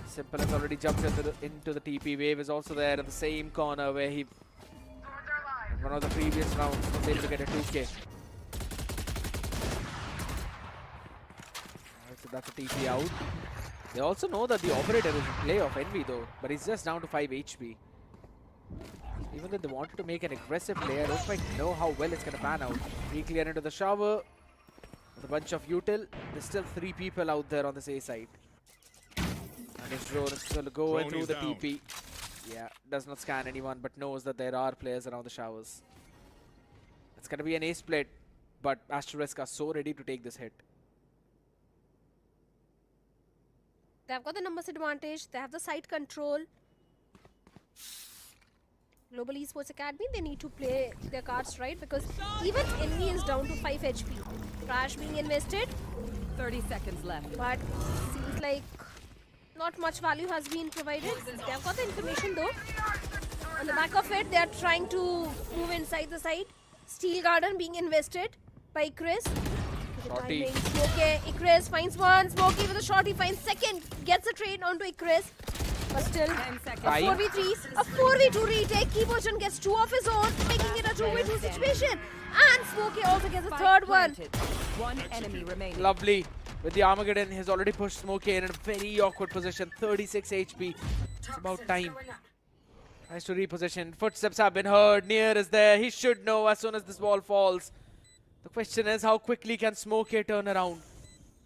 Simple has already jumped into the TP. Wave is also there in the same corner where he, in one of the previous rounds, was able to get a 2K. Alright, so that's a TP out. They also know that the operator is in play of Envy though, but he's just down to 5 HP. Even though they wanted to make an aggressive play, I don't quite know how well it's going to pan out. Re-clear into the shower with a bunch of util. There's still 3 people out there on this A side. And his drone is going to go in through the TP. Yeah, does not scan anyone, but knows that there are players around the showers. It's going to be an A split, but Asterisk are so ready to take this hit. They have got the numbers advantage. They have the site control. Global Esports Academy, they need to play their cards right because even Envy is down to 5 HP. Crash being invested. 30 seconds left. But seems like not much value has been provided. They have got the information though. On the back of it, they are trying to move inside the site. Steel Garden being invested by Chris. Shorty. Okay, Icarus finds one. Smokey with a shot, he finds second. Gets a trade onto Icarus. But still, a 4v3, a 4v2 retake. Kibogen gets 2 of his own, making it a 2v2 situation. And Smokey also gets a third one. One enemy remaining. Lovely. With the Armageddon, he's already pushed Smokey in a very awkward position. 36 HP. It's about time. Tries to reposition. Footsteps have been heard. Near is there. He should know as soon as this wall falls. The question is, how quickly can Smokey turn around?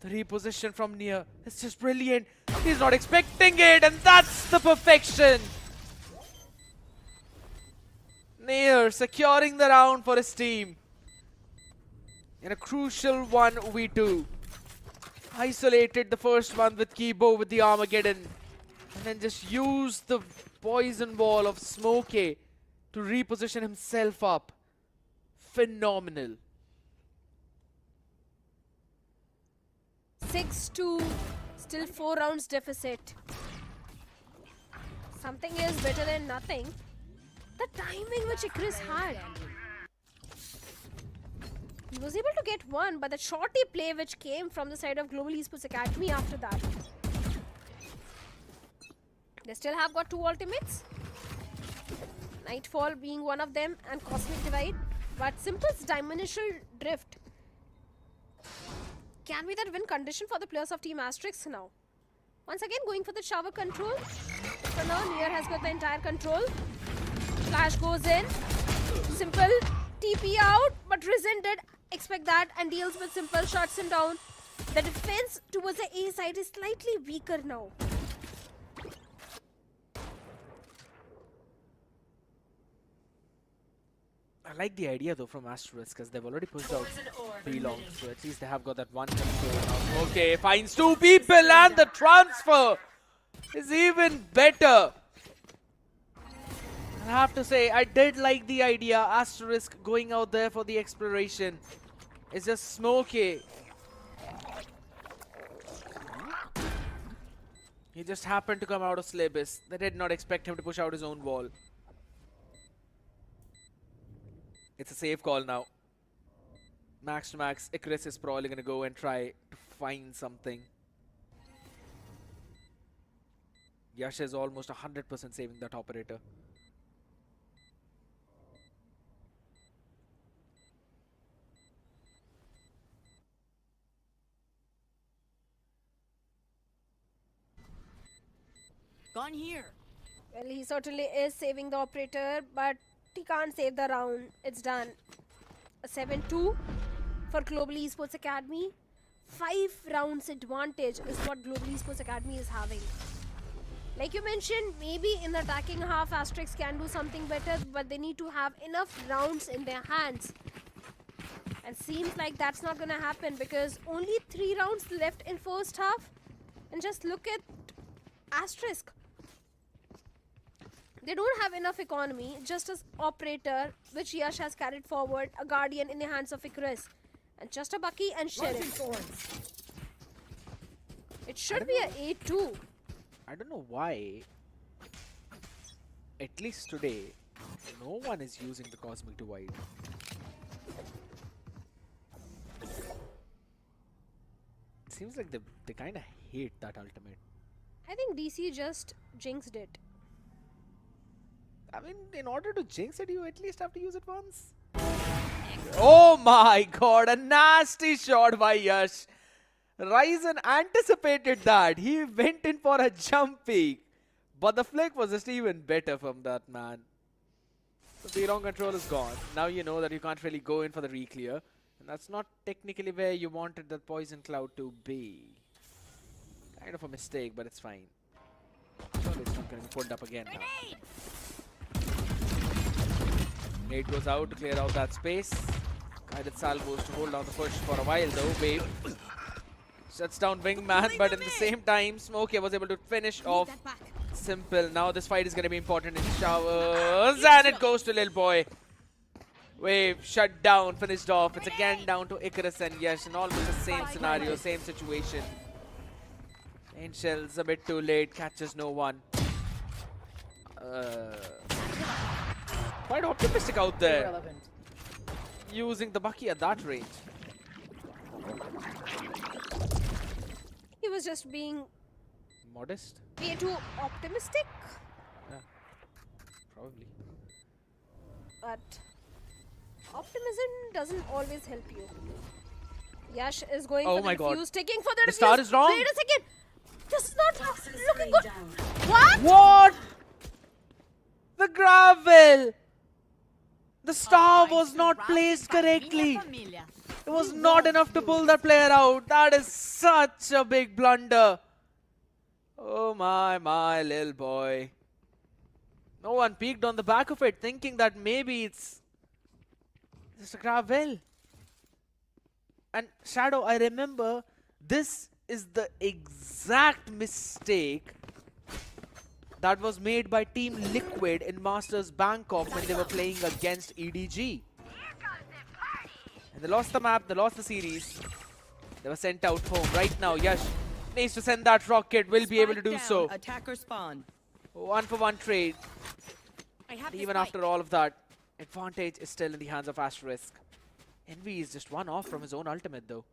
The reposition from Near is just brilliant. He's not expecting it, and that's the perfection. Near securing the round for his team. In a crucial 1v2. Isolated the first one with Kibo with the Armageddon. And then just used the poison wall of Smokey to reposition himself up. Phenomenal. 6-2. Still 4 rounds deficit. Something is better than nothing. The timing which Chris had. He was able to get one, but the shorty play which came from the side of Global Esports Academy after that. They still have got 2 ultimates. Nightfall being one of them and Cosmic Divide. But Simple's Dimensional Drift can be that win condition for the players of Team Asterisk now. Once again going for the shower control. So now Near has got the entire control. Flash goes in. Simple TP out, but Risen did expect that and deals with Simple, shuts him down. The defense towards the A side is slightly weaker now. I like the idea though from Asterisk because they've already pushed out 3 longs, so at least they have got that one control now. Okay, finds 2 people and the transfer is even better. I have to say, I did like the idea. Asterisk going out there for the exploration. It's just Smokey. He just happened to come out of Slabis. They did not expect him to push out his own wall. It's a safe call now. Max to max, Icarus is probably going to go and try to find something. Yash is almost 100% saving that operator. Gone here. Well, he certainly is saving the operator, but he can't save the round. It's done. A 7-2 for Global Esports Academy. 5 rounds advantage is what Global Esports Academy is having. Like you mentioned, maybe in the attacking half, Asterisk can do something better, but they need to have enough rounds in their hands. And seems like that's not gonna happen because only 3 rounds left in first half. And just look at Asterisk. They don't have enough economy, just as operator, which Yash has carried forward, a guardian in the hands of Icarus, and just a Bucky and Sheriff. It should be a 8-2. I don't know why, at least today, no one is using the Cosmic Divide. It seems like they kind of hate that ultimate. I think DC just jinxed it. I mean, in order to jinx it, you at least have to use it once. Oh my god, a nasty shot by Yash. Ryzen anticipated that. He went in for a jump peek. But the flick was just even better from that man. So the wrong control is gone. Now you know that you can't really go in for the re-clear. And that's not technically where you wanted the poison cloud to be. Kind of a mistake, but it's fine. Surely it's not going to be pulled up again now. Nate goes out to clear out that space. Guided salvos to hold down the push for a while though. Wave shuts down Wingman, but at the same time, Smokey was able to finish off Simple. Now this fight is going to be important in showers, and it goes to Lil Boy. Wave shut down, finished off. It's again down to Icarus and Yash, and almost the same scenario, same situation. Angels a bit too late, catches no one. Quite optimistic out there. Irrelevant. Using the Bucky at that range. He was just being Modest? way too optimistic. Yeah, probably. But Optimism doesn't always help you. Yash is going Oh for my the God. defuse, taking for the The defuse. star is wrong. Wait a second. This is not looking good. What? What? The gravel! The star was not placed correctly. It was not enough to pull that player out. That is such a big blunder. Oh my little boy. No one peeked on the back of it, thinking that maybe it's just a gravel. And Shadow, I remember this is the exact mistake that was made by Team Liquid in Masters Bangkok when they were playing against EDG. And they lost the map, they lost the series. They were sent out home. Right now, Yash needs to send that rocket, will be able to do so. Attacker spawn. 1-for-1 trade. I have Even after all of that, advantage is still in the hands of Asterisk. Envy is just one off from his own ultimate though.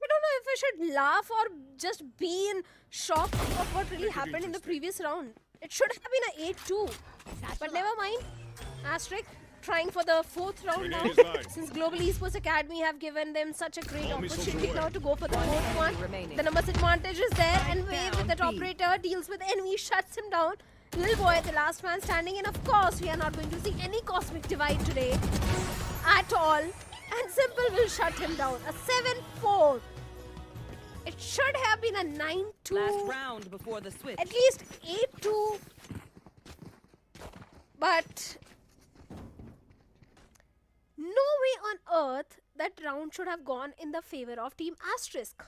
I don't know if I should laugh or just be in shock of what really happened in the previous round. It should have been an 8-2. But never mind. Asterisk trying for the 4th round now. Since Global Esports Academy have given them such a great opportunity now to go for the 4th one. The numbers advantage is there, and Wave with that operator deals with enemy, shuts him down. Little boy, the last man standing, and of course we are not going to see any cosmic divide today at all. And Simple will shut him down. A 7-4. It should have been a 9-2. Last round before the switch. At least 8-2. But no way on earth that round should have gone in the favor of Team Asterisk.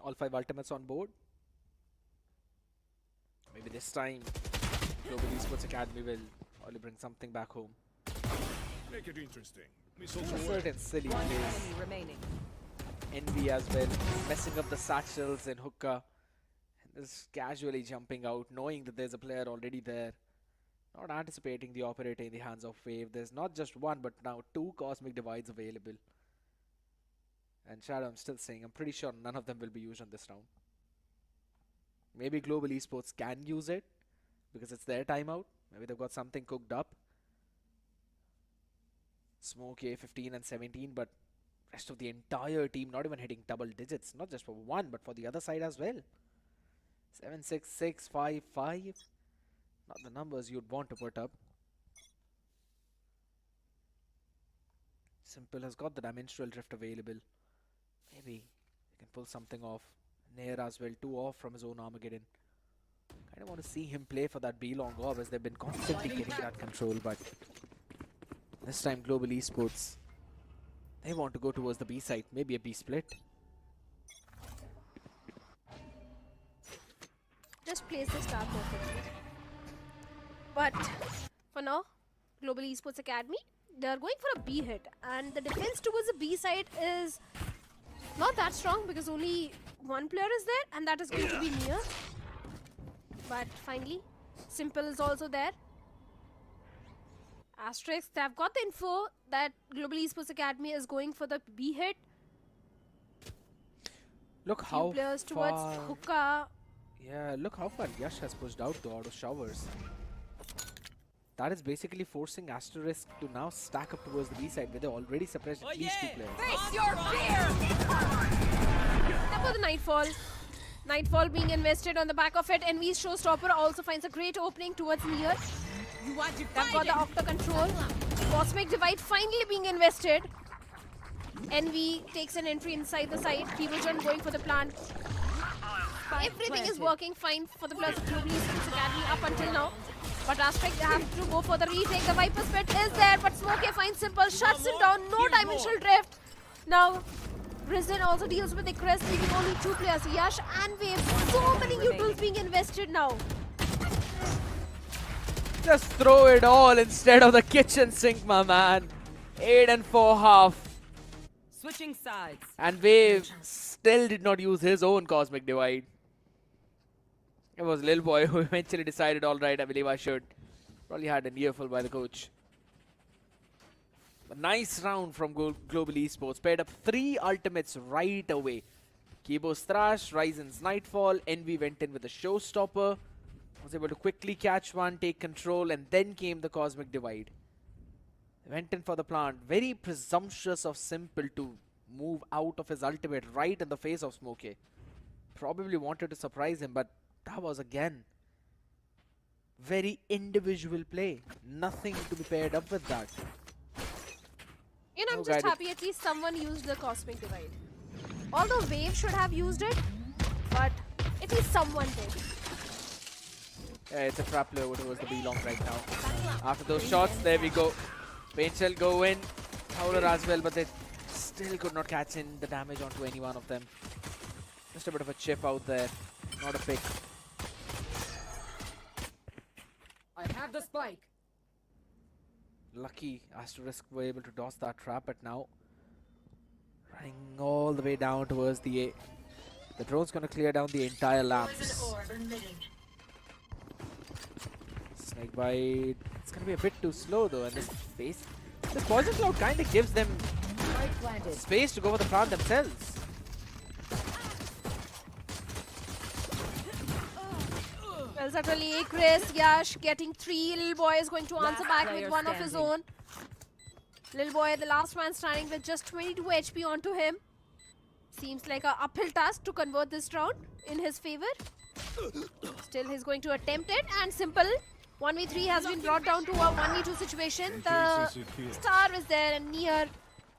All 5 ultimates on board. Maybe this time Global Esports Academy will only bring something back home. Make it interesting. Certain silly plays. Remaining. Envy as well, messing up the satchels in hookah. And just casually jumping out, knowing that there's a player already there. Not anticipating the operator in the hands of Wave. There's not just one, but now 2 cosmic divides available. And Shadow, I'm still saying, I'm pretty sure none of them will be used on this round. Maybe Global Esports can use it because it's their timeout. Maybe they've got something cooked up. Smokey 15 and 17, but rest of the entire team not even hitting double digits. Not just for one, but for the other side as well. 7, 6, 6, 5, 5. Not the numbers you'd want to put up. Simple has got the Dimensional Drift available. Maybe he can pull something off. Nair as well, 2 off from his own Armageddon. Kind of want to see him play for that B long orb as they've been constantly getting that control, but this time Global Esports, they want to go towards the B side, maybe a B split. Just place the star perfectly. But for now, Global Esports Academy, they are going for a B hit, and the defense towards the B side is not that strong because only one player is there, and that is going to be Nia. But finally, Simple is also there. Asterisk, they have got the info that Global Esports Academy is going for the B hit. Look Few how players towards far. hookah. Yeah, look how far Yash has pushed out to auto showers. That is basically forcing Asterisk to now stack up towards the B side where they already suppressed at least 2 players. Face your fear! Now for the Nightfall. Nightfall being invested on the back of it. Envy's Showstopper also finds a great opening towards Nier. You want to They've fight got the Octa control. Cosmic Divide finally being invested. Envy takes an entry inside the site. Kibojan going for the plant. Everything is working fine for the players of Global Esports Academy up until now. But Asterisk, they have to go for the retake. The Viper's Pit is there, but Smokey finds Simple, shuts him down. No Dimensional Drift. Now, Risen also deals with the crest, leaving only 2 players, Yash and Wave. So many utils being invested now. Just throw it all instead of the kitchen sink, my man. 8 and 4 half. Switching sides. And Wave still did not use his own Cosmic Divide. It was Lil Boy who eventually decided, alright, I believe I should. Probably had an earful by the coach. A nice round from Global Esports. Paired up 3 ultimates right away. Kibo's Thrash, Ryzen's Nightfall, Envy went in with a Showstopper. Was able to quickly catch one, take control, and then came the Cosmic Divide. Went in for the plant. Very presumptuous of Simple to move out of his ultimate right in the face of Smokey. Probably wanted to surprise him, but that was again very individual play. Nothing to be paired up with that. You know, I'm No just guided. happy at least someone used the Cosmic Divide. Although Wave should have used it, but at least someone did. Yeah, it's a trap play over towards the B-long right now. After those shots, there we go. Paint Shell go in. Howler as well, but they still could not catch in the damage onto any one of them. Just a bit of a chip out there. Not a pick. I have the spike. Lucky Asterisk were able to dodge that trap, but now running all the way down towards the A. The drone's going to clear down the entire lamps. Snake bite. It's going to be a bit too slow though, and this space. This poison cloud kind of gives them space to go for the plant themselves. Well, certainly Chris, Yash getting 3. Lil Boy is going to answer Last back with player one of his own. standing. Lil Boy, the last man standing with just 22 HP onto him. Seems like a uphill task to convert this round in his favor. Still, he's going to attempt it, and Simple 1v3 has been brought down to a 1v2 situation. The star is there and near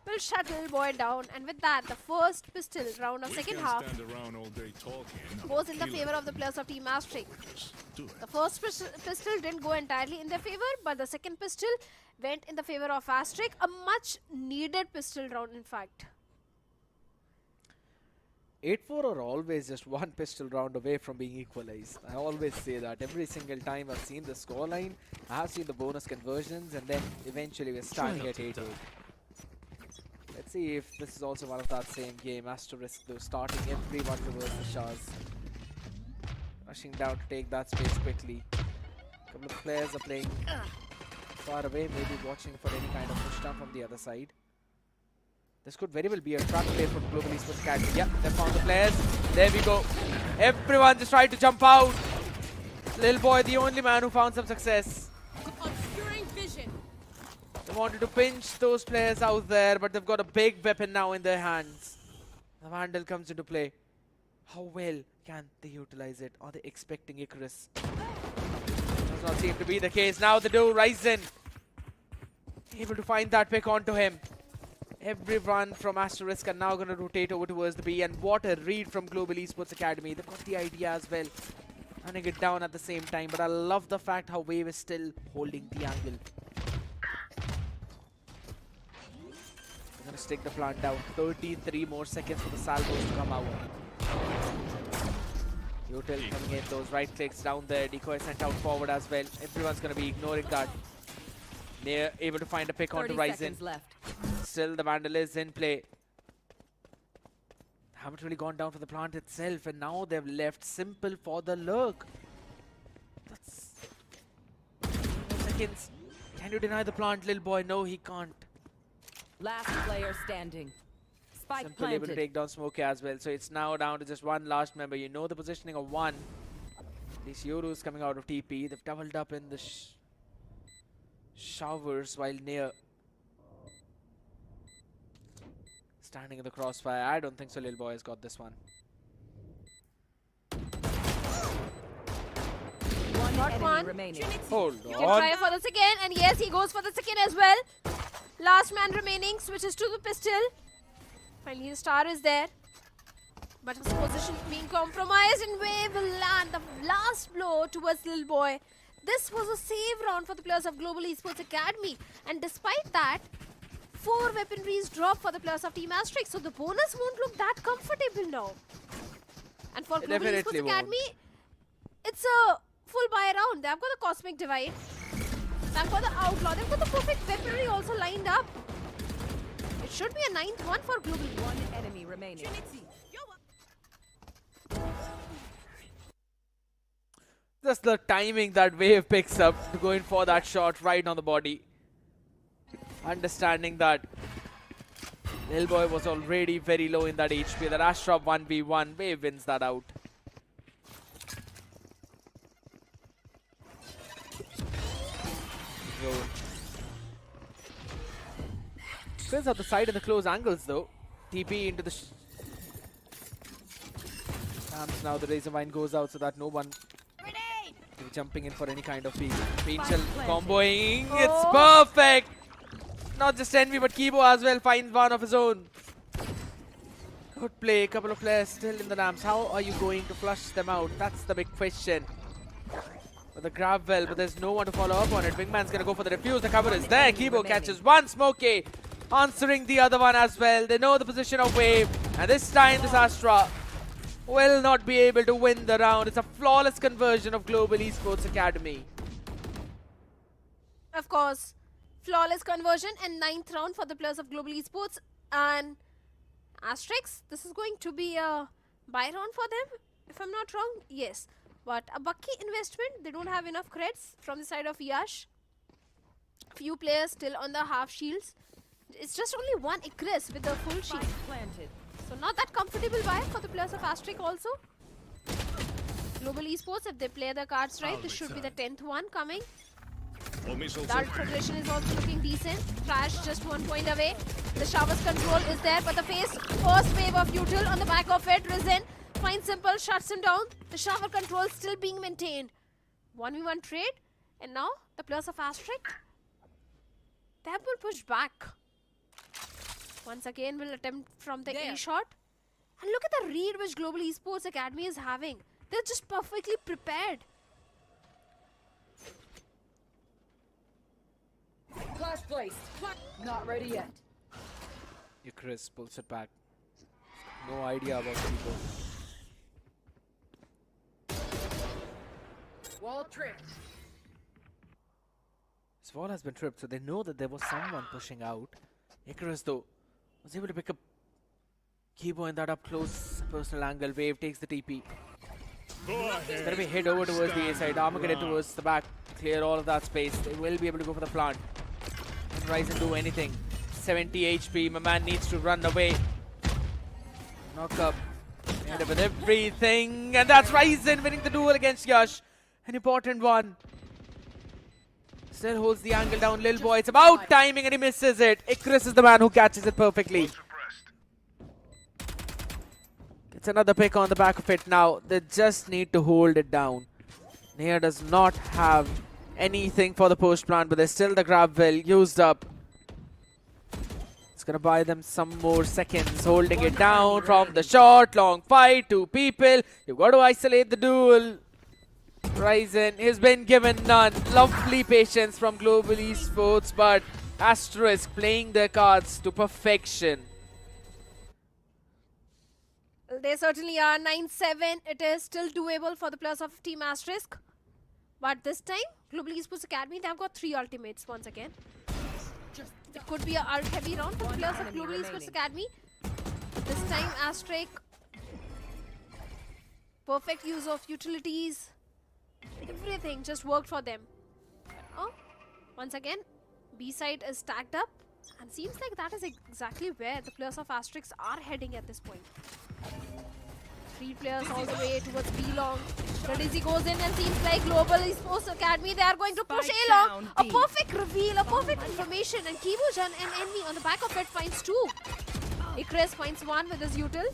will shut Lil Boy down, and with that, the first pistol round of second half goes in the favor of the players of Team Asterisk. The first pistol didn't go entirely in their favor, but the second pistol went in the favor of Asterisk. A much needed pistol round, in fact. 8-4 are always just one pistol round away from being equalized. I always say that. Every single time I've seen the scoreline, I have seen the bonus conversions, and then eventually we're starting at 8-8. Let's see if this is also one of that same game. Asterisk though starting everyone towards the Shahs. Rushing down to take that space quickly. A couple of players are playing far away, maybe watching for any kind of push down from the other side. This could very well be a trap play from Global Esports Academy. Yeah, they found the players. There we go. Everyone just tried to jump out. Lil Boy, the only man who found some success. Obscuring vision. They wanted to pinch those players out there, but they've got a big weapon now in their hands. The Vandal comes into play. How well can they utilize it? Are they expecting Icarus? Does not seem to be the case. Now they do. Ryzen able to find that pick onto him. Everyone from Asterisk are now going to rotate over towards the B, and what a read from Global Esports Academy. They've got the idea as well. Running it down at the same time, but I love the fact how Wave is still holding the angle. They're going to stick the plant down. 33 more seconds for the salvos to come out. Util coming in, those right clicks down there. Decoy sent out forward as well. Everyone's going to be ignoring that. They're able to find a pick onto 30 Ryzen. seconds left. Still, the Vandal is in play. Haven't really gone down for the plant itself, and now they've left Simple for the lurk. That's 4 seconds. Can you deny the plant, Lil Boy? No, he can't. Last player standing. Spike Simple able to planted. take down Smokey as well. So it's now down to just one last member. You know the positioning of one. These Yoru's coming out of TP. They've doubled up in the showers while near. Standing in the crossfire. I don't think so. Lil Boy has got this one. Got Enemy one. remaining. Hold You can on. try for the second, and yes, he goes for the second as well. Last man remaining, switches to the pistol. Finally, the star is there. But his position being compromised, and Wave will land the last blow towards Lil Boy. This was a save round for the players of Global Esports Academy. And despite that, 4 weaponries drop for the players of Team Asterisk. So the bonus won't look that comfortable now. And for It Global definitely Esports won't. Academy, it's a full buy round. They've got the Cosmic Divide. They've got the Outlaw. They've got the perfect weaponry also lined up. It should be a 9th one for Global. One enemy remaining. Just the timing that Wave picks up to go in for that shot right on the body. Understanding that Lil Boy was already very low in that HP. That Ashraf 1v1, Wave wins that out. fills out the side and the close angles though. TP into the... now the Razor Vine goes out so that no one is jumping in for any kind of peek. Pinchel comboing. It's perfect! Not just Envy but Kibo as well finds one of his own. Good play. Couple of players still in the ramps. How are you going to flush them out? That's the big question. But the grab well, but there's no one to follow up on it. Wingman's gonna go for the defuse. The cover is there. Kibo catches one. Smokey answering the other one as well. They know the position of Wave. And this time this Astra will not be able to win the round. It's a flawless conversion of Global Esports Academy. Of course, flawless conversion and 9th round for the players of Global Esports. And Asterisk, this is going to be a buy round for them, if I'm not wrong. Yes. But a bucky investment, they don't have enough creds from the side of Yash. Few players still on the half shields. It's just only one Ikris with the full shield. So not that comfortable buy for the players of Asterisk also. Global Esports, if they play their cards right, this should be the 10th one coming. That progression is also looking decent. Trash just 1 point away. The Shower's control is there, but the first wave of Util on the back of it. Risen finds Simple, shuts him down. The Shower control still being maintained. 1v1 trade, and now the players of Asterisk, they will push back. Once again, will attempt from the A shot. And look at the read which Global Esports Academy is having. They're just perfectly prepared. Flash placed. Not ready yet. Chris pulls it back. No idea about people. Wall tripped. This wall has been tripped, so they know that there was someone pushing out. Icarus, though, was able to pick up Kibo in that up close personal angle. Wave takes the TP. It's going to be hit over towards the A side. Armageddon towards the back. Clear all of that space. They will be able to go for the plant. Rise and do anything. 70 HP. My man needs to run away. Knock up. End up with everything. And that's Ryzen winning the duel against Yash. An important one. Still holds the angle down. Lil Boy. It's about timing and he misses it. Icarus is the man who catches it perfectly. It's another pick on the back of it now. They just need to hold it down. Nia does not have anything for the post plant, but there's still the grab well used up. It's gonna buy them some more seconds. Holding it down from the short. Long fight. 2 people. You've got to isolate the duel. Ryzen has been given none. Lovely patience from Global Esports, but Asterisk playing their cards to perfection. They certainly are. 9-7. It is still doable for the players of Team Asterisk. But this time, Global Esports Academy, they have got 3 ultimates once again. It could be a ult heavy round for the players of Global Esports Academy. This time, Asterisk, perfect use of utilities. Everything just worked for them. Oh, once again, B side is stacked up. And seems like that is exactly where the players of Asterisk are heading at this point. 3 players all the way towards B long. The Dizzy goes in and seems like Global Esports Academy, they are going to push A long. A perfect reveal, a perfect information, and Kibojan and Envy on the back of it finds 2. Ikris finds 1 with his util.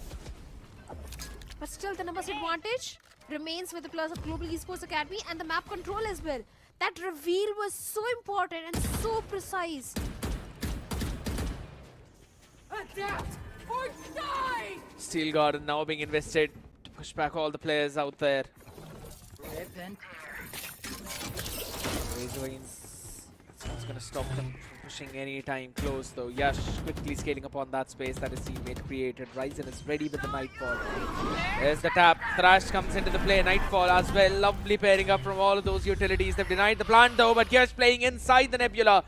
But still the numbers advantage remains with the players of Global Esports Academy and the map control as well. That reveal was so important and so precise. Adapt or die! Steel Garden now being invested to push back all the players out there. Rip and It's going to stop them from pushing any time close though. Yash quickly scaling upon that space that his teammate created. Ryzen is ready with the Nightfall. There's the tap. Thrash comes into the play. Nightfall as well. Lovely pairing up from all of those utilities. They've denied the plant though, but Yash playing inside the Nebula.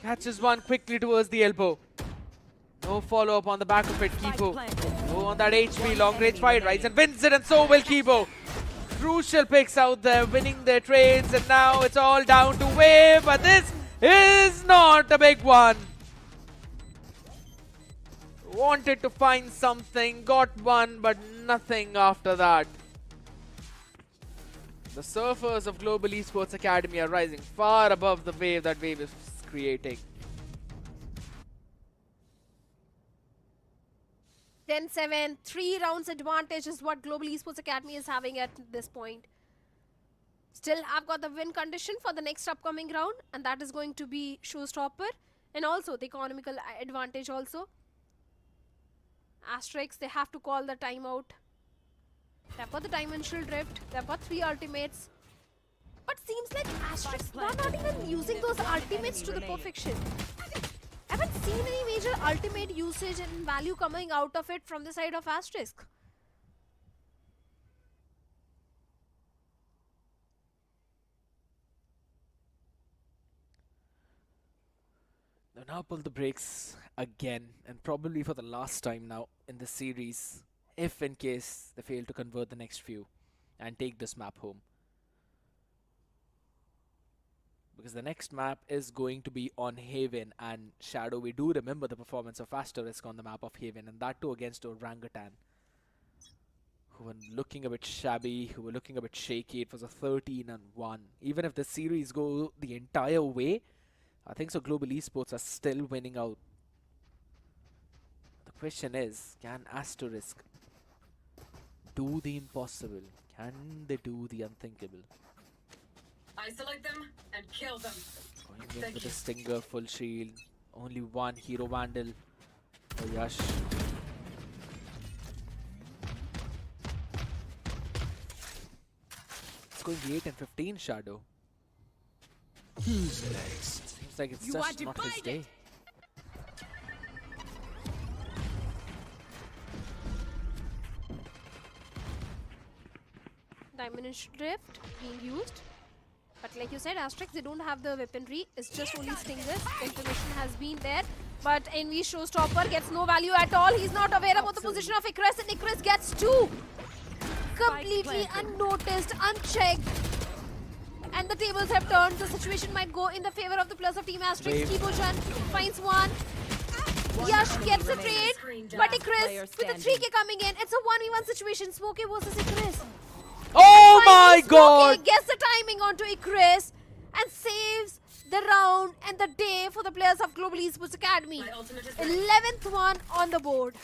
Catches one quickly towards the elbow. No follow-up on the back of it. Kibo. Oh, on that HP. Long range fight. Ryzen wins it and so will Kibo. Crucial picks out there, winning their trades, and now it's all down to Wave, but this is not a big one. Wanted to find something, got one, but nothing after that. The surfers of Global Esports Academy are rising far above the wave that Wave is creating. 10-7, 3 rounds advantage is what Global Esports Academy is having at this point. Still have got the win condition for the next upcoming round, and that is going to be showstopper, and also the economical advantage also. Asterisk, they have to call the timeout. They've got the dimensional drift, they've got 3 ultimates. But seems like Asterisk are not even using those ultimates to the perfection. I haven't seen any major ultimate usage and value coming out of it from the side of Asterisk. They'll now pull the brakes again, and probably for the last time now in this series, if in case they fail to convert the next few and take this map home. Because the next map is going to be on Haven, and Shadow, we do remember the performance of Asterisk on the map of Haven, and that too against Orangutan, who were looking a bit shabby, who were looking a bit shaky. It was a 13-1. Even if the series go the entire way, I think so Global Esports are still winning out. The question is, can Asterisk do the impossible? Can they do the unthinkable? Isolate them and kill them. Going in with the Stinger, full shield. Only one Hero Vandal for Yash. It's going 8 and 15, Shadow. Who's next? Seems like it's just not his day. Dimension drift being used. But like you said, Asterisk, they don't have the weaponry. It's just only Stingers. The information has been there. But NV Showstopper gets no value at all. He's not aware about the position of Icarus, and Icarus gets 2. Completely unnoticed, unchecked. And the tables have turned. The situation might go in the favor of the players of Team Asterisk. Kibojan finds 1. Yash gets a trade. But Icarus with the 3k coming in. It's a 1v1 situation. Smokey versus Icarus. Oh my god! Gets the timing onto Icarus and saves the round and the day for the players of Global Esports Academy. 11th one on the board.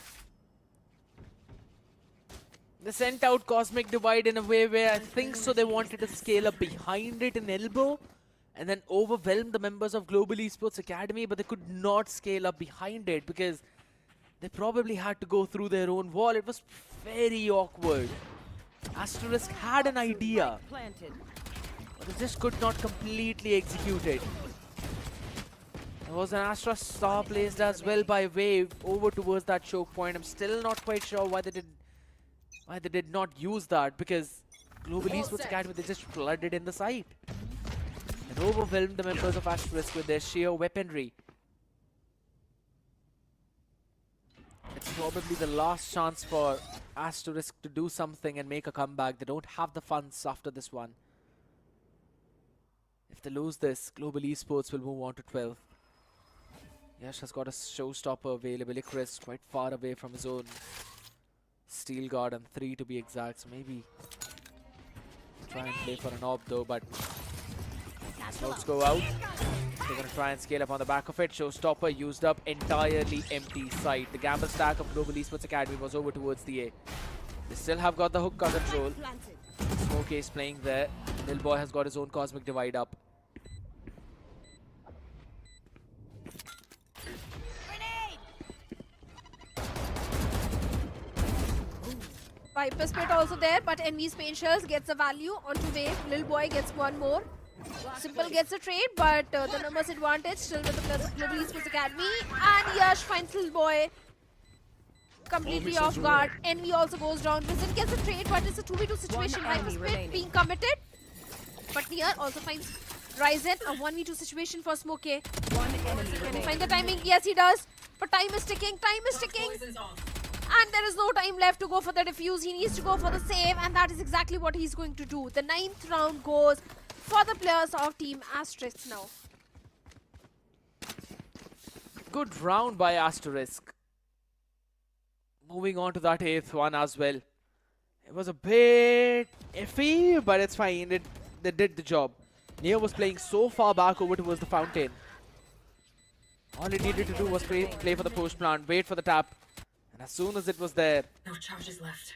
They sent out Cosmic Divide in a way where I think so they wanted to scale up behind it in elbow and then overwhelm the members of Global Esports Academy, but they could not scale up behind it because they probably had to go through their own wall. It was very awkward. Asterisk had an idea, but they just could not completely execute it. There was an Astra star placed as well by Wave over towards that choke point. I'm still not quite sure why they did not use that, because Global Esports Academy, they just flooded in the site and overwhelmed the members of Asterisk with their sheer weaponry. It's probably the last chance for Asterisk to do something and make a comeback. They don't have the funds after this one. If they lose this, Global Esports will move on to 12. Yash has got a showstopper available. Icarus quite far away from his own Steel Guard, and 3 to be exact. So maybe try and play for an orb though, but smokes go out. They're going to try and scale up on the back of it. Showstopper used up, entirely empty site. The gamble stack of Global Esports Academy was over towards the A. They still have got the hookah control. Smokey is playing there. Lil Boy has got his own Cosmic Divide up. Viper's Pit also there, but NV's Pain Shells gets a value onto Wave. Lil Boy gets 1 more. Simple gets a trade, but the numbers advantage still with the players of Global Esports Academy. And Yash finds Lil Boy completely off guard. NV also goes down. Vincent gets a trade, but it's a 2v2 situation. Viper's Pit being committed. But Nier also finds Ryzen, a 1v2 situation for Smokey. Can he find the timing? Yes, he does. But time is ticking. Time is ticking. And there is no time left to go for the defuse. He needs to go for the save, and that is exactly what he's going to do. The 9th round goes for the players of Team Asterisk now. Good round by Asterisk. Moving on to that 8th one as well. It was a bit iffy, but it's fine. They did the job. Neo was playing so far back over towards the fountain. All he needed to do was play for the post plant, wait for the tap. And As soon as it was there, No charges left.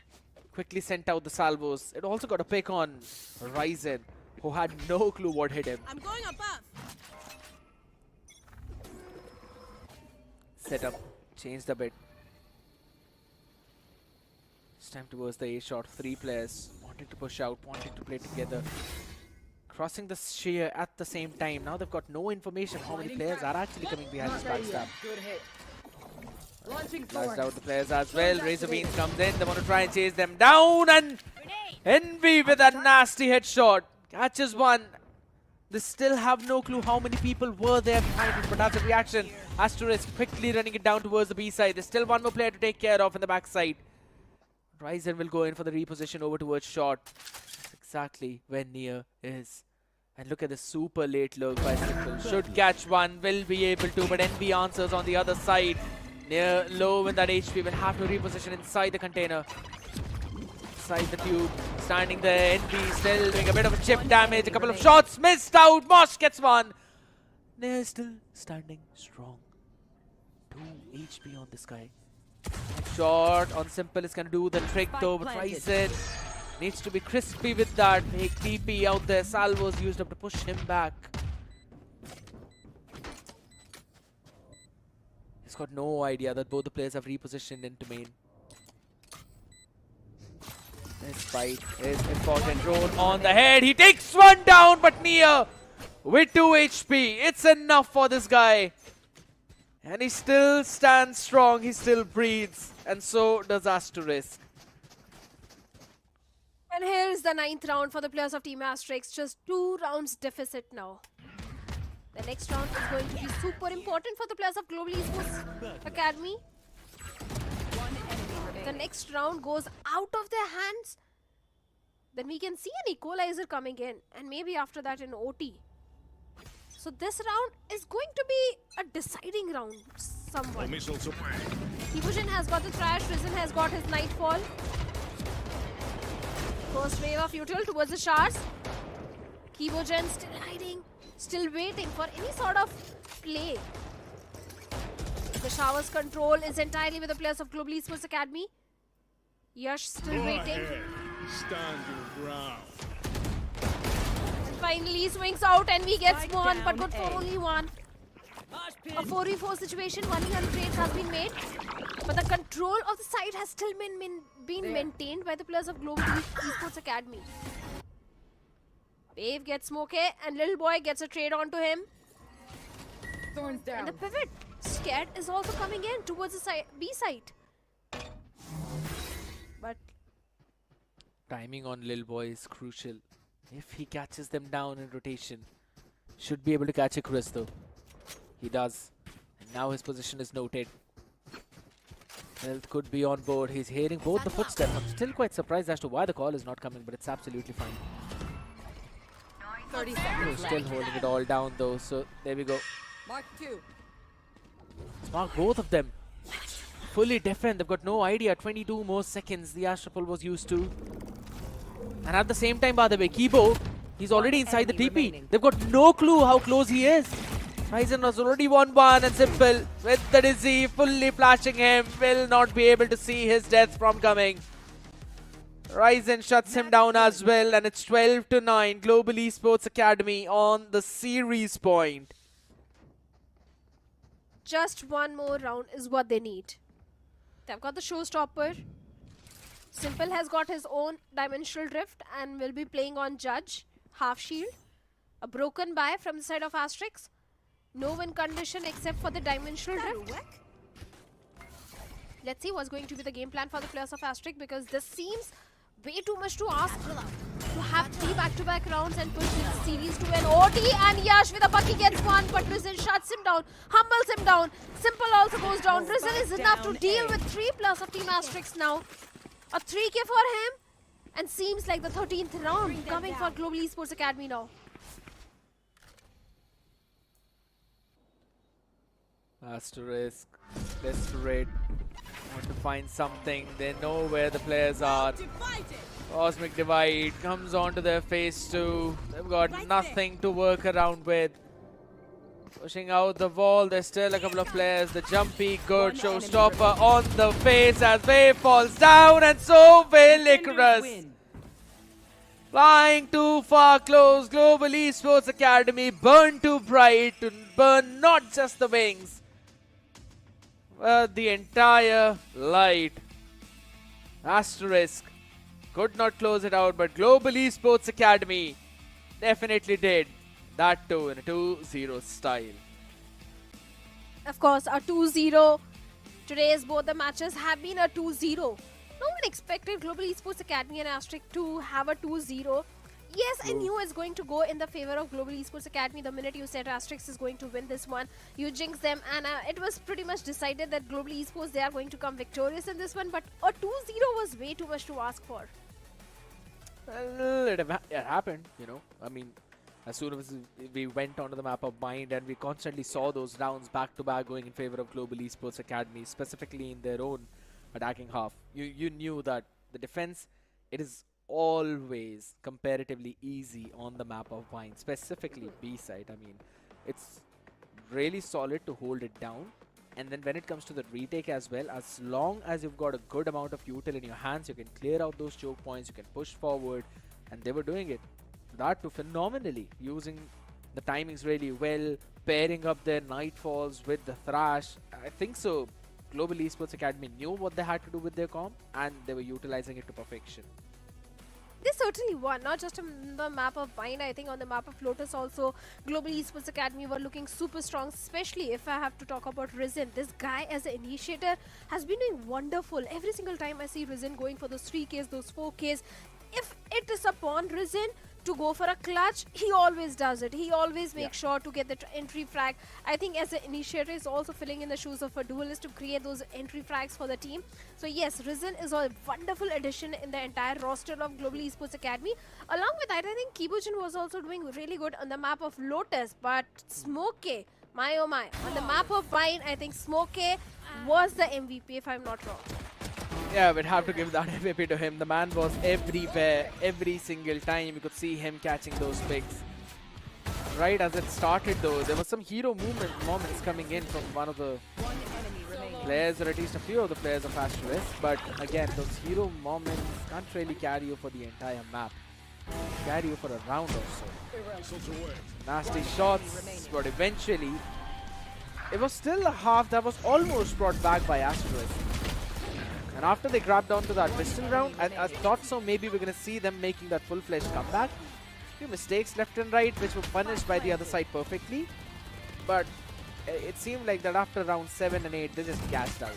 quickly sent out the salvos. It also got a pick on Ryzen, who had no clue what hit him. I'm going above. Setup changed a bit. This time towards the A shot. 3 players wanting to push out, wanting to play together. Crossing the sheer at the same time. Now they've got no information how many players are actually coming behind this backstab. Good hit. Launching Flushed out the players as well. Razor Beans comes in. They want to try and chase them down. And Envy with a nasty headshot. Catches one. They still have no clue how many people were there behind it. But that's a reaction. Asterisk quickly running it down towards the B side. There's still one more player to take care of in the backside. Ryzen will go in for the reposition over towards short. That's exactly where Nia is. And look at the super late look by Simple. Should catch one. Will be able to. But Envy answers on the other side. Near low in that HP, will have to reposition inside the container. Inside the tube. Standing there, Envy still doing a bit of a chip damage. A couple of shots missed out. Mosh gets one. Near still standing strong. 2 HP on this guy. Shot on Simple is going to do the trick though. But Ryzen needs to be crispy with that. Make TP out there. Salvos used up to push him back. He's got no idea that both the players have repositioned into main. This fight is important. Drone on the head. He takes one down, but Nia with 2 HP. It's enough for this guy. And he still stands strong. He still breathes. And so does Asterisk. And here is the 9th round for the players of Team Asterisk. Just 2 rounds deficit now. The next round is going to be super important for the players of Global Esports Academy. The next round goes out of their hands, then we can see an equalizer coming in, and maybe after that an OT. So this round is going to be a deciding round somewhat. Kibujin has got the trash, Risen has got his nightfall. First wave of util towards the shards. Kibujin still hiding. Still waiting for any sort of play. The shower's control is entirely with the players of Global Esports Academy. Yash still waiting. Stand your ground. And finally swings out and he gets one, but good for only one. A 4v4 situation, 100 trades has been made. But the control of the site has still been maintained by the players of Global Esports Academy. Wave gets Smoke and Little Boy gets a trade onto him. Thorns down. And the pivot. Scared is also coming in towards the B site. But timing on Lil Boy is crucial. If he catches them down in rotation, should be able to catch a Chris though. He does. And now his position is noted. Health could be on board. He's hearing both the footsteps. I'm still quite surprised as to why the call is not coming, but it's absolutely fine. 30 seconds Still left. holding it all down though, so there we go. Mark 2. Mark both of them. Fully defend, they've got no idea. 22 more seconds the Astropole was used to. And at the same time, by the way, Kibo, he's already inside the TP. They've got no clue how close he is. Ryzen has already won one, and Simple with the Dizzy fully flashing him will not be able to see his death from coming. Ryzen shuts him down as well, and it's 12-9. Global Esports Academy on the series point. just one more round is what they need. They've got the showstopper. Simple has got his own dimensional drift and will be playing on Judge, half shield. A broken buy from the side of Asterisk. No win condition except for the dimensional drift. Let's see what's going to be the game plan for the players of Asterisk, because this seems way too much to ask to have 3 back-to-back rounds and push this series to an OT. And Yash with a bucky gets one, but Rizal shuts him down, humbles him down. Simple also goes down. Rizal is enough to deal with 3+ of Team Asterisk now. A 3K for him, and seems like the 13th round coming for Global Esports Academy now. Asterisk, desperate, want to find something. They know where the players are. Cosmic Divide comes onto their phase 2. They've got nothing to work around with. Pushing out the wall, there's still a couple of players. The jumpy, good showstopper on the face as Wave falls down, and so will Icarus. Flying too far close, Global Esports Academy burn too bright to burn not just the wings, but the entire light. Asterisk could not close it out, but Global Esports Academy definitely did. That too in a 2-0 style. Of course, a 2-0. Today's both the matches have been a 2-0. No one expected Global Esports Academy and Asterisk to have a 2-0. Yes, I knew it's going to go in the favor of Global Esports Academy. The minute you said Asterisk is going to win this one, you jinxed them, and it was pretty much decided that Global Esports, they are going to come victorious in this one. But a 2-0 was way too much to ask for. Well, it happened, you know. I mean, as soon as we went onto the map of Bind and we constantly saw those rounds back to back going in favor of Global Esports Academy, specifically in their own attacking half, you knew that the defense, it is always comparatively easy on the map of Bind, specifically B side. I mean, it's really solid to hold it down. And then when it comes to the retake as well, as long as you've got a good amount of util in your hands, you can clear out those choke points, you can push forward, and they were doing it. That too phenomenally, using the timings really well, pairing up their Nightfalls with the Thrash. I think so. Global Esports Academy knew what they had to do with their comp, and they were utilizing it to perfection. They certainly won, not just on the map of Bind. I think on the map of Lotus also, Global Esports Academy were looking super strong, especially if I have to talk about Risen. This guy as an initiator has been doing wonderful. Every single time I see Risen going for those 3Ks, those 4Ks, if it is upon Risen to go for a clutch, he always does it. He always makes sure to get the entry frag. I think as an initiator is also filling in the shoes of a duelist to create those entry frags for the team. So yes, Risen is a wonderful addition in the entire roster of Global Esports Academy. Along with that, I think Kibujin was also doing really good on the map of Lotus, but Smoke, my oh my, on the map of Vine, I think Smoke was the MVP if I'm not wrong. Yeah, we'd have to give that MVP to him. The man was everywhere, every single time. You could see him catching those picks. Right as it started though, there was some hero moments coming in from one of the players, or at least a few of the players of Asterisk. But again, those hero moments can't really carry you for the entire map. Carry you for a round or so. Nasty shots, but eventually, it was still a half that was almost brought back by Asterisk. And after they grabbed onto that pistol round, I thought so maybe we're going to see them making that full-fledged comeback. Few mistakes left and right, which were punished by the other side perfectly. But it seemed like that after round 7 and 8, they just gassed out.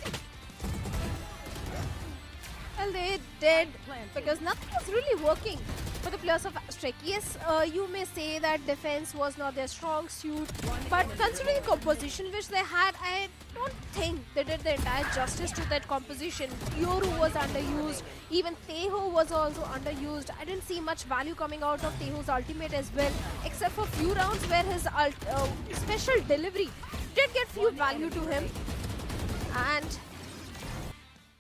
Well, they did, because nothing was really working for the players of Asterisk. Yes, you may say that defense was not their strong suit, but considering the composition which they had, I don't think they did the entire justice to that composition. Yoru was underused, even Teho was also underused. I didn't see much value coming out of Teho's ultimate as well, except for few rounds where his special delivery did get few value to him. And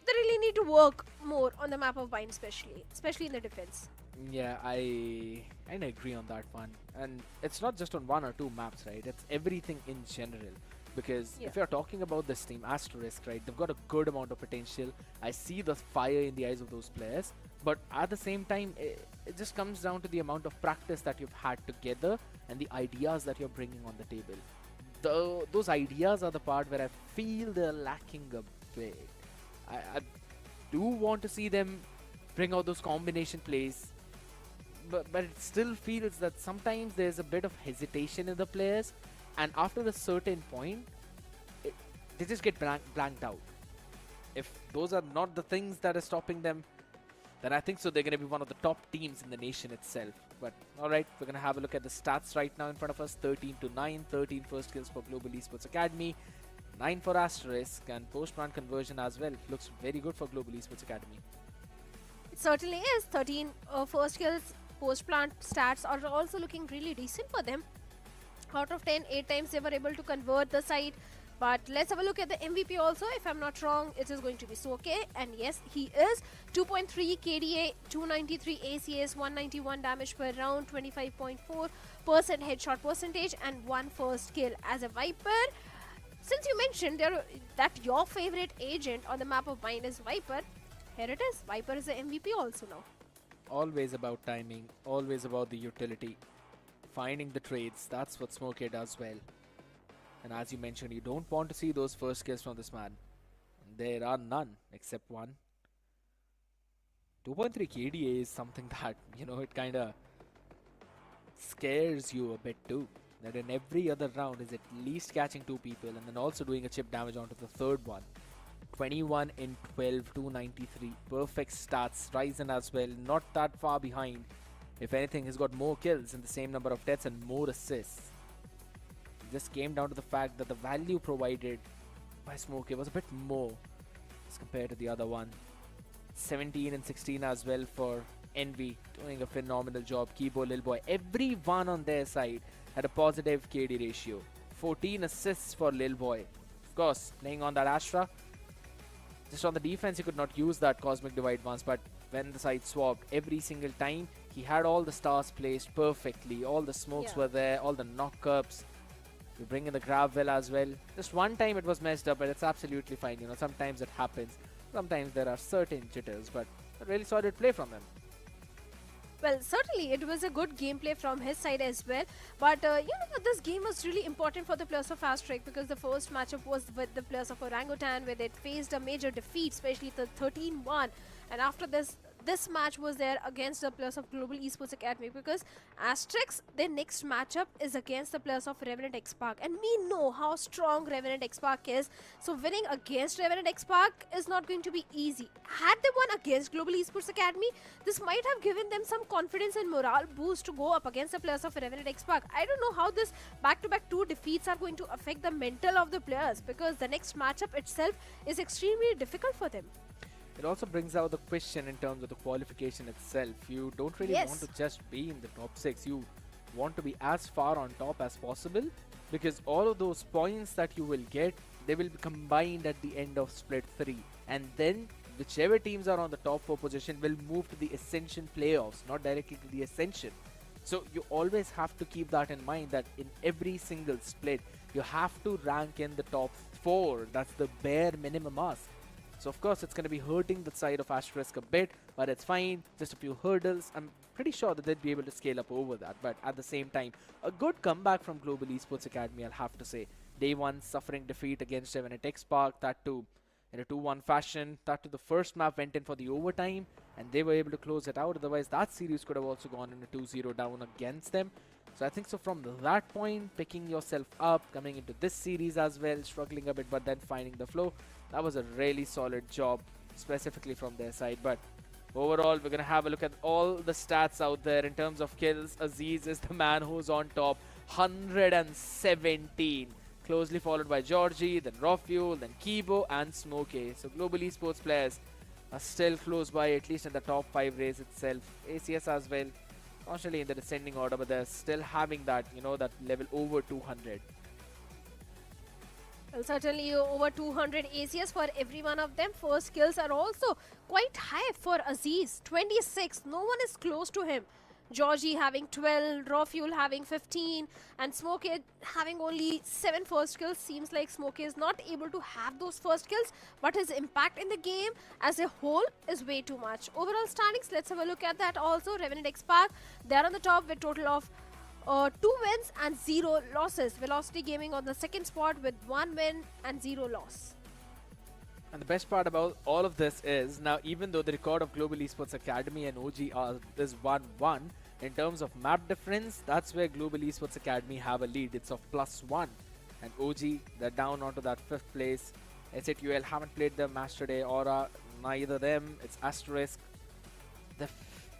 they really need to work more on the map of Bind, especially in the defense. Yeah, I agree on that one. And it's not just on 1 or 2 maps, right? It's everything in general. Because if you're talking about this team, Asterisk, right, they've got a good amount of potential. I see the fire in the eyes of those players. But at the same time, it just comes down to the amount of practice that you've had together and the ideas that you're bringing on the table. Those ideas are the part where I feel they're lacking a bit. I do want to see them bring out those combination plays, but it still feels that sometimes there's a bit of hesitation in the players, and after a certain point, they just get blanked out. If those are not the things that are stopping them, then I think so they're going to be one of the top teams in the nation itself. But alright, we're going to have a look at the stats right now in front of us. 13-9, 13 first kills for Global Esports Academy. 9 for Asterisk, and post-plant conversion as well. Looks very good for Global Esports Academy. It certainly is. 13 first kills, post-plant stats are also looking really decent for them. Out of 10, 8 times they were able to convert the site. But let's have a look at the MVP also. If I'm not wrong, it is going to be Soke. And yes, he is. 2.3 KDA, 293 ACS, 191 damage per round, 25.4% headshot percentage, and 1 first kill as a Viper. Since you mentioned that your favorite agent on the map of mine is Viper, here it is. Viper is the MVP also now. Always about timing, always about the utility. Finding the trades, that's what Smokey does well. And as you mentioned, you don't want to see those first kills from this man. There are none except one. 2.3 KDA is something that, it kind of scares you a bit too. That in every other round is at least catching 2 people and then also doing a chip damage onto the third one. 21 in 12, 293. Perfect stats. Ryzen as well, not that far behind. If anything, he's got more kills in the same number of deaths and more assists. It just came down to the fact that the value provided by Smokey was a bit more as compared to the other one. 17 and 16 as well for Envy, doing a phenomenal job. Kibo, Lil Boy, everyone on their side had a positive KD ratio. 14 assists for Lil Boy. Of course, playing on that Astra. Just on the defense, he could not use that Cosmic Divide once, but when the side swapped, every single time, he had all the stars placed perfectly. All the smokes were there, all the knock-ups. You bring in the grab well as well. Just one time it was messed up, but it's absolutely fine. Sometimes it happens. Sometimes there are certain jitters, but a really solid play from him. Well, certainly it was a good gameplay from his side as well. But this game was really important for the players of Asterisk because the first matchup was with the players of Orangutan where they faced a major defeat, especially the 13-1. And after this match was there against the players of Global Esports Academy because Asterisk, their next matchup is against the players of Revenant Esports. And we know how strong Revenant Esports is. So winning against Revenant Esports is not going to be easy. Had they won against Global Esports Academy, this might have given them some confidence and morale boost to go up against the players of Revenant Esports. I don't know how this back-to-back 2 defeats are going to affect the mental of the players because the next matchup itself is extremely difficult for them. It also brings out the question in terms of the qualification itself. You don't really want to just be in the top 6. You want to be as far on top as possible because all of those points that you will get, they will be combined at the end of split 3. And then whichever teams are on the top 4 position will move to the Ascension playoffs, not directly to the Ascension. So you always have to keep that in mind that in every single split, you have to rank in the top 4. That's the bare minimum ask. So of course it's going to be hurting the side of Asterisk a bit, but it's fine. Just a few hurdles. I'm pretty sure that they'd be able to scale up over that. But at the same time, a good comeback from Global Esports Academy, I'll have to say. Day 1 suffering defeat against Revenant XSpark, that too in a 2-1 fashion. That too the first map went in for the overtime and they were able to close it out. Otherwise that series could have also gone in a 2-0 down against them. So I think so from that point, picking yourself up, coming into this series as well, struggling a bit but then finding the flow. That was a really solid job, specifically from their side. But overall, we're going to have a look at all the stats out there in terms of kills. Aziz is the man who's on top, 117. Closely followed by Georgie, then Rafuel, then Kibo and Smokey. So Global Esports players are still close by, at least in the top 5 race itself. ACS as well, constantly in the descending order, but they're still having that, that level over 200. Well, certainly over 200 ACS for every one of them. First kills are also quite high for Aziz. 26. No one is close to him. Georgie having 12, Rafuel having 15, and Smokey having only 7 first kills. Seems like Smokey is not able to have those first kills, but his impact in the game as a whole is way too much. Overall standings, let's have a look at that also. Revenant XSpark, they're on the top with total of 2 wins and 0 losses. Velocity Gaming on the second spot with 1 win and 0 loss. And the best part about all of this is, now even though the record of Global Esports Academy and OG is 1-1, in terms of map difference, that's where Global Esports Academy have a lead. It's of +1. And OG, they're down onto that 5th place. SATUL haven't played their match today. Aura, neither them. It's Asterisk. They've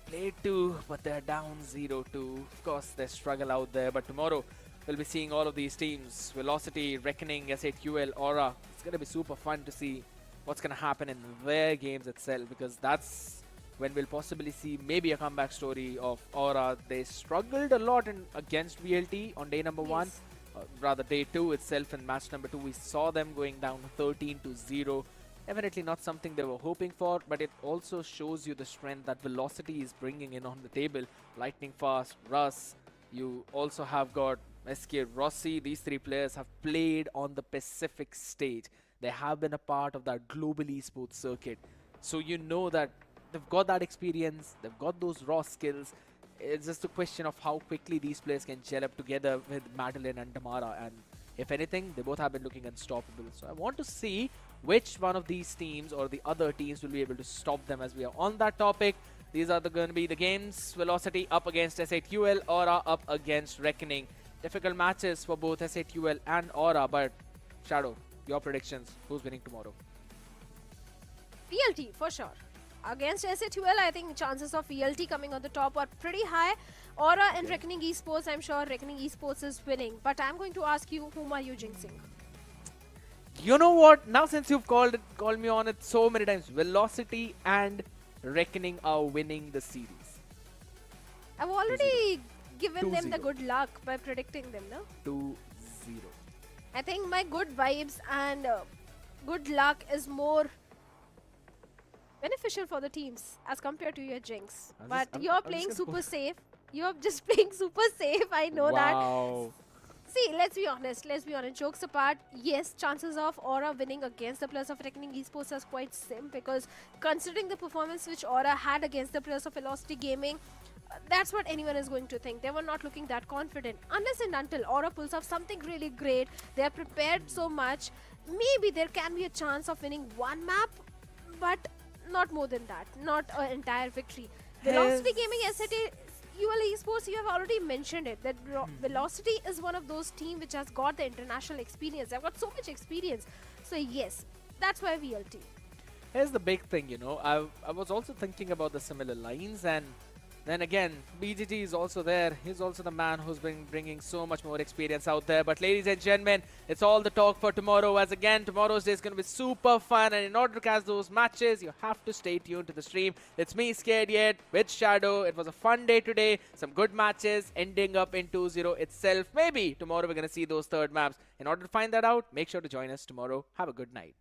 played 2, but they're down 0-2. Of course, they struggle out there. But tomorrow, we'll be seeing all of these teams. Velocity, Reckoning, SATUL, Aura. It's going to be super fun to see what's going to happen in their games itself, because that's when we'll possibly see maybe a comeback story of Aura. They struggled a lot against VLT on day number 1, rather day 2 itself in match number 2, we saw them going down 13-0. Definitely not something they were hoping for, but it also shows you the strength that Velocity is bringing in on the table. Lightning Fast, Russ, you also have got SK Rossi. These 3 players have played on the Pacific stage. They have been a part of that global esports circuit. So you know that they've got that experience, they've got those raw skills. It's just a question of how quickly these players can gel up together with Madeline and Damara. And if anything, they both have been looking unstoppable. So I want to see which one of these teams or the other teams will be able to stop them as we are on that topic. These are going to be the games. Velocity up against S8UL, Aura up against Reckoning. Difficult matches for both S8UL and Aura, but Shadow, your predictions, who's winning tomorrow? VLT for sure. Against S8UL, I think chances of VLT coming on the top are pretty high. Aura and Reckoning Esports, I'm sure Reckoning Esports is winning. But I'm going to ask you, whom are you jinxing? You know what? Now since you've called me on it so many times, Velocity and Reckoning are winning the series. I've already given 2-0. them the good luck by predicting them, no? 2-0. I think my good vibes and good luck is more beneficial for the teams as compared to your jinx. But you're playing super safe. You're just playing super safe. I know that. See, let's be honest. Jokes apart, yes, chances of Aura winning against the players of Reckoning Esports is quite slim, because considering the performance which Aura had against the players of Velocity Gaming, that's what anyone is going to think. They were not looking that confident. Unless and until Aura pulls off something really great, they are prepared so much, maybe there can be a chance of winning one map, but not more than that. Not an entire victory. Velocity Gaming UL Esports, you have already mentioned it, that Velocity is one of those teams which has got the international experience. They've got so much experience. So yes, that's why VLT. Here's the big thing, you know, I was also thinking about the similar lines, and then again, BGG is also there. He's also the man who's been bringing so much more experience out there. But ladies and gentlemen, it's all the talk for tomorrow, as again, tomorrow's day is going to be super fun. And in order to catch those matches, you have to stay tuned to the stream. It's me, Scared Yet, with Shadow. It was a fun day today. Some good matches ending up in 2-0 itself. Maybe tomorrow we're going to see those third maps. In order to find that out, make sure to join us tomorrow. Have a good night.